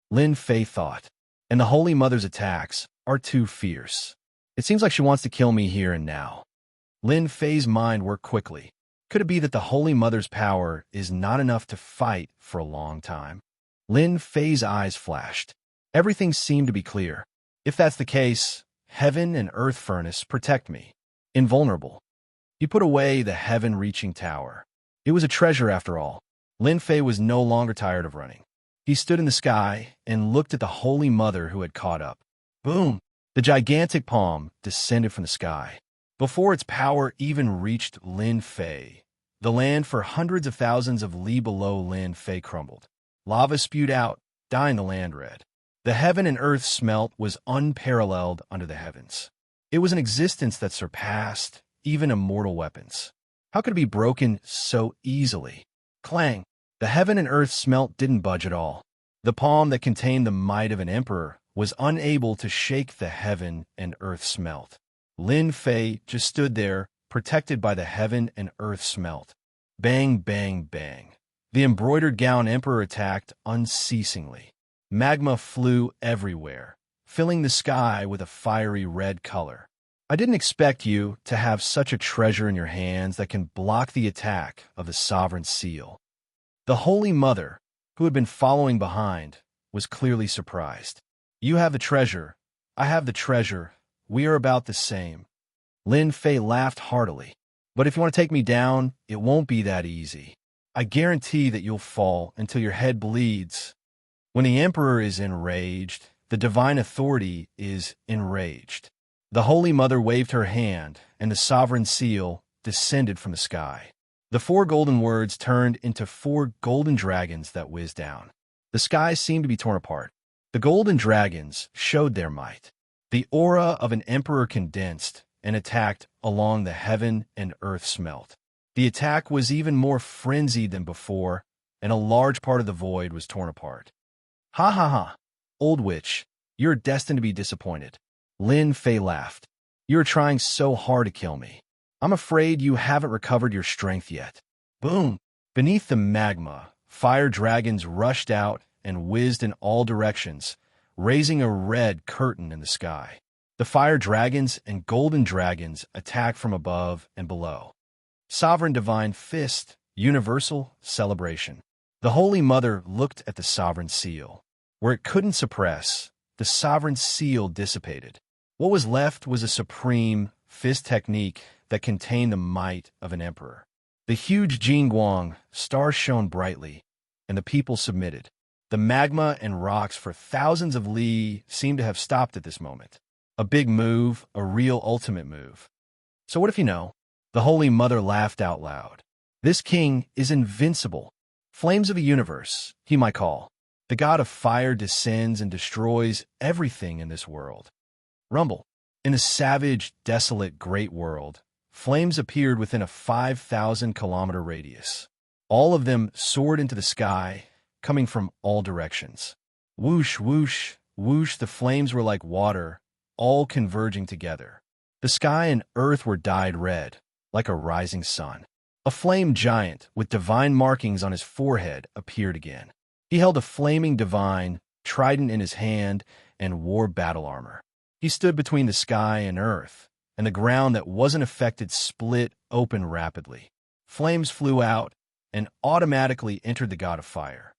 Lin Fei thought, and the Holy Mother's attacks are too fierce. It seems like she wants to kill me here and now. Lin Fei's mind worked quickly. Could it be that the Holy Mother's power is not enough to fight for a long time? Lin Fei's eyes flashed. Everything seemed to be clear. If that's the case, heaven and earth furnace protect me. Invulnerable. He put away the heaven-reaching tower. It was a treasure after all. Lin Fei was no longer tired of running. He stood in the sky and looked at the Holy Mother who had caught up. Boom! The gigantic palm descended from the sky. Before its power even reached Lin Fei, the land for hundreds of thousands of li below Lin Fei crumbled. Lava spewed out, dyeing the land red. The heaven and earth smelt was unparalleled under the heavens. It was an existence that surpassed even immortal weapons. How could it be broken so easily? Clang! The heaven and earth smelt didn't budge at all. The palm that contained the might of an emperor was unable to shake the heaven and earth smelt. Lin Fei just stood there, protected by the heaven and earth smelt. Bang, bang, bang. The embroidered gown emperor attacked unceasingly. Magma flew everywhere, filling the sky with a fiery red color. I didn't expect you to have such a treasure in your hands that can block the attack of the sovereign seal. The Holy Mother, who had been following behind, was clearly surprised. You have the treasure. I have the treasure. We are about the same. Lin Fei laughed heartily. But if you want to take me down, it won't be that easy. I guarantee that you'll fall until your head bleeds. When the emperor is enraged, the divine authority is enraged. The Holy Mother waved her hand, and the sovereign seal descended from the sky. The 4 golden words turned into 4 golden dragons that whizzed down. The sky seemed to be torn apart. The golden dragons showed their might. The aura of an emperor condensed and attacked along the heaven and earth smelt. The attack was even more frenzied than before, and a large part of the void was torn apart. Ha ha ha! Old witch, you're destined to be disappointed. Lin Fei laughed. You're trying so hard to kill me. I'm afraid you haven't recovered your strength yet. Boom! Beneath the magma, fire dragons rushed out and whizzed in all directions, raising a red curtain in the sky. The fire dragons and golden dragons attacked from above and below. Sovereign divine fist, universal celebration. The Holy Mother looked at the sovereign seal. Where it couldn't suppress, the sovereign seal dissipated. What was left was a supreme fist technique that contained the might of an emperor. The huge Jingguang star shone brightly, and the people submitted. The magma and rocks for thousands of li seemed to have stopped at this moment. A big move, a real ultimate move. So what if you know? The Holy Mother laughed out loud. This king is invincible. Flames of a universe, he might call. The god of fire descends and destroys everything in this world. Rumble. In the savage, desolate, great world, flames appeared within a 5,000-kilometer radius. All of them soared into the sky, coming from all directions. Whoosh, whoosh, whoosh, the flames were like water, all converging together. The sky and earth were dyed red, like a rising sun. A flame giant with divine markings on his forehead appeared again. He held a flaming divine trident in his hand and wore battle armor. He stood between the sky and earth, and the ground that wasn't affected split open rapidly. Flames flew out and automatically entered the god of fire.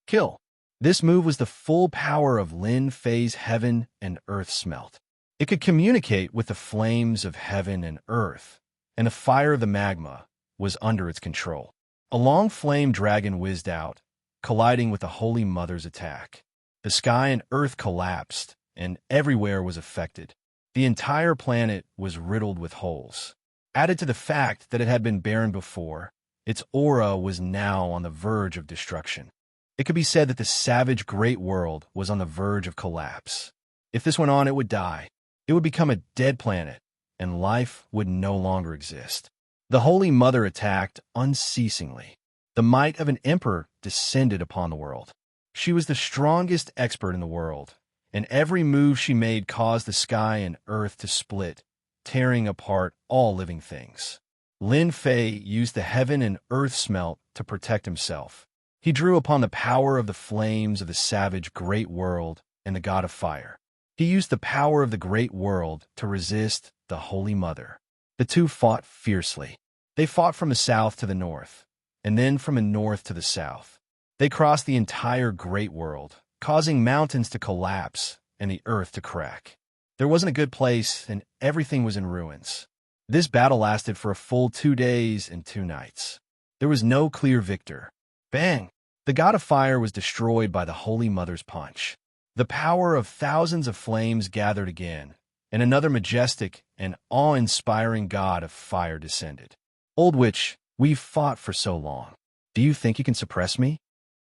Kill. This move was the full power of Lin Fei's heaven and earth smelt. It could communicate with the flames of heaven and earth, and the fire of the magma was under its control. A long flame dragon whizzed out, colliding with the Holy Mother's attack. The sky and earth collapsed, and everywhere was affected. The entire planet was riddled with holes. Added to the fact that it had been barren before, its aura was now on the verge of destruction. It could be said that the savage great world was on the verge of collapse. If this went on, it would die. It would become a dead planet, and life would no longer exist. The Holy Mother attacked unceasingly. The might of an emperor descended upon the world. She was the strongest expert in the world, and every move she made caused the sky and earth to split, tearing apart all living things. Lin Fei used the heaven and earth smelt to protect himself. He drew upon the power of the flames of the savage great world and the god of fire. He used the power of the great world to resist the Holy Mother. The two fought fiercely. They fought from the south to the north, and then from the north to the south. They crossed the entire great world, causing mountains to collapse and the earth to crack. There wasn't a good place, and everything was in ruins. This battle lasted for a full 2 days and 2 nights. There was no clear victor. Bang! The god of fire was destroyed by the Holy Mother's punch. The power of thousands of flames gathered again, and another majestic and awe-inspiring god of fire descended. Old witch, we've fought for so long. Do you think you can suppress me?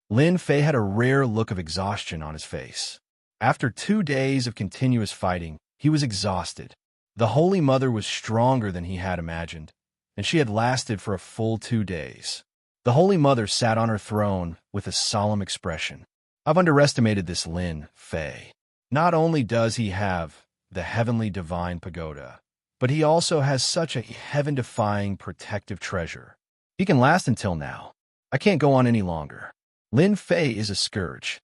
Lin Fei had a rare look of exhaustion on his face. After 2 days of continuous fighting, he was exhausted. The Holy Mother was stronger than he had imagined, and she had lasted for a full 2 days. The Holy Mother sat on her throne with a solemn expression. I've underestimated this Lin Fei. Not only does he have the heavenly divine pagoda, but he also has such a heaven-defying protective treasure. He can last until now. I can't go on any longer. Lin Fei is a scourge.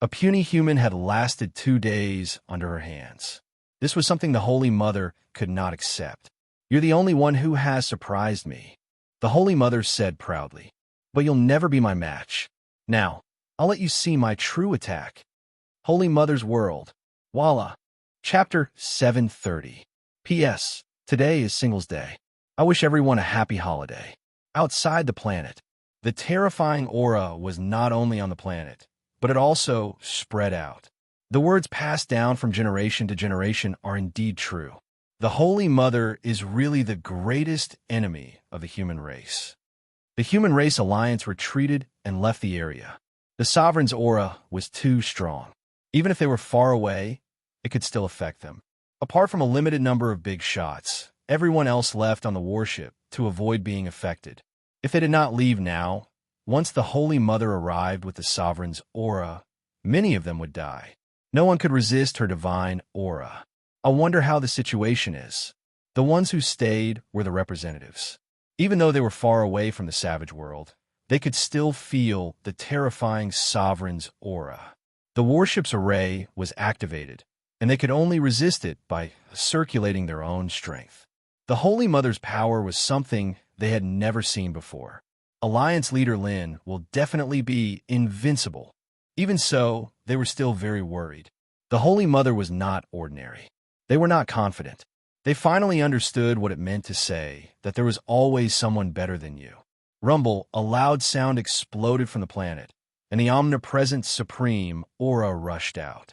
A puny human had lasted 2 days under her hands. This was something the Holy Mother could not accept. You're the only one who has surprised me, the Holy Mother said proudly. But you'll never be my match. Now, I'll let you see my true attack. Holy Mother's World. Voila. Chapter 730. P.S. Today is Singles Day. I wish everyone a happy holiday. Outside the planet, the terrifying aura was not only on the planet, but it also spread out. The words passed down from generation to generation are indeed true. The Holy Mother is really the greatest enemy of the human race. The Human Race Alliance retreated and left the area. The Sovereign's aura was too strong. Even if they were far away, it could still affect them. Apart from a limited number of big shots, everyone else left on the warship to avoid being affected. If they did not leave now, once the Holy Mother arrived with the Sovereign's aura, many of them would die. No one could resist her divine aura. I wonder how the situation is. The ones who stayed were the representatives. Even though they were far away from the savage world, they could still feel the terrifying Sovereign's aura. The warship's array was activated, and they could only resist it by circulating their own strength. The Holy Mother's power was something they had never seen before. Alliance leader Lin will definitely be invincible. Even so, they were still very worried. The Holy Mother was not ordinary. They were not confident. They finally understood what it meant to say that there was always someone better than you. Rumble, a loud sound exploded from the planet, and the omnipresent supreme aura rushed out.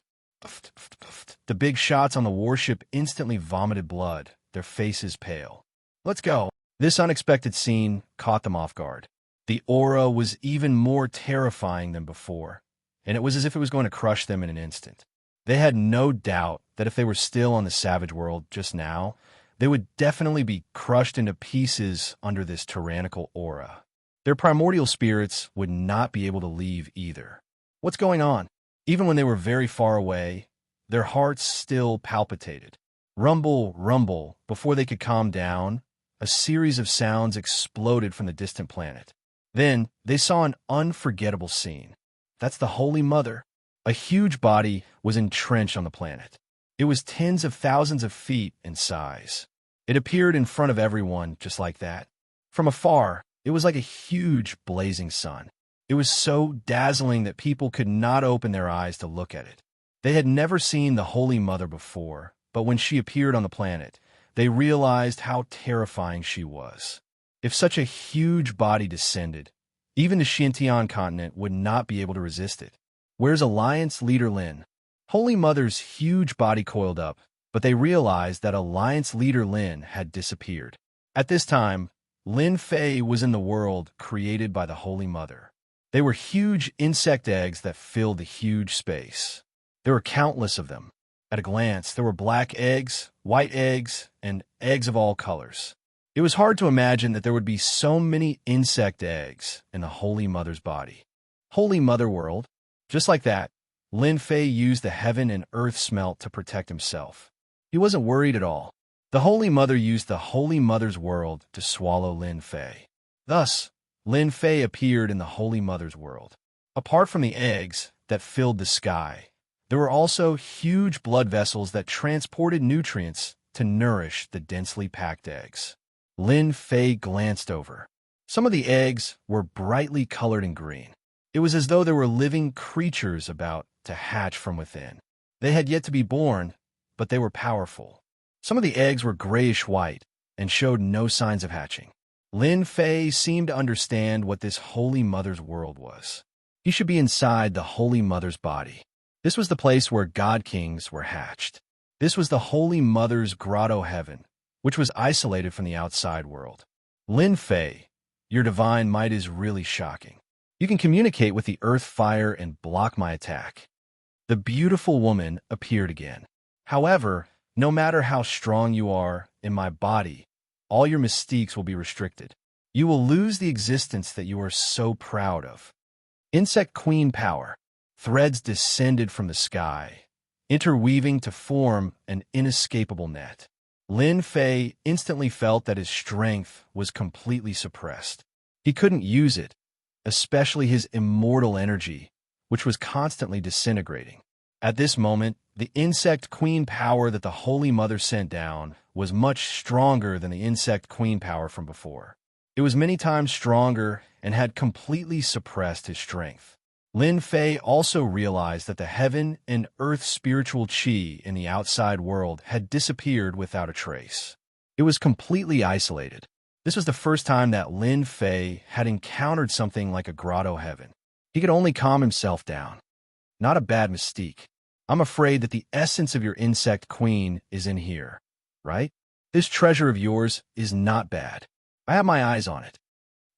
The big shots on the warship instantly vomited blood, their faces pale. Let's go. This unexpected scene caught them off guard. The aura was even more terrifying than before, and it was as if it was going to crush them in an instant. They had no doubt that if they were still on the savage world just now, they would definitely be crushed into pieces under this tyrannical aura. Their primordial spirits would not be able to leave either. What's going on? Even when they were very far away, their hearts still palpitated. Rumble, rumble, before they could calm down, a series of sounds exploded from the distant planet. Then they saw an unforgettable scene. That's the Holy Mother. A huge body was entrenched on the planet. It was tens of thousands of feet in size. It appeared in front of everyone just like that. From afar, it was like a huge blazing sun. It was so dazzling that people could not open their eyes to look at it. They had never seen the Holy Mother before, but when she appeared on the planet, they realized how terrifying she was. If such a huge body descended, even the Xintian continent would not be able to resist it. Where's Alliance leader Lin? Holy Mother's huge body coiled up, but they realized that Alliance leader Lin had disappeared. At this time, Lin Fei was in the world created by the Holy Mother. They were huge insect eggs that filled the huge space. There were countless of them. At a glance, there were black eggs, white eggs, and eggs of all colors. It was hard to imagine that there would be so many insect eggs in the Holy Mother's body. Holy Mother World. Just like that, Lin Fei used the heaven and earth smelt to protect himself. He wasn't worried at all. The Holy Mother used the Holy Mother's World to swallow Lin Fei. Thus, Lin Fei appeared in the Holy Mother's World. Apart from the eggs that filled the sky, there were also huge blood vessels that transported nutrients to nourish the densely packed eggs. Lin Fei glanced over. Some of the eggs were brightly colored and green. It was as though there were living creatures about to hatch from within. They had yet to be born, but they were powerful. Some of the eggs were grayish-white and showed no signs of hatching. Lin Fei seemed to understand what this Holy Mother's world was. He should be inside the Holy Mother's body. This was the place where God Kings were hatched. This was the Holy Mother's grotto heaven, which was isolated from the outside world. Lin Fei, your divine might is really shocking. You can communicate with the earth fire and block my attack. The beautiful woman appeared again. However, no matter how strong you are in my body, all your mystiques will be restricted. You will lose the existence that you are so proud of. Insect Queen power. Threads descended from the sky, interweaving to form an inescapable net. Lin Fei instantly felt that his strength was completely suppressed. He couldn't use it, especially his immortal energy, which was constantly disintegrating. At this moment, the Insect Queen power that the Holy Mother sent down was much stronger than the Insect Queen power from before. It was many times stronger and had completely suppressed his strength. Lin Fei also realized that the heaven and earth spiritual qi in the outside world had disappeared without a trace. It was completely isolated. This was the first time that Lin Fei had encountered something like a grotto heaven. He could only calm himself down. Not a bad mystique. I'm afraid that the essence of your Insect Queen is in here, right? This treasure of yours is not bad. I have my eyes on it.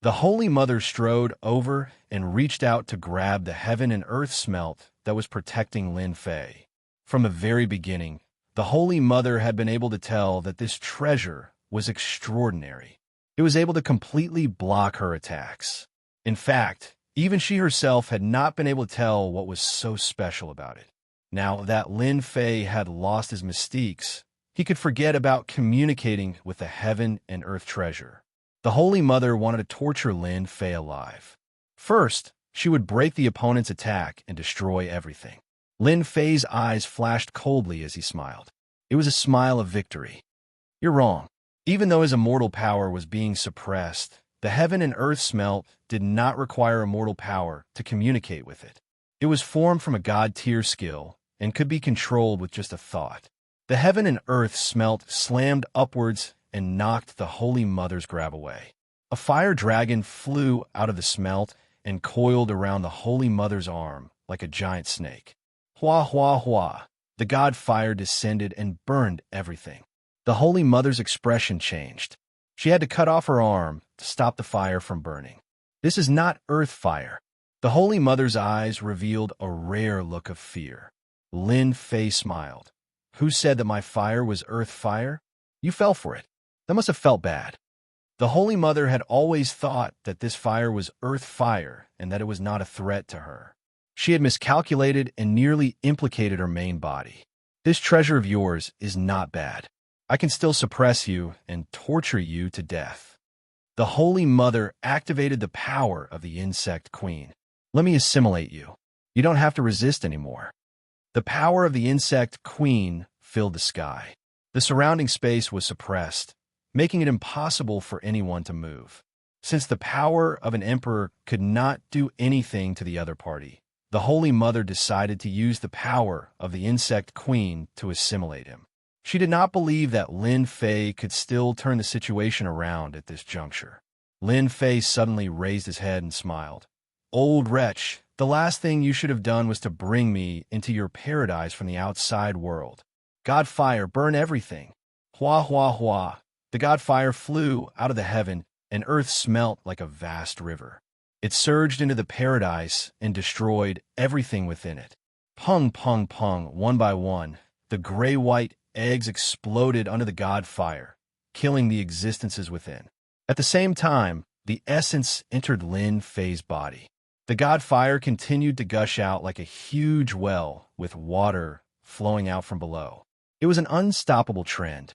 The Holy Mother strode over and reached out to grab the heaven and earth smelt that was protecting Lin Fei. From the very beginning, the Holy Mother had been able to tell that this treasure was extraordinary. It was able to completely block her attacks. In fact, even she herself had not been able to tell what was so special about it. Now that Lin Fei had lost his mystiques, he could forget about communicating with the heaven and earth treasure. The Holy Mother wanted to torture Lin Fei alive. First, she would break the opponent's attack and destroy everything. Lin Fei's eyes flashed coldly as he smiled. It was a smile of victory. You're wrong. Even though his immortal power was being suppressed, the heaven and earth smelt did not require immortal power to communicate with it. It was formed from a god-tier skill and could be controlled with just a thought. The heaven and earth smelt slammed upwards and knocked the Holy Mother's grab away. A fire dragon flew out of the smelt and coiled around the Holy Mother's arm like a giant snake. Hua, hua, hua. The god fire descended and burned everything. The Holy Mother's expression changed. She had to cut off her arm to stop the fire from burning. This is not earth fire. The Holy Mother's eyes revealed a rare look of fear. Lin Fei smiled. Who said that my fire was earth fire? You fell for it. That must have felt bad. The Holy Mother had always thought that this fire was earth fire and that it was not a threat to her. She had miscalculated and nearly implicated her main body. This treasure of yours is not bad. I can still suppress you and torture you to death. The Holy Mother activated the power of the Insect Queen. Let me assimilate you. You don't have to resist anymore. The power of the Insect Queen filled the sky. The surrounding space was suppressed, making it impossible for anyone to move. Since the power of an emperor could not do anything to the other party, the Holy Mother decided to use the power of the Insect Queen to assimilate him. She did not believe that Lin Fei could still turn the situation around at this juncture. Lin Fei suddenly raised his head and smiled. Old wretch, the last thing you should have done was to bring me into your paradise from the outside world. God fire, burn everything. Hua, hua, hua. The god fire flew out of the heaven, and earth smelt like a vast river. It surged into the paradise and destroyed everything within it. Pung, pung, pung, one by one, the gray-white eggs exploded under the god fire, killing the existences within. At the same time, the essence entered Lin Fei's body. The god fire continued to gush out like a huge well with water flowing out from below. It was an unstoppable trend.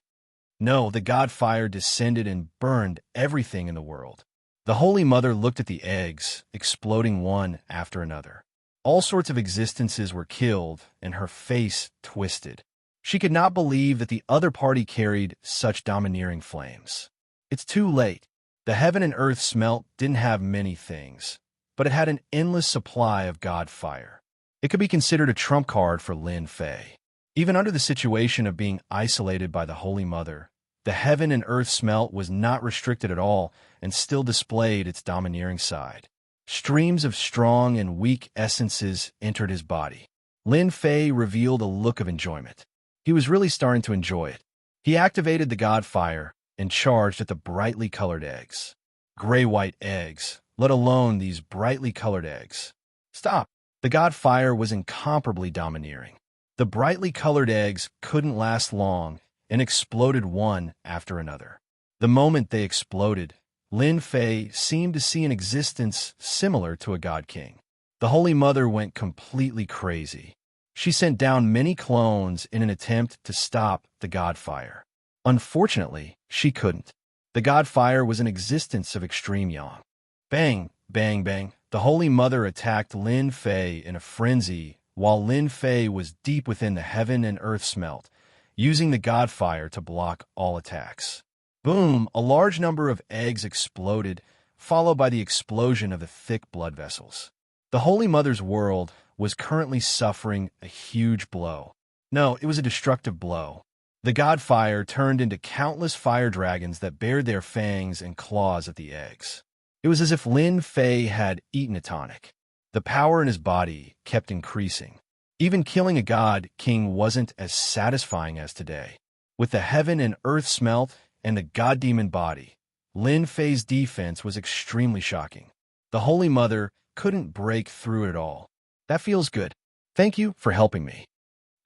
No, the god fire descended and burned everything in the world. The Holy Mother looked at the eggs, exploding one after another. All sorts of existences were killed, and her face twisted. She could not believe that the other party carried such domineering flames. It's too late. The heaven and earth smelt didn't have many things, but it had an endless supply of god fire. It could be considered a trump card for Lin Fei. Even under the situation of being isolated by the Holy Mother, the heaven and earth smelt was not restricted at all and still displayed its domineering side. Streams of strong and weak essences entered his body. Lin Fei revealed a look of enjoyment. He was really starting to enjoy it. He activated the god fire and charged at the brightly colored eggs. Gray-white eggs, let alone these brightly colored eggs. Stop! The god fire was incomparably domineering. The brightly colored eggs couldn't last long and exploded one after another. The moment they exploded, Lin Fei seemed to see an existence similar to a god king. The Holy Mother went completely crazy. She sent down many clones in an attempt to stop the god fire. Unfortunately, she couldn't. The god fire was an existence of extreme yang. Bang, bang, bang. The Holy Mother attacked Lin Fei in a frenzy while Lin Fei was deep within the heaven and earth smelt, using the god fire to block all attacks. Boom! A large number of eggs exploded, followed by the explosion of the thick blood vessels. The Holy Mother's world was currently suffering a huge blow. No, it was a destructive blow. The god fire turned into countless fire dragons that bared their fangs and claws at the eggs. It was as if Lin Fei had eaten a tonic. The power in his body kept increasing. Even killing a god king wasn't as satisfying as today. With the heaven and earth smelt and the god demon body, Lin Fei's defense was extremely shocking. The Holy Mother couldn't break through it at all. That feels good. Thank you for helping me.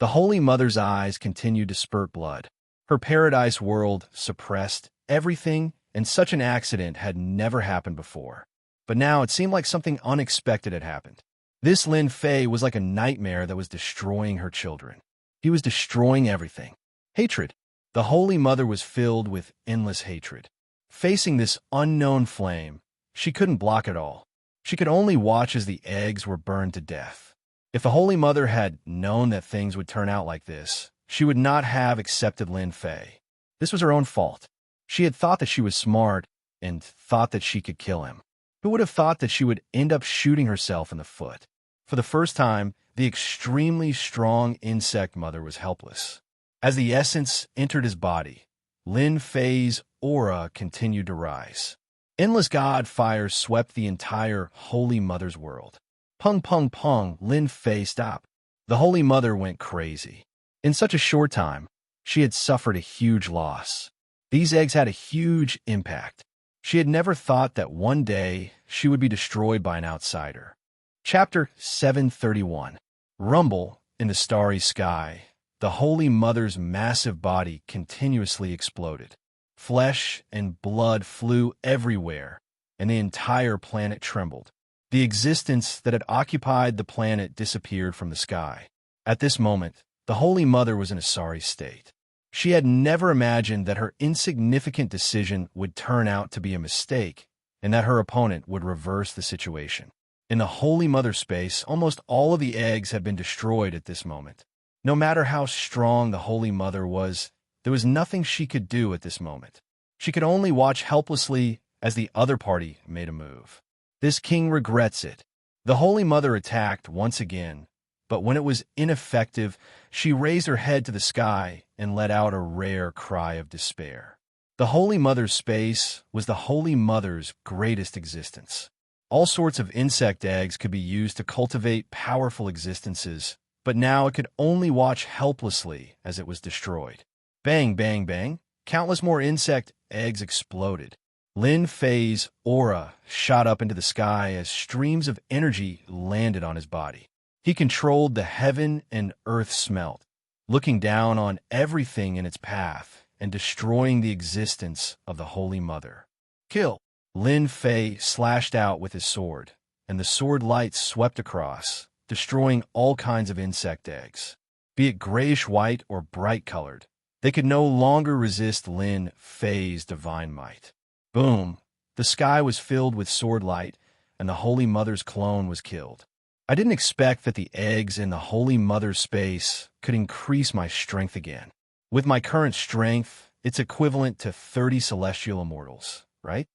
The Holy Mother's eyes continued to spurt blood. Her paradise world suppressed everything, and such an accident had never happened before. But now it seemed like something unexpected had happened. This Lin Fei was like a nightmare that was destroying her children. He was destroying everything. Hatred. The Holy Mother was filled with endless hatred. Facing this unknown flame, she couldn't block it all. She could only watch as the eggs were burned to death. If the Holy Mother had known that things would turn out like this, she would not have accepted Lin Fei. This was her own fault. She had thought that she was smart and thought that she could kill him. Who would have thought that she would end up shooting herself in the foot? For the first time, the extremely strong insect mother was helpless. As the essence entered his body, Lin Fei's aura continued to rise. Endless god fire swept the entire Holy Mother's world. Pung, pung, pung, Lin Fei, stop. The Holy Mother went crazy. In such a short time, she had suffered a huge loss. These eggs had a huge impact. She had never thought that one day she would be destroyed by an outsider. Chapter 731. Rumble in the starry sky. The Holy Mother's massive body continuously exploded. Flesh and blood flew everywhere, and the entire planet trembled. The existence that had occupied the planet disappeared from the sky. At this moment, the Holy Mother was in a sorry state. She had never imagined that her insignificant decision would turn out to be a mistake, and that her opponent would reverse the situation. In the Holy Mother space, almost all of the eggs had been destroyed at this moment. No matter how strong the Holy Mother was, there was nothing she could do at this moment. She could only watch helplessly as the other party made a move. This king regrets it. The Holy Mother attacked once again, but when it was ineffective, she raised her head to the sky and let out a rare cry of despair. The Holy Mother's space was the Holy Mother's greatest existence. All sorts of insect eggs could be used to cultivate powerful existences, but now it could only watch helplessly as it was destroyed. Bang, bang, bang. Countless more insect eggs exploded. Lin Fei's aura shot up into the sky as streams of energy landed on his body. He controlled the heaven and earth smelt, looking down on everything in its path and destroying the existence of the Holy Mother. Kill! Lin Fei slashed out with his sword, and the sword light swept across, destroying all kinds of insect eggs. Be it grayish-white or bright-colored, they could no longer resist Lin Fei's divine might. Boom! The sky was filled with sword light, and the Holy Mother's clone was killed. I didn't expect that the eggs in the Holy Mother's space could increase my strength again. With my current strength it's equivalent to 30 celestial immortals, right?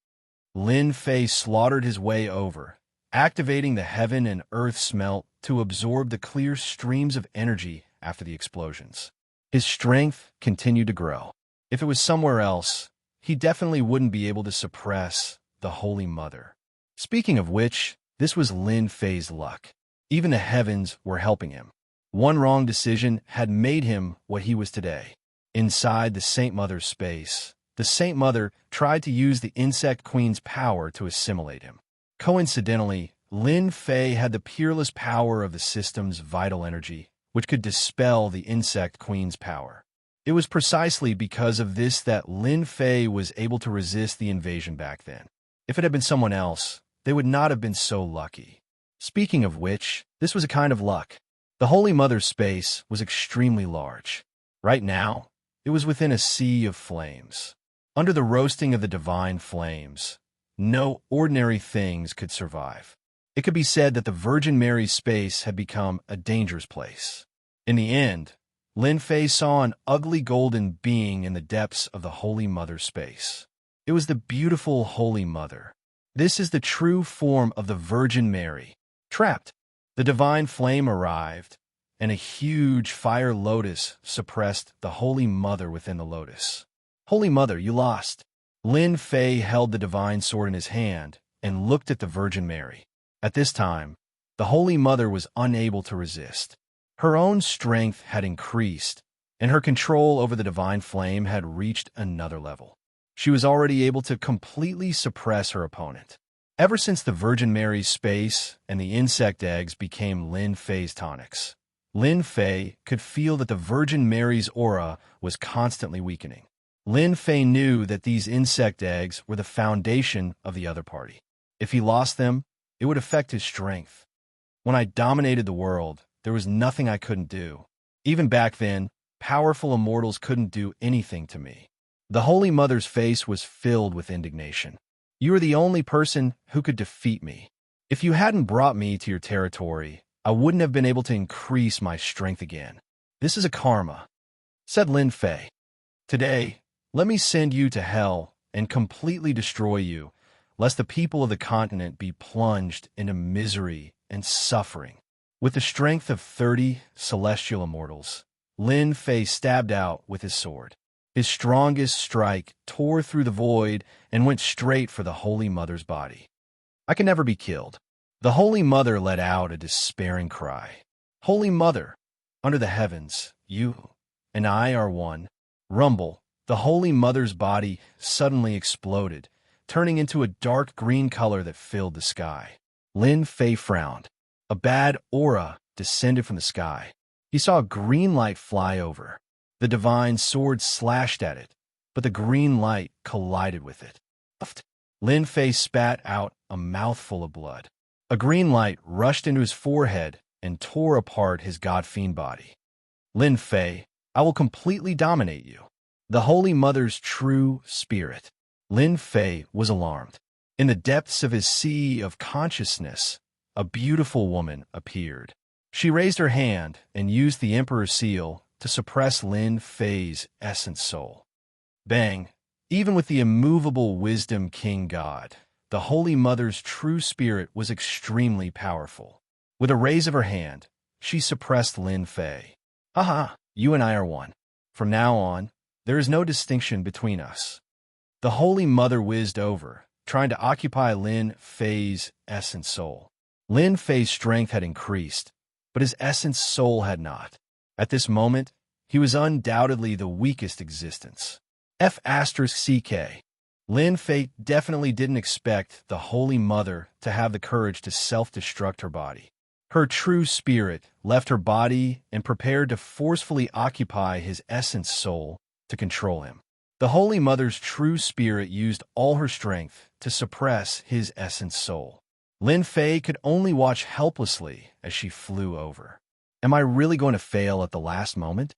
Lin Fei slaughtered his way over, activating the heaven and earth smelt to absorb the clear streams of energy after the explosions. His strength continued to grow. If it was somewhere else, he definitely wouldn't be able to suppress the Holy Mother. Speaking of which, this was Lin Fei's luck. Even the heavens were helping him. One wrong decision had made him what he was today. Inside the Saint Mother's space, the Saint Mother tried to use the Insect Queen's power to assimilate him. Coincidentally, Lin Fei had the peerless power of the system's vital energy, which could dispel the Insect Queen's power. It was precisely because of this that Lin Fei was able to resist the invasion back then. If it had been someone else, they would not have been so lucky. Speaking of which, this was a kind of luck. The Holy Mother's space was extremely large. Right now, it was within a sea of flames. Under the roasting of the divine flames, no ordinary things could survive. It could be said that the Virgin Mary's space had become a dangerous place. In the end, Lin Fei saw an ugly golden being in the depths of the Holy Mother's space. It was the beautiful Holy Mother. This is the true form of the Virgin Mary. Trapped, the divine flame arrived, and a huge fire lotus suppressed the Holy Mother within the lotus. Holy Mother, you lost. Lin Fei held the divine sword in his hand and looked at the Virgin Mary. At this time, the Holy Mother was unable to resist. Her own strength had increased, and her control over the divine flame had reached another level. She was already able to completely suppress her opponent. Ever since the Virgin Mary's space and the insect eggs became Lin Fei's tonics, Lin Fei could feel that the Virgin Mary's aura was constantly weakening. Lin Fei knew that these insect eggs were the foundation of the other party. If he lost them, it would affect his strength. When I dominated the world, there was nothing I couldn't do. Even back then, powerful immortals couldn't do anything to me. The Holy Mother's face was filled with indignation. You are the only person who could defeat me. If you hadn't brought me to your territory, I wouldn't have been able to increase my strength again. This is a karma, said Lin Fei. Today, let me send you to hell and completely destroy you, lest the people of the continent be plunged into misery and suffering. With the strength of 30 celestial immortals, Lin Fei stabbed out with his sword. His strongest strike tore through the void and went straight for the Holy Mother's body. I can never be killed. The Holy Mother let out a despairing cry. Holy Mother, under the heavens, you and I are one. Rumble, the Holy Mother's body suddenly exploded, turning into a dark green color that filled the sky. Lin Fei frowned. A bad aura descended from the sky. He saw a green light fly over. The divine sword slashed at it, but the green light collided with it. Lin Fei spat out a mouthful of blood. A green light rushed into his forehead and tore apart his god-fiend body. Lin Fei, I will completely dominate you. The Holy Mother's true spirit. Lin Fei was alarmed. In the depths of his sea of consciousness, a beautiful woman appeared. She raised her hand and used the Emperor's seal to suppress Lin Fei's essence soul. Bang! Even with the immovable wisdom king god, the Holy Mother's true spirit was extremely powerful. With a raise of her hand, she suppressed Lin Fei. Haha, you and I are one. From now on, there is no distinction between us. The Holy Mother whizzed over, trying to occupy Lin Fei's essence soul. Lin Fei's strength had increased, but his essence soul had not. At this moment, he was undoubtedly the weakest existence. F***CK. Lin Fei definitely didn't expect the Holy Mother to have the courage to self-destruct her body. Her true spirit left her body and prepared to forcefully occupy his essence soul to control him. The Holy Mother's true spirit used all her strength to suppress his essence soul. Lin Fei could only watch helplessly as she flew over. Am I really going to fail at the last moment?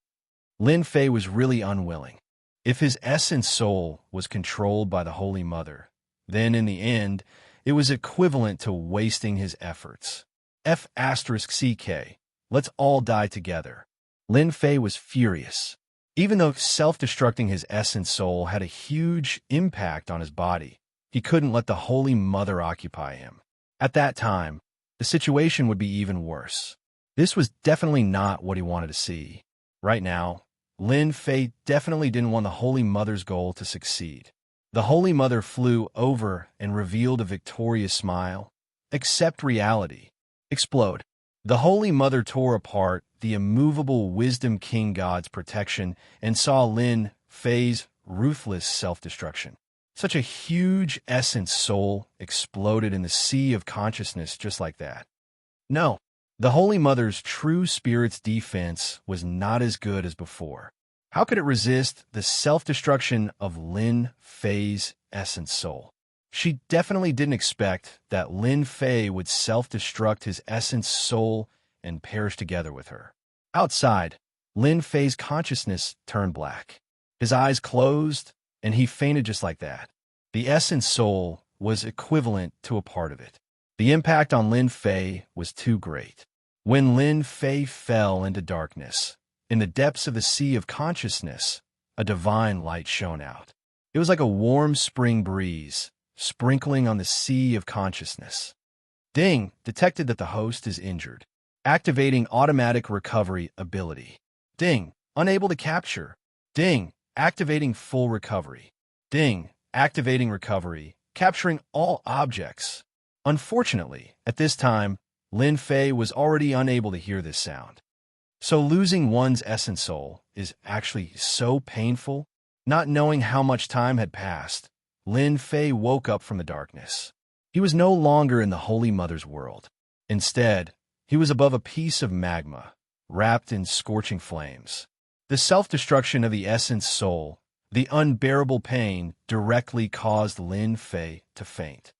Lin Fei was really unwilling. If his essence soul was controlled by the Holy Mother, then in the end, it was equivalent to wasting his efforts. F***CK. Let's all die together. Lin Fei was furious. Even though self-destructing his essence soul had a huge impact on his body, he couldn't let the Holy Mother occupy him. At that time, the situation would be even worse. This was definitely not what he wanted to see. Right now, Lin Fei definitely didn't want the Holy Mother's goal to succeed. The Holy Mother flew over and revealed a victorious smile. Accept reality. Explode. The Holy Mother tore apart the immovable Wisdom King God's protection and saw Lin Fei's ruthless self-destruction. Such a huge essence soul exploded in the sea of consciousness just like that. No, the Holy Mother's true spirit's defense was not as good as before. How could it resist the self-destruction of Lin Fei's essence soul? She definitely didn't expect that Lin Fei would self-destruct his essence soul and perish together with her. Outside, Lin Fei's consciousness turned black. His eyes closed, and he fainted just like that. The essence soul was equivalent to a part of it. The impact on Lin Fei was too great. When Lin Fei fell into darkness, in the depths of the sea of consciousness, a divine light shone out. It was like a warm spring breeze, sprinkling on the sea of consciousness. Ding detected that the host is injured. Activating automatic recovery ability. Ding, unable to capture. Ding, activating full recovery. Ding, activating recovery, capturing all objects. Unfortunately, at this time, Lin Fei was already unable to hear this sound. So losing one's essence soul is actually so painful. Not knowing how much time had passed, Lin Fei woke up from the darkness. He was no longer in the Holy Mother's world. Instead, he was above a piece of magma, wrapped in scorching flames. The self-destruction of the essence soul, the unbearable pain, directly caused Lin Fei to faint.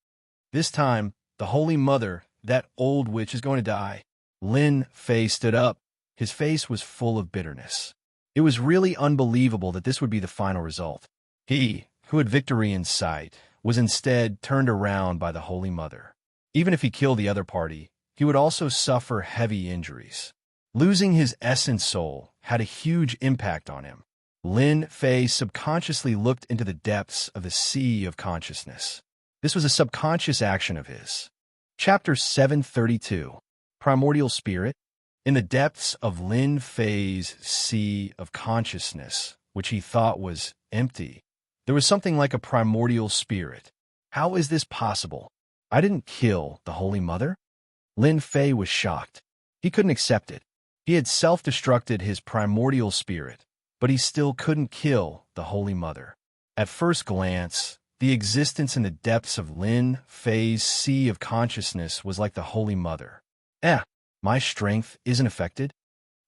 This time, the Holy Mother, that old witch, is going to die. Lin Fei stood up. His face was full of bitterness. It was really unbelievable that this would be the final result. He, who had victory in sight, was instead turned around by the Holy Mother. Even if he killed the other party, he would also suffer heavy injuries. Losing his essence soul had a huge impact on him. Lin Fei subconsciously looked into the depths of the sea of consciousness. This was a subconscious action of his. Chapter 732, Primordial Spirit. In the depths of Lin Fei's sea of consciousness, which he thought was empty, there was something like a primordial spirit. How is this possible? I didn't kill the Holy Mother? Lin Fei was shocked. He couldn't accept it. He had self-destructed his primordial spirit, but he still couldn't kill the Holy Mother. At first glance, the existence in the depths of Lin Fei's sea of consciousness was like the Holy Mother. My strength isn't affected?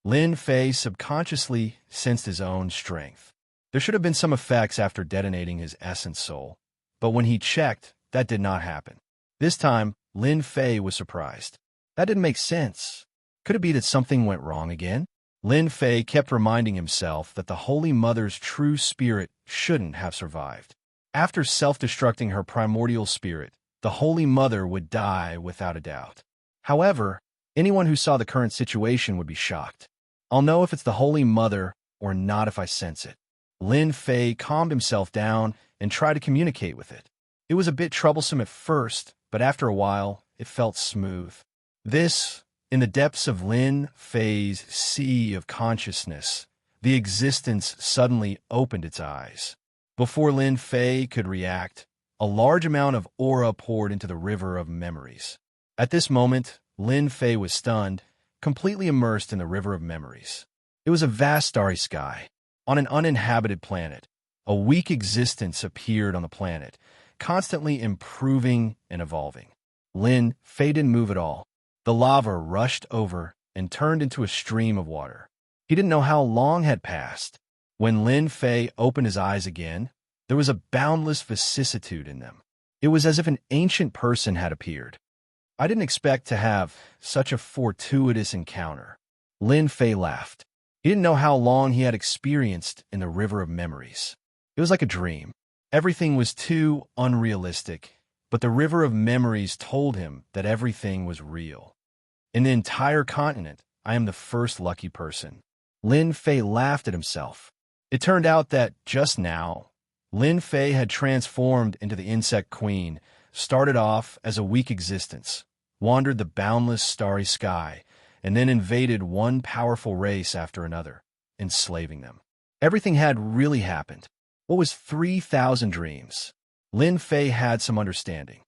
Lin Fei subconsciously sensed his own strength. There should have been some effects after detonating his essence soul, but when he checked, that did not happen. This time, Lin Fei was surprised. That didn't make sense. Could it be that something went wrong again? Lin Fei kept reminding himself that the Holy Mother's true spirit shouldn't have survived. After self-destructing her primordial spirit, the Holy Mother would die without a doubt. However, anyone who saw the current situation would be shocked. I'll know if it's the Holy Mother or not if I sense it. Lin Fei calmed himself down and tried to communicate with it. It was a bit troublesome at first, but after a while, it felt smooth. In the depths of Lin Fei's sea of consciousness, the existence suddenly opened its eyes. Before Lin Fei could react, a large amount of aura poured into the river of memories. At this moment, Lin Fei was stunned, completely immersed in the river of memories. It was a vast starry sky. On an uninhabited planet, a weak existence appeared on the planet, constantly improving and evolving. Lin Fei didn't move at all. The lava rushed over and turned into a stream of water. He didn't know how long had passed. When Lin Fei opened his eyes again, there was a boundless vicissitude in them. It was as if an ancient person had appeared. I didn't expect to have such a fortuitous encounter. Lin Fei laughed. He didn't know how long he had experienced in the river of memories. It was like a dream. Everything was too unrealistic, but the river of memories told him that everything was real. In the entire continent, I am the first lucky person. Lin Fei laughed at himself. It turned out that, just now, Lin Fei had transformed into the insect queen, started off as a weak existence, wandered the boundless starry sky, and then invaded one powerful race after another, enslaving them. Everything had really happened. What was 3,000 dreams? Lin Fei had some understanding.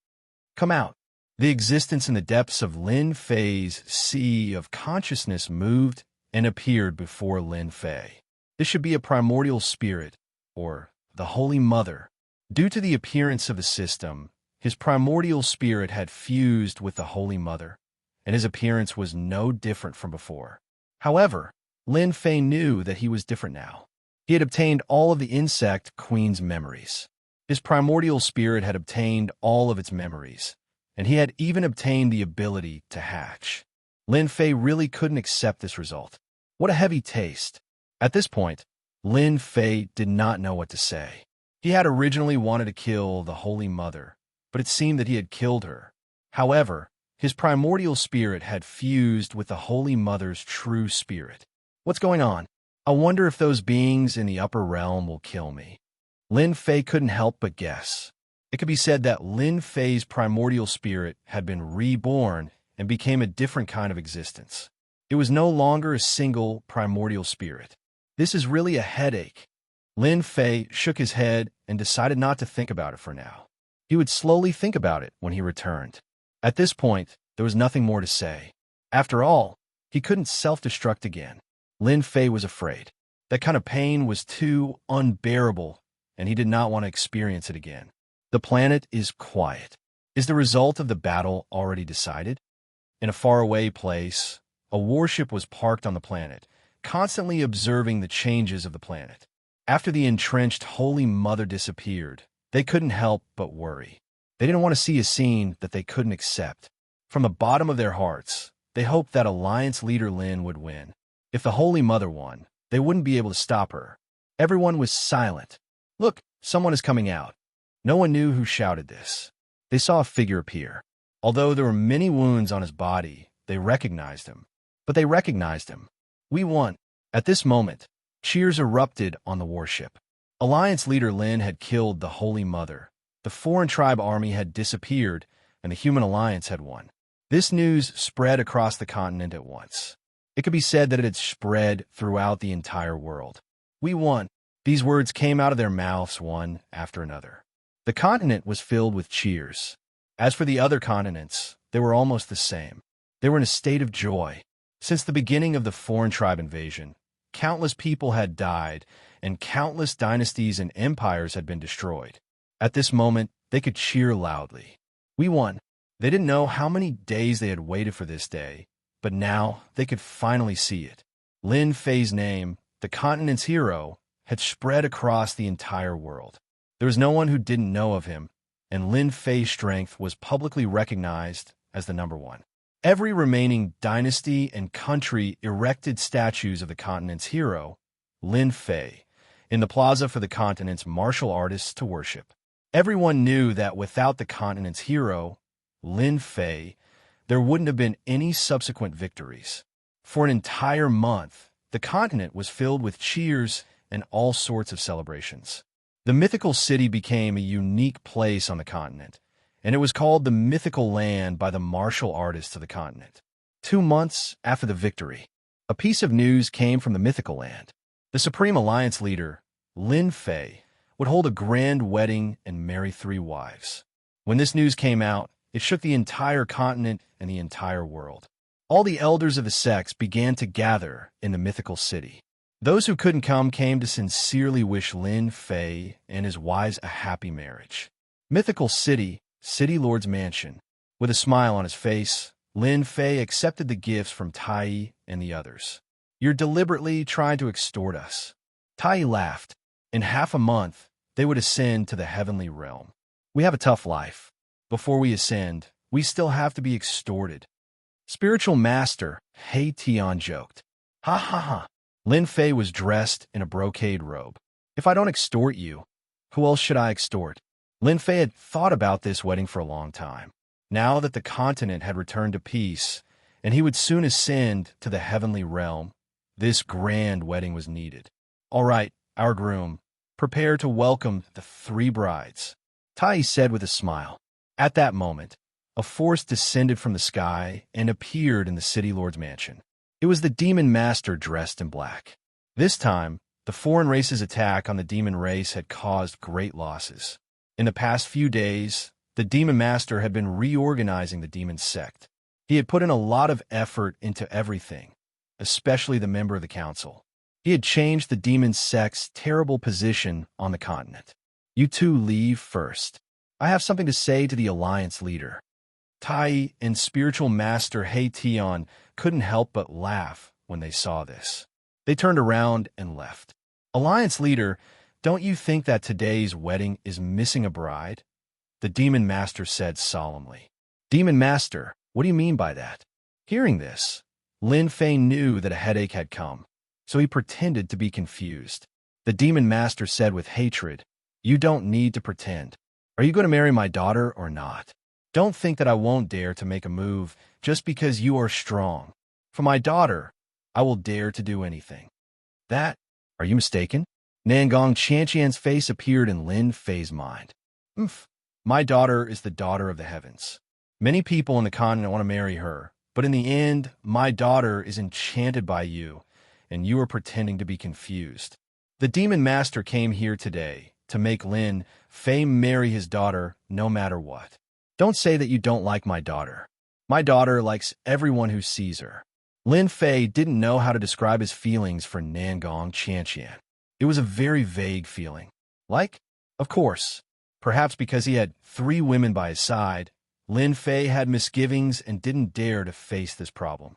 Come out. The existence in the depths of Lin Fei's sea of consciousness moved and appeared before Lin Fei. This should be a primordial spirit, or the Holy Mother. Due to the appearance of the system, his primordial spirit had fused with the Holy Mother, and his appearance was no different from before. However, Lin Fei knew that he was different now. He had obtained all of the insect queen's memories. His primordial spirit had obtained all of its memories, and he had even obtained the ability to hatch. Lin Fei really couldn't accept this result. What a heavy taste. At this point, Lin Fei did not know what to say. He had originally wanted to kill the Holy Mother, but it seemed that he had killed her. However, his primordial spirit had fused with the Holy Mother's true spirit. What's going on? I wonder if those beings in the upper realm will kill me. Lin Fei couldn't help but guess. It could be said that Lin Fei's primordial spirit had been reborn and became a different kind of existence. It was no longer a single primordial spirit. This is really a headache. Lin Fei shook his head and decided not to think about it for now. He would slowly think about it when he returned. At this point, there was nothing more to say. After all, he couldn't self-destruct again. Lin Fei was afraid. That kind of pain was too unbearable, and he did not want to experience it again. The planet is quiet. Is the result of the battle already decided? In a faraway place, a warship was parked on the planet, constantly observing the changes of the planet. After the entrenched Holy Mother disappeared, they couldn't help but worry. They didn't want to see a scene that they couldn't accept. From the bottom of their hearts, they hoped that Alliance leader Lin would win. If the Holy Mother won, they wouldn't be able to stop her. Everyone was silent. Look, someone is coming out. No one knew who shouted this. They saw a figure appear. Although there were many wounds on his body, they recognized him. But they recognized him. We won. At this moment, cheers erupted on the warship. Alliance leader Lin had killed the Holy Mother. The foreign tribe army had disappeared, and the human alliance had won. This news spread across the continent at once. It could be said that it had spread throughout the entire world. We won. These words came out of their mouths one after another. The continent was filled with cheers. As for the other continents, they were almost the same. They were in a state of joy. Since the beginning of the foreign tribe invasion, countless people had died, and countless dynasties and empires had been destroyed. At this moment, they could cheer loudly. We won. They didn't know how many days they had waited for this day, but now they could finally see it. Lin Fei's name, the continent's hero, had spread across the entire world. There was no one who didn't know of him, and Lin Fei's strength was publicly recognized as the number one. Every remaining dynasty and country erected statues of the continent's hero, Lin Fei, in the plaza for the continent's martial artists to worship. Everyone knew that without the continent's hero, Lin Fei, there wouldn't have been any subsequent victories. For an entire month, the continent was filled with cheers and all sorts of celebrations. The mythical city became a unique place on the continent, and it was called the Mythical Land by the martial artists of the continent. 2 months after the victory, a piece of news came from the Mythical Land. The Supreme Alliance leader, Lin Fei, would hold a grand wedding and marry 3 wives. When this news came out, it shook the entire continent and the entire world. All the elders of the sects began to gather in the mythical city. Those who couldn't come came to sincerely wish Lin Fei and his wives a happy marriage. Mythical City, City Lord's mansion. With a smile on his face, Lin Fei accepted the gifts from Tai and the others. You're deliberately trying to extort us. Tai laughed. In half a month, they would ascend to the heavenly realm. We have a tough life. Before we ascend, we still have to be extorted. Spiritual Master He Tian joked. Ha ha ha. Lin Fei was dressed in a brocade robe. If I don't extort you, who else should I extort? Lin Fei had thought about this wedding for a long time. Now that the continent had returned to peace, and he would soon ascend to the heavenly realm, this grand wedding was needed. All right, our groom, prepare to welcome the three brides," Tai said with a smile. At that moment, a force descended from the sky and appeared in the city lord's mansion. It was the demon master dressed in black. This time, the foreign race's attack on the demon race had caused great losses. In the past few days, the demon master had been reorganizing the demon sect. He had put in a lot of effort into everything, especially the member of the council. He had changed the demon sect's terrible position on the continent. "You two leave first. I have something to say to the alliance leader." Tai and spiritual master Hei Tian couldn't help but laugh when they saw this. They turned around and left. "Alliance leader, don't you think that today's wedding is missing a bride?" the demon master said solemnly. "Demon master, what do you mean by that?" Hearing this, Lin Fei knew that a headache had come, so he pretended to be confused. The demon master said with hatred, "You don't need to pretend. Are you going to marry my daughter or not? Don't think that I won't dare to make a move just because you are strong. For my daughter, I will dare to do anything." "That? Are you mistaken?" Nangong Qianqian's face appeared in Lin Fei's mind. My daughter is the daughter of the heavens. Many people in the continent want to marry her, but in the end, my daughter is enchanted by you, and you are pretending to be confused. The demon master came here today to make Lin Fei marry his daughter no matter what. Don't say that you don't like my daughter. My daughter likes everyone who sees her." Lin Fei didn't know how to describe his feelings for Nangong Qianqian. It was a very vague feeling. Like? Of course. Perhaps because he had 3 women by his side, Lin Fei had misgivings and didn't dare to face this problem.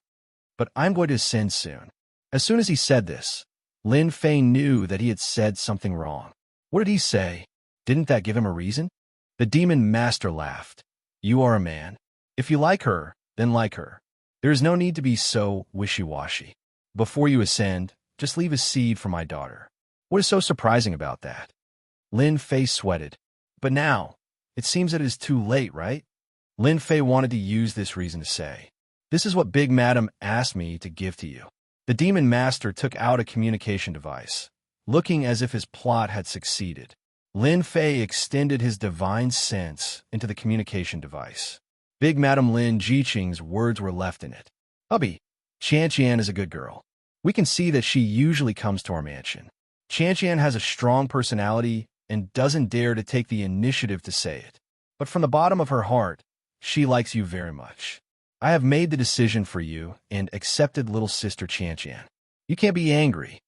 "But I'm going to ascend soon." As soon as he said this, Lin Fei knew that he had said something wrong. What did he say? Didn't that give him a reason? The demon master laughed. "You are a man. If you like her, then like her. There is no need to be so wishy-washy. Before you ascend, just leave a seed for my daughter." What is so surprising about that? Lin Fei sweated. But now, it seems that it is too late, right? Lin Fei wanted to use this reason to say, "This is what Big Madam asked me to give to you." The demon master took out a communication device, looking as if his plot had succeeded. Lin Fei extended his divine sense into the communication device. Big Madam Lin Jiqing's words were left in it. "Hubby, Qianqian is a good girl. We can see that she usually comes to our mansion. Qianqian has a strong personality and doesn't dare to take the initiative to say it. But from the bottom of her heart, she likes you very much. I have made the decision for you and accepted little sister Qianqian. You can't be angry."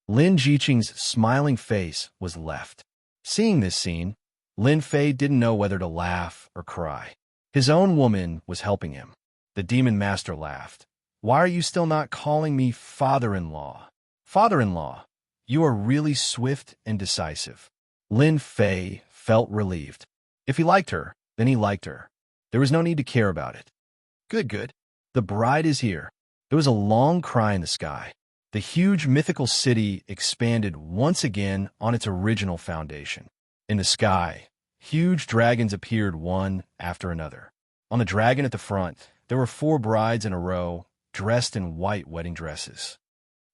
Lin Jiqing's smiling face was left. Seeing this scene, Lin Fei didn't know whether to laugh or cry. His own woman was helping him. The demon master laughed. "Why are you still not calling me father-in-law?" "Father-in-law, you are really swift and decisive." Lin Fei felt relieved. If he liked her, then he liked her. There was no need to care about it. Good. The bride is here." There was a long cry in the sky. The huge mythical city expanded once again on its original foundation. In the sky, huge dragons appeared one after another. On the dragon at the front, there were 4 brides in a row, dressed in white wedding dresses.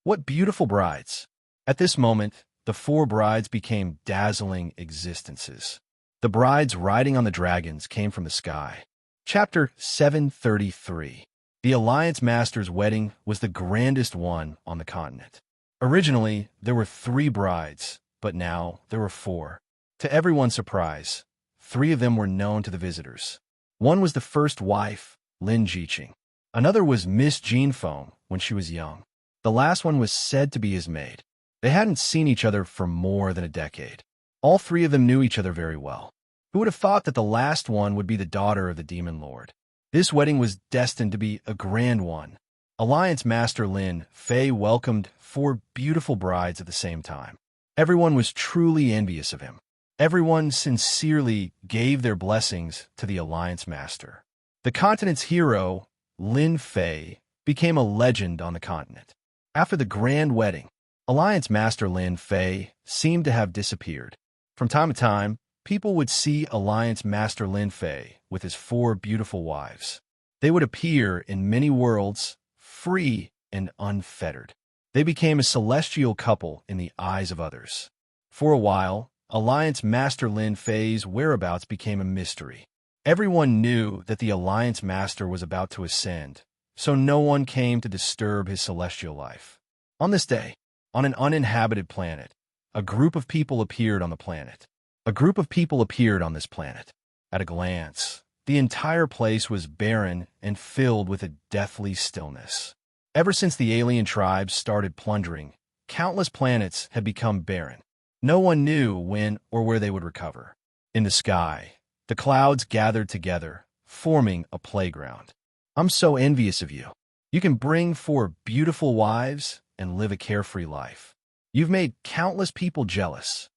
What beautiful brides! At this moment, the 4 brides became dazzling existences. The brides riding on the dragons came from the sky. Chapter 733. The Alliance Master's wedding was the grandest one on the continent. Originally, there were 3 brides, but now there were 4. To everyone's surprise, 3 of them were known to the visitors. One was the first wife, Lin Jiqing. Another was Miss Jean Foam when she was young. The last one was said to be his maid. They hadn't seen each other for more than a decade. All 3 of them knew each other very well. Who would have thought that the last one would be the daughter of the Demon Lord? This wedding was destined to be a grand one. Alliance Master Lin Fei welcomed 4 beautiful brides at the same time. Everyone was truly envious of him. Everyone sincerely gave their blessings to the Alliance Master. The continent's hero, Lin Fei, became a legend on the continent. After the grand wedding, Alliance Master Lin Fei seemed to have disappeared. From time to time, people would see Alliance Master Lin Fei with his 4 beautiful wives. They would appear in many worlds, free and unfettered. They became a celestial couple in the eyes of others. For a while, Alliance Master Lin Fei's whereabouts became a mystery. Everyone knew that the Alliance Master was about to ascend, so no one came to disturb his celestial life. On this day, on an uninhabited planet, a group of people appeared on the planet. A group of people appeared on this planet. At a glance, the entire place was barren and filled with a deathly stillness. Ever since the alien tribes started plundering, countless planets had become barren. No one knew when or where they would recover. In the sky, the clouds gathered together, forming a playground. I'm so envious of you. You can bring 4 beautiful wives and live a carefree life. You've made countless people jealous.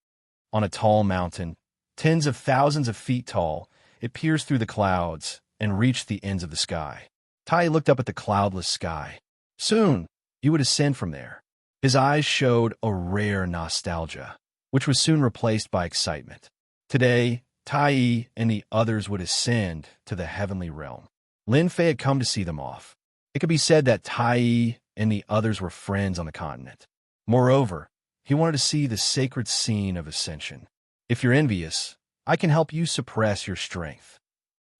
On a tall mountain, tens of thousands of feet tall, it pierced through the clouds and reached the ends of the sky. Tai looked up at the cloudless sky. Soon, you would ascend from there. His eyes showed a rare nostalgia, which was soon replaced by excitement. Today, Tai and the others would ascend to the heavenly realm. Lin Fei had come to see them off. It could be said that Tai and the others were friends on the continent. Moreover, he wanted to see the sacred scene of ascension. If you're envious, I can help you suppress your strength.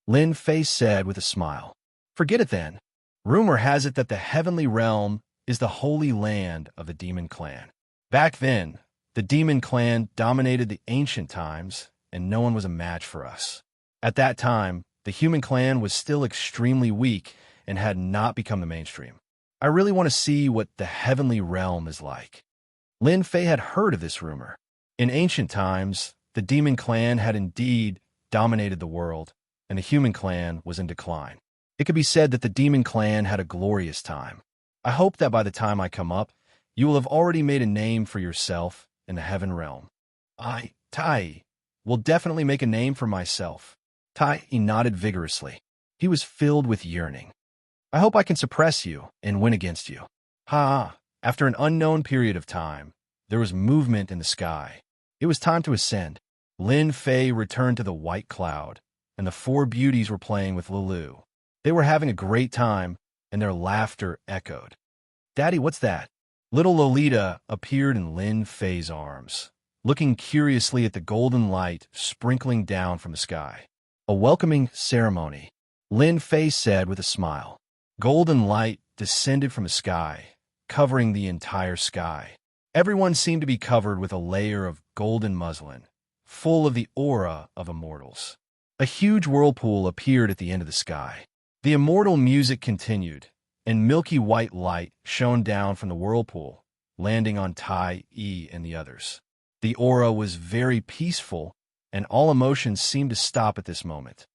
Lin Fei said with a smile. Forget it then. Rumor has it that the heavenly realm is the holy land of the demon clan. Back then, the demon clan dominated the ancient times, and no one was a match for us. At that time, the human clan was still extremely weak and had not become the mainstream. I really want to see what the heavenly realm is like. Lin Fei had heard of this rumor. In ancient times, the demon clan had indeed dominated the world, and the human clan was in decline. It could be said that the demon clan had a glorious time. I hope that by the time I come up, you will have already made a name for yourself in the heaven realm. I, Tai, will definitely make a name for myself. Tai nodded vigorously. He was filled with yearning. I hope I can suppress you and win against you. Ha! After an unknown period of time, there was movement in the sky. It was time to ascend. Lin Fei returned to the white cloud, and the 4 beauties were playing with Lulu. They were having a great time, and their laughter echoed. Daddy, what's that? Little Lolita appeared in Lin Fei's arms, looking curiously at the golden light sprinkling down from the sky. A welcoming ceremony, Lin Fei said with a smile. Golden light descended from the sky, covering the entire sky. Everyone seemed to be covered with a layer of golden muslin, full of the aura of immortals. A huge whirlpool appeared at the end of the sky. The immortal music continued, and milky white light shone down from the whirlpool, landing on Tai and the others. The aura was very peaceful, and all emotions seemed to stop at this moment.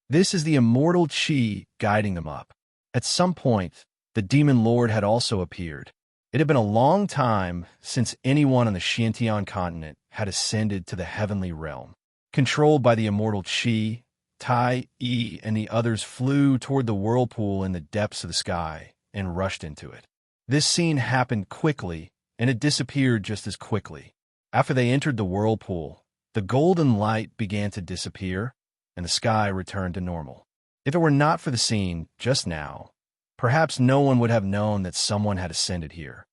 This is the immortal chi guiding them up. At some point, the demon lord had also appeared. It had been a long time since anyone on the Xiantian continent had ascended to the heavenly realm. Controlled by the immortal chi, Tai and the others flew toward the whirlpool in the depths of the sky and rushed into it. This scene happened quickly, and it disappeared just as quickly. After they entered the whirlpool, the golden light began to disappear, and the sky returned to normal. If it were not for the scene just now, perhaps no one would have known that someone had ascended here.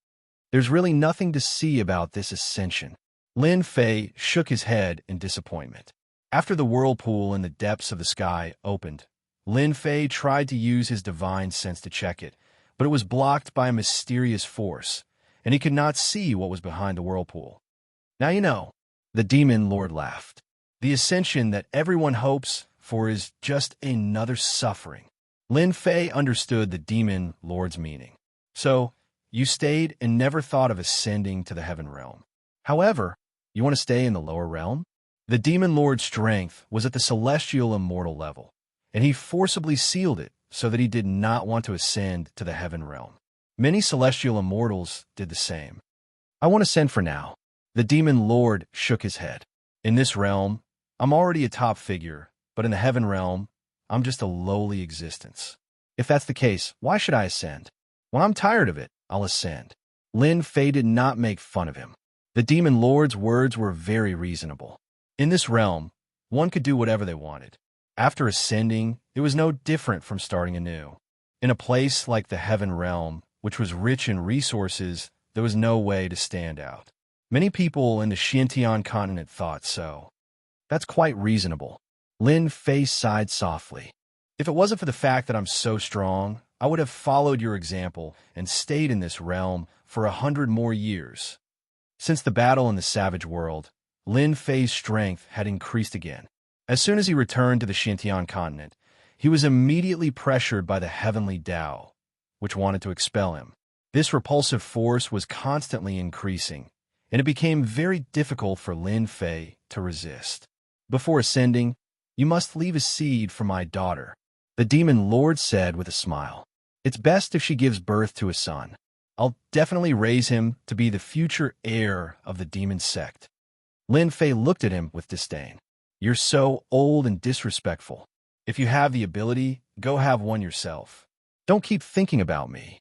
There's really nothing to see about this ascension. Lin Fei shook his head in disappointment. After the whirlpool in the depths of the sky opened, Lin Fei tried to use his divine sense to check it, but it was blocked by a mysterious force, and he could not see what was behind the whirlpool. Now you know, the demon lord laughed. The ascension that everyone hopes for is just another suffering. Lin Fei understood the demon lord's meaning. So, you stayed and never thought of ascending to the heaven realm. However, you want to stay in the lower realm? The demon lord's strength was at the celestial immortal level, and he forcibly sealed it so that he did not want to ascend to the heaven realm. Many celestial immortals did the same. I want to ascend for now. The demon lord shook his head. In this realm, I'm already a top figure, but in the heaven realm, I'm just a lowly existence. If that's the case, why should I ascend? When I'm tired of it, I'll ascend. Lin Fei did not make fun of him. The demon lord's words were very reasonable. In this realm, one could do whatever they wanted. After ascending, it was no different from starting anew. In a place like the heaven realm, which was rich in resources, there was no way to stand out. Many people in the Xintian continent thought so. That's quite reasonable. Lin Fei sighed softly. If it wasn't for the fact that I'm so strong, I would have followed your example and stayed in this realm for 100 more years. Since the battle in the savage world, Lin Fei's strength had increased again. As soon as he returned to the Xintian continent, he was immediately pressured by the heavenly Tao, which wanted to expel him. This repulsive force was constantly increasing, and it became very difficult for Lin Fei to resist. Before ascending, you must leave a seed for my daughter, the demon lord said with a smile. It's best if she gives birth to a son. I'll definitely raise him to be the future heir of the demon sect. Lin Fei looked at him with disdain. You're so old and disrespectful. If you have the ability, go have one yourself. Don't keep thinking about me.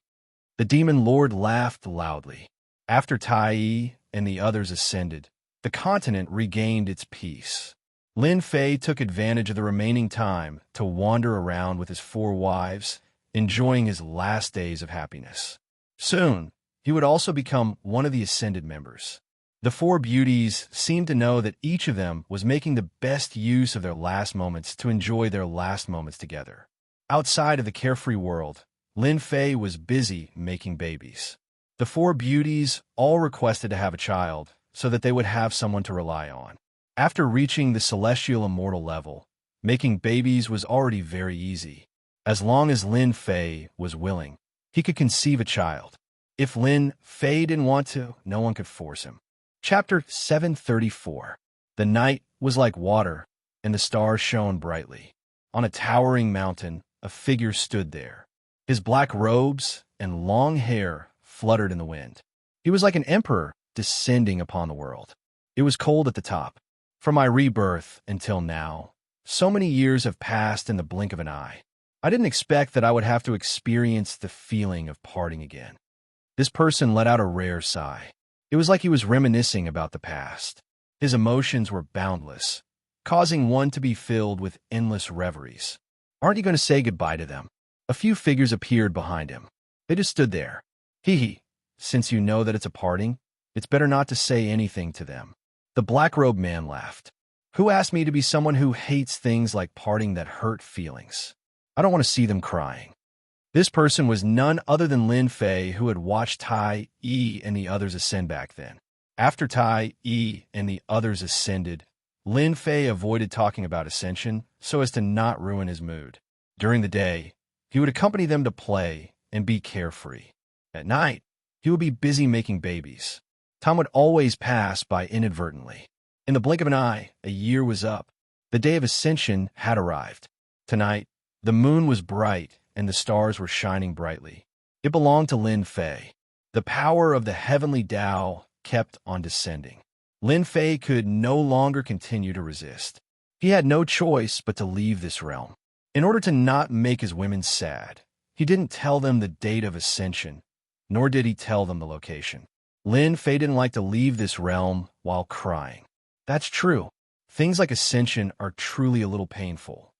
The demon lord laughed loudly. After Tai Yi and the others ascended, the continent regained its peace. Lin Fei took advantage of the remaining time to wander around with his 4 wives, enjoying his last days of happiness. Soon, he would also become one of the ascended members. The 4 beauties seemed to know that each of them was making the best use of their last moments to enjoy their last moments together. Outside of the carefree world, Lin Fei was busy making babies. The 4 beauties all requested to have a child so that they would have someone to rely on. After reaching the celestial immortal level, making babies was already very easy. As long as Lin Fei was willing, he could conceive a child. If Lin Fei didn't want to, no one could force him. Chapter 734. The night was like water, and the stars shone brightly. On a towering mountain, a figure stood there. His black robes and long hair fluttered in the wind. He was like an emperor descending upon the world. It was cold at the top. From my rebirth until now, so many years have passed in the blink of an eye. I didn't expect that I would have to experience the feeling of parting again. This person let out a rare sigh. It was like he was reminiscing about the past. His emotions were boundless, causing one to be filled with endless reveries. Aren't you going to say goodbye to them? A few figures appeared behind him. They just stood there. Hee, since you know that it's a parting, it's better not to say anything to them. The black-robed man laughed. Who asked me to be someone who hates things like parting that hurt feelings? I don't want to see them crying. This person was none other than Lin Fei, who had watched Tai Yi and the others ascend back then. After Tai Yi and the others ascended, Lin Fei avoided talking about ascension so as to not ruin his mood. During the day, he would accompany them to play and be carefree. At night, he would be busy making babies. Time would always pass by inadvertently. In the blink of an eye, a year was up. The day of ascension had arrived. Tonight, the moon was bright and the stars were shining brightly. It belonged to Lin Fei. The power of the heavenly Tao kept on descending. Lin Fei could no longer continue to resist. He had no choice but to leave this realm. In order to not make his women sad, he didn't tell them the date of ascension, nor did he tell them the location. Lin Fei didn't like to leave this realm while crying. That's true. Things like ascension are truly a little painful.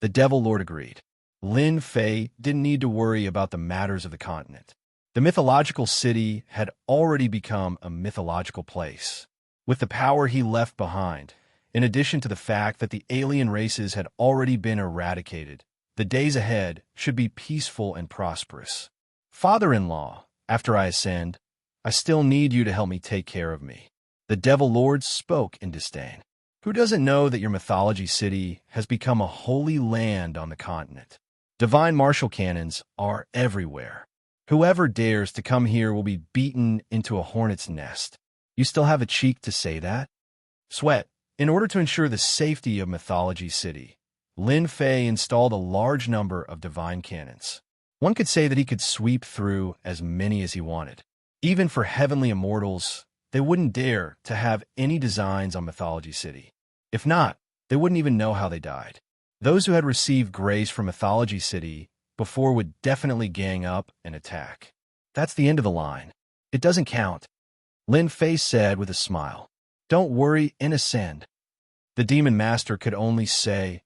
The Devil Lord agreed. Lin Fei didn't need to worry about the matters of the continent. The mythological city had already become a mythological place. With the power he left behind, in addition to the fact that the alien races had already been eradicated, the days ahead should be peaceful and prosperous. Father-in-law, after I ascend, I still need you to help me take care of me. The Devil Lord spoke in disdain. Who doesn't know that your mythology city has become a holy land on the continent? Divine martial cannons are everywhere. Whoever dares to come here will be beaten into a hornet's nest. You still have a cheek to say that? Sweat. In order to ensure the safety of Mythology City, Lin Fei installed a large number of divine cannons. One could say that he could sweep through as many as he wanted. Even for heavenly immortals, they wouldn't dare to have any designs on Mythology City. If not, they wouldn't even know how they died. Those who had received grace from Mythology City before would definitely gang up and attack. That's the end of the line. It doesn't count. Lin Fei said with a smile. Don't worry and ascend. The Demon Master could only say,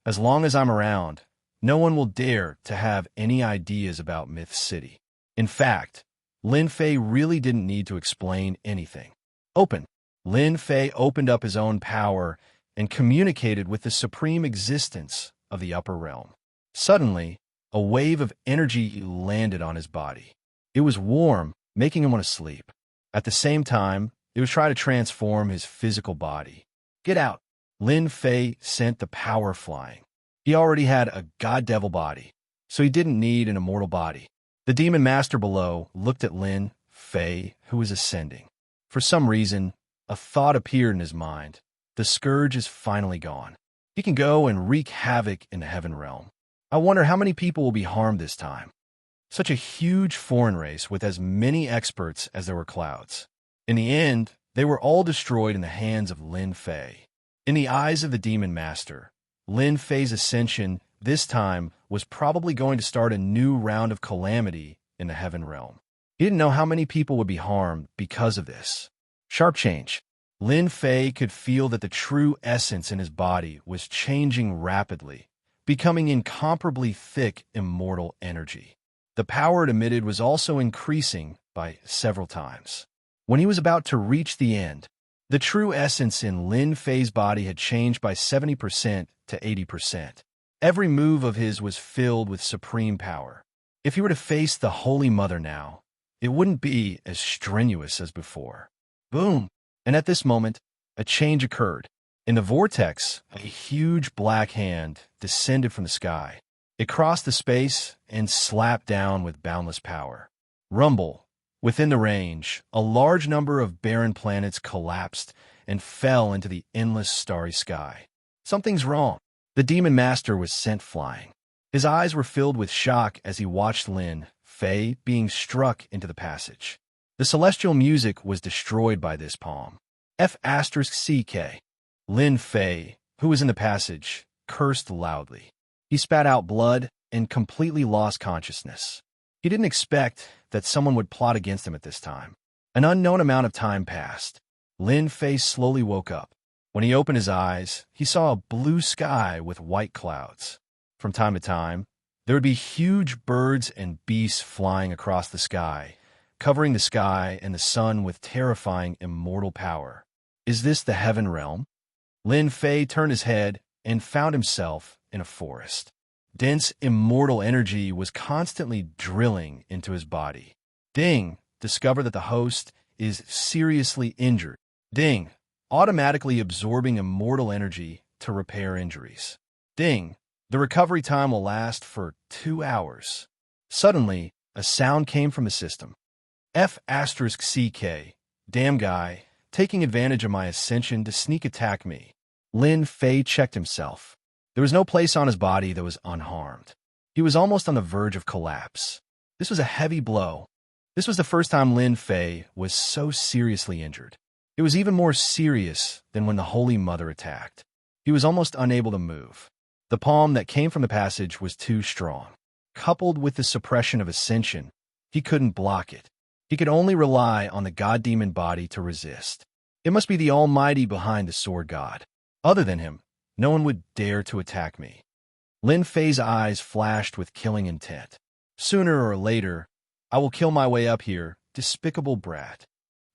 as long as I'm around, no one will dare to have any ideas about Myth City. In fact, Lin Fei really didn't need to explain anything. Open. Lin Fei opened up his own power and communicated with the supreme existence of the upper realm. Suddenly, a wave of energy landed on his body. It was warm, making him want to sleep. At the same time, it was trying to transform his physical body. Get out! Lin Fei sent the power flying. He already had a god-devil body, so he didn't need an immortal body. The demon master below looked at Lin Fei, who was ascending. For some reason, a thought appeared in his mind. The scourge is finally gone. He can go and wreak havoc in the heaven realm. I wonder how many people will be harmed this time. Such a huge foreign race with as many experts as there were clouds. In the end, they were all destroyed in the hands of Lin Fei. In the eyes of the demon master, Lin Fei's ascension this time was probably going to start a new round of calamity in the heaven realm. He didn't know how many people would be harmed because of this. Sharp change. Lin Fei could feel that the true essence in his body was changing rapidly, becoming incomparably thick, immortal energy. The power it emitted was also increasing by several times. When he was about to reach the end, the true essence in Lin Fei's body had changed by 70% to 80%. Every move of his was filled with supreme power. If he were to face the Holy Mother now, it wouldn't be as strenuous as before. Boom! And at this moment, a change occurred. In the vortex, a huge black hand descended from the sky. It crossed the space and slapped down with boundless power. Rumble. Within the range, a large number of barren planets collapsed and fell into the endless starry sky. Something's wrong. The demon master was sent flying. His eyes were filled with shock as he watched Lin Fei being struck into the passage. The celestial music was destroyed by this palm. F***CK. Lin Fei, who was in the passage, cursed loudly. He spat out blood and completely lost consciousness. He didn't expect that someone would plot against him at this time. An unknown amount of time passed. Lin Fei slowly woke up. When he opened his eyes, he saw a blue sky with white clouds. From time to time, there would be huge birds and beasts flying across the sky, covering the sky and the sun with terrifying immortal power. Is this the heaven realm? Lin Fei turned his head and found himself in a forest. Dense, immortal energy was constantly drilling into his body. Ding! Discover that the host is seriously injured. Ding! Automatically absorbing immortal energy to repair injuries. Ding! The recovery time will last for 2 hours. Suddenly, a sound came from the system. F***CK. Damn guy, taking advantage of my ascension to sneak attack me. Lin Fei checked himself. There was no place on his body that was unharmed. He was almost on the verge of collapse. This was a heavy blow. This was the first time Lin Fei was so seriously injured. It was even more serious than when the Holy Mother attacked. He was almost unable to move. The palm that came from the passage was too strong. Coupled with the suppression of ascension, he couldn't block it. He could only rely on the god-demon body to resist. It must be the Almighty behind the sword god. Other than him, no one would dare to attack me. Lin Fei's eyes flashed with killing intent. Sooner or later, I will kill my way up here, despicable brat.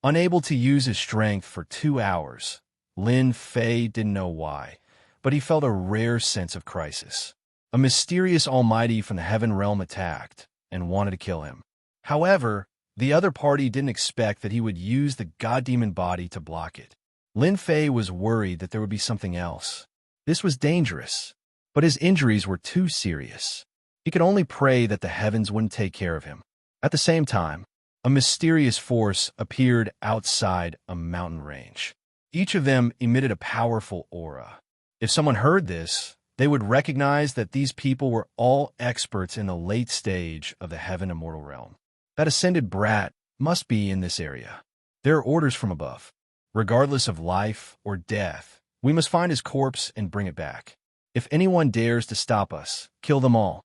Unable to use his strength for 2 hours, Lin Fei didn't know why, but he felt a rare sense of crisis. A mysterious almighty from the heaven realm attacked and wanted to kill him. However, the other party didn't expect that he would use the god-demon body to block it. Lin Fei was worried that there would be something else. This was dangerous, but his injuries were too serious. He could only pray that the heavens wouldn't take care of him. At the same time, a mysterious force appeared outside a mountain range. Each of them emitted a powerful aura. If someone heard this, they would recognize that these people were all experts in the late stage of the heaven immortal realm. That ascended brat must be in this area. There are orders from above. Regardless of life or death, we must find his corpse and bring it back. If anyone dares to stop us, kill them all.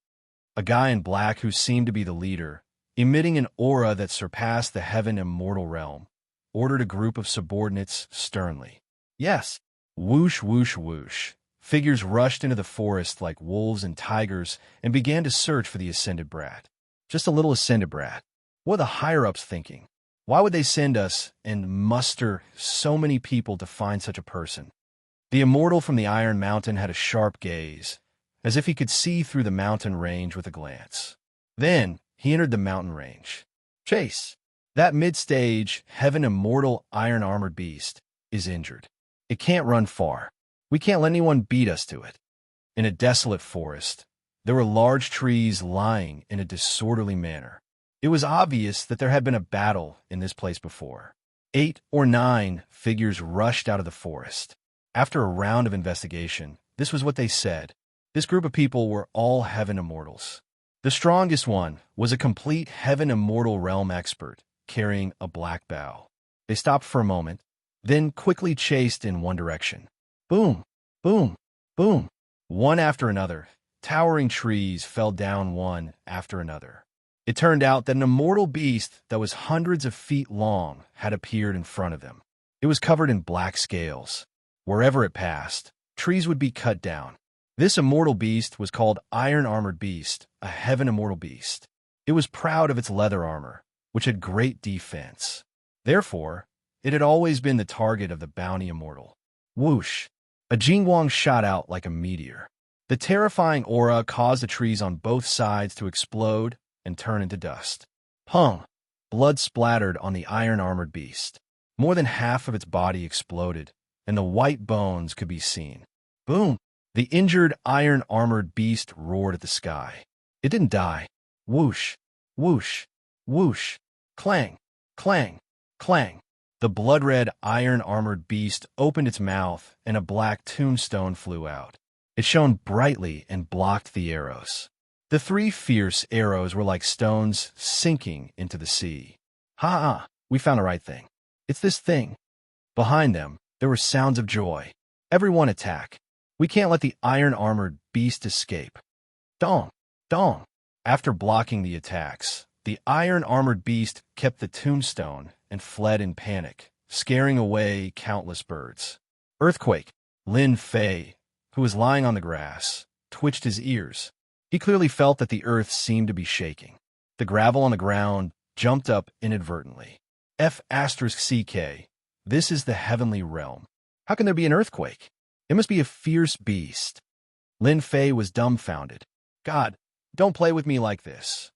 A guy in black who seemed to be the leader, emitting an aura that surpassed the heaven immortal realm, ordered a group of subordinates sternly. Yes. Whoosh, whoosh, whoosh. Figures rushed into the forest like wolves and tigers and began to search for the ascended brat. Just a little ascended brat. What are the higher-ups thinking? Why would they send us and muster so many people to find such a person? The immortal from the Iron Mountain had a sharp gaze, as if he could see through the mountain range with a glance. Then he entered the mountain range. Chase! That mid-stage, heaven-immortal iron-armored beast is injured. It can't run far. We can't let anyone beat us to it. In a desolate forest, there were large trees lying in a disorderly manner. It was obvious that there had been a battle in this place before. 8 or 9 figures rushed out of the forest. After a round of investigation, this was what they said. This group of people were all heaven immortals. The strongest one was a complete heaven immortal realm expert, carrying a black bow. They stopped for a moment, then quickly chased in one direction. Boom, boom, boom. One after another, towering trees fell down one after another. It turned out that an immortal beast that was hundreds of feet long had appeared in front of them. It was covered in black scales. Wherever it passed, trees would be cut down. This immortal beast was called Iron-Armored Beast, a heaven immortal beast. It was proud of its leather armor, which had great defense. Therefore, it had always been the target of the bounty immortal. Whoosh! A Jingguang shot out like a meteor. The terrifying aura caused the trees on both sides to explode and turn into dust. Pung! Blood splattered on the iron-armored beast. More than half of its body exploded, and the white bones could be seen. Boom! The injured iron-armored beast roared at the sky. It didn't die. Whoosh! Whoosh! Whoosh! Clang! Clang! Clang! The blood-red iron-armored beast opened its mouth, and a black tombstone flew out. It shone brightly and blocked the arrows. The 3 fierce arrows were like stones sinking into the sea. Ha-ha! We found the right thing. It's this thing. Behind them, there were sounds of joy. Everyone attack. We can't let the iron-armored beast escape. Dong! Dong! After blocking the attacks, the iron-armored beast kept the tombstone and fled in panic, scaring away countless birds. Earthquake! Lin Fei, who was lying on the grass, twitched his ears. He clearly felt that the earth seemed to be shaking. The gravel on the ground jumped up inadvertently. F***CK. This is the heavenly realm. How can there be an earthquake? It must be a fierce beast. Lin Fei was dumbfounded. God, don't play with me like this.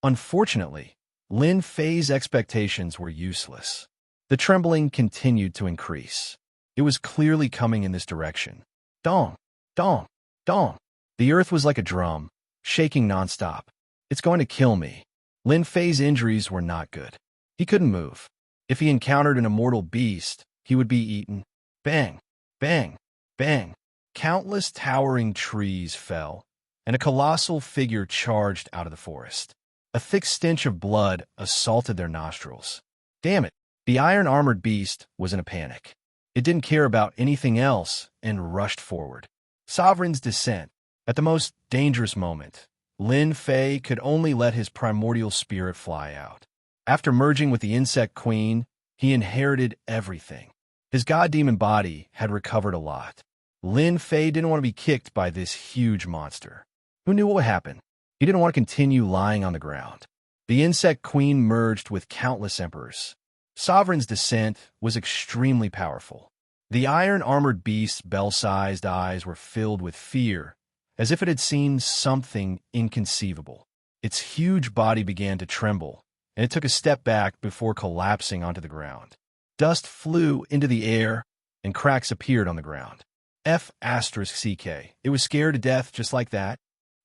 Unfortunately, Lin Fei's expectations were useless. The trembling continued to increase. It was clearly coming in this direction. Dong! Dong! Dong! The earth was like a drum, shaking nonstop. It's going to kill me. Lin Fei's injuries were not good. He couldn't move. If he encountered an immortal beast, he would be eaten. Bang! Bang! Bang! Countless towering trees fell, and a colossal figure charged out of the forest. A thick stench of blood assaulted their nostrils. Damn it! The iron-armored beast was in a panic. It didn't care about anything else and rushed forward. Sovereign's descent. At the most dangerous moment, Lin Fei could only let his primordial spirit fly out. After merging with the insect queen, he inherited everything. His god-demon body had recovered a lot. Lin Fei didn't want to be kicked by this huge monster. Who knew what would happen? He didn't want to continue lying on the ground. The insect queen merged with countless emperors. Sovereign's descent was extremely powerful. The iron-armored beast's bell-sized eyes were filled with fear, as if it had seen something inconceivable. Its huge body began to tremble, and it took a step back before collapsing onto the ground. Dust flew into the air, and cracks appeared on the ground. F***CK. It was scared to death just like that.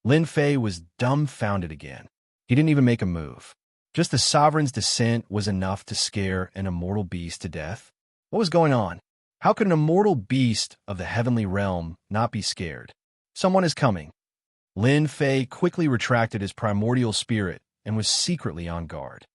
Lin Fei was dumbfounded again. He didn't even make a move. Just the sovereign's descent was enough to scare an immortal beast to death. What was going on? How could an immortal beast of the heavenly realm not be scared? Someone is coming. Lin Fei quickly retracted his primordial spirit and was secretly on guard.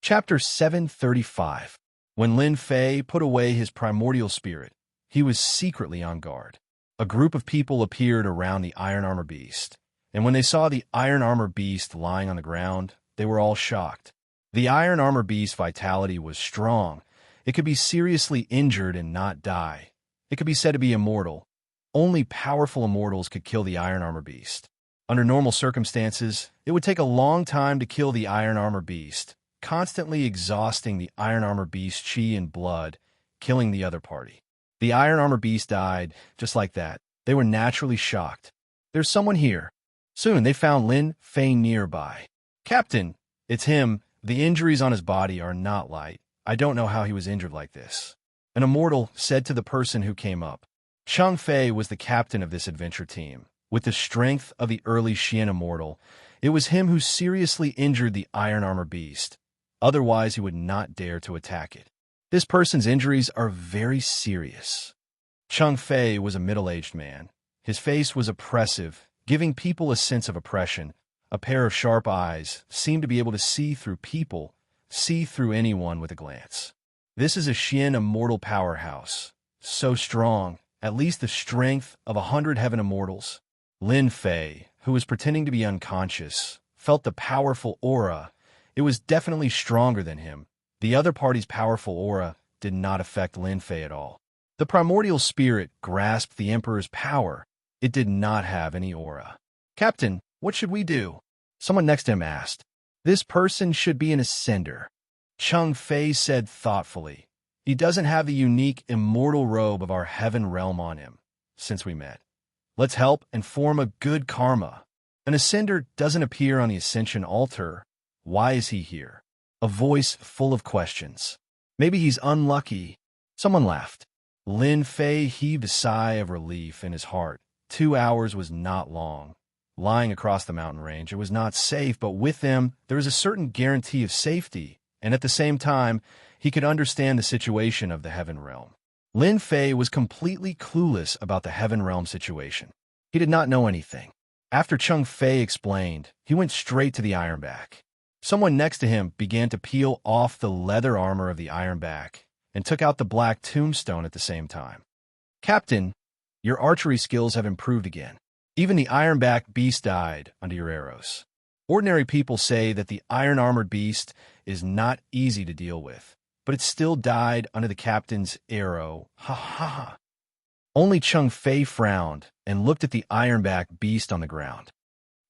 Chapter 735. When Lin Fei put away his primordial spirit, he was secretly on guard. A group of people appeared around the iron armor beast, and when they saw the iron armor beast lying on the ground, they were all shocked. The iron armor beast's vitality was strong. It could be seriously injured and not die. It could be said to be immortal. Only powerful immortals could kill the iron armor beast. Under normal circumstances, it would take a long time to kill the iron armor beast, constantly exhausting the Iron Armor Beast's chi and blood, killing the other party. The Iron Armor Beast died, just like that. They were naturally shocked. There's someone here. Soon they found Lin Fei nearby. Captain, it's him. The injuries on his body are not light. I don't know how he was injured like this. An immortal said to the person who came up. Chang Fei was the captain of this adventure team. With the strength of the early Xian immortal, it was him who seriously injured the Iron Armor Beast. Otherwise, he would not dare to attack it. This person's injuries are very serious. Chang Fei was a middle-aged man. His face was oppressive, giving people a sense of oppression. A pair of sharp eyes seemed to be able to see through people, see through anyone with a glance. This is a Xian immortal powerhouse, so strong, at least the strength of 100 heaven immortals. Lin Fei, who was pretending to be unconscious, felt the powerful aura. It was definitely stronger than him. The other party's powerful aura did not affect Lin Fei at all. The primordial spirit grasped the Emperor's power. It did not have any aura. Captain, what should we do? Someone next to him asked. This person should be an ascender. Chang Fei said thoughtfully. He doesn't have the unique immortal robe of our heaven realm on him since we met. Let's help and form a good karma. An ascender doesn't appear on the ascension altar. Why is he here? A voice full of questions. Maybe he's unlucky. Someone laughed. Lin Fei heaved a sigh of relief in his heart. 2 hours was not long. Lying across the mountain range, it was not safe, but with them, there was a certain guarantee of safety, and at the same time, he could understand the situation of the Heaven Realm. Lin Fei was completely clueless about the Heaven Realm situation. He did not know anything. After Chang Fei explained, he went straight to the Ironback. Someone next to him began to peel off the leather armor of the Ironback and took out the black tombstone at the same time. Captain, your archery skills have improved again. Even the Ironback beast died under your arrows. Ordinary people say that the iron-armored beast is not easy to deal with, but it still died under the captain's arrow. Ha ha ha. Only Chang Fei frowned and looked at the Ironback beast on the ground.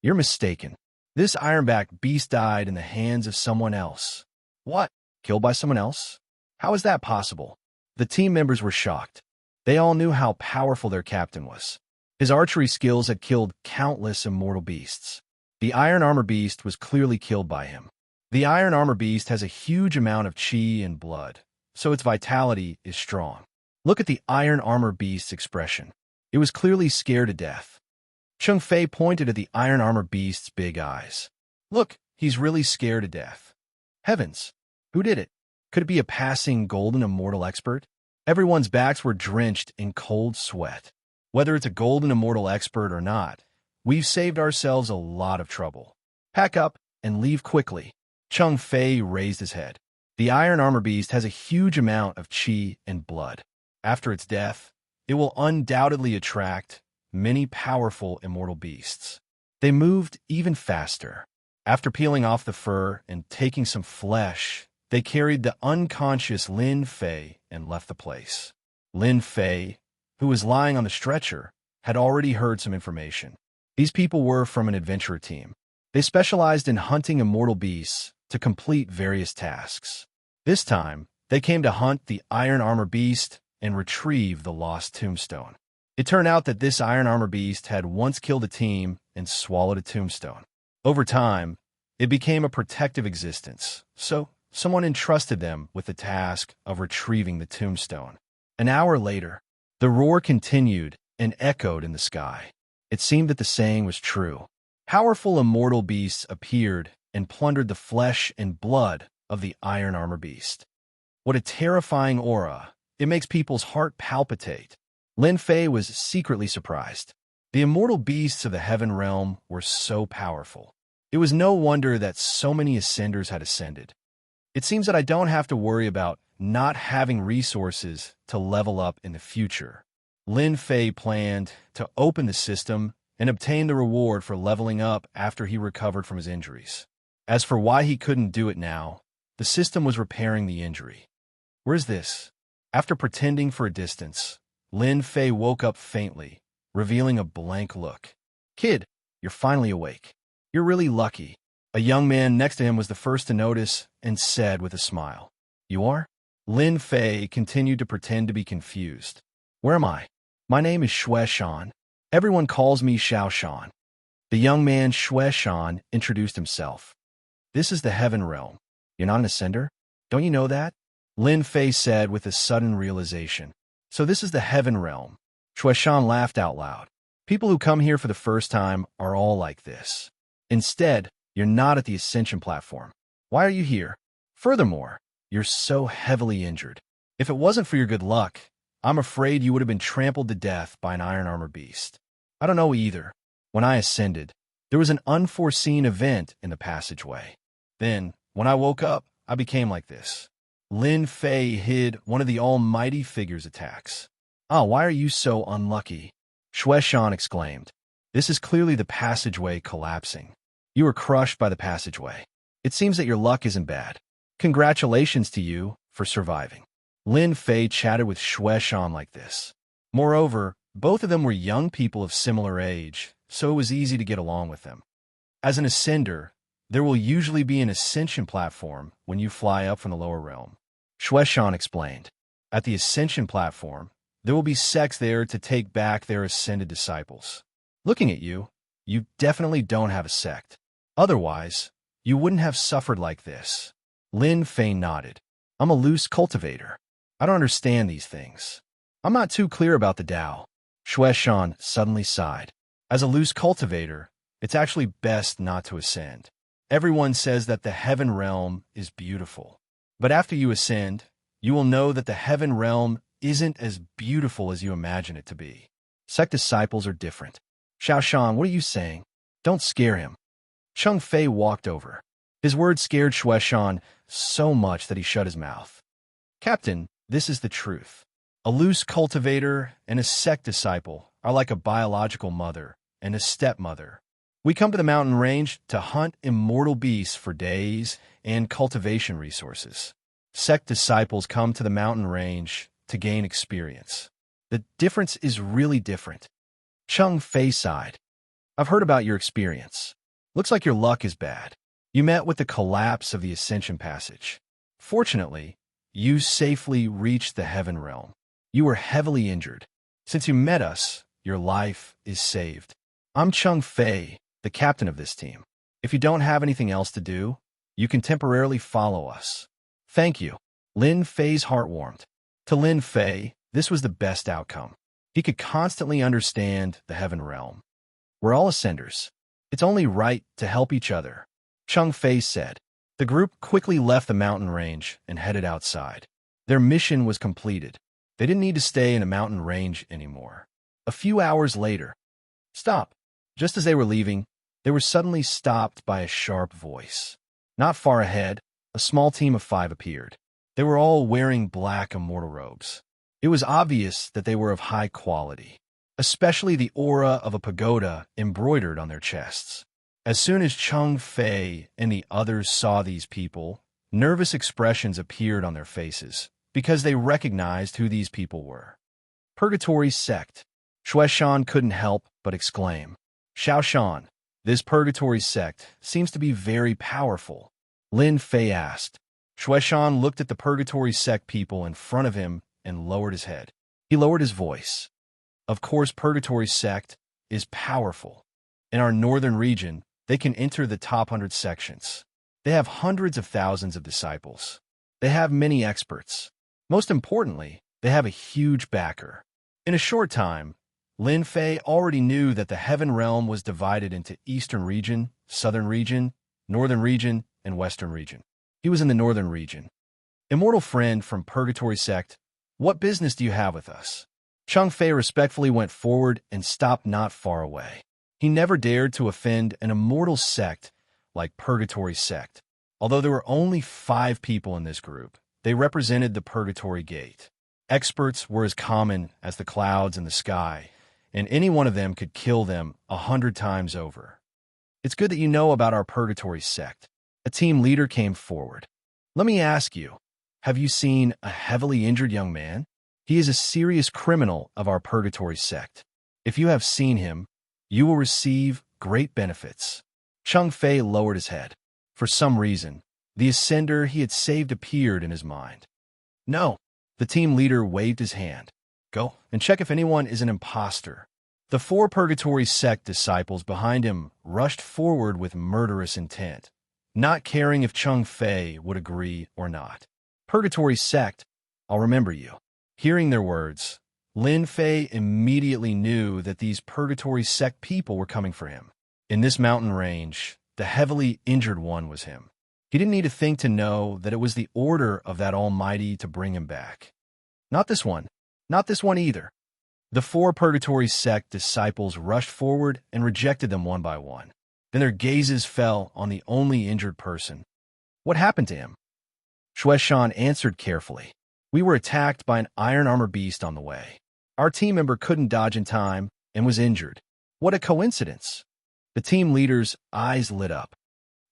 You're mistaken. This Ironback beast died in the hands of someone else. What? Killed by someone else? How is that possible? The team members were shocked. They all knew how powerful their captain was. His archery skills had killed countless immortal beasts. The Iron Armor Beast was clearly killed by him. The Iron Armor Beast has a huge amount of chi and blood, so its vitality is strong. Look at the Iron Armor Beast's expression. It was clearly scared to death. Chang Fei pointed at the Iron Armor Beast's big eyes. Look, he's really scared to death. Heavens, who did it? Could it be a passing golden immortal expert? Everyone's backs were drenched in cold sweat. Whether it's a golden immortal expert or not, we've saved ourselves a lot of trouble. Pack up and leave quickly. Chang Fei raised his head. The Iron Armor Beast has a huge amount of chi and blood. After its death, it will undoubtedly attract many powerful immortal beasts. They moved even faster. After peeling off the fur and taking some flesh, they carried the unconscious Lin Fei and left the place. Lin Fei, who was lying on the stretcher, had already heard some information. These people were from an adventurer team. They specialized in hunting immortal beasts to complete various tasks. This time, they came to hunt the Iron Armor Beast and retrieve the lost tombstone. It turned out that this Iron Armor Beast had once killed a team and swallowed a tombstone. Over time, it became a protective existence, so someone entrusted them with the task of retrieving the tombstone. An hour later, the roar continued and echoed in the sky. It seemed that the saying was true. Powerful immortal beasts appeared and plundered the flesh and blood of the Iron Armor Beast. What a terrifying aura. It makes people's heart palpitate. Lin Fei was secretly surprised. The immortal beasts of the Heaven Realm were so powerful. It was no wonder that so many ascenders had ascended. It seems that I don't have to worry about not having resources to level up in the future. Lin Fei planned to open the system and obtain the reward for leveling up after he recovered from his injuries. As for why he couldn't do it now, the system was repairing the injury. Where's this? After pretending for a distance, Lin Fei woke up faintly, revealing a blank look. Kid, you're finally awake. You're really lucky. A young man next to him was the first to notice and said with a smile, "You are?" Lin Fei continued to pretend to be confused. "Where am I?" "My name is Xue Shan. Everyone calls me Xiao Shan." The young man Xue Shan introduced himself. "This is the Heaven Realm. You're not an ascender? Don't you know that?" Lin Fei said with a sudden realization. "So this is the Heaven Realm." Xue Shan laughed out loud. "People who come here for the first time are all like this. Instead, you're not at the Ascension platform. Why are you here? Furthermore, you're so heavily injured. If it wasn't for your good luck, I'm afraid you would have been trampled to death by an iron armor beast." "I don't know either. When I ascended, there was an unforeseen event in the passageway. Then, when I woke up, I became like this." Lin Fei hid one of the almighty figure's attacks. "Ah, why are you so unlucky?" Xue Shan exclaimed. "This is clearly the passageway collapsing. You were crushed by the passageway. It seems that your luck isn't bad. Congratulations to you for surviving." Lin Fei chatted with Xue Shan like this. Moreover, both of them were young people of similar age, so it was easy to get along with them. As an ascender, there will usually be an ascension platform when you fly up from the lower realm. Xue Shan explained. At the ascension platform, there will be sects there to take back their ascended disciples. Looking at you, you definitely don't have a sect. Otherwise, you wouldn't have suffered like this. Lin Fei nodded. "I'm a loose cultivator. I don't understand these things. I'm not too clear about the Tao." Xue Shan suddenly sighed. "As a loose cultivator, it's actually best not to ascend. Everyone says that the Heaven Realm is beautiful. But after you ascend, you will know that the Heaven Realm isn't as beautiful as you imagine it to be. Sect disciples are different." "Xiao Shan, what are you saying? Don't scare him." Cheng Fei walked over. His words scared Xue Shan so much that he shut his mouth. "Captain, this is the truth. A loose cultivator and a sect disciple are like a biological mother and a stepmother. We come to the mountain range to hunt immortal beasts for days and cultivation resources. Sect disciples come to the mountain range to gain experience. The difference is really different." Cheng Fei sighed. "I've heard about your experience. Looks like your luck is bad. You met with the collapse of the Ascension Passage. Fortunately, you safely reached the Heaven Realm. You were heavily injured. Since you met us, your life is saved. I'm Cheng Fei, the captain of this team. If you don't have anything else to do, you can temporarily follow us." "Thank you." Lin Fei's heart warmed. To Lin Fei, this was the best outcome. He could constantly understand the Heaven Realm. "We're all ascenders. It's only right to help each other," Cheng Fei said. The group quickly left the mountain range and headed outside. Their mission was completed. They didn't need to stay in a mountain range anymore. A few hours later, "Stop!" Just as they were leaving, they were suddenly stopped by a sharp voice. Not far ahead, a small team of 5 appeared. They were all wearing black immortal robes. It was obvious that they were of high quality, especially the aura of a pagoda embroidered on their chests. As soon as Cheng Fei and the others saw these people, nervous expressions appeared on their faces because they recognized who these people were. "Purgatory Sect." Xue Shan couldn't help but exclaim. "Xiao Shan, this Purgatory Sect seems to be very powerful," Lin Fei asked. Xue Shan looked at the Purgatory Sect people in front of him and lowered his head. He lowered his voice. "Of course, Purgatory Sect is powerful. In our northern region, they can enter the top 100 sections. They have hundreds of thousands of disciples. They have many experts. Most importantly, they have a huge backer." In a short time, Lin Fei already knew that the Heaven Realm was divided into Eastern Region, Southern Region, Northern Region, and Western Region. He was in the Northern Region. "Immortal friend from Purgatory Sect, what business do you have with us?" Cheng Fei respectfully went forward and stopped not far away. He never dared to offend an immortal sect like Purgatory Sect. Although there were only 5 people in this group, they represented the Purgatory Gate. Experts were as common as the clouds in the sky, and any one of them could kill them 100 times over. "It's good that you know about our Purgatory Sect." A team leader came forward. "Let me ask you, have you seen a heavily injured young man? He is a serious criminal of our Purgatory Sect. If you have seen him, you will receive great benefits." Cheng Fei lowered his head. For some reason, the ascender he had saved appeared in his mind. No, the team leader waved his hand. Go and check if anyone is an imposter. The 4 Purgatory sect disciples behind him rushed forward with murderous intent, not caring if Chung Fei would agree or not. Purgatory sect, I'll remember you. Hearing their words, Lin Fei immediately knew that these Purgatory sect people were coming for him. In this mountain range, the heavily injured one was him. He didn't need to think to know that it was the order of that Almighty to bring him back. Not this one. Not this one either. The 4 Purgatory sect disciples rushed forward and rejected them one by one. Then their gazes fell on the only injured person. What happened to him? Shueshan answered carefully. We were attacked by an iron armor beast on the way. Our team member couldn't dodge in time and was injured. What a coincidence. The team leader's eyes lit up.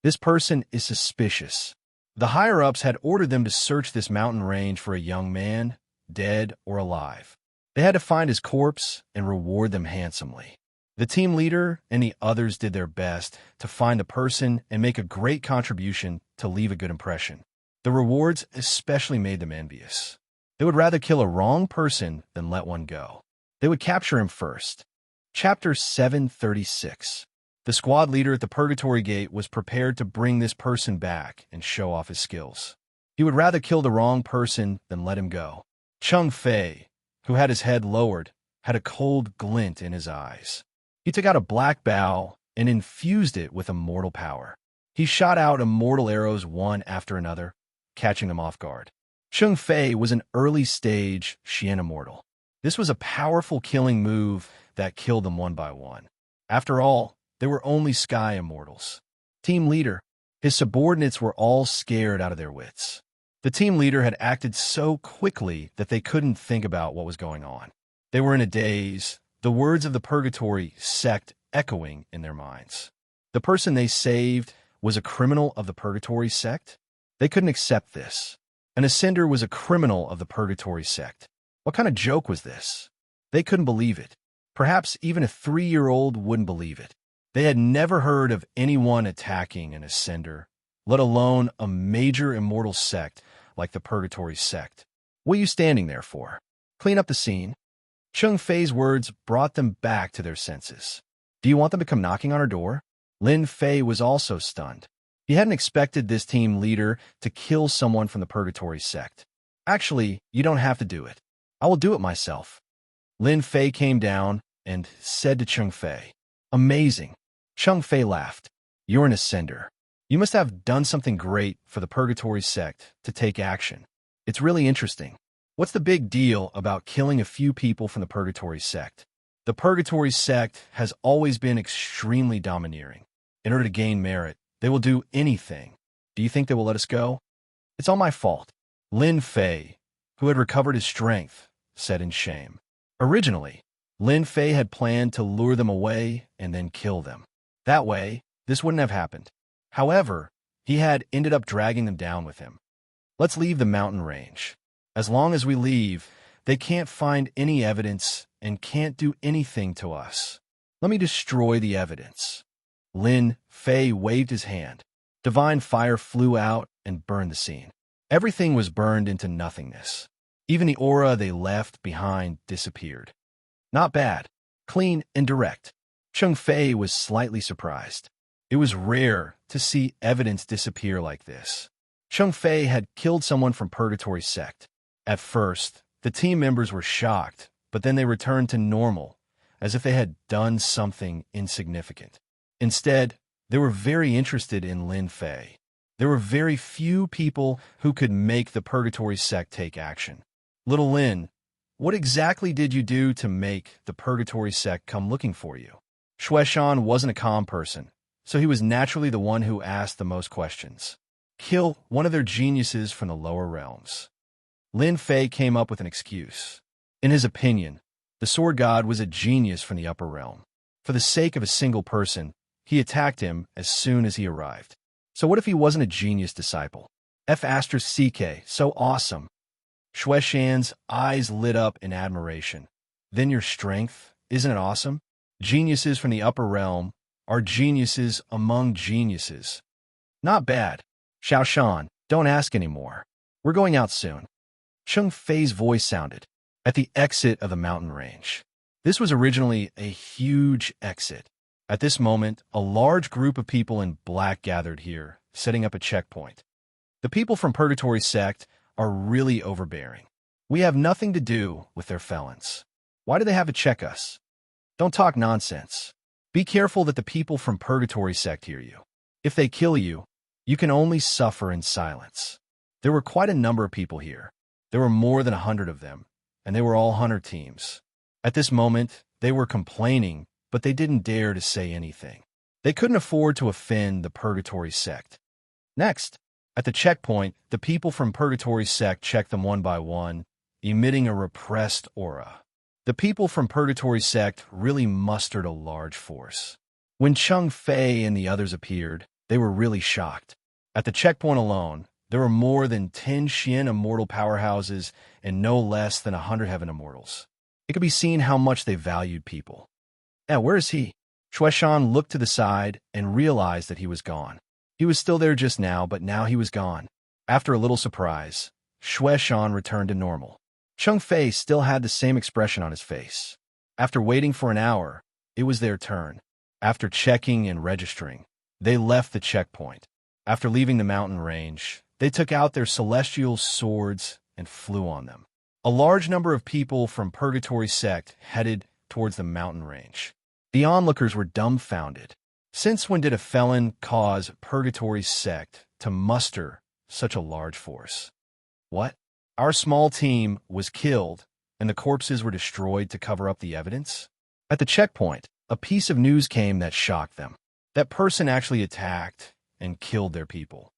This person is suspicious. The higher-ups had ordered them to search this mountain range for a young man, dead or alive. They had to find his corpse and reward them handsomely. The team leader and the others did their best to find the person and make a great contribution to leave a good impression. The rewards especially made them envious. They would rather kill a wrong person than let one go. They would capture him first. Chapter 736. The squad leader at the Purgatory Gate was prepared to bring this person back and show off his skills. He would rather kill the wrong person than let him go. Chung Fei, who had his head lowered, had a cold glint in his eyes. He took out a black bow and infused it with immortal power. He shot out immortal arrows one after another, catching them off guard. Chung Fei was an early-stage Xian immortal. This was a powerful killing move that killed them one by one. After all, they were only sky immortals. Team leader, his subordinates were all scared out of their wits. The team leader had acted so quickly that they couldn't think about what was going on. They were in a daze, the words of the Purgatory sect echoing in their minds. The person they saved was a criminal of the Purgatory sect? They couldn't accept this. An ascender was a criminal of the Purgatory sect. What kind of joke was this? They couldn't believe it. Perhaps even a 3-year-old wouldn't believe it. They had never heard of anyone attacking an ascender, let alone a major immortal sect like the Purgatory sect. What are you standing there for? Clean up the scene. Chung Fei's words brought them back to their senses. Do you want them to come knocking on our door? Lin Fei was also stunned. He hadn't expected this team leader to kill someone from the Purgatory sect. Actually, you don't have to do it. I will do it myself. Lin Fei came down and said to Chung Fei, Amazing. Chung Fei laughed. You're an ascender. You must have done something great for the Purgatory sect to take action. It's really interesting. What's the big deal about killing a few people from the Purgatory sect? The Purgatory sect has always been extremely domineering. In order to gain merit, they will do anything. Do you think they will let us go? It's all my fault. Lin Fei, who had recovered his strength, said in shame. Originally, Lin Fei had planned to lure them away and then kill them. That way, this wouldn't have happened. However, he had ended up dragging them down with him. Let's leave the mountain range. As long as we leave, they can't find any evidence and can't do anything to us. Let me destroy the evidence. Lin Fei waved his hand. Divine fire flew out and burned the scene. Everything was burned into nothingness. Even the aura they left behind disappeared. Not bad. Clean and direct. Chung Fei was slightly surprised. It was rare to see evidence disappear like this. Chung Fei had killed someone from Purgatory sect. At first, the team members were shocked, but then they returned to normal, as if they had done something insignificant. Instead, they were very interested in Lin Fei. There were very few people who could make the Purgatory sect take action. Little Lin, what exactly did you do to make the Purgatory sect come looking for you? Shueshan wasn't a calm person, so he was naturally the one who asked the most questions. Kill one of their geniuses from the lower realms. Lin Fei came up with an excuse. In his opinion, the sword god was a genius from the upper realm. For the sake of a single person, he attacked him as soon as he arrived. So what if he wasn't a genius disciple? F***, so awesome. Shueshan's eyes lit up in admiration. Then your strength, isn't it awesome? Geniuses from the upper realm are geniuses among geniuses. Not bad. Xiao Shan, don't ask anymore. We're going out soon. Cheng Fei's voice sounded at the exit of the mountain range. This was originally a huge exit. At this moment, a large group of people in black gathered here, setting up a checkpoint. The people from Purgatory Sect are really overbearing. We have nothing to do with their felons. Why do they have to check us? Don't talk nonsense. Be careful that the people from Purgatory Sect hear you. If they kill you, you can only suffer in silence. There were quite a number of people here. There were more than 100 of them, and they were all hunter teams. At this moment, they were complaining, but they didn't dare to say anything. They couldn't afford to offend the Purgatory Sect. Next, at the checkpoint, the people from Purgatory Sect checked them one by one, emitting a repressed aura. The people from Purgatory Sect really mustered a large force. When Cheng Fei and the others appeared, they were really shocked. At the checkpoint alone, there were more than 10 Xian immortal powerhouses and no less than 100 heaven immortals. It could be seen how much they valued people. Where is he? Shueshan looked to the side and realized that he was gone. He was still there just now, but now he was gone. After a little surprise, Shueshan returned to normal. Cheng Fei still had the same expression on his face. After waiting for an hour, it was their turn. After checking and registering, they left the checkpoint. After leaving the mountain range, they took out their celestial swords and flew on them. A large number of people from Purgatory Sect headed towards the mountain range. The onlookers were dumbfounded. Since when did a felon cause Purgatory Sect to muster such a large force? What? Our small team was killed, and the corpses were destroyed to cover up the evidence? At the checkpoint, a piece of news came that shocked them. That person actually attacked and killed their people.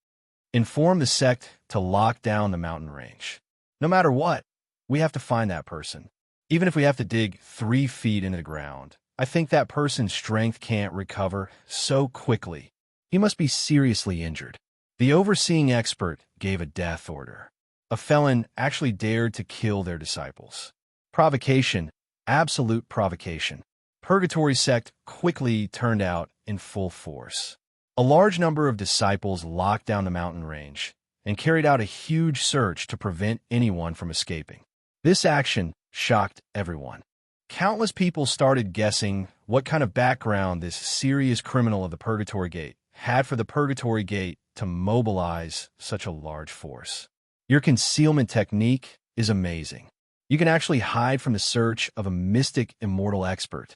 Inform the sect to lock down the mountain range. No matter what, we have to find that person. Even if we have to dig 3 feet into the ground, I think that person's strength can't recover so quickly. He must be seriously injured. The overseeing expert gave a death order. A felon actually dared to kill their disciples. Provocation, absolute provocation. Purgatory Sect quickly turned out in full force. A large number of disciples locked down the mountain range and carried out a huge search to prevent anyone from escaping. This action shocked everyone. Countless people started guessing what kind of background this serious criminal of the Purgatory Gate had for the Purgatory Gate to mobilize such a large force. Your concealment technique is amazing. You can actually hide from the search of a mystic immortal expert.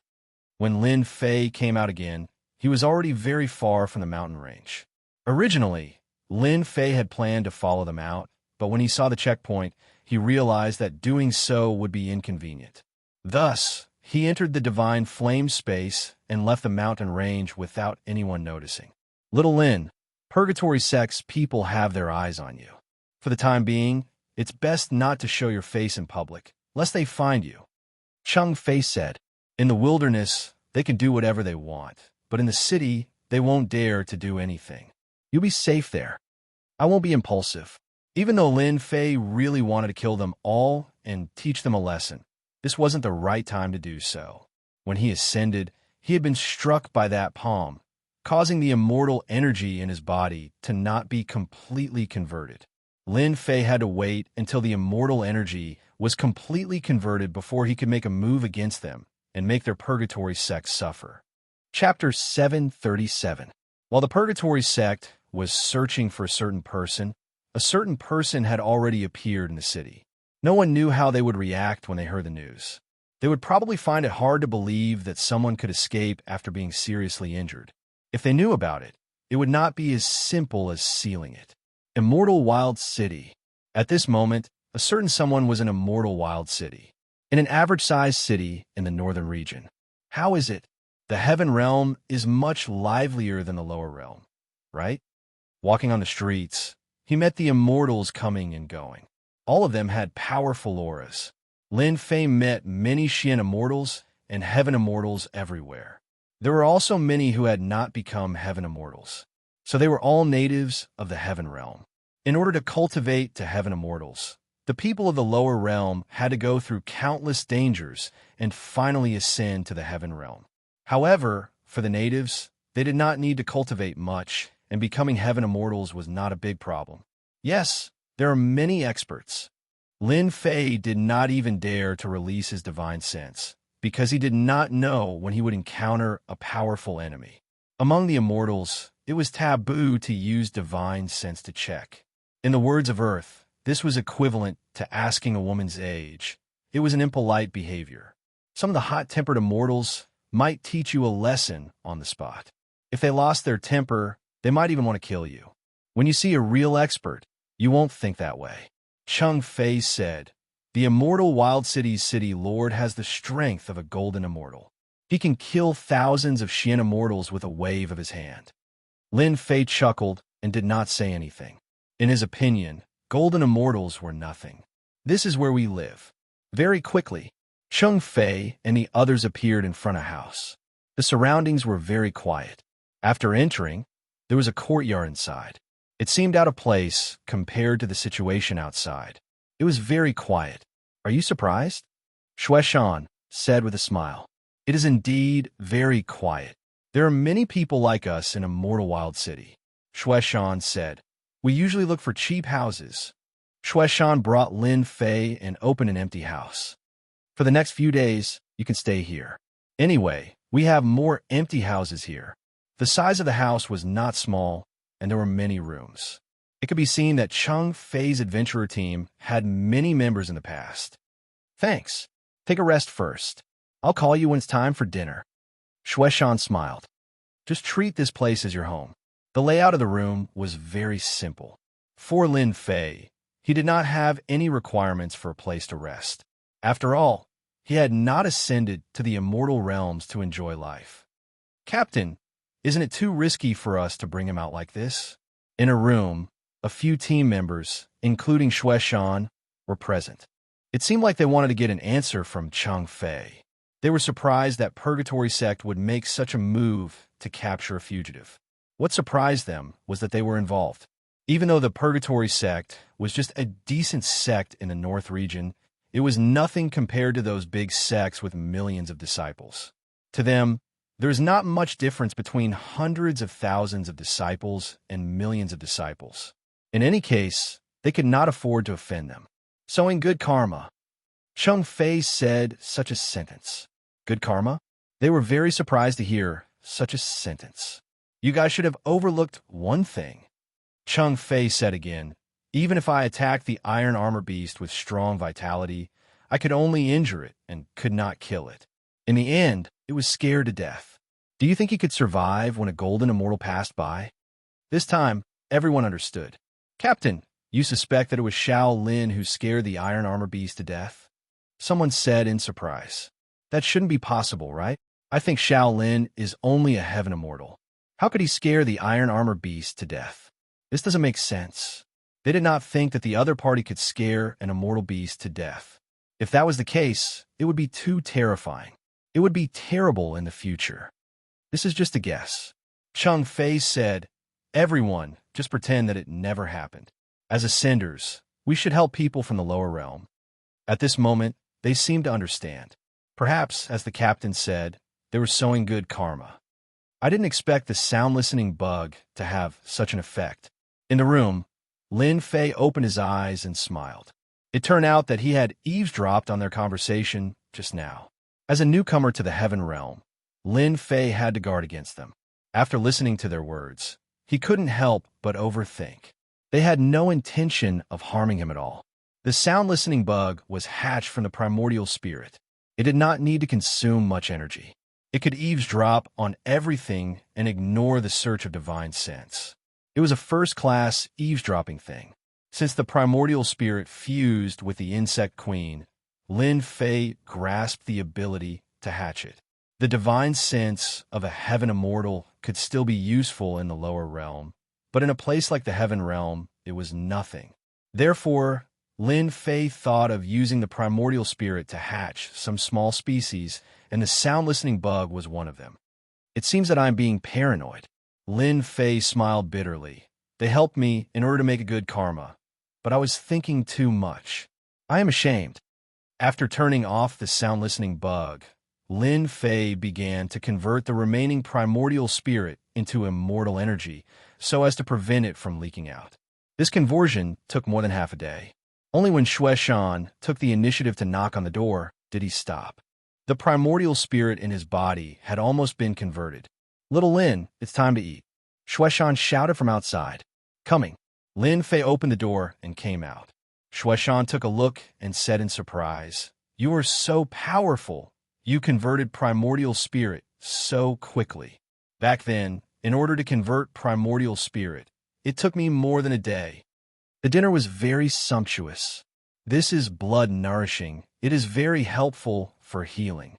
When Lin Fei came out again, he was already very far from the mountain range. Originally, Lin Fei had planned to follow them out, but when he saw the checkpoint, he realized that doing so would be inconvenient. Thus, he entered the divine flame space and left the mountain range without anyone noticing. Little Lin, Purgatory Sect's people have their eyes on you. For the time being, it's best not to show your face in public, lest they find you. Cheng Fei said, in the wilderness, they can do whatever they want, but in the city, they won't dare to do anything. You'll be safe there. I won't be impulsive. Even though Lin Fei really wanted to kill them all and teach them a lesson, this wasn't the right time to do so. When he ascended, he had been struck by that palm, causing the immortal energy in his body to not be completely converted. Lin Fei had to wait until the immortal energy was completely converted before he could make a move against them and make their Purgatory Sect suffer. Chapter 737. While the Purgatory Sect was searching for a certain person had already appeared in the city. No one knew how they would react when they heard the news. They would probably find it hard to believe that someone could escape after being seriously injured. If they knew about it, it would not be as simple as sealing it. Immortal Wild City. At this moment, a certain someone was in Immortal Wild City, in an average-sized city in the northern region. How is it? The Heaven Realm is much livelier than the lower realm, right? Walking on the streets, he met the immortals coming and going. All of them had powerful auras. Lin Fei met many Xian immortals and heaven immortals everywhere. There were also many who had not become heaven immortals, so they were all natives of the heaven realm. In order to cultivate to heaven immortals, the people of the lower realm had to go through countless dangers and finally ascend to the heaven realm. However, for the natives, they did not need to cultivate much and becoming heaven immortals was not a big problem. Yes, there are many experts. Lin Fei did not even dare to release his divine sense, because he did not know when he would encounter a powerful enemy. Among the immortals, it was taboo to use divine sense to check. In the words of Earth, this was equivalent to asking a woman's age. It was an impolite behavior. Some of the hot-tempered immortals might teach you a lesson on the spot. If they lost their temper, they might even want to kill you. When you see a real expert, you won't think that way. Cheng Fei said, "The immortal Wild City's city lord has the strength of a golden immortal. He can kill thousands of Xian immortals with a wave of his hand." Lin Fei chuckled and did not say anything. In his opinion, golden immortals were nothing. This is where we live. Very quickly, Cheng Fei and the others appeared in front of the house. The surroundings were very quiet. After entering, there was a courtyard inside. It seemed out of place compared to the situation outside. It was very quiet. "Are you surprised?" Shueshan said with a smile. "It is indeed very quiet. There are many people like us in Immortal Wild City." Shueshan said, "We usually look for cheap houses." Shueshan brought Lin Fei and opened an empty house. "For the next few days, you can stay here. Anyway, we have more empty houses here." The size of the house was not small, and there were many rooms. It could be seen that Cheng Fei's adventurer team had many members in the past. "Thanks. Take a rest first. I'll call you when it's time for dinner." Shueshan smiled. "Just treat this place as your home." The layout of the room was very simple. For Lin Fei, he did not have any requirements for a place to rest. After all, he had not ascended to the immortal realms to enjoy life. "Captain, isn't it too risky for us to bring him out like this?" In a room, a few team members, including Shueshan, were present. It seemed like they wanted to get an answer from Cheng Fei. They were surprised that Purgatory Sect would make such a move to capture a fugitive. What surprised them was that they were involved. Even though the Purgatory Sect was just a decent sect in the North region, it was nothing compared to those big sects with millions of disciples. To them, there is not much difference between hundreds of thousands of disciples and millions of disciples. In any case, they could not afford to offend them. Sowing good karma. Cheng Fei said such a sentence. Good karma? They were very surprised to hear such a sentence. "You guys should have overlooked one thing." Cheng Fei said again, "Even if I attacked the iron armor beast with strong vitality, I could only injure it and could not kill it. In the end, it was scared to death. Do you think he could survive when a golden immortal passed by?" This time, everyone understood. "Captain, you suspect that it was Xiao Lin who scared the iron armor beast to death?" Someone said in surprise. "That shouldn't be possible, right? I think Xiao Lin is only a heaven immortal. How could he scare the iron armor beast to death? This doesn't make sense." They did not think that the other party could scare an immortal beast to death. If that was the case, it would be too terrifying. It would be terrible in the future. "This is just a guess." Cheng Fei said, "Everyone, just pretend that it never happened. As ascenders, we should help people from the lower realm." At this moment, they seemed to understand. Perhaps, as the captain said, they were sowing good karma. I didn't expect the sound-listening bug to have such an effect. In the room, Lin Fei opened his eyes and smiled. It turned out that he had eavesdropped on their conversation just now. As a newcomer to the heaven realm, Lin Fei had to guard against them. After listening to their words, he couldn't help but overthink. They had no intention of harming him at all. The sound-listening bug was hatched from the primordial spirit. It did not need to consume much energy. It could eavesdrop on everything and ignore the search of divine sense. It was a first-class eavesdropping thing. Since the primordial spirit fused with the insect queen, Lin Fei grasped the ability to hatch it. The divine sense of a heaven immortal could still be useful in the lower realm, but in a place like the heaven realm, it was nothing. Therefore, Lin Fei thought of using the primordial spirit to hatch some small species, and the sound-listening bug was one of them. "It seems that I'm being paranoid." Lin Fei smiled bitterly. "They helped me in order to make a good karma, but I was thinking too much. I am ashamed." After turning off the sound-listening bug, Lin Fei began to convert the remaining primordial spirit into immortal energy so as to prevent it from leaking out. This conversion took more than half a day. Only when Shuai took the initiative to knock on the door did he stop. The primordial spirit in his body had almost been converted. "Little Lin, it's time to eat," Shuai shouted from outside. "Coming." Lin Fei opened the door and came out. Shuai took a look and said in surprise, "You are so powerful. You converted primordial spirit so quickly." Back then, in order to convert primordial spirit, it took me more than a day. The dinner was very sumptuous. This is blood nourishing. It is very helpful for healing.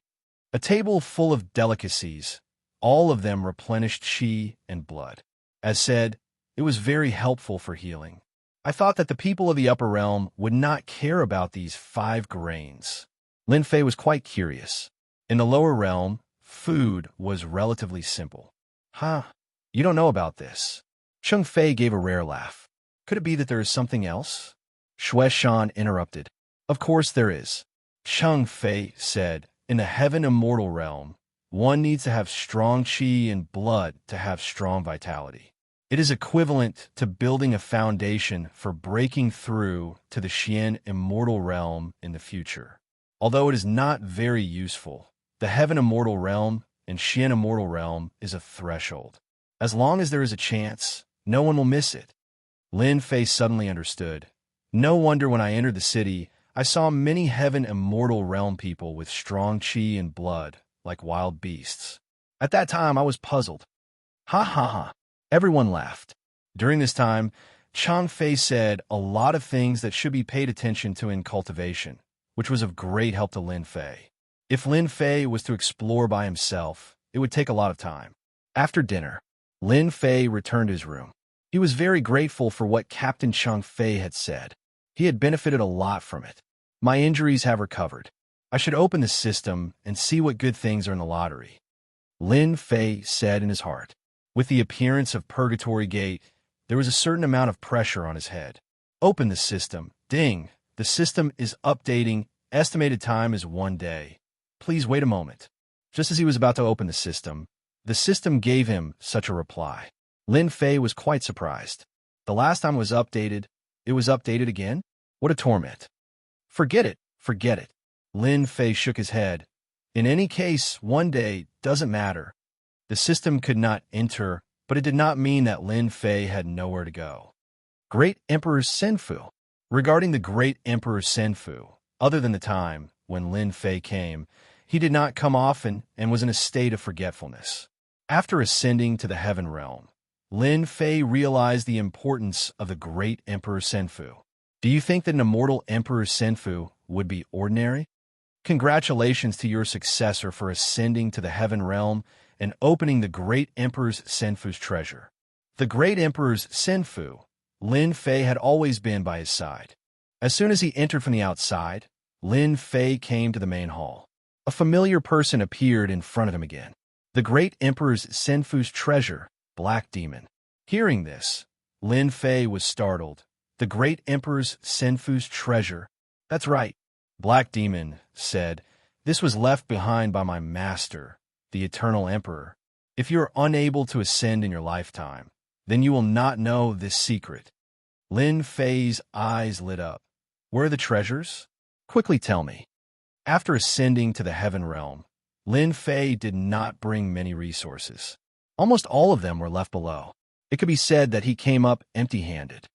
A table full of delicacies, all of them replenished qi and blood. As said, it was very helpful for healing. I thought that the people of the upper realm would not care about these 5 grains. Lin Fei was quite curious. In the lower realm, food was relatively simple. "Huh, you don't know about this." Cheng Fei gave a rare laugh. "Could it be that there is something else?" Shuai interrupted. "Of course there is." Cheng Fei said, "In the heaven immortal realm, one needs to have strong qi and blood to have strong vitality. It is equivalent to building a foundation for breaking through to the Xian immortal realm in the future. Although it is not very useful, the heaven immortal realm and Xian immortal realm is a threshold. As long as there is a chance, no one will miss it." Lin Fei suddenly understood. "No wonder when I entered the city, I saw many heaven immortal realm people with strong qi and blood, like wild beasts. At that time, I was puzzled." "Ha ha ha." Everyone laughed. During this time, Cheng Fei said a lot of things that should be paid attention to in cultivation, which was of great help to Lin Fei. If Lin Fei was to explore by himself, it would take a lot of time. After dinner, Lin Fei returned to his room. He was very grateful for what Captain Cheng Fei had said. He had benefited a lot from it. "My injuries have recovered. I should open the system and see what good things are in the lottery," Lin Fei said in his heart. With the appearance of Purgatory Gate, there was a certain amount of pressure on his head. "Open the system. Ding. The system is updating. Estimated time is 1 day. Please wait a moment." Just as he was about to open the system gave him such a reply. Lin Fei was quite surprised. The last time it was updated again? What a torment. Forget it. Lin Fei shook his head. In any case, 1 day doesn't matter. The system could not enter, but it did not mean that Lin Fei had nowhere to go. Great Emperor Senfu. Regarding the Great Emperor Senfu, other than the time when Lin Fei came, he did not come often and was in a state of forgetfulness. After ascending to the heaven realm, Lin Fei realized the importance of the Great Emperor Senfu. Do you think that an immortal Emperor Senfu would be ordinary? Congratulations to your successor for ascending to the heaven realm and opening the Great Emperor's Senfu's treasure. The Great Emperor's Senfu, Lin Fei had always been by his side. As soon as he entered from the outside, Lin Fei came to the main hall. A familiar person appeared in front of him again. The Great Emperor's Senfu's treasure, Black Demon. Hearing this, Lin Fei was startled. The Great Emperor's Senfu's treasure. That's right, Black Demon said. This was left behind by my master, the Eternal Emperor. If you are unable to ascend in your lifetime, then you will not know this secret. Lin Fei's eyes lit up. Where are the treasures? Quickly tell me. After ascending to the heaven realm, Lin Fei did not bring many resources. Almost all of them were left below. It could be said that he came up empty-handed.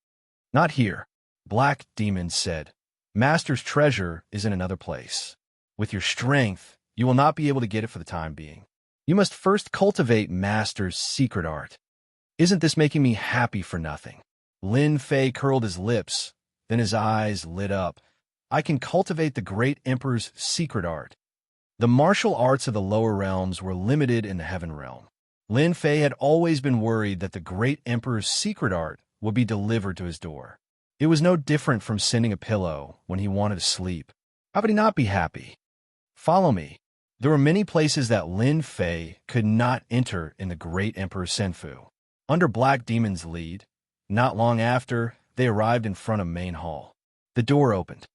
Not here, Black Demon said. Master's treasure is in another place. With your strength, you will not be able to get it for the time being. You must first cultivate Master's secret art. Isn't this making me happy for nothing? Lin Fei curled his lips, then his eyes lit up. I can cultivate the Great Emperor's secret art. The martial arts of the lower realms were limited in the heaven realm. Lin Fei had always been worried that the Great Emperor's secret art would be delivered to his door. It was no different from sending a pillow when he wanted to sleep. How could he not be happy? Follow me. There were many places that Lin Fei could not enter in the Great Emperor Senfu. Under Black Demon's lead, not long after, they arrived in front of main hall. The door opened.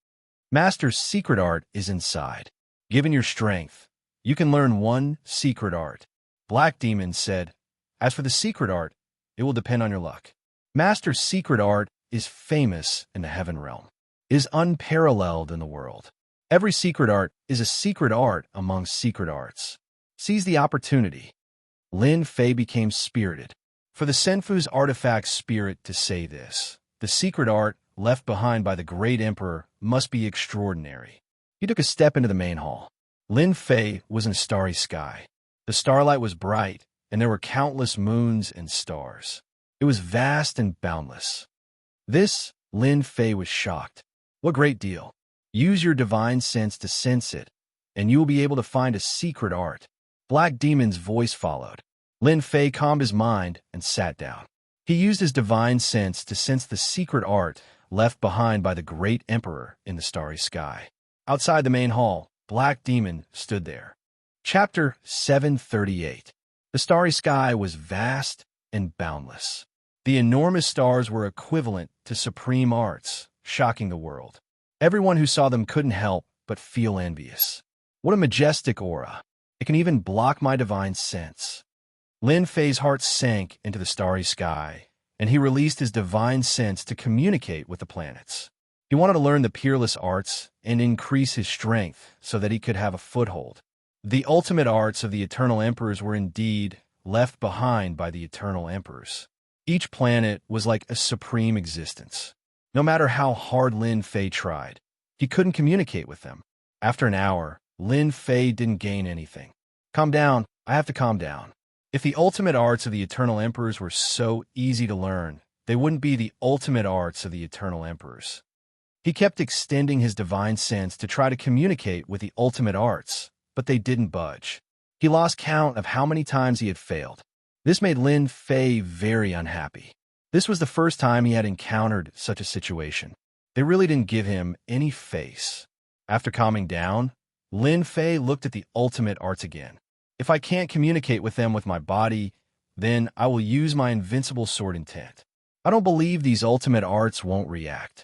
Master's secret art is inside. Given your strength, you can learn one secret art. Black Demon said, as for the secret art, It will depend on your luck. Master's secret art is famous in the heaven realm. It is unparalleled in the world. Every secret art is a secret art among secret arts. Seize the opportunity. Lin Fei became spirited. For the Senfu's artifact spirit to say this, the secret art left behind by the great emperor must be extraordinary. He took a step into the main hall. Lin Fei was in a starry sky. The starlight was bright, and there were countless moons and stars. It was vast and boundless. This, Lin Fei was shocked. What great deal. Use your divine sense to sense it, and you will be able to find a secret art. Black Demon's voice followed. Lin Fei calmed his mind and sat down. He used his divine sense to sense the secret art left behind by the great emperor in the starry sky. Outside the main hall, Black Demon stood there. Chapter 738. The starry sky was vast and boundless. The enormous stars were equivalent to supreme arts, shocking the world. Everyone who saw them couldn't help but feel envious. What a majestic aura. It can even block my divine sense. Lin Fei's heart sank into the starry sky, and he released his divine sense to communicate with the planets. He wanted to learn the peerless arts and increase his strength so that he could have a foothold. The ultimate arts of the eternal emperors were indeed left behind by the eternal emperors. Each planet was like a supreme existence. No matter how hard Lin Fei tried, he couldn't communicate with them. After an hour, Lin Fei didn't gain anything. Calm down, I have to calm down. If the ultimate arts of the eternal emperors were so easy to learn, they wouldn't be the ultimate arts of the eternal emperors. He kept extending his divine sense to try to communicate with the ultimate arts, but they didn't budge. He lost count of how many times he had failed. This made Lin Fei very unhappy. This was the first time he had encountered such a situation. They really didn't give him any face. After calming down, Lin Fei looked at the ultimate arts again. If I can't communicate with them with my body, then I will use my invincible sword intent. I don't believe these ultimate arts won't react.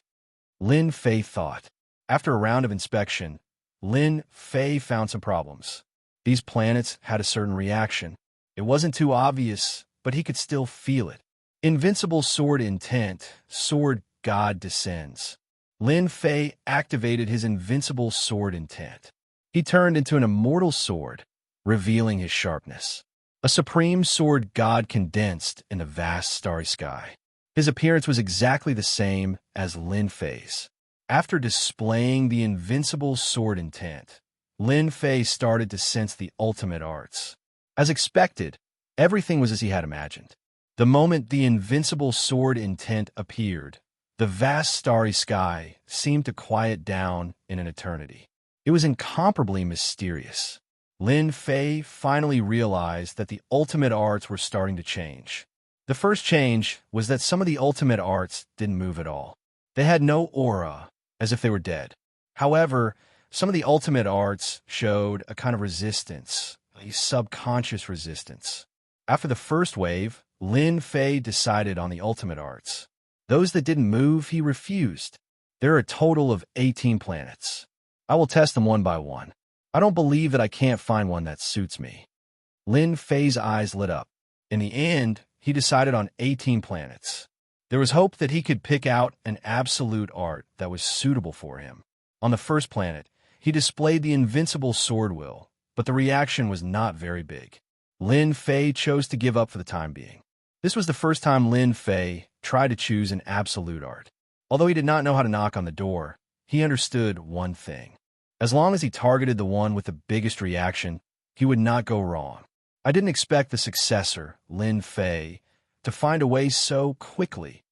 Lin Fei thought. After a round of inspection, Lin Fei found some problems. These planets had a certain reaction. It wasn't too obvious, but he could still feel it. Invincible sword intent, sword god descends. Lin Fei activated his invincible sword intent. He turned into an immortal sword, revealing his sharpness. A supreme sword god condensed in the vast starry sky. His appearance was exactly the same as Lin Fei's. After displaying the invincible sword intent, Lin Fei started to sense the ultimate arts. As expected, everything was as he had imagined. The moment the invincible sword intent appeared, the vast starry sky seemed to quiet down in an eternity. It was incomparably mysterious. Lin Fei finally realized that the ultimate arts were starting to change. The first change was that some of the ultimate arts didn't move at all. They had no aura, as if they were dead. However, some of the ultimate arts showed a kind of resistance, a subconscious resistance. After the first wave, Lin Fei decided on the ultimate arts. Those that didn't move, he refused. There are a total of 18 planets. I will test them one by one. I don't believe that I can't find one that suits me. Lin Fei's eyes lit up. In the end, he decided on 18 planets. There was hope that he could pick out an absolute art that was suitable for him. On the first planet, he displayed the invincible sword will, but the reaction was not very big. Lin Fei chose to give up for the time being. This was the first time Lin Fei tried to choose an absolute art. Although he did not know how to knock on the door, he understood one thing. As long as he targeted the one with the biggest reaction, he would not go wrong. I didn't expect the successor, Lin Fei, to find a way so quickly.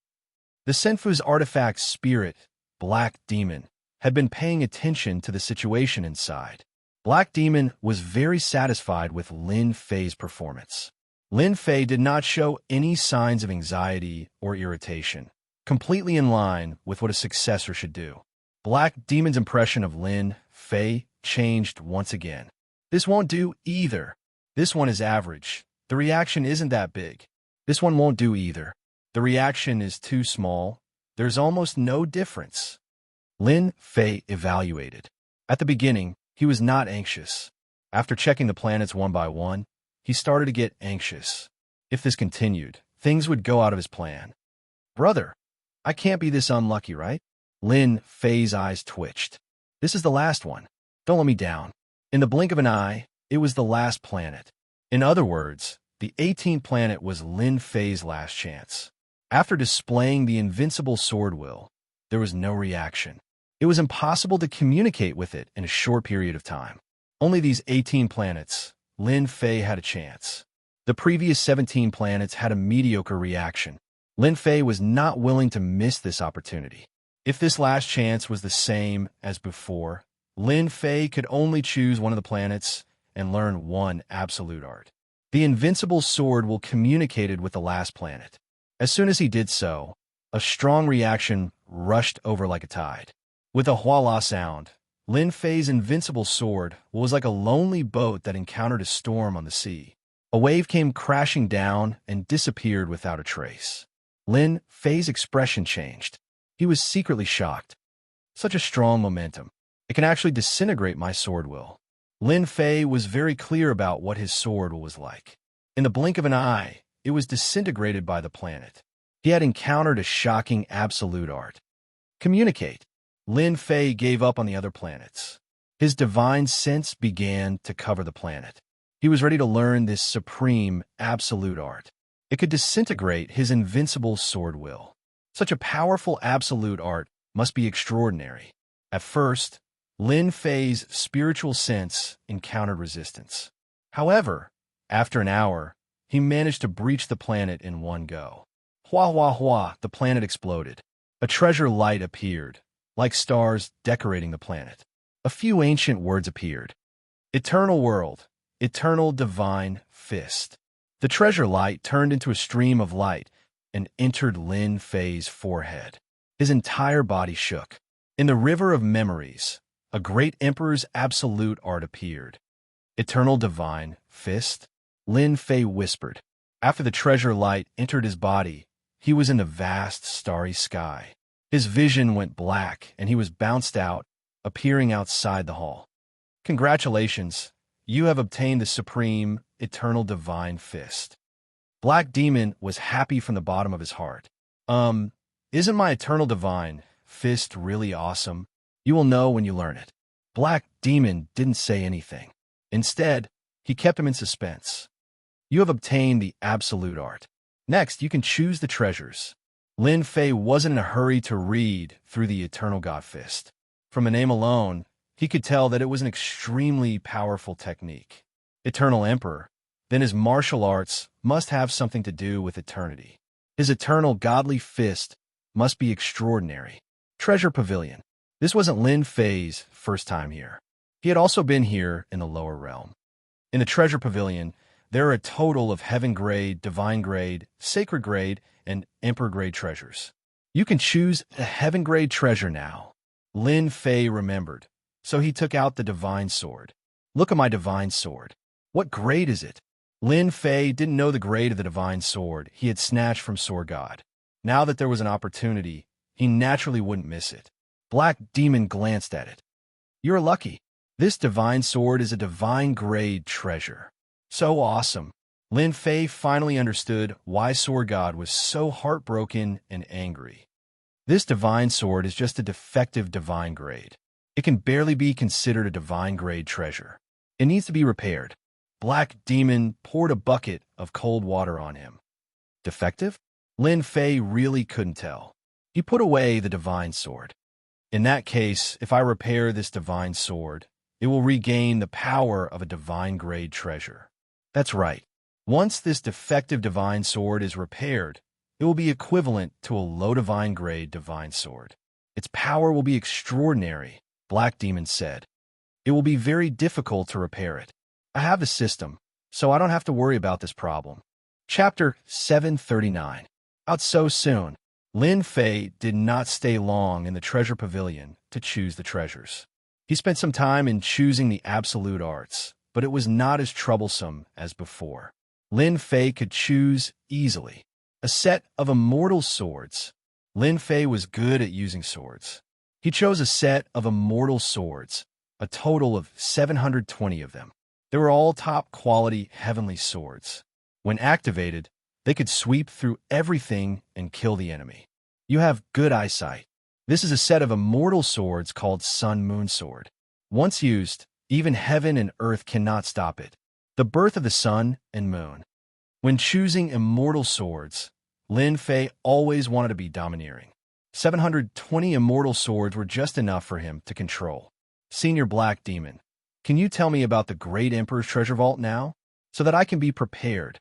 The Senfu's artifact spirit, Black Demon, had been paying attention to the situation inside. Black Demon was very satisfied with Lin Fei's performance. Lin Fei did not show any signs of anxiety or irritation, completely in line with what a successor should do. Black Demon's impression of Lin Fei changed once again. This won't do either. This one is average. The reaction isn't that big. This one won't do either. The reaction is too small. There's almost no difference. Lin Fei evaluated. At the beginning, he was not anxious. After checking the planets one by one, he started to get anxious. If this continued, things would go out of his plan. Brother, I can't be this unlucky, right? Lin Fei's eyes twitched. This is the last one. Don't let me down. In the blink of an eye, it was the last planet. In other words, the 18th planet was Lin Fei's last chance. After displaying the invincible sword will, there was no reaction. It was impossible to communicate with it in a short period of time. Only these 18 planets, Lin Fei had a chance. The previous 17 planets had a mediocre reaction. Lin Fei was not willing to miss this opportunity. If this last chance was the same as before, Lin Fei could only choose one of the planets and learn one absolute art. The invincible sword will communicated with the last planet. As soon as he did so, a strong reaction rushed over like a tide. With a huala sound, Lin Fei's invincible sword was like a lonely boat that encountered a storm on the sea. A wave came crashing down and disappeared without a trace. Lin Fei's expression changed. He was secretly shocked. Such a strong momentum. It can actually disintegrate my sword will. Lin Fei was very clear about what his sword was like. In the blink of an eye, it was disintegrated by the planet. He had encountered a shocking absolute art. Communicate. Lin Fei gave up on the other planets. His divine sense began to cover the planet. He was ready to learn this supreme absolute art. It could disintegrate his invincible sword will. Such a powerful absolute art must be extraordinary. At first, Lin Fei's spiritual sense encountered resistance. However, after an hour, he managed to breach the planet in one go. Hua hua hua, the planet exploded. A treasure light appeared, like stars decorating the planet. A few ancient words appeared. Eternal world, eternal divine fist. The treasure light turned into a stream of light and entered Lin Fei's forehead. His entire body shook. In the river of memories, a great emperor's absolute art appeared. Eternal divine fist, Lin Fei whispered. After the treasure light entered his body, he was in the vast starry sky. His vision went black and he was bounced out, appearing outside the hall. Congratulations, you have obtained the supreme, eternal divine fist. Black Demon was happy from the bottom of his heart. Isn't my eternal divine fist really awesome? You will know when you learn it. Black Demon didn't say anything. Instead, he kept him in suspense. You have obtained the absolute art. Next, you can choose the treasures. Lin Fei wasn't in a hurry to read through the Eternal God Fist. From the name alone, he could tell that it was an extremely powerful technique. Eternal Emperor, then his martial arts must have something to do with eternity. His eternal godly fist must be extraordinary. Treasure Pavilion. This wasn't Lin Fei's first time here. He had also been here in the lower realm. In the Treasure Pavilion, there are a total of Heaven Grade, Divine Grade, Sacred Grade, and Emperor Grade treasures. You can choose a Heaven Grade treasure now. Lin Fei remembered, so he took out the Divine Sword. Look at my Divine Sword. What grade is it? Lin Fei didn't know the grade of the Divine Sword he had snatched from Sword God. Now that there was an opportunity, he naturally wouldn't miss it. Black Demon glanced at it. You're lucky. This Divine Sword is a Divine Grade treasure. So awesome. Lin Fei finally understood why Sword God was so heartbroken and angry. This Divine Sword is just a defective Divine Grade. It can barely be considered a Divine Grade treasure. It needs to be repaired. Black Demon poured a bucket of cold water on him. Defective? Lin Fei really couldn't tell. He put away the Divine Sword. In that case, if I repair this Divine Sword, it will regain the power of a Divine Grade treasure. That's right. Once this defective Divine Sword is repaired, it will be equivalent to a low Divine Grade Divine Sword. Its power will be extraordinary, Black Demon said. It will be very difficult to repair it. I have the system, so I don't have to worry about this problem. Chapter 739. Out so soon. Lin Fei did not stay long in the Treasure Pavilion to choose the treasures. He spent some time in choosing the absolute arts, but it was not as troublesome as before. Lin Fei could choose easily. A set of immortal swords. Lin Fei was good at using swords. He chose a set of immortal swords, a total of 720 of them. They were all top-quality heavenly swords. When activated, They could sweep through everything and kill the enemy. You have good eyesight. This is a set of immortal swords called Sun-Moon Sword. Once used, even heaven and earth cannot stop it. The birth of the sun and moon. When choosing immortal swords, Lin Fei always wanted to be domineering. 720 immortal swords were just enough for him to control. Senior Black Demon, can you tell me about the Great Emperor's treasure vault now, so that I can be prepared?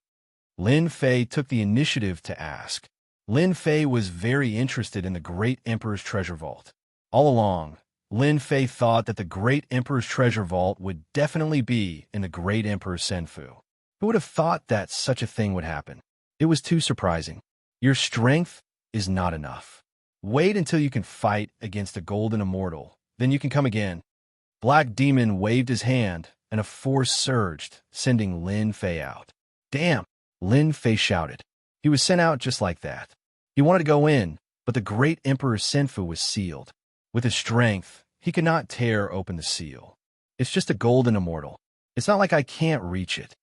Lin Fei took the initiative to ask. Lin Fei was very interested in the Great Emperor's treasure vault. All along, Lin Fei thought that the Great Emperor's treasure vault would definitely be in the Great Emperor Senfu. Who would have thought that such a thing would happen? It was too surprising. Your strength is not enough. Wait until you can fight against a golden immortal, then you can come again. Black Demon waved his hand, and a force surged, sending Lin Fei out. Damn! Lin Fei shouted. He was sent out just like that. He wanted to go in, but the Great Emperor Senfu was sealed. With his strength, he could not tear open the seal. It's just a golden immortal. It's not like I can't reach it.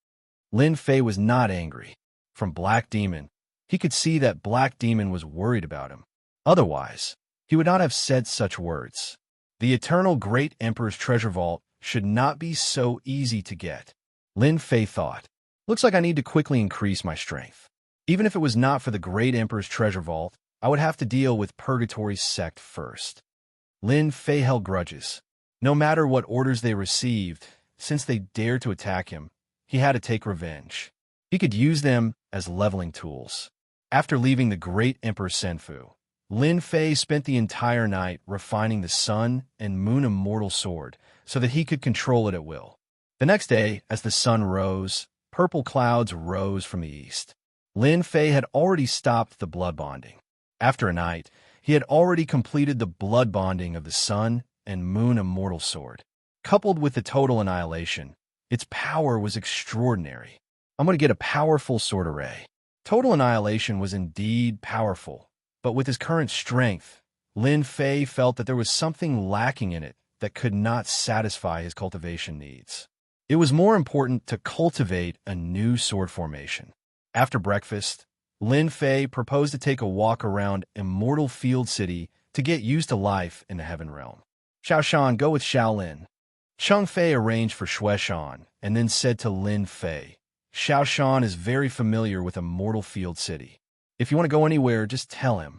Lin Fei was not angry. From Black Demon, he could see that Black Demon was worried about him. Otherwise, he would not have said such words. The eternal Great Emperor's treasure vault should not be so easy to get. Lin Fei thought, looks like I need to quickly increase my strength. Even if it was not for the Great Emperor's treasure vault, I would have to deal with Purgatory's sect first. Lin Fei held grudges. No matter what orders they received, since they dared to attack him, he had to take revenge. He could use them as leveling tools. After leaving the Great Emperor Senfu, Lin Fei spent the entire night refining the Sun and Moon Immortal Sword so that he could control it at will. The next day, as the sun rose, purple clouds rose from the east. Lin Fei had already stopped the blood bonding. After a night, he had already completed the blood bonding of the Sun and Moon Immortal Sword. Coupled with the total annihilation, its power was extraordinary. I'm going to get a powerful sword array. Total annihilation was indeed powerful, but with his current strength, Lin Fei felt that there was something lacking in it that could not satisfy his cultivation needs. It was more important to cultivate a new sword formation. After breakfast, Lin Fei proposed to take a walk around Immortal Field City to get used to life in the Heaven Realm. Xiao Shan, go with Xiao Lin. Cheng Fei arranged for Xue Shan and then said to Lin Fei, Xiao Shan is very familiar with Immortal Field City. If you want to go anywhere, just tell him.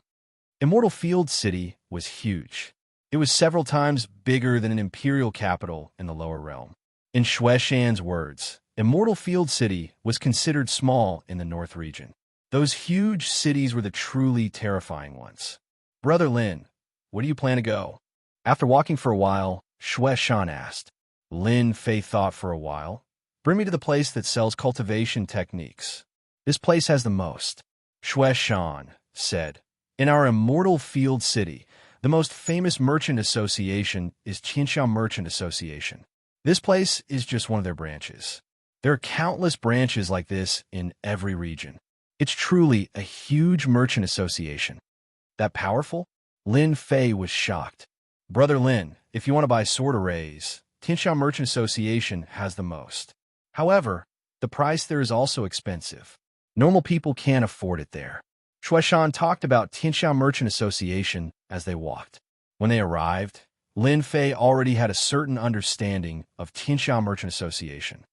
Immortal Field City was huge. It was several times bigger than an imperial capital in the lower realm. In Xue Shan's words, Immortal Field City was considered small in the North region. Those huge cities were the truly terrifying ones. Brother Lin, where do you plan to go? After walking for a while, Xue Shan asked. Lin Fei thought for a while. Bring me to the place that sells cultivation techniques. This place has the most. Xue Shan said, in our Immortal Field City, the most famous merchant association is Qinsha Merchant Association. This place is just one of their branches. There are countless branches like this in every region. It's truly a huge merchant association. That powerful? Lin Fei was shocked. Brother Lin, if you want to buy sword arrays, Tinsha Merchant Association has the most. However, the price there is also expensive. Normal people can't afford it there. Xue Shan talked about Tinsha Merchant Association as they walked. When they arrived, Lin Fei already had a certain understanding of Tinsha Merchant Association.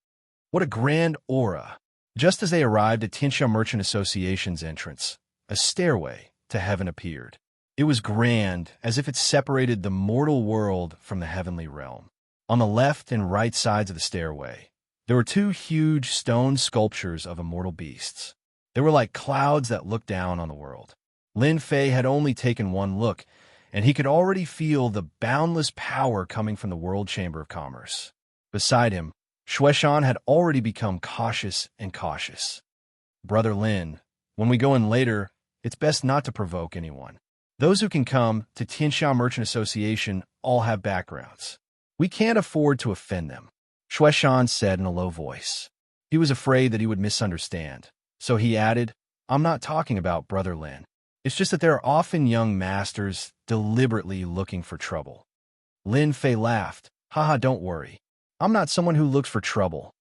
What a grand aura! Just as they arrived at Tinsha Merchant Association's entrance, a stairway to heaven appeared. It was grand, as if it separated the mortal world from the heavenly realm. On the left and right sides of the stairway, there were two huge stone sculptures of immortal beasts. They were like clouds that looked down on the world. Lin Fei had only taken one look, and he could already feel the boundless power coming from the World Chamber of Commerce. Beside him, Xue Shan had already become cautious and cautious. Brother Lin, when we go in later, it's best not to provoke anyone. Those who can come to Tinsha Merchant Association all have backgrounds. We can't afford to offend them, Xue Shan said in a low voice. He was afraid that he would misunderstand, so he added, I'm not talking about Brother Lin. It's just that there are often young masters deliberately looking for trouble. Lin Fei laughed. Haha, don't worry. I'm not someone who looks for trouble.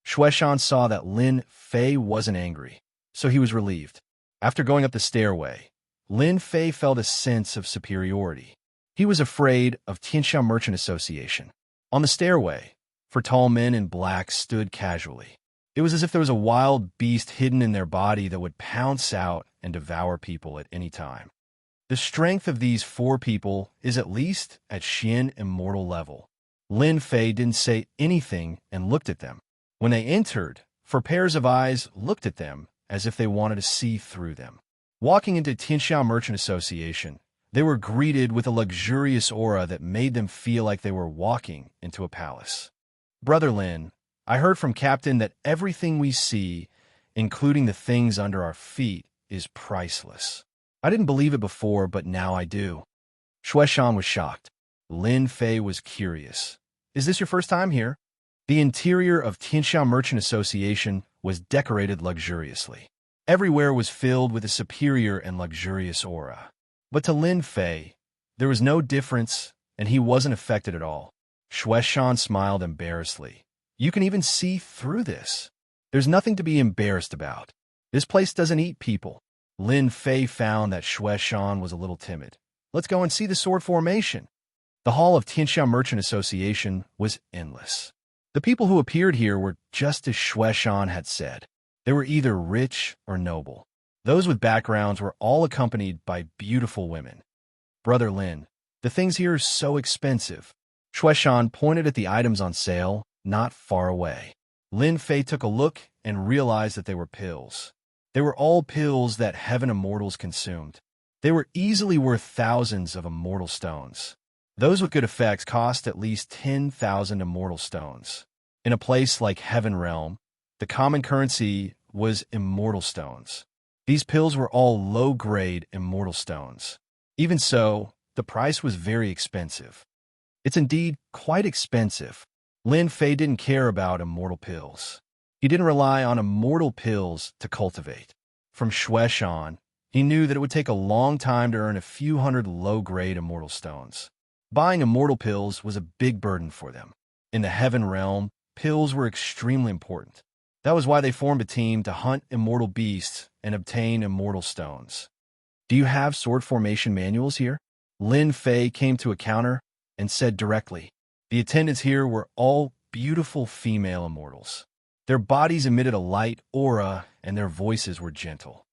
Xue Shan saw that Lin Fei wasn't angry, so he was relieved. After going up the stairway, Lin Fei felt a sense of superiority. He was afraid of Tianxia Merchant Association. On the stairway, four tall men in black stood casually. It was as if there was a wild beast hidden in their body that would pounce out and devour people at any time. The strength of these four people is at least at Xian immortal level. Lin Fei didn't say anything and looked at them. When they entered, four pairs of eyes looked at them as if they wanted to see through them. Walking into Tianxia Merchant Association, they were greeted with a luxurious aura that made them feel like they were walking into a palace. Brother Lin, I heard from Captain that everything we see, including the things under our feet, is priceless. I didn't believe it before, but now I do. Shueshan was shocked. Lin Fei was curious. Is this your first time here? The interior of Tianxia Merchant Association was decorated luxuriously. Everywhere was filled with a superior and luxurious aura. But to Lin Fei, there was no difference, and he wasn't affected at all. Shueshan smiled embarrassedly. You can even see through this. There's nothing to be embarrassed about. This place doesn't eat people. Lin Fei found that Shueshan was a little timid. Let's go and see the sword formation. The hall of Tianxia Merchant Association was endless. The people who appeared here were just as Shueshan had said. They were either rich or noble. Those with backgrounds were all accompanied by beautiful women. Brother Lin, the things here are so expensive. Shueshan pointed at the items on sale, not far away. Lin Fei took a look and realized that they were pills. They were all pills that heaven immortals consumed. They were easily worth thousands of immortal stones. Those with good effects cost at least 10,000 immortal stones. In a place like Heaven Realm, the common currency was immortal stones. These pills were all low-grade immortal stones. Even so, the price was very expensive. It's indeed quite expensive. Lin Fei didn't care about immortal pills. He didn't rely on immortal pills to cultivate. From Shueshan, he knew that it would take a long time to earn a few hundred low-grade immortal stones. Buying immortal pills was a big burden for them. In the Heaven Realm, pills were extremely important. That was why they formed a team to hunt immortal beasts and obtain immortal stones. Do you have sword formation manuals here? Lin Fei came to a counter and said directly. The attendants here were all beautiful female immortals. Their bodies emitted a light aura and their voices were gentle.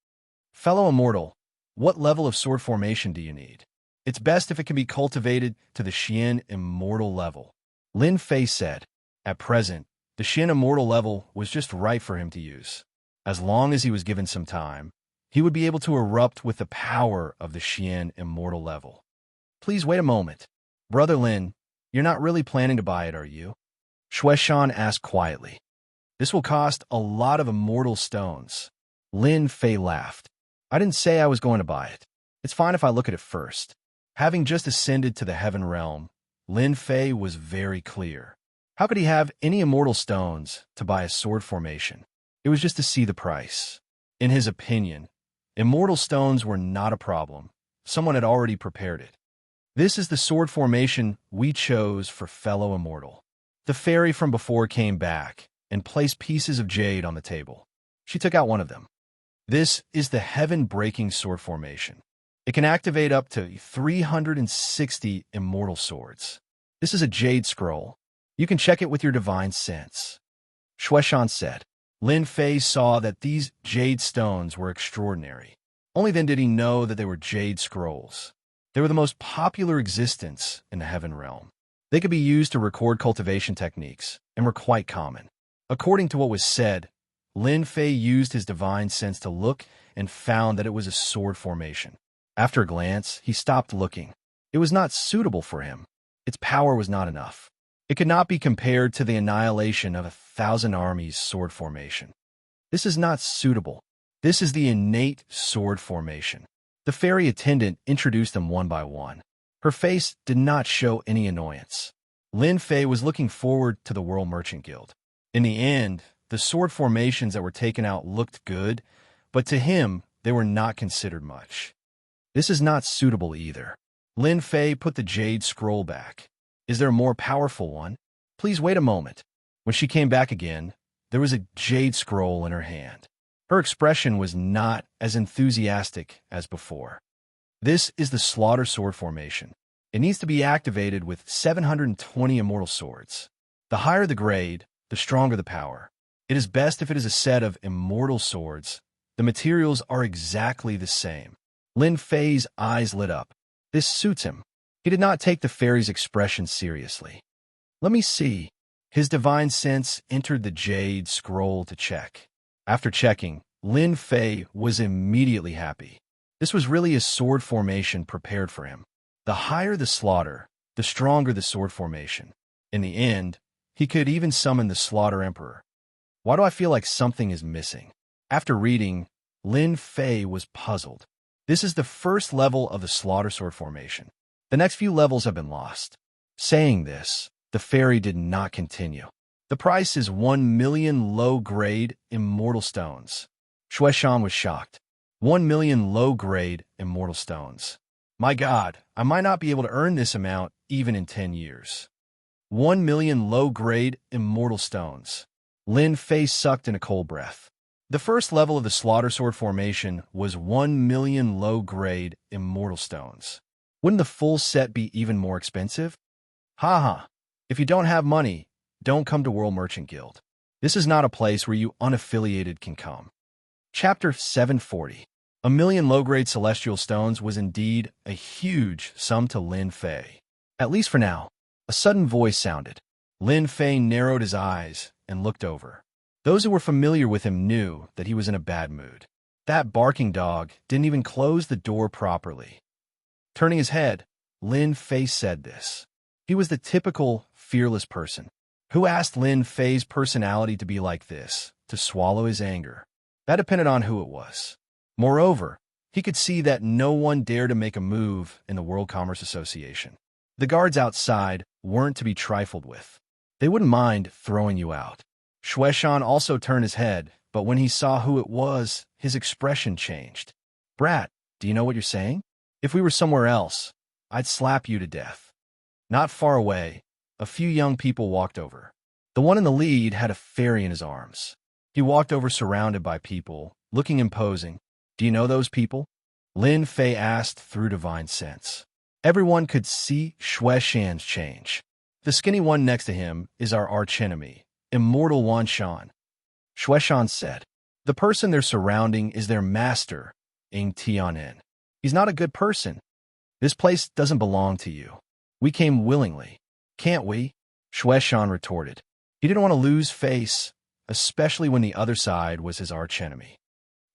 Fellow immortal, what level of sword formation do you need? It's best if it can be cultivated to the Xian immortal level. Lin Fei said. At present, the Xian immortal level was just right for him to use. As long as he was given some time, he would be able to erupt with the power of the Xian immortal level. Please wait a moment. Brother Lin, you're not really planning to buy it, are you? Shueshan asked quietly. This will cost a lot of immortal stones. Lin Fei laughed. I didn't say I was going to buy it. It's fine if I look at it first. Having just ascended to the Heaven Realm, Lin Fei was very clear. How could he have any immortal stones to buy a sword formation? It was just to see the price. In his opinion, immortal stones were not a problem. Someone had already prepared it. This is the sword formation we chose for fellow immortal. The fairy from before came back and placed pieces of jade on the table. She took out one of them. This is the heaven-breaking sword formation. It can activate up to 360 immortal swords. This is a jade scroll. You can check it with your divine sense. Shueshan said. Lin Fei saw that these jade stones were extraordinary. Only then did he know that they were jade scrolls. They were the most popular existence in the Heaven Realm. They could be used to record cultivation techniques and were quite common. According to what was said, Lin Fei used his divine sense to look and found that it was a sword formation. After a glance, he stopped looking. It was not suitable for him. Its power was not enough. It could not be compared to the annihilation of 1,000 armies sword formation. This is not suitable. This is the innate sword formation. The fairy attendant introduced them one by one. Her face did not show any annoyance. Lin Fei was looking forward to the World Merchant Guild. In the end, the sword formations that were taken out looked good, but to him, they were not considered much. This is not suitable either. Lin Fei put the jade scroll back. Is there a more powerful one? Please wait a moment. When she came back again, there was a jade scroll in her hand. Her expression was not as enthusiastic as before. This is the Slaughter Sword formation. It needs to be activated with 720 immortal swords. The higher the grade, the stronger the power. It is best if it is a set of immortal swords. The materials are exactly the same. Lin Fei's eyes lit up. This suits him. He did not take the fairy's expression seriously. Let me see. His divine sense entered the jade scroll to check. After checking, Lin Fei was immediately happy. This was really a sword formation prepared for him. The higher the slaughter, the stronger the sword formation. In the end, he could even summon the Slaughter Emperor. Why do I feel like something is missing? After reading, Lin Fei was puzzled. This is the first level of the Slaughter Sword formation. The next few levels have been lost. Saying this, the fairy did not continue. The price is 1 million low-grade immortal stones. Shueshan was shocked. 1 million low-grade immortal stones. My God, I might not be able to earn this amount even in 10 years. 1 million low-grade immortal stones. Lin Fei sucked in a cold breath. The first level of the Slaughter Sword formation was 1 million low-grade immortal stones. Wouldn't the full set be even more expensive? Haha. If you don't have money, don't come to World Merchant Guild. This is not a place where you unaffiliated can come. Chapter 740. 1 million low-grade celestial stones was indeed a huge sum to Lin Fei. At least for now. A sudden voice sounded. Lin Fei narrowed his eyes and looked over. Those who were familiar with him knew that he was in a bad mood. That barking dog didn't even close the door properly. Turning his head, Lin Fei said this. He was the typical, fearless person. Who asked Lin Fei's personality to be like this, to swallow his anger? That depended on who it was. Moreover, he could see that no one dared to make a move in the World Commerce Association. The guards outside weren't to be trifled with. They wouldn't mind throwing you out. Shueshan also turned his head, but when he saw who it was, his expression changed. Brat, do you know what you're saying? If we were somewhere else, I'd slap you to death. Not far away, a few young people walked over. The one in the lead had a fairy in his arms. He walked over surrounded by people, looking imposing. Do you know those people? Lin Fei asked through divine sense. Everyone could see Shueshan's change. The skinny one next to him is our archenemy, Immortal Wan Shan. Shueshan said. The person they're surrounding is their master, Ing Tianen. He's not a good person. This place doesn't belong to you. We came willingly. Can't we? Shueshan retorted. He didn't want to lose face, especially when the other side was his archenemy.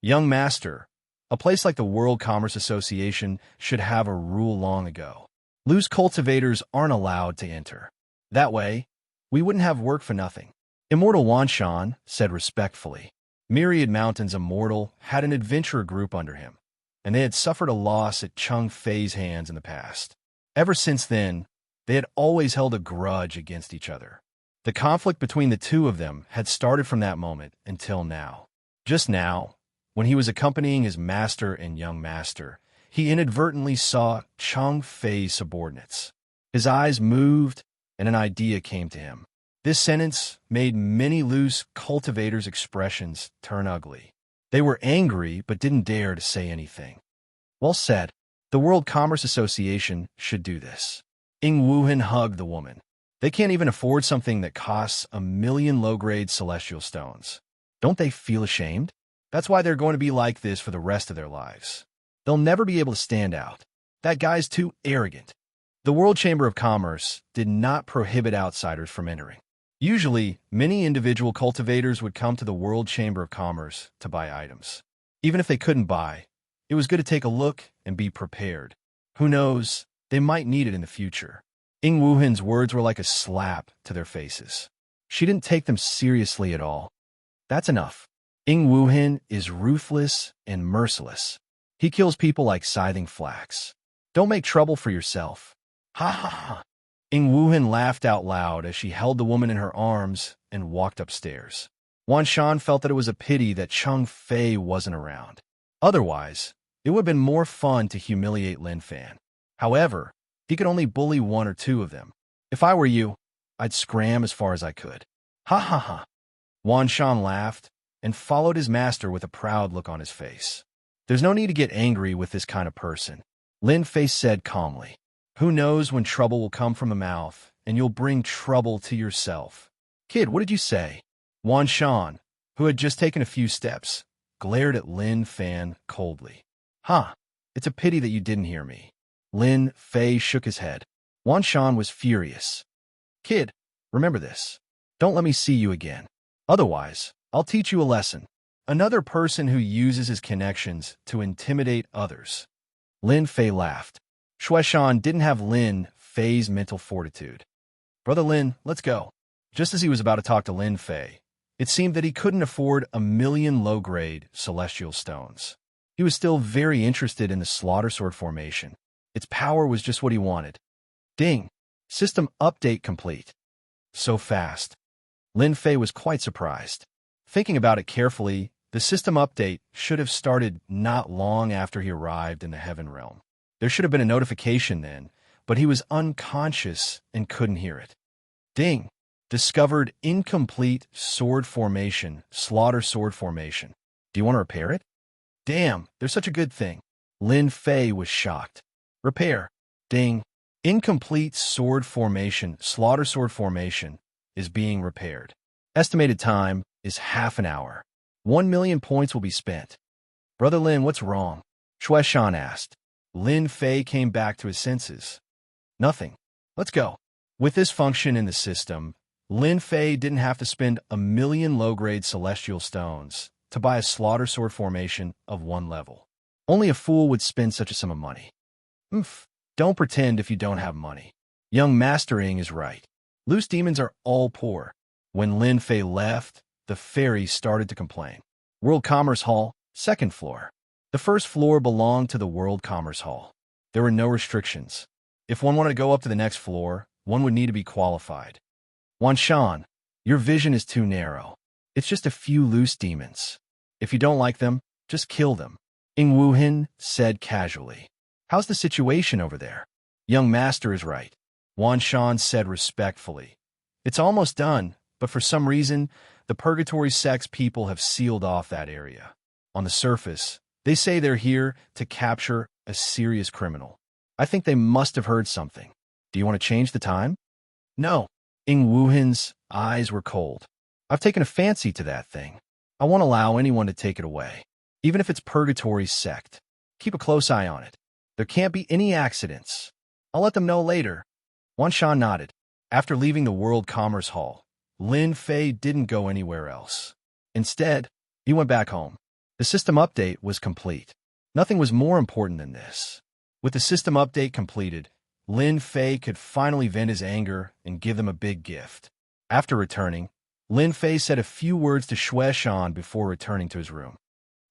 Young master, a place like the World Commerce Association should have a rule long ago. Loose cultivators aren't allowed to enter. That way, we wouldn't have work for nothing. Immortal Wanshan said respectfully. Myriad Mountain's Immortal had an adventurer group under him, and they had suffered a loss at Cheng Fei's hands in the past. Ever since then, they had always held a grudge against each other. The conflict between the two of them had started from that moment until now. Just now, when he was accompanying his master and young master, he inadvertently saw Cheng Fei's subordinates. His eyes moved, and an idea came to him. This sentence made many loose cultivators' expressions turn ugly. They were angry but didn't dare to say anything. Well said. The World Commerce Association should do this. Ing Wuhan hugged the woman. They can't even afford something that costs 1 million low-grade celestial stones. Don't they feel ashamed? That's why they're going to be like this for the rest of their lives. They'll never be able to stand out. That guy's too arrogant. The World Chamber of Commerce did not prohibit outsiders from entering. Usually, many individual cultivators would come to the World Chamber of Commerce to buy items. Even if they couldn't buy, it was good to take a look and be prepared. Who knows, they might need it in the future. Ing Wuhan's words were like a slap to their faces. She didn't take them seriously at all. That's enough. Ing Wuhan is ruthless and merciless. He kills people like scything flax. Don't make trouble for yourself. Ha ha ha. Ing Wuhan laughed out loud as she held the woman in her arms and walked upstairs. Wan Shan felt that it was a pity that Cheng Fei wasn't around. Otherwise, it would have been more fun to humiliate Lin Fan. However, he could only bully 1 or 2 of them. If I were you, I'd scram as far as I could. Ha ha ha. Wan Shan laughed, and followed his master with a proud look on his face. There's no need to get angry with this kind of person, Lin Fei said calmly. Who knows when trouble will come from the mouth, and you'll bring trouble to yourself. Kid, what did you say? Wan Shan, who had just taken a few steps, glared at Lin Fan coldly. Huh, it's a pity that you didn't hear me. Lin Fei shook his head. Wan Shan was furious. Kid, remember this. Don't let me see you again. Otherwise, I'll teach you a lesson. Another person who uses his connections to intimidate others. Lin Fei laughed. Shueshan didn't have Lin Fei's mental fortitude. Brother Lin, let's go. Just as he was about to talk to Lin Fei, it seemed that he couldn't afford 1,000,000 low-grade celestial stones. He was still very interested in the slaughter sword formation. Its power was just what he wanted. Ding! System update complete. So fast. Lin Fei was quite surprised. Thinking about it carefully, the system update should have started not long after he arrived in the Heaven Realm. There should have been a notification then, but he was unconscious and couldn't hear it. Ding! Discovered incomplete sword formation, slaughter sword formation. Do you want to repair it? Damn, there's such a good thing. Lin Fei was shocked. Repair. Ding. Incomplete sword formation, slaughter sword formation, is being repaired. Estimated time is half an hour. 1,000,000 points will be spent. Brother Lin, what's wrong? Shueshan asked. Lin Fei came back to his senses. Nothing. Let's go. With this function in the system, Lin Fei didn't have to spend 1,000,000 low-grade celestial stones to buy a slaughter sword formation of 1 level. Only a fool would spend such a sum of money. Don't pretend if you don't have money. Young Mastering is right. Loose demons are all poor. When Lin Fei left, the fairies started to complain. World Commerce Hall, 2nd floor. The first floor belonged to the World Commerce Hall. There were no restrictions. If one wanted to go up to the next floor, one would need to be qualified. Wan Shan, your vision is too narrow. It's just a few loose demons. If you don't like them, just kill them. Ing Wuhin said casually. How's the situation over there? Young Master is right. Wan Shan said respectfully. It's almost done, but for some reason, the Purgatory Sect's people have sealed off that area. On the surface, they say they're here to capture a serious criminal. I think they must have heard something. Do you want to change the time? No. Ing Wuhin's eyes were cold. I've taken a fancy to that thing. I won't allow anyone to take it away, even if it's Purgatory Sect. Keep a close eye on it. There can't be any accidents. I'll let them know later. Wan Shan nodded. After leaving the World Commerce Hall, Lin Fei didn't go anywhere else. Instead, he went back home. The system update was complete. Nothing was more important than this. With the system update completed, Lin Fei could finally vent his anger and give them a big gift. After returning, Lin Fei said a few words to Shueshan before returning to his room.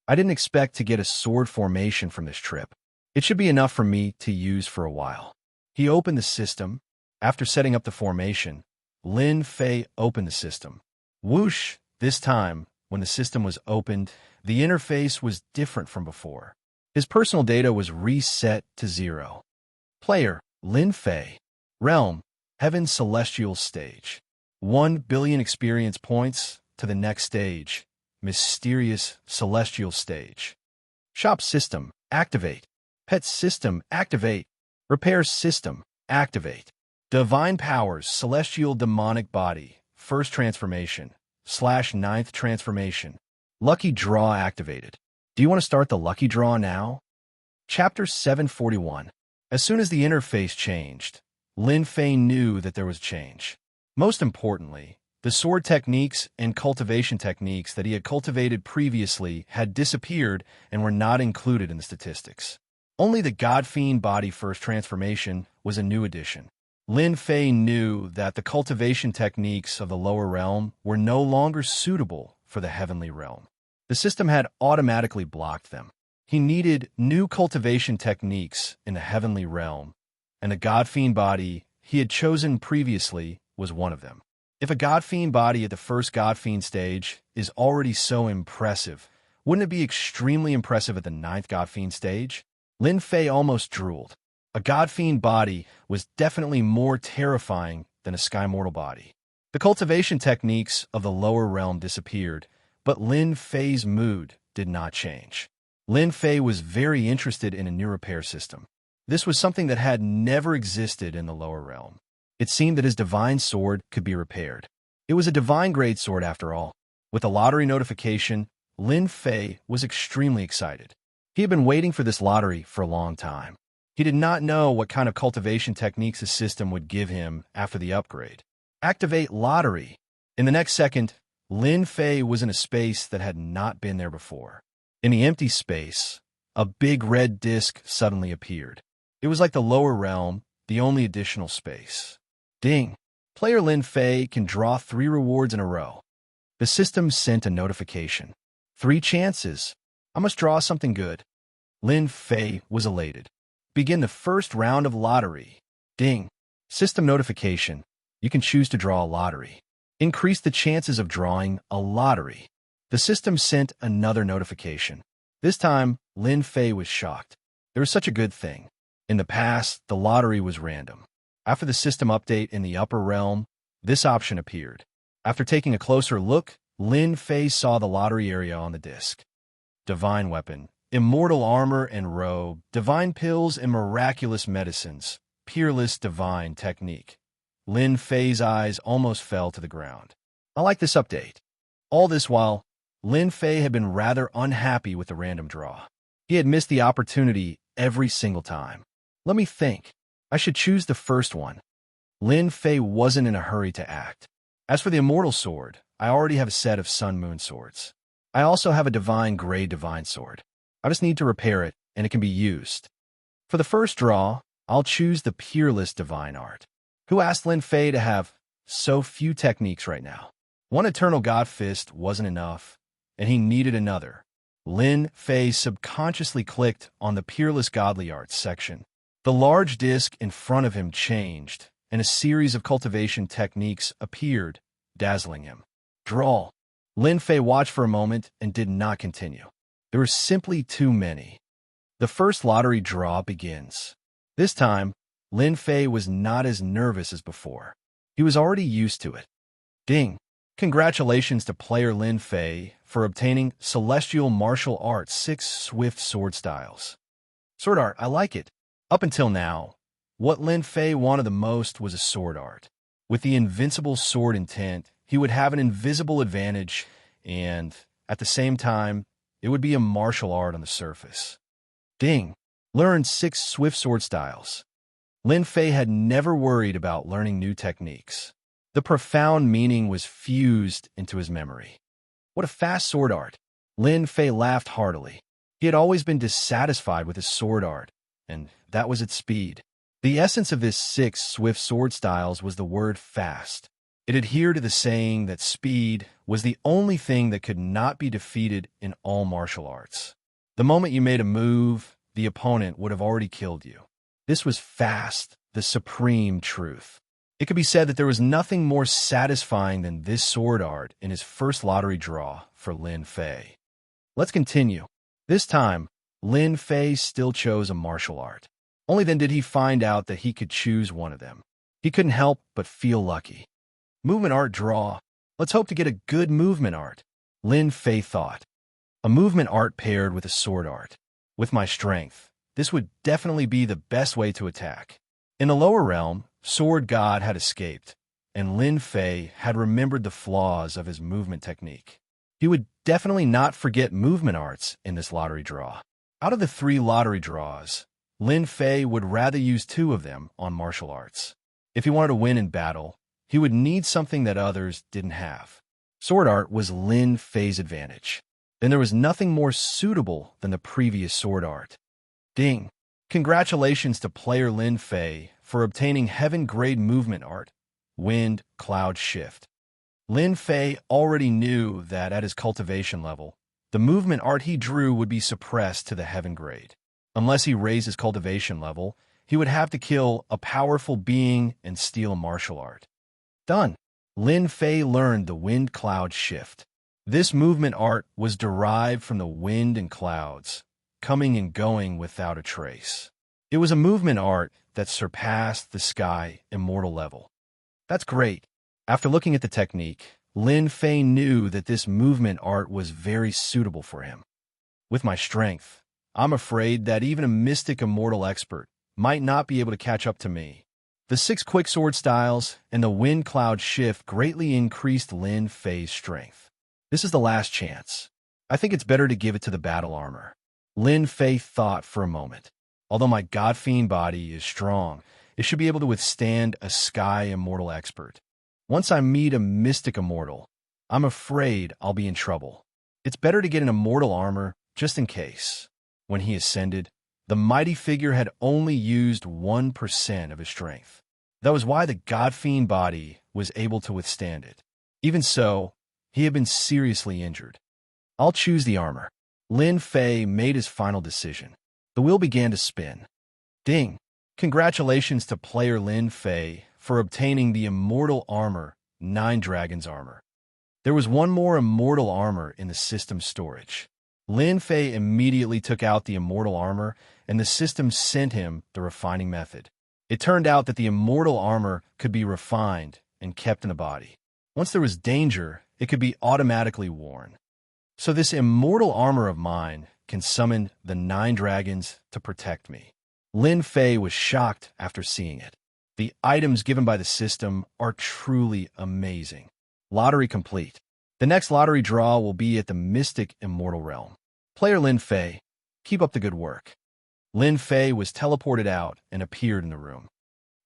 I didn't expect to get a sword formation from this trip. It should be enough for me to use for a while. He opened the system. After setting up the formation, Lin Fei opened the system. Whoosh! This time, when the system was opened, the interface was different from before. His personal data was reset to 0. Player, Lin Fei. Realm, Heaven Celestial Stage. 1,000,000,000 experience points to the next stage, Mysterious Celestial Stage. Shop System, activate. Pet System, activate. Repair System, activate. Divine Powers, Celestial Demonic Body, First Transformation, /9th Transformation. Lucky Draw activated. Do you want to start the Lucky Draw now? Chapter 741. As soon as the interface changed, Lin Fei knew that there was change. Most importantly, the sword techniques and cultivation techniques that he had cultivated previously had disappeared and were not included in the statistics. Only the God-Fiend Body First Transformation was a new addition. Lin Fei knew that the cultivation techniques of the lower realm were no longer suitable for the heavenly realm. The system had automatically blocked them. He needed new cultivation techniques in the heavenly realm, and the God-Fiend Body he had chosen previously was one of them. If a God-Fiend Body at the first God-Fiend stage is already so impressive, wouldn't it be extremely impressive at the 9th God-Fiend stage? Lin Fei almost drooled. A God-Fiend Body was definitely more terrifying than a Sky Mortal Body. The cultivation techniques of the lower realm disappeared, But Lin Fei's mood did not change. Lin Fei was very interested in a new repair system. This was something that had never existed in the lower realm. It seemed that his divine sword could be repaired. It was a divine-grade sword after all. With a lottery notification, Lin Fei was extremely excited. He had been waiting for this lottery for a long time. He did not know what kind of cultivation techniques his system would give him after the upgrade. Activate lottery. In the next second, Lin Fei was in a space that had not been there before. In the empty space, a big red disc suddenly appeared. It was like the lower realm, the only additional space. Ding! Player Lin Fei can draw 3 rewards in a row. The system sent a notification. 3 chances. I must draw something good. Lin Fei was elated. Begin the first round of lottery. Ding! System notification. You can choose to draw a lottery. Increase the chances of drawing a lottery. The system sent another notification. This time, Lin Fei was shocked. There was such a good thing. In the past, the lottery was random. After the system update in the upper realm, this option appeared. After taking a closer look, Lin Fei saw the lottery area on the disc. Divine weapon, immortal armor and robe, divine pills and miraculous medicines, peerless divine technique. Lin Fei's eyes almost fell to the ground. I like this update. All this while, Lin Fei had been rather unhappy with the random draw. He had missed the opportunity every single time. Let me think. I should choose the first one. Lin Fei wasn't in a hurry to act. As for the immortal sword, I already have a set of sun-moon swords. I also have a divine-grade divine sword. I just need to repair it, and it can be used. For the first draw, I'll choose the peerless divine art. Who asked Lin Fei to have so few techniques right now? One eternal god fist wasn't enough, and he needed another. Lin Fei subconsciously clicked on the peerless godly arts section. The large disc in front of him changed, and a series of cultivation techniques appeared, dazzling him. Draw. Lin Fei watched for a moment and did not continue. There were simply too many. The first lottery draw begins. This time, Lin Fei was not as nervous as before. He was already used to it. Ding! Congratulations to player Lin Fei for obtaining Celestial Martial Arts 6 Swift Sword Styles. Sword art, I like it. Up until now, what Lin Fei wanted the most was a sword art. With the invincible sword intent, he would have an invisible advantage, and, at the same time, it would be a martial art on the surface. Ding! Learn 6 Swift Sword Styles. Lin Fei had never worried about learning new techniques. The profound meaning was fused into his memory. What a fast sword art! Lin Fei laughed heartily. He had always been dissatisfied with his sword art, and that was its speed. The essence of this 6 Swift Sword Styles was the word fast. It adhered to the saying that speed was the only thing that could not be defeated in all martial arts. The moment you made a move, the opponent would have already killed you. This was fast, the supreme truth. It could be said that there was nothing more satisfying than this sword art in his first lottery draw for Lin Fei. Let's continue. This time, Lin Fei still chose a martial art. Only then did he find out that he could choose one of them. He couldn't help but feel lucky. Movement art draw. Let's hope to get a good movement art. Lin Fei thought. A movement art paired with a sword art. With my strength, this would definitely be the best way to attack. In the lower realm, Sword God had escaped, and Lin Fei had remembered the flaws of his movement technique. He would definitely not forget movement arts in this lottery draw. Out of the 3 lottery draws, Lin Fei would rather use 2 of them on martial arts. If he wanted to win in battle, he would need something that others didn't have. Sword art was Lin Fei's advantage. Then there was nothing more suitable than the previous sword art. Ding! Congratulations to player Lin Fei for obtaining heaven-grade movement art, Wind Cloud Shift. Lin Fei already knew that at his cultivation level, the movement art he drew would be suppressed to the heaven grade. Unless he raised his cultivation level, he would have to kill a powerful being and steal a martial art. Done. Lin Fei learned the Wind Cloud Shift. This movement art was derived from the wind and clouds, coming and going without a trace. It was a movement art that surpassed the sky immortal level. That's great. After looking at the technique, Lin Fei knew that this movement art was very suitable for him. With my strength, I'm afraid that even a mystic immortal expert might not be able to catch up to me. The 6 quick sword styles and the wind cloud shift greatly increased Lin Fei's strength. This is the last chance. I think it's better to give it to the battle armor. Lin Fei thought for a moment. Although my God Fiend body is strong, it should be able to withstand a Sky Immortal expert. Once I meet a Mystic Immortal, I'm afraid I'll be in trouble. It's better to get an Immortal armor just in case. When he ascended, the mighty figure had only used 1% of his strength. That was why the God Fiend body was able to withstand it. Even so, he had been seriously injured. I'll choose the armor. Lin Fei made his final decision. The wheel began to spin. Ding! Congratulations to player Lin Fei for obtaining the Immortal Armor, 9 Dragons Armor. There was one more Immortal Armor in the system storage. Lin Fei immediately took out the Immortal Armor, and the system sent him the refining method. It turned out that the Immortal Armor could be refined and kept in the body. Once there was danger, it could be automatically worn. So this Immortal Armor of mine can summon the 9 dragons to protect me. Lin Fei was shocked after seeing it. The items given by the system are truly amazing. Lottery complete. The next lottery draw will be at the Mystic Immortal Realm. Player Lin Fei, keep up the good work. Lin Fei was teleported out and appeared in the room.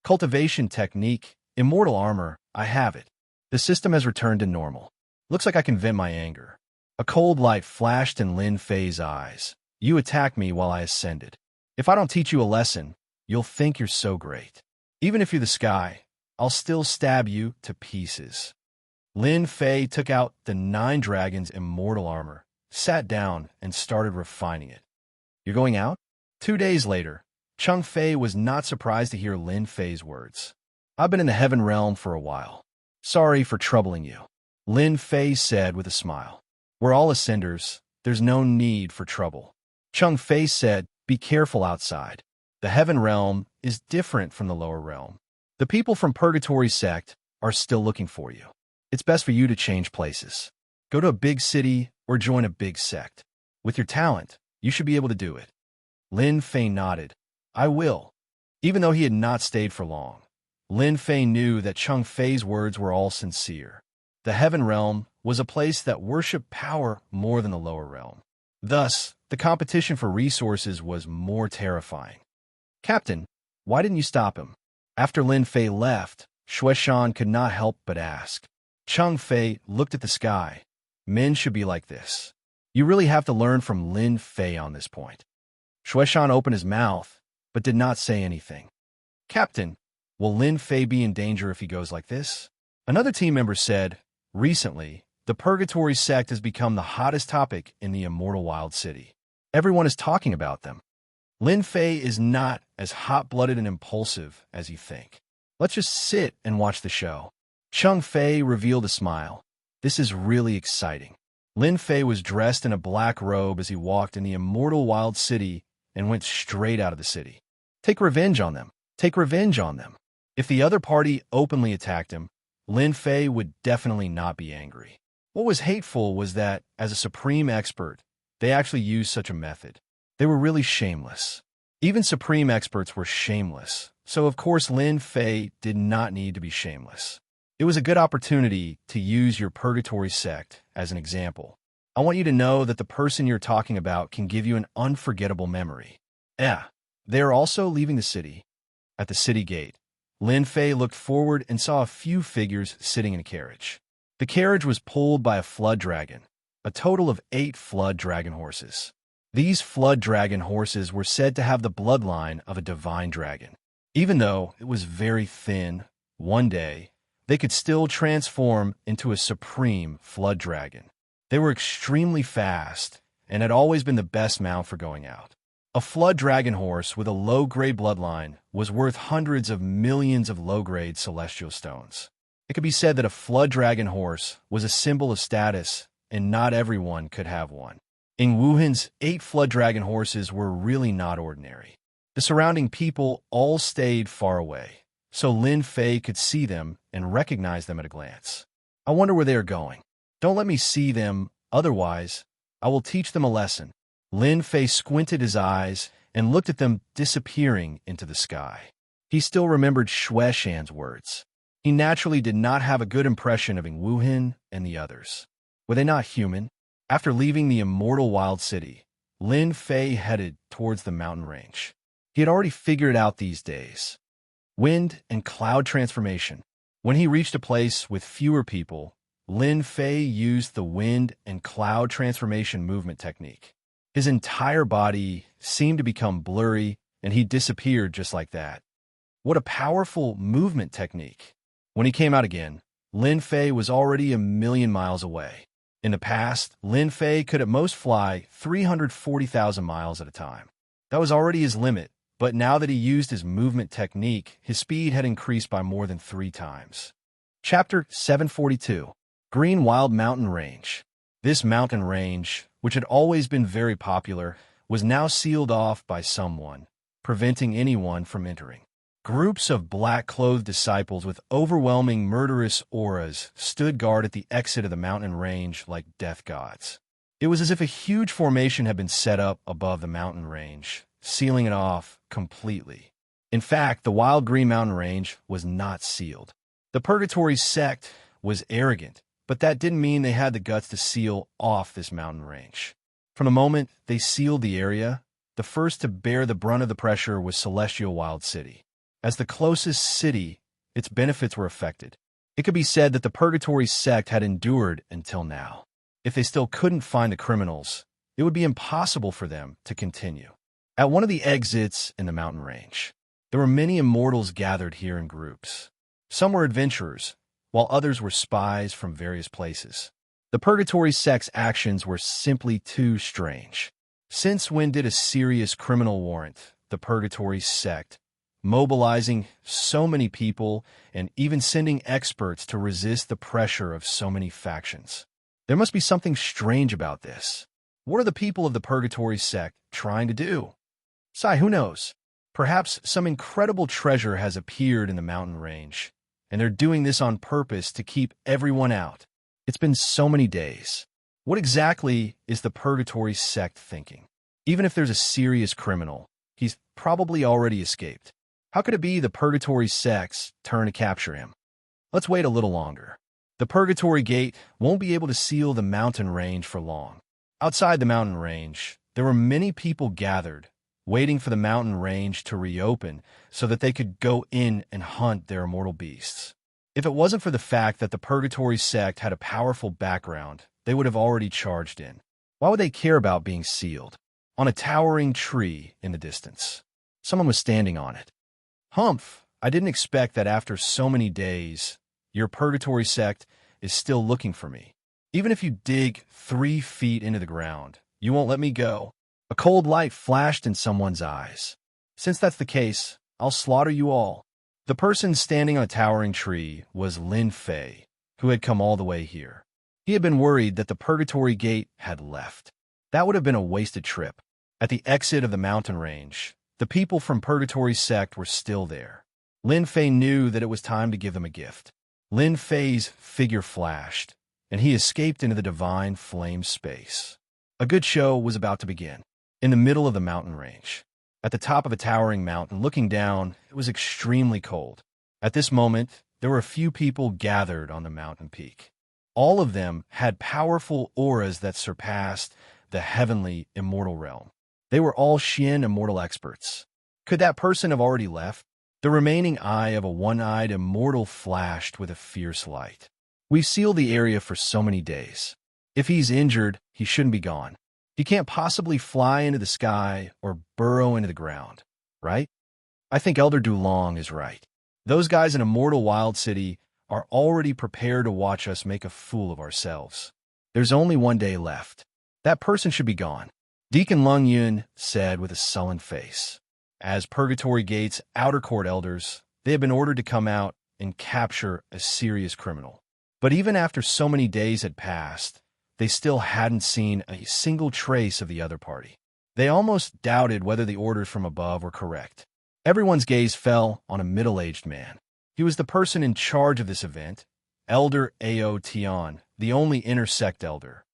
Cultivation technique, Immortal Armor, I have it. The system has returned to normal. Looks like I can vent my anger. A cold light flashed in Lin Fei's eyes. You attacked me while I ascended. If I don't teach you a lesson, you'll think you're so great. Even if you're the sky, I'll still stab you to pieces. Lin Fei took out the 9 dragons' Immortal Armor, sat down, and started refining it. You're going out? 2 days later, Cheng Fei was not surprised to hear Lin Fei's words. I've been in the Heaven Realm for a while. Sorry for troubling you, Lin Fei said with a smile. We're all ascenders. There's no need for trouble. Cheng Fei said, be careful outside. The Heaven Realm is different from the lower realm. The people from Purgatory Sect are still looking for you. It's best for you to change places. Go to a big city or join a big sect. With your talent, you should be able to do it. Lin Fei nodded. I will. Even though he had not stayed for long, Lin Fei knew that Cheng Fei's words were all sincere. The Heaven Realm was a place that worshipped power more than the lower realm. Thus, the competition for resources was more terrifying. Captain, why didn't you stop him? After Lin Fei left, Shueshan could not help but ask. Cheng Fei looked at the sky. Men should be like this. You really have to learn from Lin Fei on this point. Shueshan opened his mouth, but did not say anything. Captain, will Lin Fei be in danger if he goes like this? Another team member said, recently, the Purgatory Sect has become the hottest topic in the Immortal Wild City. Everyone is talking about them. Lin Fei is not as hot-blooded and impulsive as you think. Let's just sit and watch the show. Cheng Fei revealed a smile. This is really exciting. Lin Fei was dressed in a black robe as he walked in the Immortal Wild City and went straight out of the city. Take revenge on them. Take revenge on them. If the other party openly attacked him, Lin Fei would definitely not be angry. What was hateful was that, as a supreme expert, they actually used such a method. They were really shameless. Even supreme experts were shameless, so of course Lin Fei did not need to be shameless. It was a good opportunity to use your Purgatory Sect as an example. I want you to know that the person you're talking about can give you an unforgettable memory. They are also leaving the city. At the city gate, Lin Fei looked forward and saw a few figures sitting in a carriage. The carriage was pulled by a flood dragon, a total of 8 flood dragon horses. These flood dragon horses were said to have the bloodline of a divine dragon. Even though it was very thin, one day, they could still transform into a supreme flood dragon. They were extremely fast and had always been the best mount for going out. A flood dragon horse with a low-grade bloodline was worth hundreds of millions of low-grade celestial stones. It could be said that a flood dragon horse was a symbol of status, and not everyone could have one. In Wuhan's 8 flood dragon horses were really not ordinary. The surrounding people all stayed far away, so Lin Fei could see them and recognize them at a glance. I wonder where they are going. Don't let me see them, otherwise I will teach them a lesson. Lin Fei squinted his eyes and looked at them disappearing into the sky. He still remembered Xue Shan's words. He naturally did not have a good impression of Ing Wuhin and the others. Were they not human? After leaving the immortal wild city, Lin Fei headed towards the mountain range. He had already figured out these days. Wind and cloud transformation. When he reached a place with fewer people, Lin Fei used the wind and cloud transformation movement technique. His entire body seemed to become blurry, and he disappeared just like that. What a powerful movement technique. When he came out again, Lin Fei was already a million miles away. In the past, Lin Fei could at most fly 340,000 miles at a time. That was already his limit, but now that he used his movement technique, his speed had increased by more than 3 times. Chapter 742. Green Wild Mountain Range. This mountain range, which had always been very popular, was now sealed off by someone, preventing anyone from entering. Groups of black-clothed disciples with overwhelming murderous auras stood guard at the exit of the mountain range like death gods. It was as if a huge formation had been set up above the mountain range, sealing it off completely. In fact, the wild green mountain range was not sealed. The Purgatory sect was arrogant, but that didn't mean they had the guts to seal off this mountain range. From the moment they sealed the area, the first to bear the brunt of the pressure was Celestial Wild City. As the closest city, its benefits were affected. It could be said that the Purgatory sect had endured until now. If they still couldn't find the criminals, it would be impossible for them to continue. At one of the exits in the mountain range, there were many immortals gathered here in groups. Some were adventurers, while others were spies from various places. The Purgatory sect's actions were simply too strange. Since when did a serious criminal warrant the Purgatory sect mobilizing so many people and even sending experts to resist the pressure of so many factions? There must be something strange about this. What are the people of the Purgatory sect trying to do? Who knows? Perhaps some incredible treasure has appeared in the mountain range, and they're doing this on purpose to keep everyone out. It's been so many days. What exactly is the Purgatory sect thinking? Even if there's a serious criminal, he's probably already escaped. How could it be the Purgatory sect's turn to capture him? Let's wait a little longer. The Purgatory Gate won't be able to seal the mountain range for long. Outside the mountain range, there were many people gathered, waiting for the mountain range to reopen so that they could go in and hunt their immortal beasts. If it wasn't for the fact that the Purgatory sect had a powerful background, they would have already charged in. Why would they care about being sealed? On a towering tree in the distance, someone was standing on it. Humph, I didn't expect that after so many days, your Purgatory sect is still looking for me. Even if you dig 3 feet into the ground, you won't let me go. A cold light flashed in someone's eyes. Since that's the case, I'll slaughter you all. The person standing on a towering tree was Lin Fei, who had come all the way here. He had been worried that the Purgatory Gate had left. That would have been a wasted trip. At the exit of the mountain range, the people from Purgatory sect were still there. Lin Fei knew that it was time to give them a gift. Lin Fei's figure flashed, and he escaped into the divine flame space. A good show was about to begin. In the middle of the mountain range, at the top of a towering mountain, looking down, it was extremely cold. At this moment, there were a few people gathered on the mountain peak. All of them had powerful auras that surpassed the heavenly immortal realm. They were all Xian immortal experts. Could that person have already left? The remaining eye of a one-eyed immortal flashed with a fierce light. We've sealed the area for so many days. If he's injured, he shouldn't be gone. He can't possibly fly into the sky or burrow into the ground, right? I think Elder Dulong is right. Those guys in Immortal Wild City are already prepared to watch us make a fool of ourselves. There's only 1 day left. That person should be gone. Deacon Lung Yun said with a sullen face. As Purgatory Gate's outer court elders, they had been ordered to come out and capture a serious criminal. But even after so many days had passed, they still hadn't seen a single trace of the other party. They almost doubted whether the orders from above were correct. Everyone's gaze fell on a middle-aged man. He was the person in charge of this event, Elder Aotion, the only intersect elder.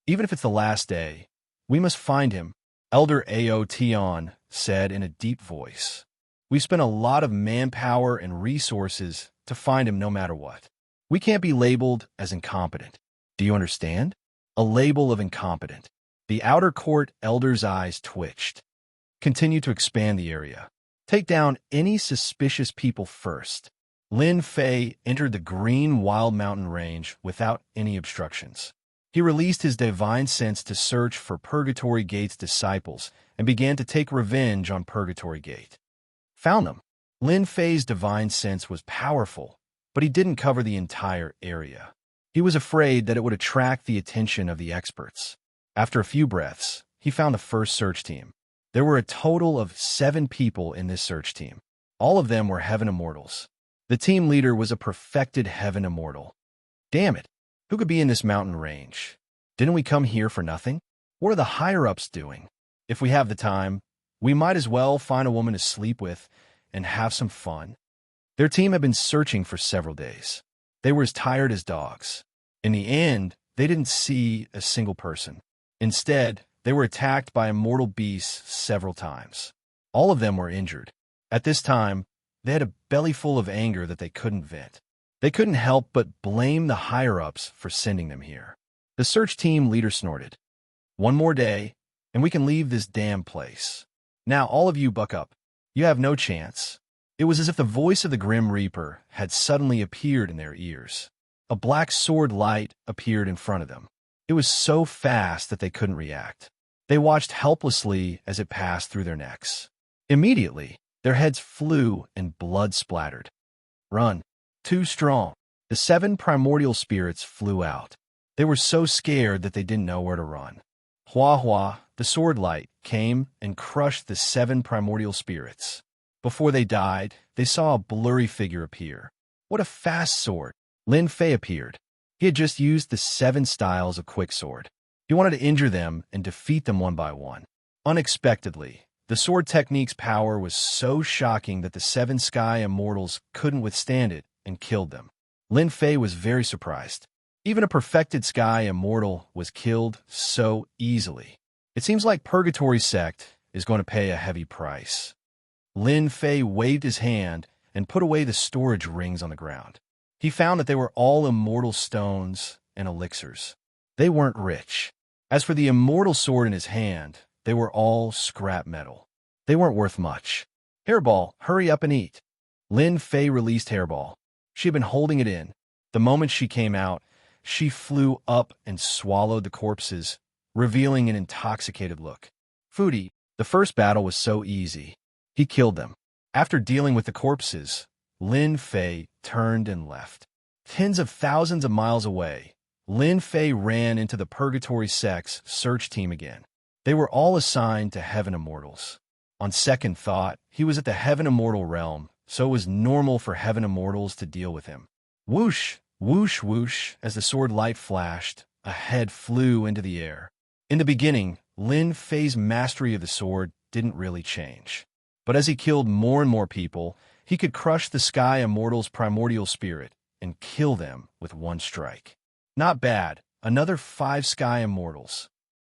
Even if it's the last day, we must find him, Elder Aotion said in a deep voice. We've spent a lot of manpower and resources to find him no matter what. We can't be labeled as incompetent. Do you understand? A label of incompetent. The outer court elder's eyes twitched. Continue to expand the area. Take down any suspicious people first. Lin Fei entered the green wild mountain range without any obstructions. He released his divine sense to search for Purgatory Gate's disciples and began to take revenge on Purgatory Gate. Found them. Lin Fei's divine sense was powerful, but he didn't cover the entire area. He was afraid that it would attract the attention of the experts. After a few breaths, he found the first search team. There were a total of 7 people in this search team. All of them were Heaven Immortals. The team leader was a perfected Heaven Immortal. Damn it! Who could be in this mountain range? Didn't we come here for nothing? What are the higher-ups doing? If we have the time, we might as well find a woman to sleep with and have some fun. Their team had been searching for several days. They were as tired as dogs. In the end, they didn't see a single person. Instead, they were attacked by immortal beasts several times. All of them were injured. At this time, they had a belly full of anger that they couldn't vent. They couldn't help but blame the higher-ups for sending them here. The search team leader snorted. One more day, and we can leave this damn place. Now all of you buck up. You have no chance. It was as if the voice of the Grim Reaper had suddenly appeared in their ears. A black sword light appeared in front of them. It was so fast that they couldn't react. They watched helplessly as it passed through their necks. Immediately, their heads flew and blood splattered. Run. Too strong. The 7 primordial spirits flew out. They were so scared that they didn't know where to run. Hua Hua, the sword light, came and crushed the 7 primordial spirits. Before they died, they saw a blurry figure appear. What a fast sword! Lin Fei appeared. He had just used the 7 styles of quicksword. He wanted to injure them and defeat them one by one. Unexpectedly, the sword technique's power was so shocking that the 7 sky immortals couldn't withstand it and killed them. Lin Fei was very surprised. Even a perfected sky immortal was killed so easily. It seems like Purgatory Sect is going to pay a heavy price. Lin Fei waved his hand and put away the storage rings on the ground. He found that they were all immortal stones and elixirs. They weren't rich. As for the immortal sword in his hand, they were all scrap metal. They weren't worth much. Hairball, hurry up and eat. Lin Fei released Hairball. She had been holding it in. The moment she came out, she flew up and swallowed the corpses, revealing an intoxicated look. Foodie, the first battle was so easy. He killed them. After dealing with the corpses, Lin Fei turned and left. Tens of thousands of miles away, Lin Fei ran into the Purgatory Sect's search team again. They were all assigned to Heaven Immortals. On second thought, he was at the Heaven Immortal realm, so it was normal for Heaven Immortals to deal with him. Whoosh, whoosh, whoosh, as the sword light flashed, a head flew into the air. In the beginning, Lin Fei's mastery of the sword didn't really change. But as he killed more and more people, he could crush the Sky Immortal's primordial spirit and kill them with one strike. Not bad, another 5 Sky Immortals.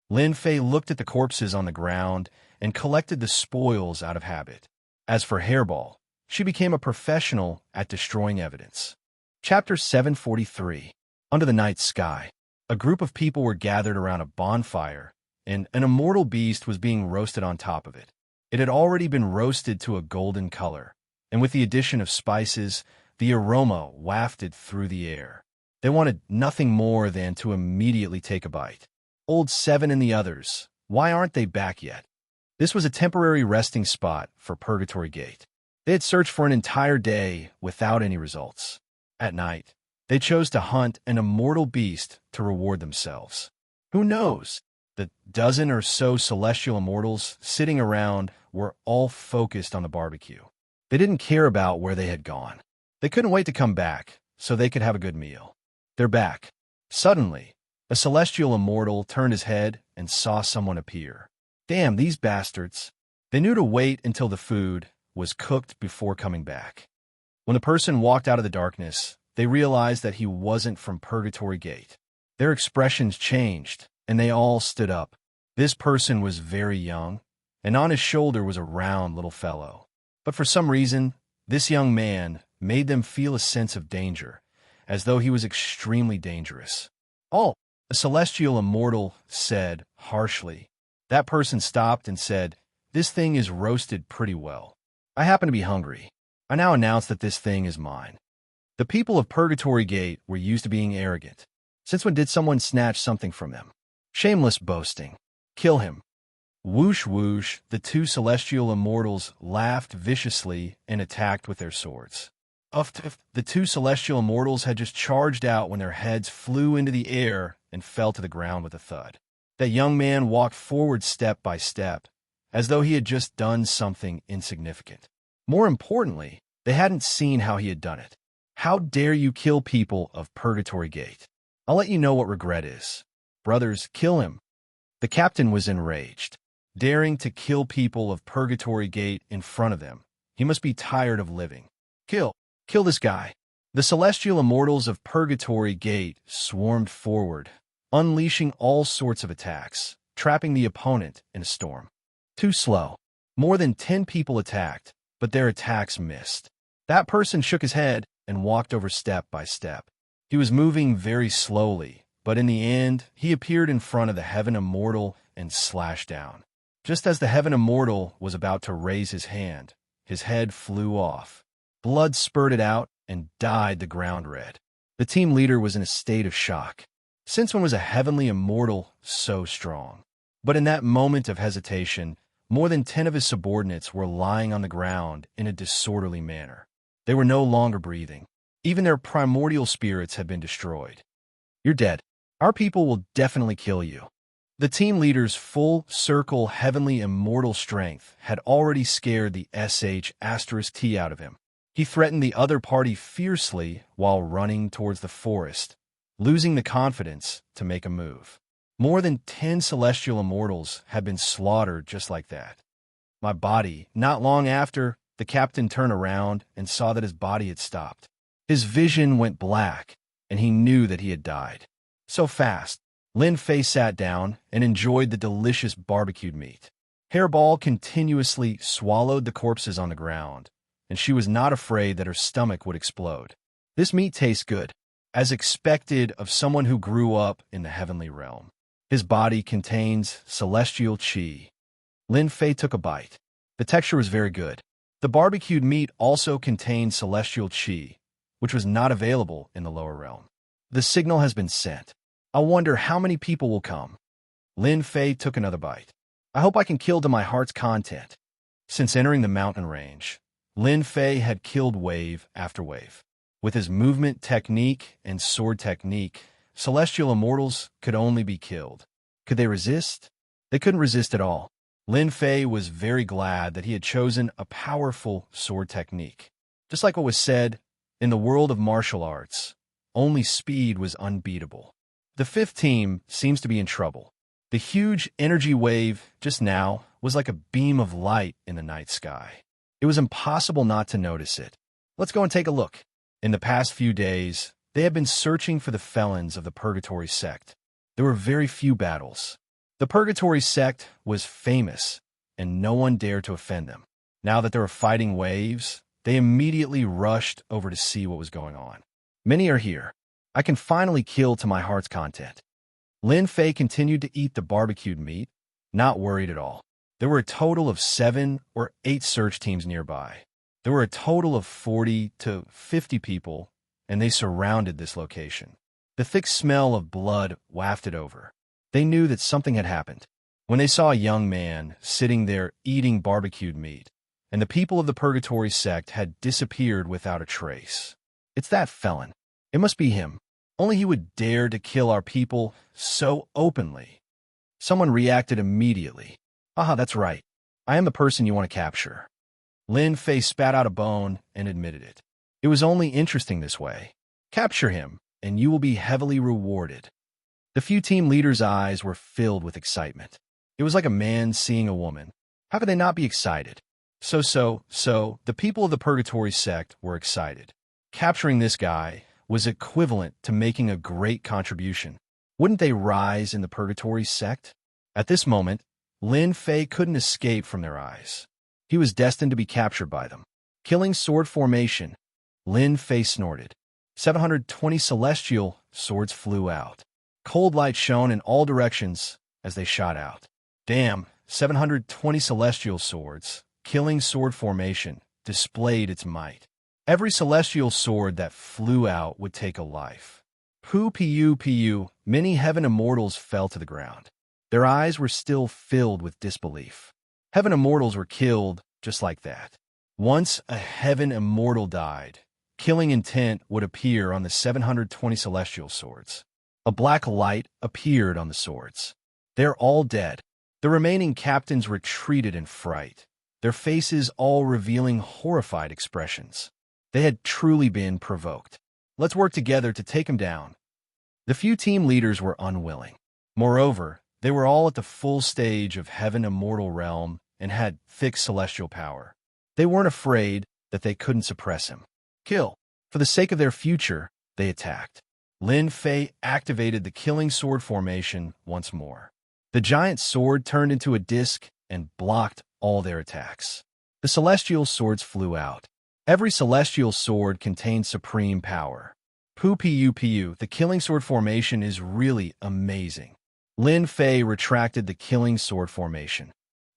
Lin Fei looked at the corpses on the ground and collected the spoils out of habit. As for Hairball, she became a professional at destroying evidence. Chapter 743. Under the night sky, a group of people were gathered around a bonfire, and an immortal beast was being roasted on top of it. It had already been roasted to a golden color, and with the addition of spices, the aroma wafted through the air. They wanted nothing more than to immediately take a bite. Old 7 and the others, why aren't they back yet? This was a temporary resting spot for Purgatory Gate. They had searched for an entire day without any results. At night, they chose to hunt an immortal beast to reward themselves. Who knows? The dozen or so celestial immortals sitting around were all focused on the barbecue. They didn't care about where they had gone. They couldn't wait to come back so they could have a good meal. They're back. Suddenly, a celestial immortal turned his head and saw someone appear. Damn, these bastards. They knew to wait until the food was cooked before coming back. When the person walked out of the darkness, they realized that he wasn't from Purgatory Gate. Their expressions changed, and they all stood up. This person was very young, and on his shoulder was a round little fellow. But for some reason, this young man made them feel a sense of danger, as though he was extremely dangerous. "Oh," a celestial immortal said harshly. That person stopped and said, "This thing is roasted pretty well. I happen to be hungry. I now announce that this thing is mine." The people of Purgatory Gate were used to being arrogant. Since when did someone snatch something from them? Shameless boasting. Kill him. Whoosh whoosh, the two celestial immortals laughed viciously and attacked with their swords. The two celestial immortals had just charged out when their heads flew into the air and fell to the ground with a thud. That young man walked forward step by step, as though he had just done something insignificant. More importantly, they hadn't seen how he had done it. "How dare you kill people of Purgatory Gate? I'll let you know what regret is. Brothers, kill him." The captain was enraged. Daring to kill people of Purgatory Gate in front of them. He must be tired of living. Kill this guy." The celestial immortals of Purgatory Gate swarmed forward, unleashing all sorts of attacks, trapping the opponent in a storm. Too slow. More than 10 people attacked, but their attacks missed. That person shook his head and walked over step by step. He was moving very slowly, but in the end, he appeared in front of the Heaven Immortal and slashed down. Just as the Heaven Immortal was about to raise his hand, his head flew off. Blood spurted out and dyed the ground red. The team leader was in a state of shock. Since when was a heavenly immortal so strong? But in that moment of hesitation, more than 10 of his subordinates were lying on the ground in a disorderly manner. They were no longer breathing. Even their primordial spirits had been destroyed. "You're dead. Our people will definitely kill you." The team leader's full-circle heavenly immortal strength had already scared the sh*t out of him. He threatened the other party fiercely while running towards the forest, losing the confidence to make a move. More than 10 celestial immortals had been slaughtered just like that. My body. Not long after, the captain turned around and saw that his body had stopped. His vision went black, and he knew that he had died. So fast. Lin Fei sat down and enjoyed the delicious barbecued meat. Hairball continuously swallowed the corpses on the ground, and she was not afraid that her stomach would explode. "This meat tastes good," as expected of someone who grew up in the heavenly realm. His body contains celestial qi. Lin Fei took a bite. The texture was very good. The barbecued meat also contained celestial qi, which was not available in the lower realm. "The signal has been sent. I wonder how many people will come." Lin Fei took another bite. "I hope I can kill to my heart's content." Since entering the mountain range, Lin Fei had killed wave after wave. With his movement technique and sword technique, celestial immortals could only be killed. Could they resist? They couldn't resist at all. Lin Fei was very glad that he had chosen a powerful sword technique. Just like what was said, in the world of martial arts, only speed was unbeatable. The fifth team seems to be in trouble. The huge energy wave just now was like a beam of light in the night sky. It was impossible not to notice it. Let's go and take a look. In the past few days, they had been searching for the felons of the Purgatory sect. There were very few battles. The Purgatory sect was famous, and no one dared to offend them. Now that they were fighting waves, they immediately rushed over to see what was going on. "Many are here. I can finally kill to my heart's content." Lin Fei continued to eat the barbecued meat, not worried at all. There were a total of 7 or 8 search teams nearby. There were a total of 40 to 50 people, and they surrounded this location. The thick smell of blood wafted over. They knew that something had happened. When they saw a young man sitting there eating barbecued meat, and the people of the Purgatory sect had disappeared without a trace. "It's that felon. It must be him. Only he would dare to kill our people so openly." Someone reacted immediately. "Aha, that's right. I am the person you want to capture." Lin Fei spat out a bone and admitted it. "It was only interesting this way. Capture him, and you will be heavily rewarded." The few team leaders' eyes were filled with excitement. It was like a man seeing a woman. How could they not be excited? So, the people of the Purgatory sect were excited. Capturing this guy was equivalent to making a great contribution. Wouldn't they rise in the Purgatory sect? At this moment, Lin Fei couldn't escape from their eyes. He was destined to be captured by them. Killing sword formation, Lin Fei snorted. 720 celestial swords flew out. Cold light shone in all directions as they shot out. Damn, 720 celestial swords, killing sword formation, displayed its might. Every celestial sword that flew out would take a life. Pu, many heaven immortals fell to the ground. Their eyes were still filled with disbelief. Heaven immortals were killed just like that. Once a heaven immortal died, killing intent would appear on the 720 celestial swords. A black light appeared on the swords. They're all dead. The remaining captains retreated in fright, their faces all revealing horrified expressions. They had truly been provoked. Let's work together to take him down. The few team leaders were unwilling. Moreover, they were all at the full stage of heaven immortal realm and had thick celestial power. They weren't afraid that they couldn't suppress him. Kill. For the sake of their future, they attacked. Lin Fei activated the killing sword formation once more. The giant sword turned into a disc and blocked all their attacks. The celestial swords flew out. Every celestial sword contained supreme power. Pu, the killing sword formation is really amazing. Lin Fei retracted the killing sword formation.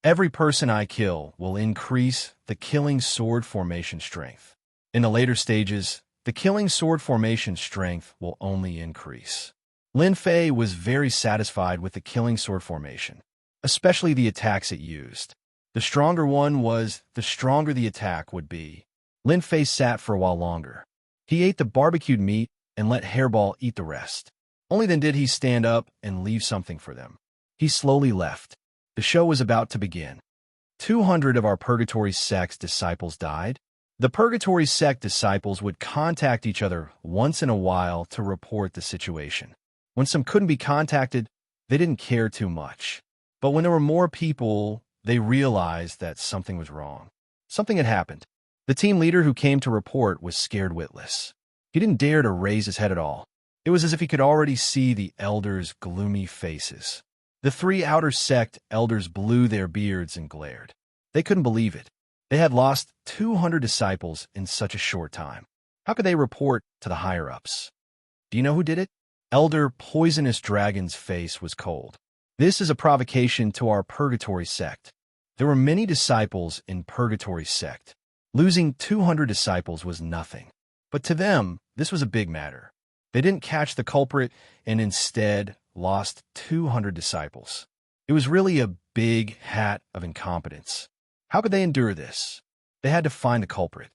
Every person I kill will increase the killing sword formation strength. In the later stages, the killing sword formation strength will only increase. Lin Fei was very satisfied with the killing sword formation, especially the attacks it used. The stronger one was, the stronger the attack would be. Lin Fei sat for a while longer. He ate the barbecued meat and let Hairball eat the rest. Only then did he stand up and leave something for them. He slowly left. The show was about to begin. 200 of our Purgatory Sect's disciples died. The Purgatory Sect disciples would contact each other once in a while to report the situation. When some couldn't be contacted, they didn't care too much. But when there were more people, they realized that something was wrong. Something had happened. The team leader who came to report was scared witless. He didn't dare to raise his head at all. It was as if he could already see the elders' gloomy faces. The 3 outer sect elders blew their beards and glared. They couldn't believe it. They had lost 200 disciples in such a short time. How could they report to the higher-ups? Do you know who did it? Elder Poisonous Dragon's face was cold. This is a provocation to our Purgatory Sect. There were many disciples in Purgatory Sect. Losing 200 disciples was nothing. But to them, this was a big matter. They didn't catch the culprit and instead lost 200 disciples. It was really a big hat of incompetence. How could they endure this? They had to find the culprit.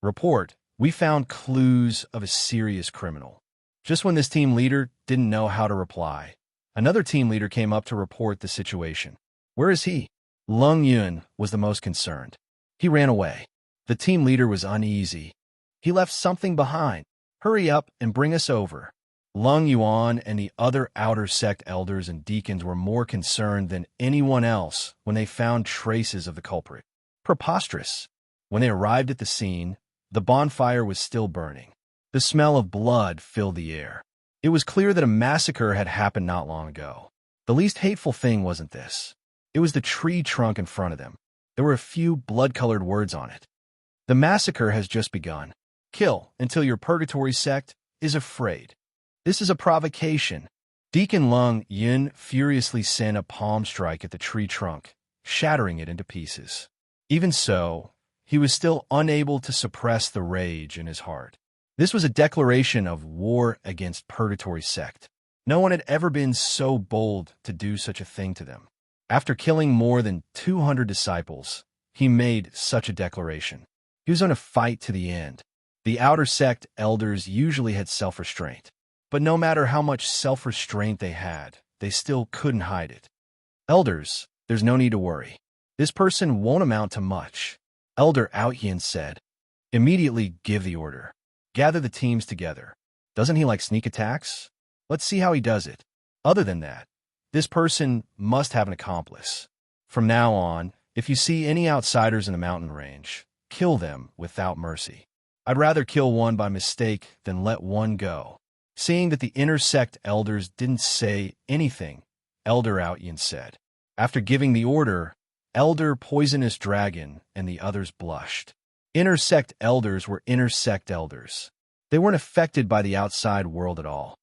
Report, we found clues of a serious criminal. Just when this team leader didn't know how to reply, another team leader came up to report the situation. Where is he? Lung Yun was the most concerned. He ran away. The team leader was uneasy. He left something behind. Hurry up and bring us over. Lung Yuan and the other outer sect elders and deacons were more concerned than anyone else when they found traces of the culprit. Preposterous. When they arrived at the scene, the bonfire was still burning. The smell of blood filled the air. It was clear that a massacre had happened not long ago. The least hateful thing wasn't this. It was the tree trunk in front of them. There were a few blood-colored words on it. The massacre has just begun. Kill until your Purgatory Sect is afraid. This is a provocation. Deacon Lung Yin furiously sent a palm strike at the tree trunk, shattering it into pieces. Even so, he was still unable to suppress the rage in his heart. This was a declaration of war against Purgatory Sect. No one had ever been so bold to do such a thing to them. After killing more than 200 disciples, he made such a declaration. He was going to fight to the end. The outer sect elders usually had self-restraint. But no matter how much self-restraint they had, they still couldn't hide it. Elders, there's no need to worry. This person won't amount to much. Elder Outyin said. Immediately give the order. Gather the teams together. Doesn't he like sneak attacks? Let's see how he does it. Other than that, this person must have an accomplice. From now on, if you see any outsiders in the mountain range, kill them without mercy. I'd rather kill one by mistake than let one go. Seeing that the intersect elders didn't say anything, Elder Outyin said. After giving the order, Elder Poisonous Dragon and the others blushed. Intersect elders were intersect elders. They weren't affected by the outside world at all.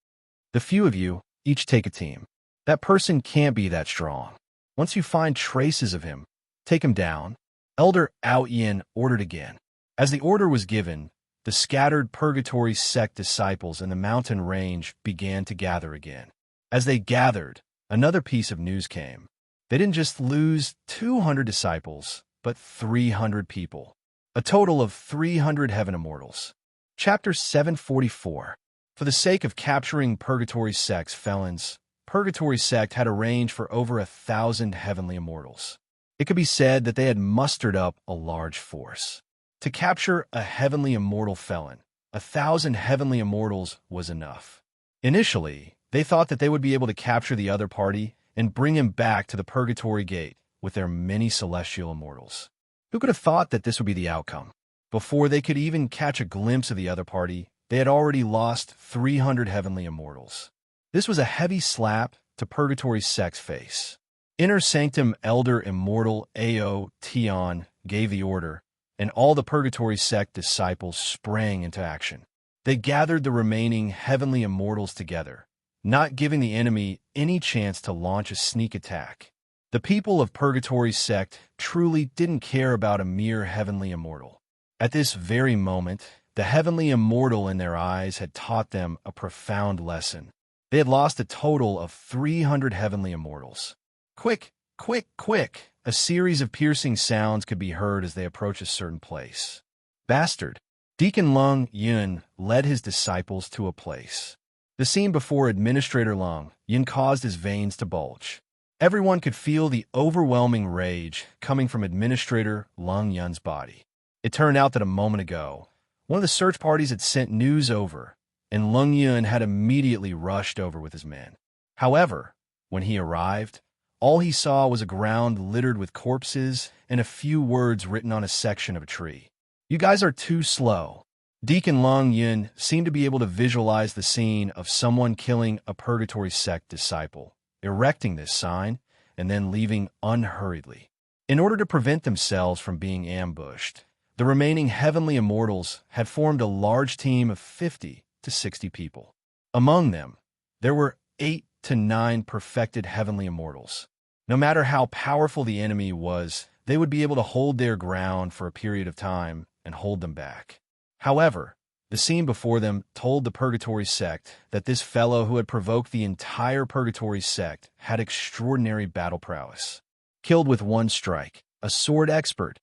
The few of you, each take a team. That person can't be that strong. Once you find traces of him, take him down. Elder Outyin ordered again. As the order was given, the scattered Purgatory sect disciples in the mountain range began to gather again. As they gathered, another piece of news came. They didn't just lose 200 disciples, but 300 people. A total of 300 heaven immortals. Chapter 744. For the sake of capturing Purgatory sect's felons, Purgatory sect had arranged for over 1,000 heavenly immortals. It could be said that they had mustered up a large force. To capture a heavenly immortal felon, 1,000 heavenly immortals was enough. Initially, they thought that they would be able to capture the other party and bring him back to the Purgatory Gate with their many celestial immortals. Who could have thought that this would be the outcome? Before they could even catch a glimpse of the other party, they had already lost 300 heavenly immortals. This was a heavy slap to Purgatory sect's face. Inner Sanctum Elder Immortal Ao Tion gave the order, and all the Purgatory sect disciples sprang into action. They gathered the remaining heavenly immortals together, not giving the enemy any chance to launch a sneak attack. The people of Purgatory sect truly didn't care about a mere heavenly immortal. At this very moment, the heavenly immortal in their eyes had taught them a profound lesson. They had lost a total of 300 heavenly immortals. Quick, quick, quick! A series of piercing sounds could be heard as they approached a certain place. Bastard! Deacon Lung Yun led his disciples to a place. The scene before Administrator Lung Yun caused his veins to bulge. Everyone could feel the overwhelming rage coming from Administrator Lung Yun's body. It turned out that a moment ago, one of the search parties had sent news over, and Lung Yun had immediately rushed over with his men. However, when he arrived, all he saw was a ground littered with corpses and a few words written on a section of a tree. You guys are too slow. Deacon Lung Yun seemed to be able to visualize the scene of someone killing a Purgatory sect disciple, erecting this sign, and then leaving unhurriedly. In order to prevent themselves from being ambushed, the remaining heavenly immortals had formed a large team of 50 to 60 people. Among them, there were 8 to 9 perfected heavenly immortals. No matter how powerful the enemy was, they would be able to hold their ground for a period of time and hold them back. However, the scene before them told the Purgatory sect that this fellow who had provoked the entire Purgatory sect had extraordinary battle prowess. Killed with one strike, a sword expert.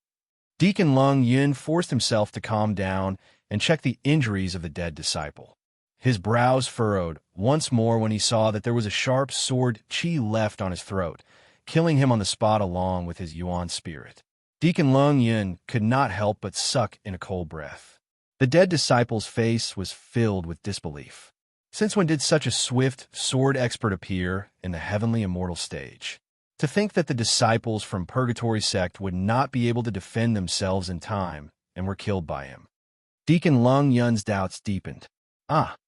Deacon Lung Yun forced himself to calm down and check the injuries of the dead disciple. His brows furrowed once more when he saw that there was a sharp sword chi left on his throat, killing him on the spot along with his Yuan spirit. Deacon Lung Yun could not help but suck in a cold breath. The dead disciple's face was filled with disbelief. Since when did such a swift sword expert appear in the heavenly immortal stage? To think that the disciples from Purgatory sect would not be able to defend themselves in time and were killed by him. Deacon Lung Yun's doubts deepened.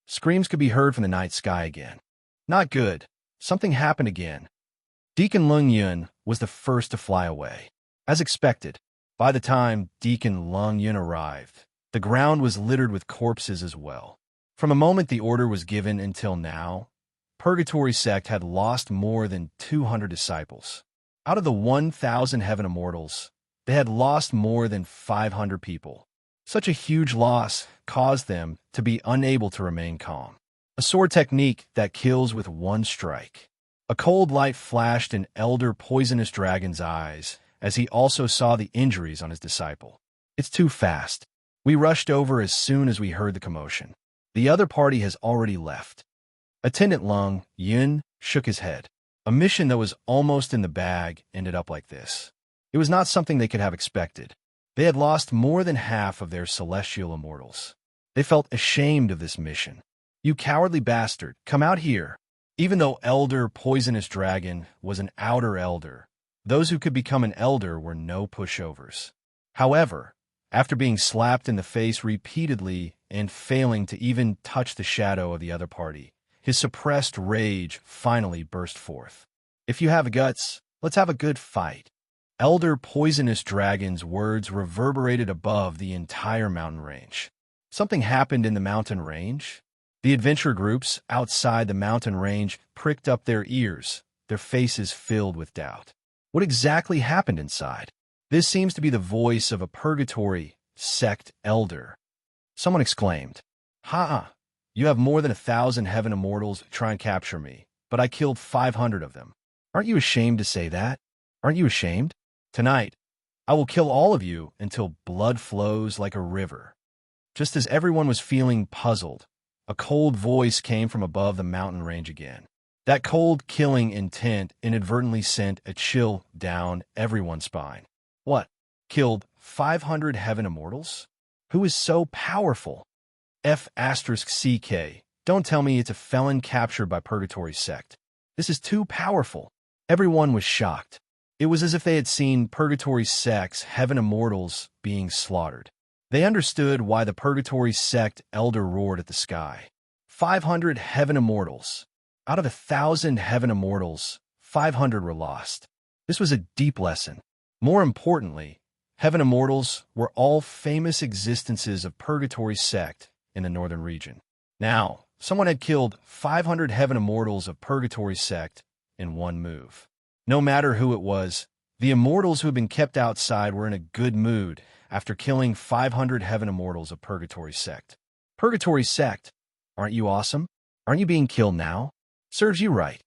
Screams could be heard from the night sky again. Not good. Something happened again. Deacon Lung Yun was the first to fly away. As expected, by the time Deacon Lung Yun arrived, the ground was littered with corpses as well. From the moment the order was given until now, Purgatory sect had lost more than 200 disciples. Out of the 1,000 heaven immortals, they had lost more than 500 people. Such a huge loss caused them to be unable to remain calm. A sword technique that kills with one strike. A cold light flashed in Elder Poisonous Dragon's eyes as he also saw the injuries on his disciple. It's too fast. We rushed over as soon as we heard the commotion. The other party has already left. Attendant Lung Yun shook his head. A mission that was almost in the bag ended up like this. It was not something they could have expected. They had lost more than half of their celestial immortals. They felt ashamed of this mission. You cowardly bastard, come out here. Even though Elder Poisonous Dragon was an outer elder, those who could become an elder were no pushovers. However, After being slapped in the face repeatedly and failing to even touch the shadow of the other party, his suppressed rage finally burst forth. "If you have guts, let's have a good fight." Elder Poisonous Dragon's words reverberated above the entire mountain range. Something happened in the mountain range. The adventure groups outside the mountain range pricked up their ears, their faces filled with doubt. What exactly happened inside? This seems to be the voice of a purgatory sect elder. Someone exclaimed, "Ha! You have more than 1,000 heaven immortals try and capture me, but I killed 500 of them. Aren't you ashamed to say that? Aren't you ashamed? Tonight, I will kill all of you until blood flows like a river." Just as everyone was feeling puzzled, a cold voice came from above the mountain range again. That cold, killing intent inadvertently sent a chill down everyone's spine. What? Killed 500 heaven immortals? Who is so powerful? F*CK. Don't tell me it's a felon captured by Purgatory sect. This is too powerful. Everyone was shocked. It was as if they had seen Purgatory sect's heaven immortals being slaughtered. They understood why the Purgatory sect elder roared at the sky. 500 heaven immortals. Out of 1,000 heaven immortals, 500 were lost. This was a deep lesson. More importantly, heaven immortals were all famous existences of Purgatory sect in the northern region. Now, someone had killed 500 heaven immortals of Purgatory sect in one move. No matter who it was, the immortals who had been kept outside were in a good mood after killing 500 heaven immortals of Purgatory sect. Purgatory sect, aren't you awesome? Aren't you being killed now? Serves you right.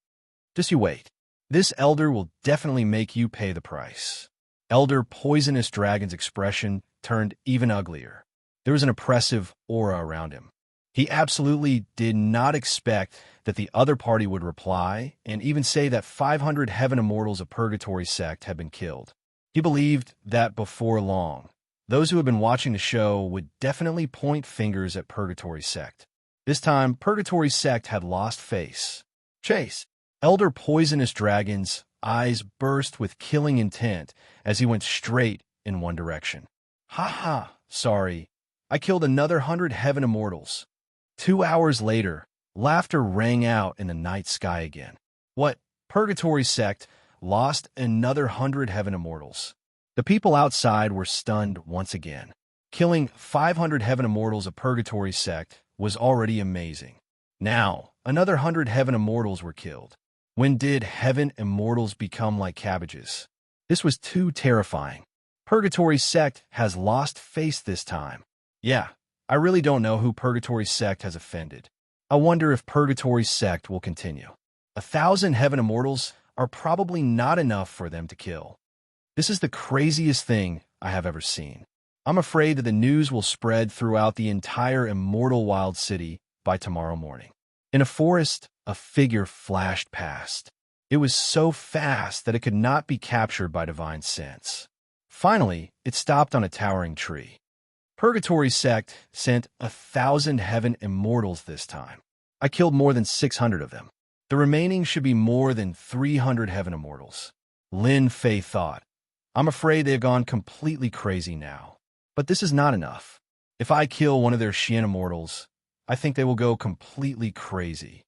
Just you wait. This elder will definitely make you pay the price. Elder Poisonous Dragon's expression turned even uglier. There was an oppressive aura around him. He absolutely did not expect that the other party would reply and even say that 500 heaven immortals of Purgatory sect had been killed. He believed that before long, those who had been watching the show would definitely point fingers at Purgatory sect. This time, Purgatory sect had lost face. Chase! Elder Poisonous Dragon's eyes burst with killing intent as he went straight in one direction. "Ha ha! Sorry. I killed another 100 heaven immortals." 2 hours later, laughter rang out in the night sky again. What? Purgatory sect lost another 100 heaven immortals. The people outside were stunned once again. Killing 500 heaven immortals of Purgatory sect was already amazing. Now, another 100 heaven immortals were killed. When did heaven immortals become like cabbages? This was too terrifying. Purgatory sect has lost face this time. Yeah, I really don't know who Purgatory sect has offended. I wonder if Purgatory sect will continue. 1,000 heaven immortals are probably not enough for them to kill. This is the craziest thing I have ever seen. I'm afraid that the news will spread throughout the entire immortal wild city by tomorrow morning. In a forest, a figure flashed past. It was so fast that it could not be captured by divine sense. Finally, it stopped on a towering tree. Purgatory sect sent 1,000 heaven immortals this time. I killed more than 600 of them. The remaining should be more than 300 heaven immortals. Lin Fei thought. I'm afraid they have gone completely crazy now. But this is not enough. If I kill one of their Xian immortals, I think they will go completely crazy.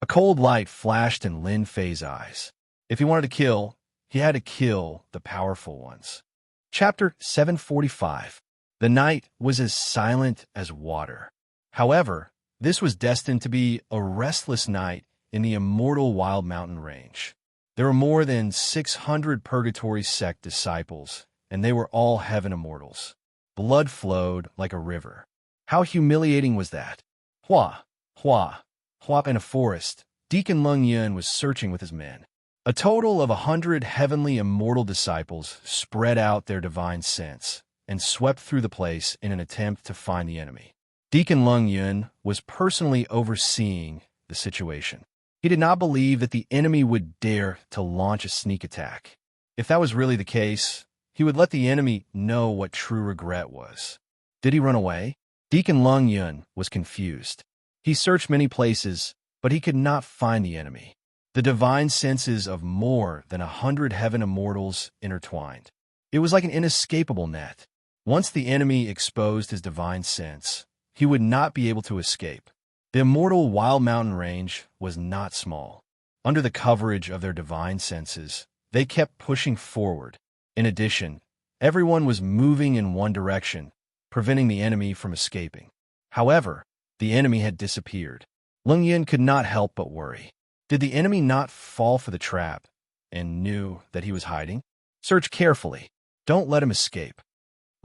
A cold light flashed in Lin Fei's eyes. If he wanted to kill, he had to kill the powerful ones. Chapter 745. The night was as silent as water. However, this was destined to be a restless night in the immortal wild mountain range. There were more than 600 Purgatory sect disciples, and they were all heaven immortals. Blood flowed like a river. How humiliating was that? Hua, hua, hua. In a forest, Deacon Lung Yun was searching with his men. A total of 100 heavenly immortal disciples spread out their divine sense and swept through the place in an attempt to find the enemy. Deacon Lung Yun was personally overseeing the situation. He did not believe that the enemy would dare to launch a sneak attack. If that was really the case, he would let the enemy know what true regret was. Did he run away? Deacon Lung Yun was confused. He searched many places, but he could not find the enemy. The divine senses of more than 100 heaven immortals intertwined. It was like an inescapable net. Once the enemy exposed his divine sense, he would not be able to escape. The immortal wild mountain range was not small. Under the coverage of their divine senses, they kept pushing forward. In addition, everyone was moving in one direction, preventing the enemy from escaping. However, the enemy had disappeared. Leng Yun could not help but worry. Did the enemy not fall for the trap and knew that he was hiding? Search carefully. Don't let him escape.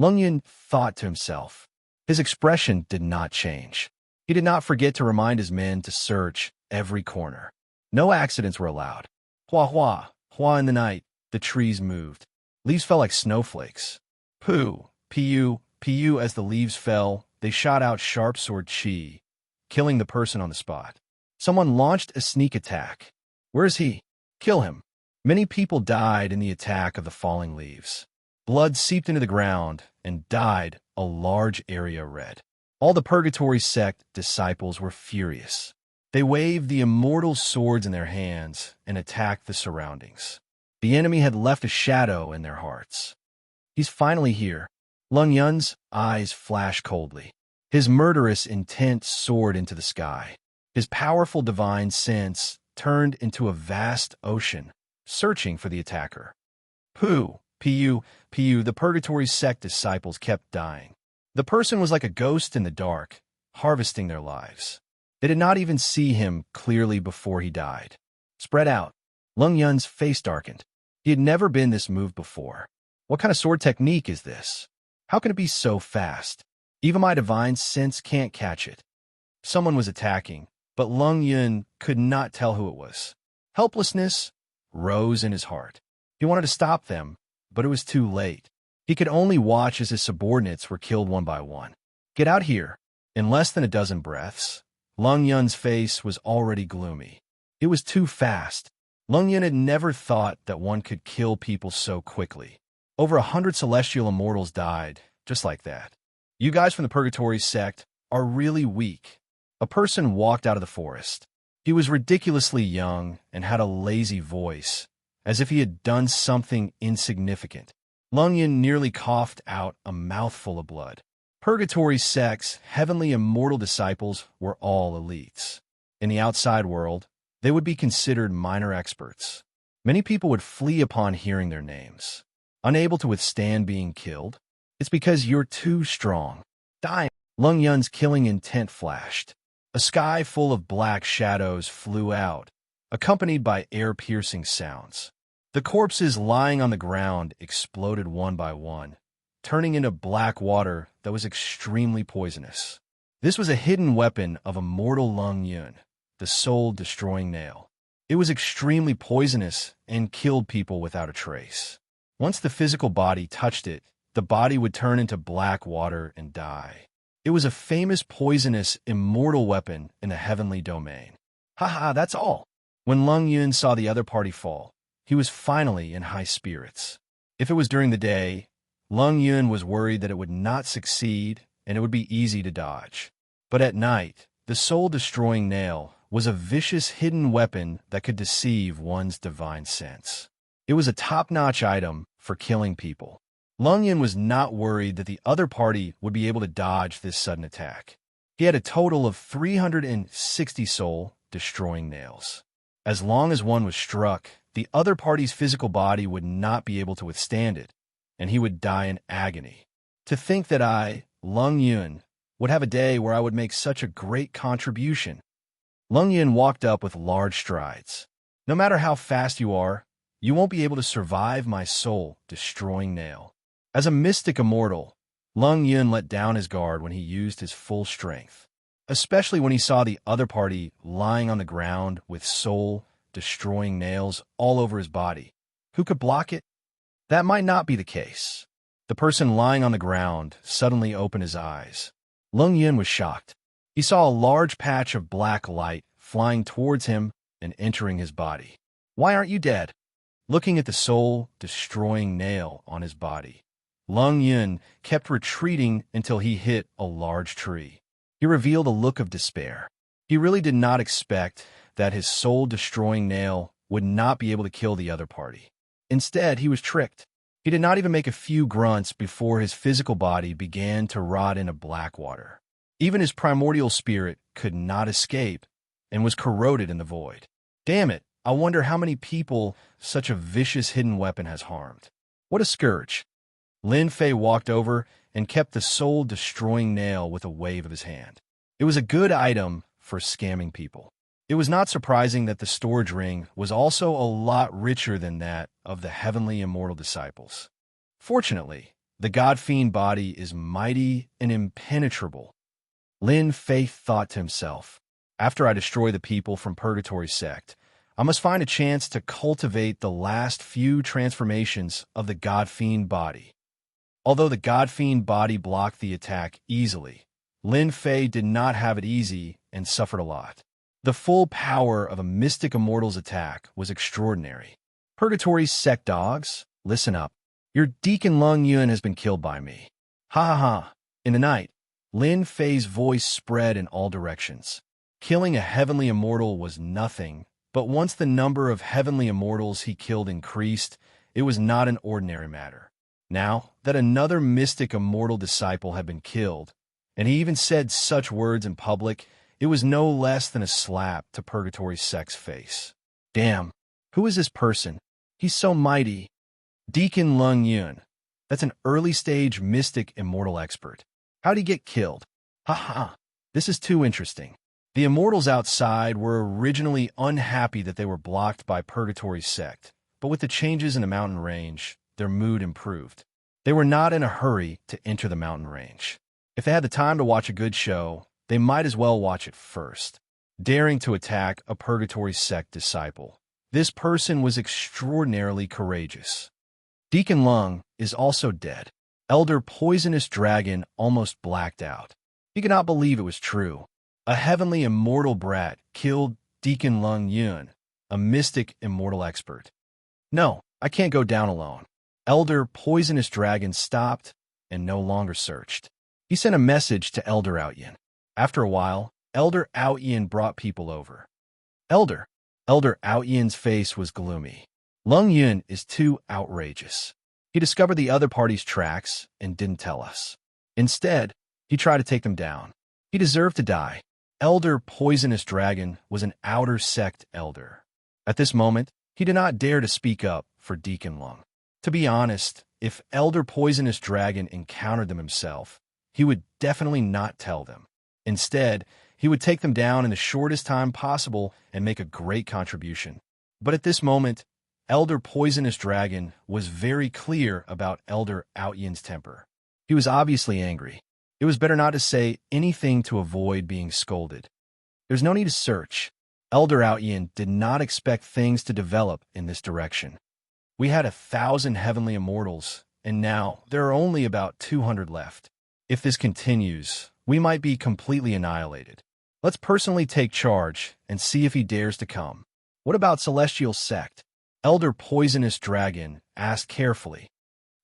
Leng Yun thought to himself. His expression did not change. He did not forget to remind his men to search every corner. No accidents were allowed. Hua hua, hua in the night, the trees moved. Leaves fell like snowflakes. Pu, pu, pu as the leaves fell, they shot out sharp sword chi, killing the person on the spot. Someone launched a sneak attack. Where is he? Kill him. Many people died in the attack of the falling leaves. Blood seeped into the ground and dyed a large area red. All the Purgatory sect disciples were furious. They waved the immortal swords in their hands and attacked the surroundings. The enemy had left a shadow in their hearts. He's finally here. Leng Yun's eyes flashed coldly. His murderous intent soared into the sky. His powerful divine sense turned into a vast ocean, searching for the attacker. Pu, pu, pu, the Purgatory sect disciples kept dying. The person was like a ghost in the dark, harvesting their lives. They did not even see him clearly before he died. Spread out. Leng Yun's face darkened. He had never been this moved before. What kind of sword technique is this? How can it be so fast? Even my divine sense can't catch it. Someone was attacking, but Leng Yun could not tell who it was. Helplessness rose in his heart. He wanted to stop them, but it was too late. He could only watch as his subordinates were killed one by one. Get out here. In less than a dozen breaths, Leng Yun's face was already gloomy. It was too fast. Leng Yun had never thought that one could kill people so quickly. Over 100 celestial immortals died, just like that. You guys from the Purgatory sect are really weak. A person walked out of the forest. He was ridiculously young and had a lazy voice, as if he had done something insignificant. Leng Yun nearly coughed out a mouthful of blood. Purgatory sect's heavenly immortal disciples were all elites. In the outside world, they would be considered minor experts. Many people would flee upon hearing their names. Unable to withstand being killed, it's because you're too strong. Dying. Leng Yun's killing intent flashed. A sky full of black shadows flew out, accompanied by air-piercing sounds. The corpses lying on the ground exploded one by one, turning into black water that was extremely poisonous. This was a hidden weapon of immortal Leng Yun, the soul-destroying nail. It was extremely poisonous and killed people without a trace. Once the physical body touched it, the body would turn into black water and die. It was a famous poisonous, immortal weapon in the heavenly domain. Haha, that's all. When Leng Yun saw the other party fall, he was finally in high spirits. If it was during the day, Leng Yun was worried that it would not succeed and it would be easy to dodge. But at night, the soul-destroying nail was a vicious hidden weapon that could deceive one's divine sense. It was a top-notch item for killing people. Leng Yun was not worried that the other party would be able to dodge this sudden attack. He had a total of 360 soul-destroying nails. As long as one was struck, the other party's physical body would not be able to withstand it, and he would die in agony. To think that I, Leng Yun, would have a day where I would make such a great contribution. Leng Yun walked up with large strides. No matter how fast you are, you won't be able to survive my soul-destroying nail. As a mystic immortal, Leng Yun let down his guard when he used his full strength, especially when he saw the other party lying on the ground with soul-destroying nails all over his body. Who could block it? That might not be the case. The person lying on the ground suddenly opened his eyes. Leng Yun was shocked. He saw a large patch of black light flying towards him and entering his body. Why aren't you dead? Looking at the soul-destroying nail on his body, Leng Yun kept retreating until he hit a large tree. He revealed a look of despair. He really did not expect that his soul-destroying nail would not be able to kill the other party. Instead, he was tricked. He did not even make a few grunts before his physical body began to rot in a black water. Even his primordial spirit could not escape and was corroded in the void. Damn it, I wonder how many people such a vicious hidden weapon has harmed. What a scourge. Lin Fei walked over and kept the soul-destroying nail with a wave of his hand. It was a good item for scamming people. It was not surprising that the storage ring was also a lot richer than that of the heavenly immortal disciples. Fortunately, the god-fiend body is mighty and impenetrable. Lin Fei thought to himself, after I destroy the people from Purgatory's sect, I must find a chance to cultivate the last few transformations of the god-fiend body. Although the god-fiend body blocked the attack easily, Lin Fei did not have it easy and suffered a lot. The full power of a mystic immortal's attack was extraordinary. Purgatory's sect dogs, listen up. Your Deacon Lung Yun has been killed by me. Ha ha ha. In the night, Lin Fei's voice spread in all directions. Killing a heavenly immortal was nothing, but once the number of heavenly immortals he killed increased, it was not an ordinary matter. Now that another mystic immortal disciple had been killed, and he even said such words in public, it was no less than a slap to Purgatory's sect's face. Damn, who is this person? He's so mighty. Deacon Lung Yun. That's an early-stage mystic immortal expert. How'd he get killed? Ha ha, this is too interesting. The immortals outside were originally unhappy that they were blocked by Purgatory's sect, but with the changes in the mountain range, their mood improved. They were not in a hurry to enter the mountain range. If they had the time to watch a good show, they might as well watch it first. Daring to attack a Purgatory sect disciple. This person was extraordinarily courageous. Deacon Lung is also dead. Elder Poisonous Dragon almost blacked out. He could not believe it was true. A heavenly immortal brat killed Deacon Lung Yun, a mystic immortal expert. No, I can't go down alone. Elder Poisonous Dragon stopped and no longer searched. He sent a message to Elder Outyin. After a while, Elder Outyin brought people over. Elder Outyin's face was gloomy. Lung Yun is too outrageous. He discovered the other party's tracks and didn't tell us. Instead, he tried to take them down. He deserved to die. Elder Poisonous Dragon was an outer sect elder. At this moment, he did not dare to speak up for Deacon Lung. To be honest, if Elder Poisonous Dragon encountered them himself, he would definitely not tell them. Instead, he would take them down in the shortest time possible and make a great contribution. But at this moment, Elder Poisonous Dragon was very clear about Elder Outyin's temper. He was obviously angry. It was better not to say anything to avoid being scolded. There's no need to search. Elder Outyin did not expect things to develop in this direction. We had 1,000 heavenly immortals, and now there are only about 200 left. If this continues, we might be completely annihilated. Let's personally take charge and see if he dares to come. What about Celestial Sect? Elder Poisonous Dragon asked carefully.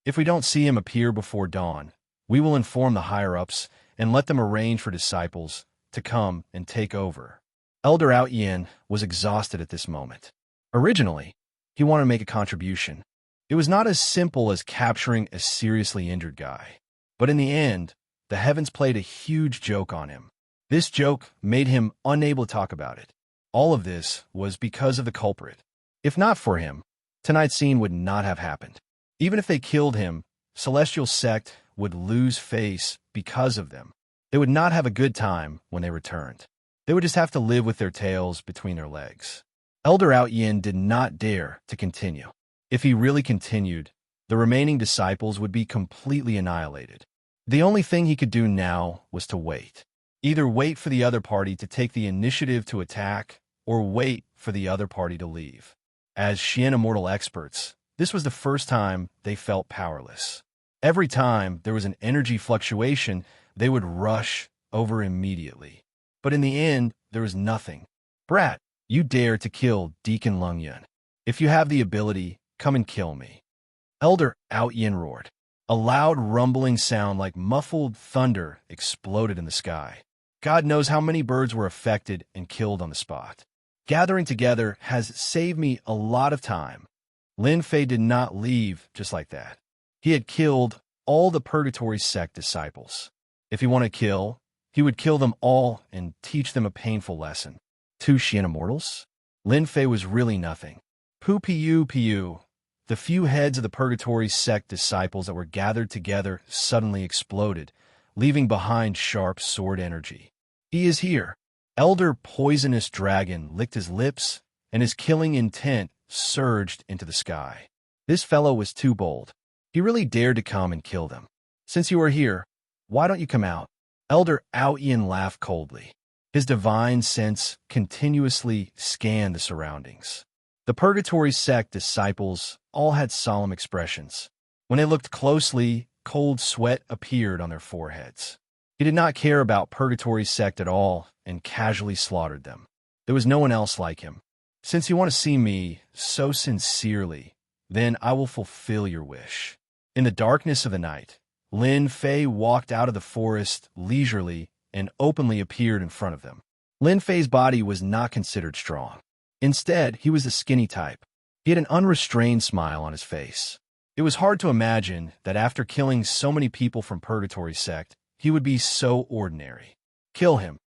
If we don't see him appear before dawn, we will inform the higher-ups and let them arrange for disciples to come and take over. Elder Outyin was exhausted at this moment. Originally, he wanted to make a contribution. It was not as simple as capturing a seriously injured guy. But in the end, the heavens played a huge joke on him. This joke made him unable to talk about it. All of this was because of the culprit. If not for him, tonight's scene would not have happened. Even if they killed him, Celestial Sect would lose face because of them. They would not have a good time when they returned. They would just have to live with their tails between their legs. Elder Outyin did not dare to continue. If he really continued, the remaining disciples would be completely annihilated. The only thing he could do now was to wait. Either wait for the other party to take the initiative to attack, or wait for the other party to leave. As Xian Immortal experts, this was the first time they felt powerless. Every time there was an energy fluctuation, they would rush over immediately. But in the end, there was nothing. Brat, you dare to kill Deacon Lung Yun. If you have the ability, come and kill me. Elder Outyin roared. A loud rumbling sound like muffled thunder exploded in the sky. God knows how many birds were affected and killed on the spot. Gathering together has saved me a lot of time. Lin Fei did not leave just like that. He had killed all the Purgatory sect disciples. If he wanted to kill, he would kill them all and teach them a painful lesson. 2 Xian immortals? Lin Fei was really nothing. Pu. The few heads of the Purgatory sect disciples that were gathered together suddenly exploded, leaving behind sharp sword energy. He is here. Elder Poisonous Dragon licked his lips, and his killing intent surged into the sky. This fellow was too bold. He really dared to come and kill them. Since you are here, why don't you come out? Elder Ao-Ian laughed coldly. His divine sense continuously scanned the surroundings. The Purgatory sect disciples all had solemn expressions. When they looked closely, cold sweat appeared on their foreheads. He did not care about Purgatory sect at all and casually slaughtered them. There was no one else like him. Since you want to see me so sincerely, then I will fulfill your wish. In the darkness of the night, Lin Fei walked out of the forest leisurely and openly appeared in front of them. Lin Fei's body was not considered strong. Instead, he was the skinny type. He had an unrestrained smile on his face. It was hard to imagine that after killing so many people from Purgatory sect, he would be so ordinary. Kill him,